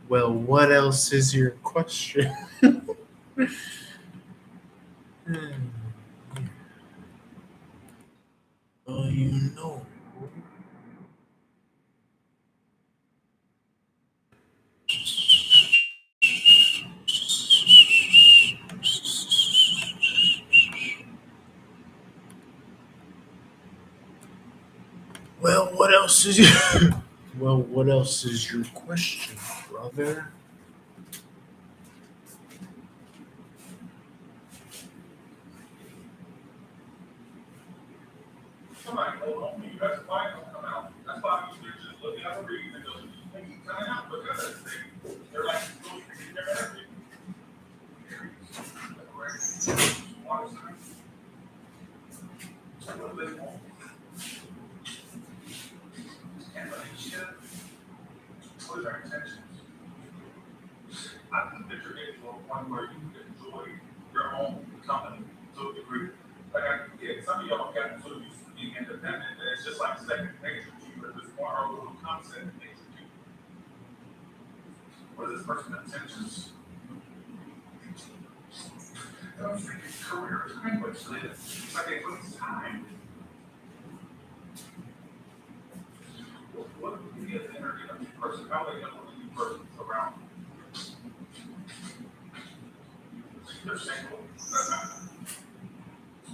Well, what else is your question? Hmm. Oh, you know. Well, what else is your Well, what else is your question, brother? Somebody hold on me. That's why don't come out. That's why these bitches look at the reason and go, they keep coming out because of this thing. They're like, supposed to get their everything. Water signs. What do they want? And let me shit. What is our intentions? I think that you're getting to a point where you can enjoy your own company to a degree. Some of y'all got so used to being independent that it's just like second nature to you at this point, or a little concept nature to you. What is this person's intentions? I was thinking career is kind of like this. It's like it was time. What would be the energy of the person? How they know the new person's around? They're single.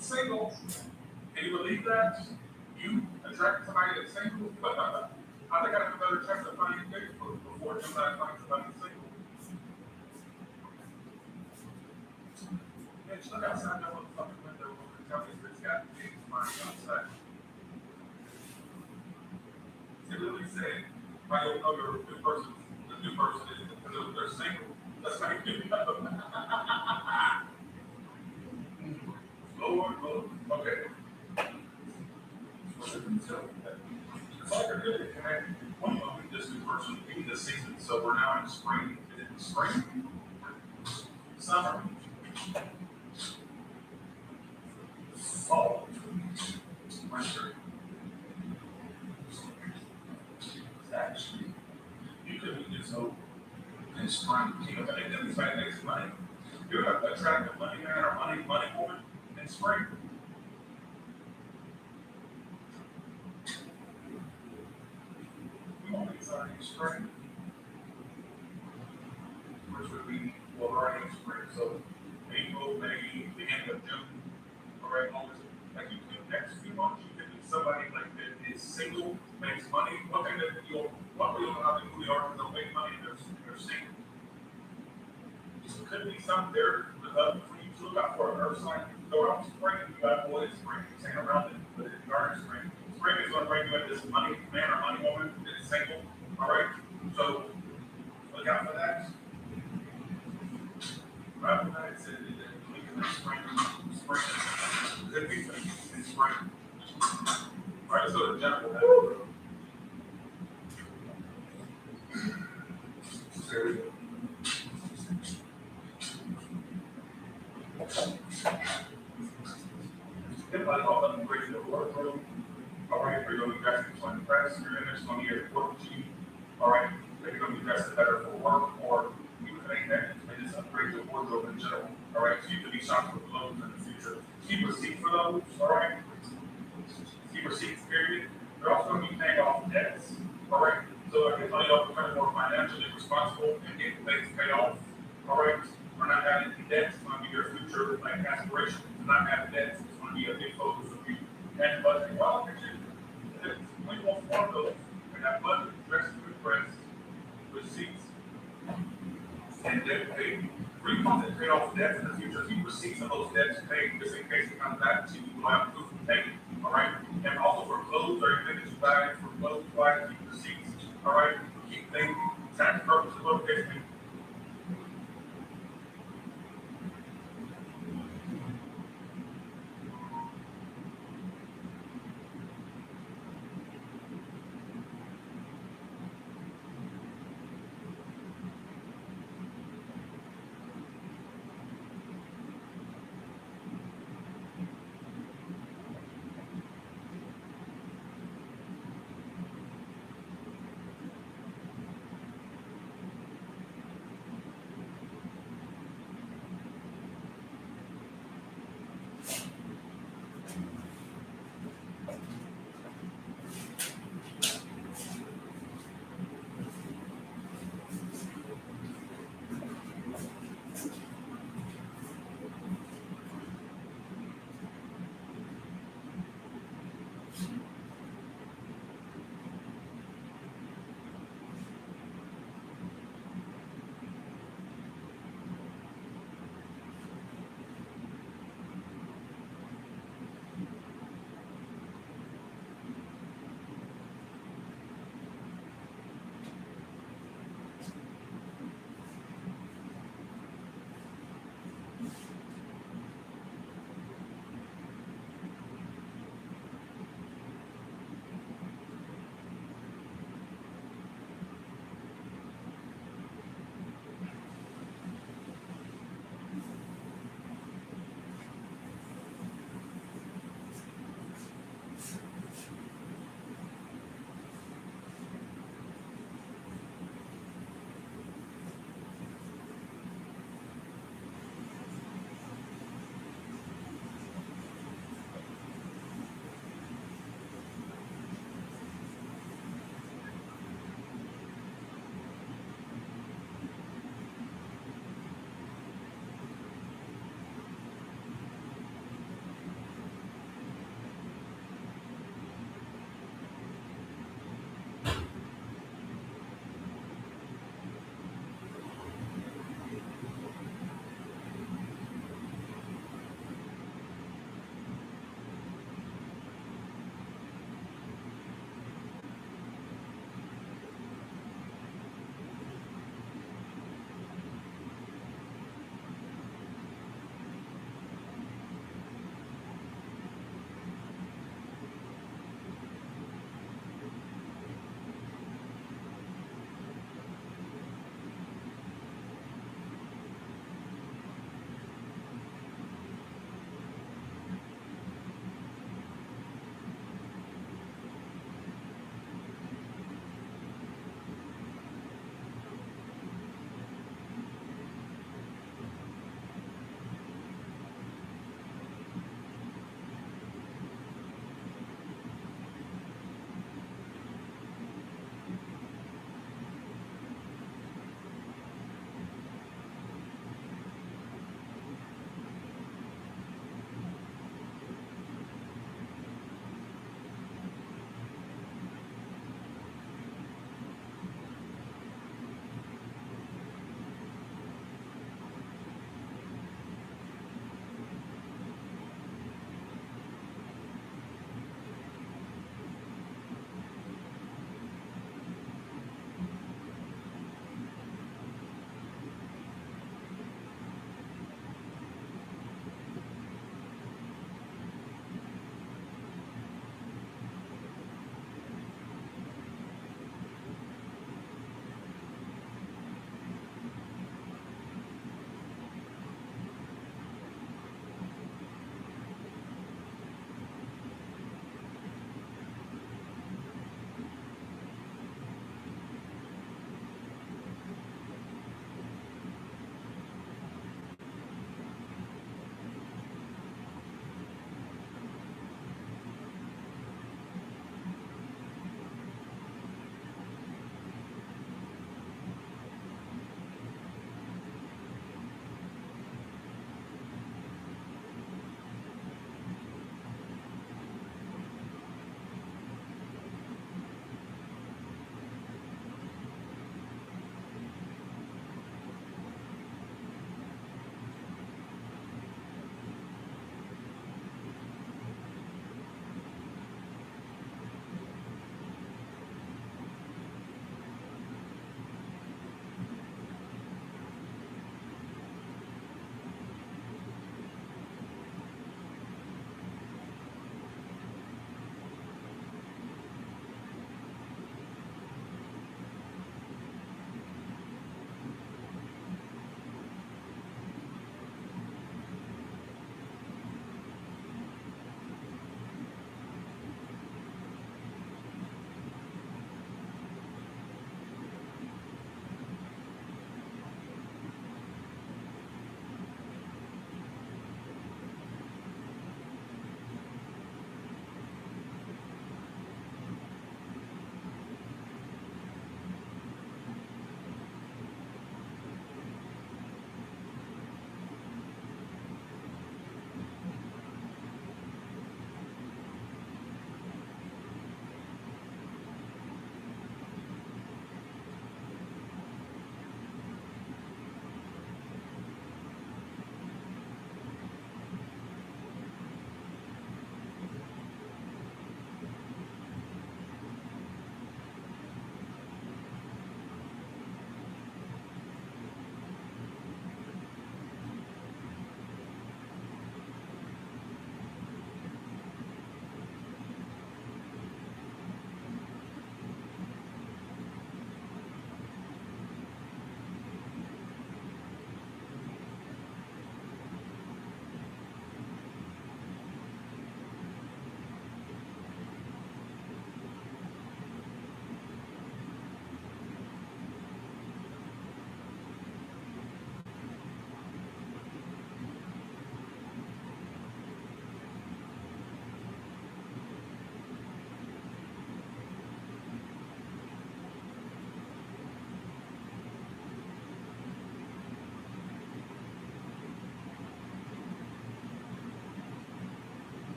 Single. Can you believe that? You attract somebody that's single? I think I have a better chance of finding Facebook before somebody finds somebody single. Bitch, look outside that motherfucking window and tell me if it's got big mind outside. It really said, I don't know your new person, the new person is because they're single. That's how you get it. Lord, okay. It's like a good connection. One of this new person, maybe this season, so we're now in spring. Is it spring? Summer? Fall? Winter? money man or money woman in spring. We won't be starting in spring. Which would be, well, we're already in spring, so April, May, beginning of June, all right, almost, like you can, next few months, you can be somebody like that is single, makes money, okay, that you'll, luckily you don't have to who they are, they'll make money, they're single. So it could be something there, for you to look out for an earth sign, go out in spring, you got boy, spring, hang around it, but it's garden spring. Spring is gonna bring you in this money man or money woman that is single, all right, so look out for that. Right when I said that we can spring, could be in spring. All right, let's go to general. There we go. Everybody call up and break the wardrobe. All right, we're going to be dressed in press. You're in this one year work chief. All right, they're going to be dressed better for work, or you can make that and just upgrade your wardrobe in general. All right, so you could be shopping for clothes in the future. Keep receipts for those. All right, keep receipts. Period. They're also going to be paying off debts. All right, so I can tell you all becoming more financially responsible and getting things paid off. All right, we're not having debts. It's going to be your future like aspiration. To not have debts. It's going to be a big focus of you. And budgeting. Well, we won't form those. We have budget, rest of the press, receipts, and debt paid. Refunds that pay off debts in the future. Keep receipts of those debts paid just in case it comes back to you. You don't have proof of payment. All right. And also for clothes or anything that you buy for clothes, keep receipts. All right. Keep things tax purposes located.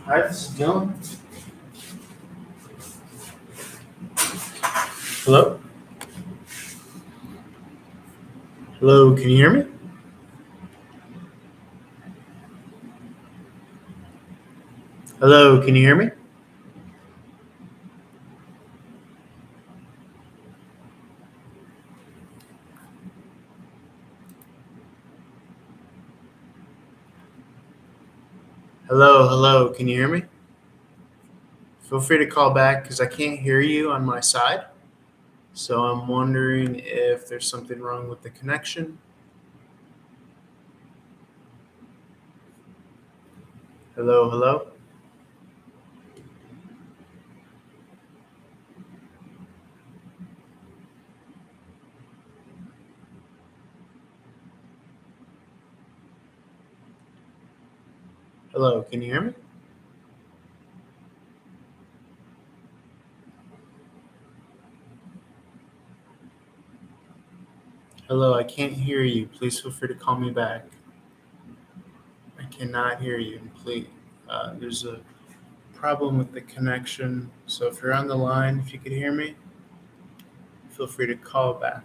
Hi, this is Dylan. Hello? Hello, can you hear me? Hello, can you hear me? Hello, can you hear me? Feel free to call back because I can't hear you on my side. So I'm wondering if there's something wrong with the connection. Hello? Hello, can you hear me? Hello, I can't hear you. Please feel free to call me back. I cannot hear you. Please, there's a problem with the connection. So if you're on the line, if you could hear me, feel free to call back.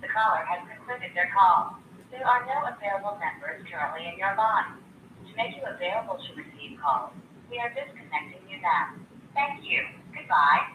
The caller has concluded their call. There are no available numbers currently in your line. To make you available to receive calls, we are disconnecting you now. Thank you. Goodbye.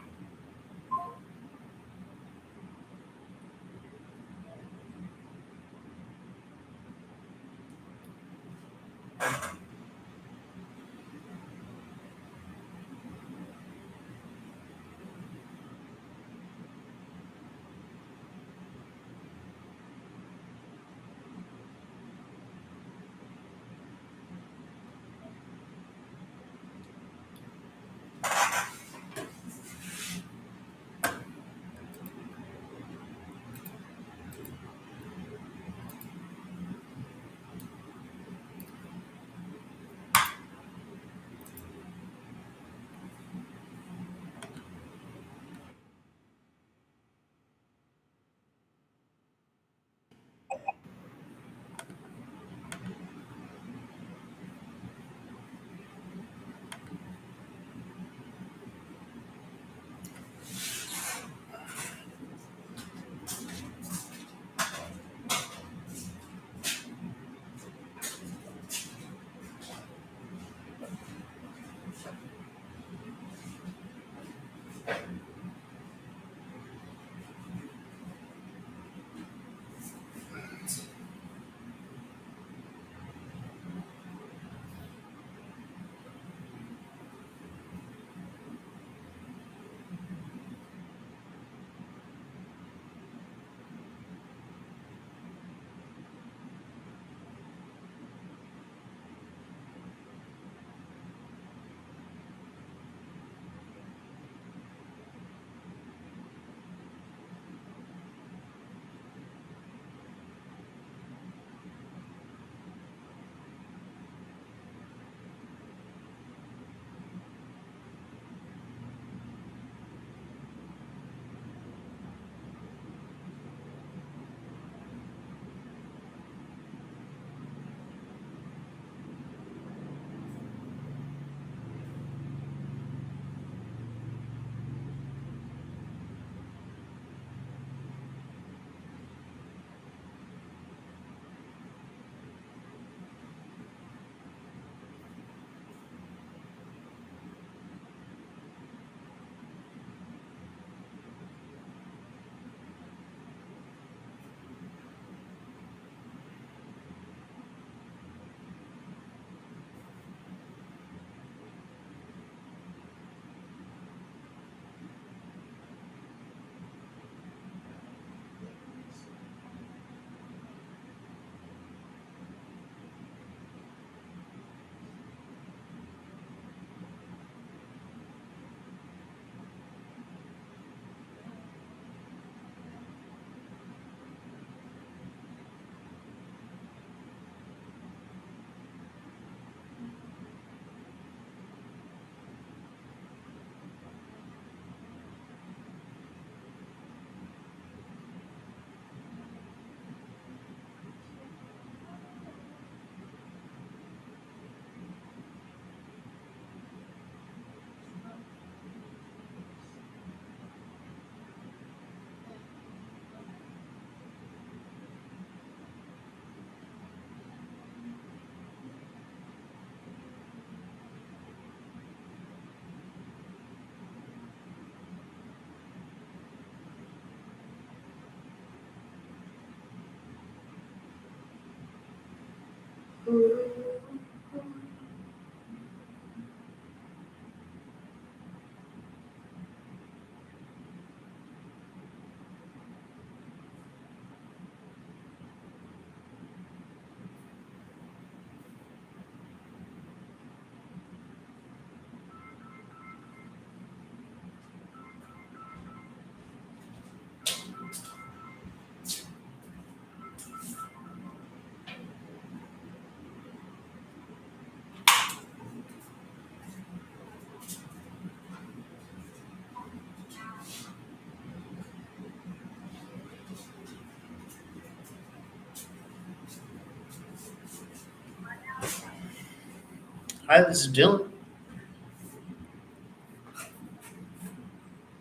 Hi, this is Dylan.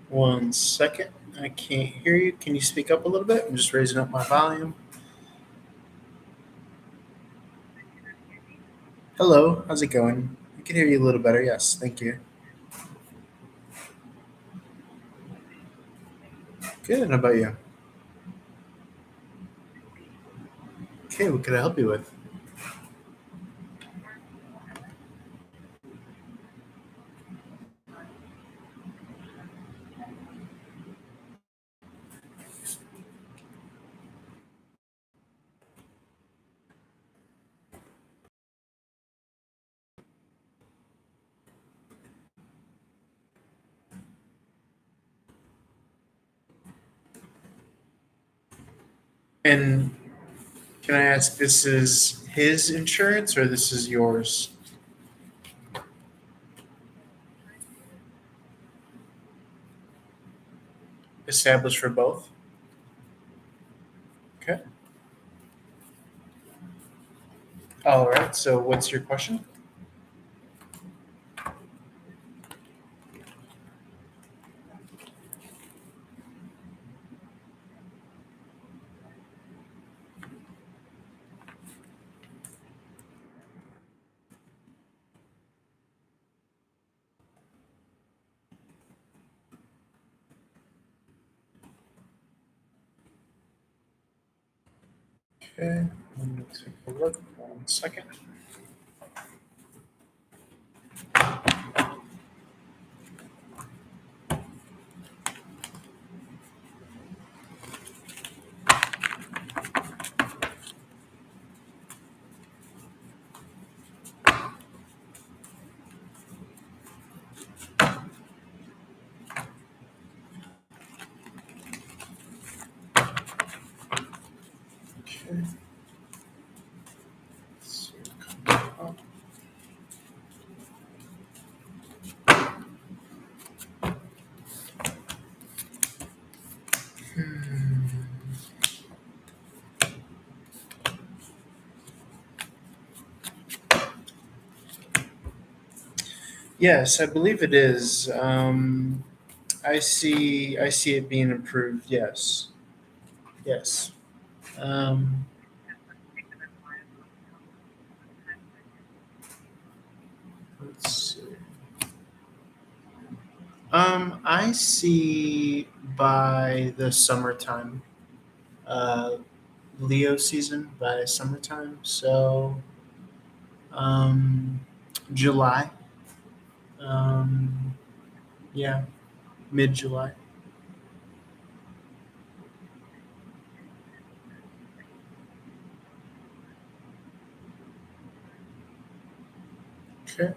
One second. I can't hear you. Can you speak up a little bit? I'm just raising up my volume. Hello, how's it going? I can hear you a little better. Yes, thank you. Good. How about you? Okay, what can I help you with? And can I ask, this is his insurance or this is yours? Established for both? Okay. All right. So, what's your question? Okay. Let me take a look. 1 second. Okay. So, yes, I believe it is. I see it being approved. Yes. Yes. Um, let's see. I see by the summertime, uh, Leo season by summertime. So, um, July. Um, yeah, mid July. Okay.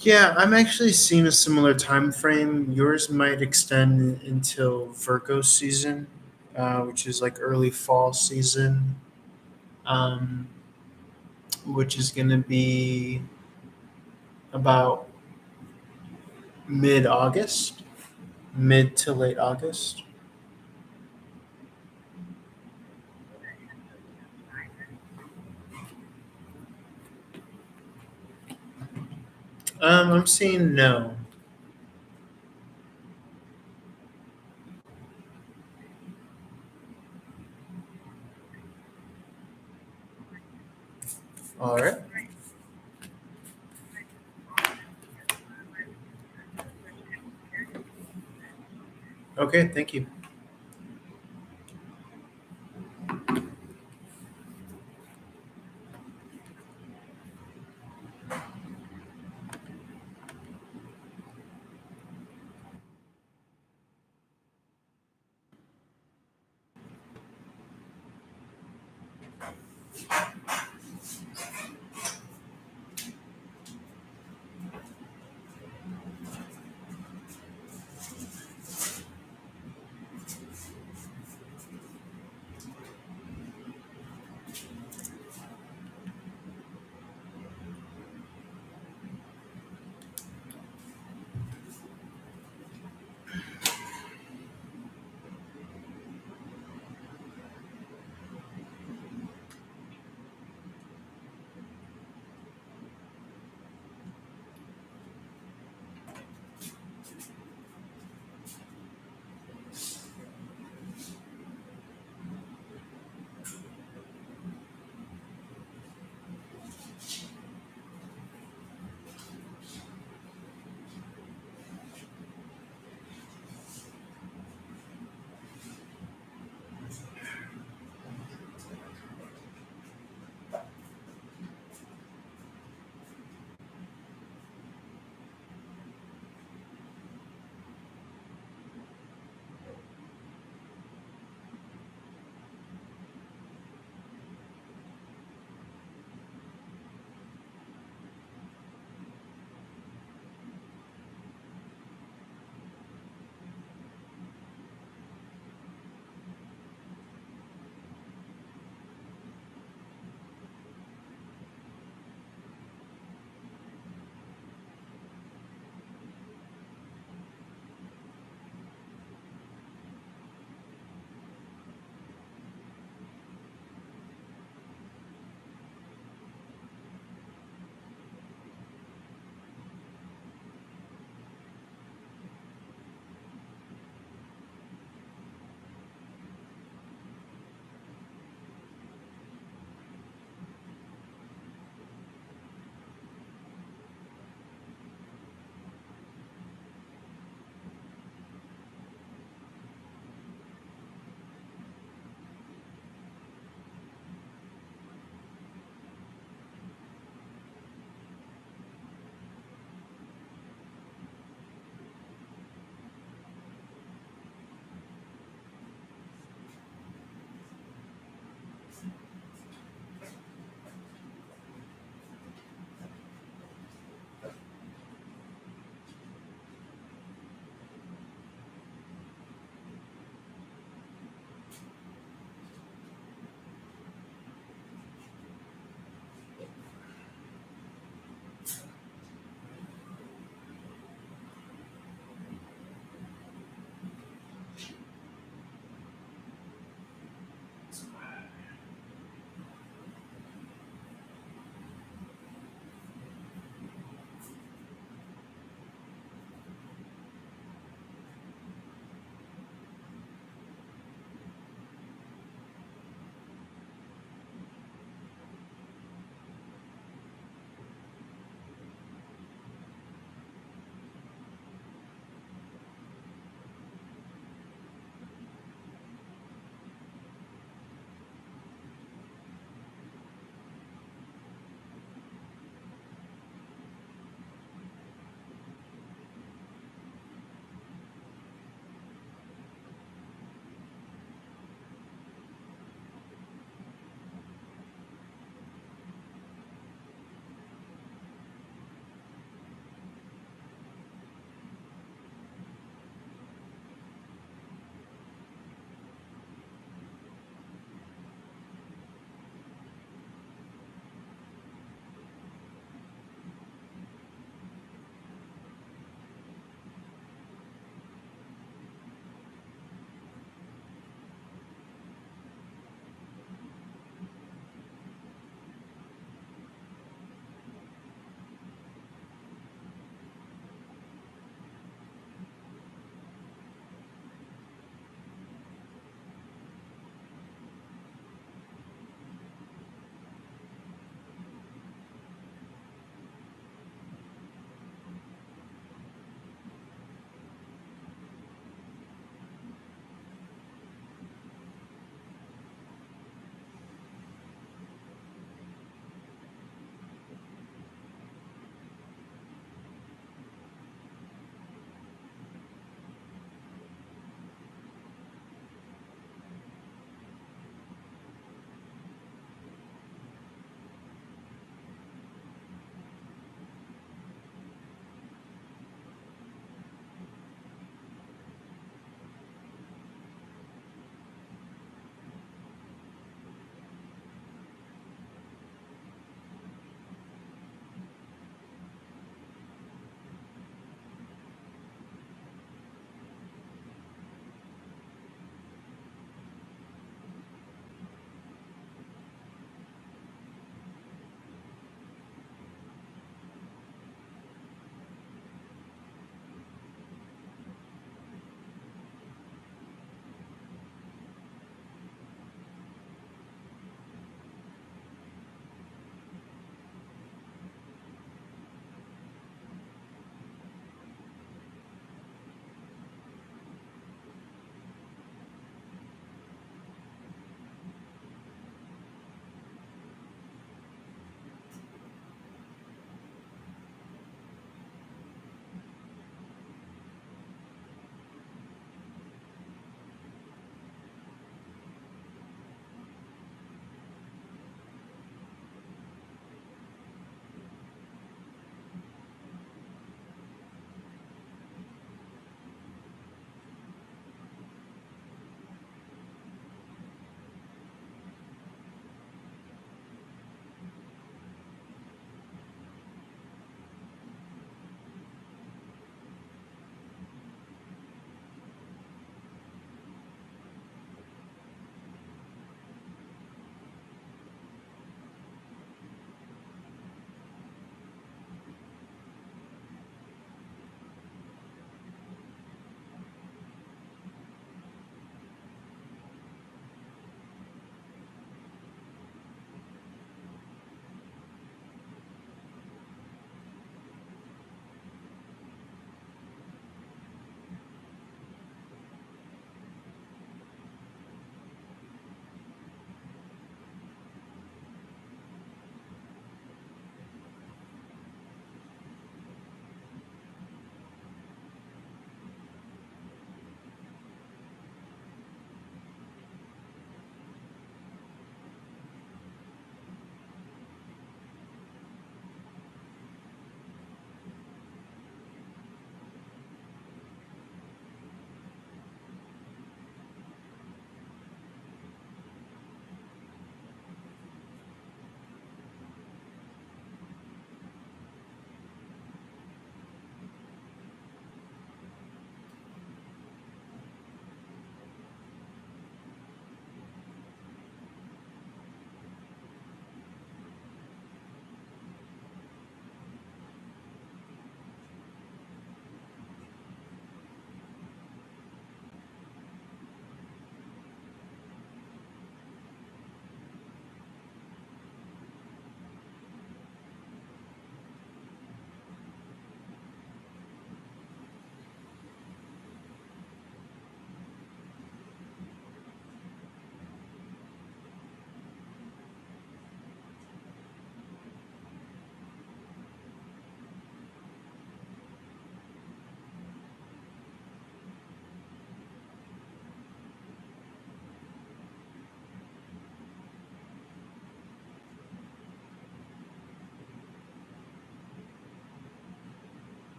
Yeah, I'm actually seeing a similar time frame. Yours might extend until Virgo season, which is like early fall season, um, which is going to be about mid August, mid to late August. I'm seeing no. All right. Okay, thank you.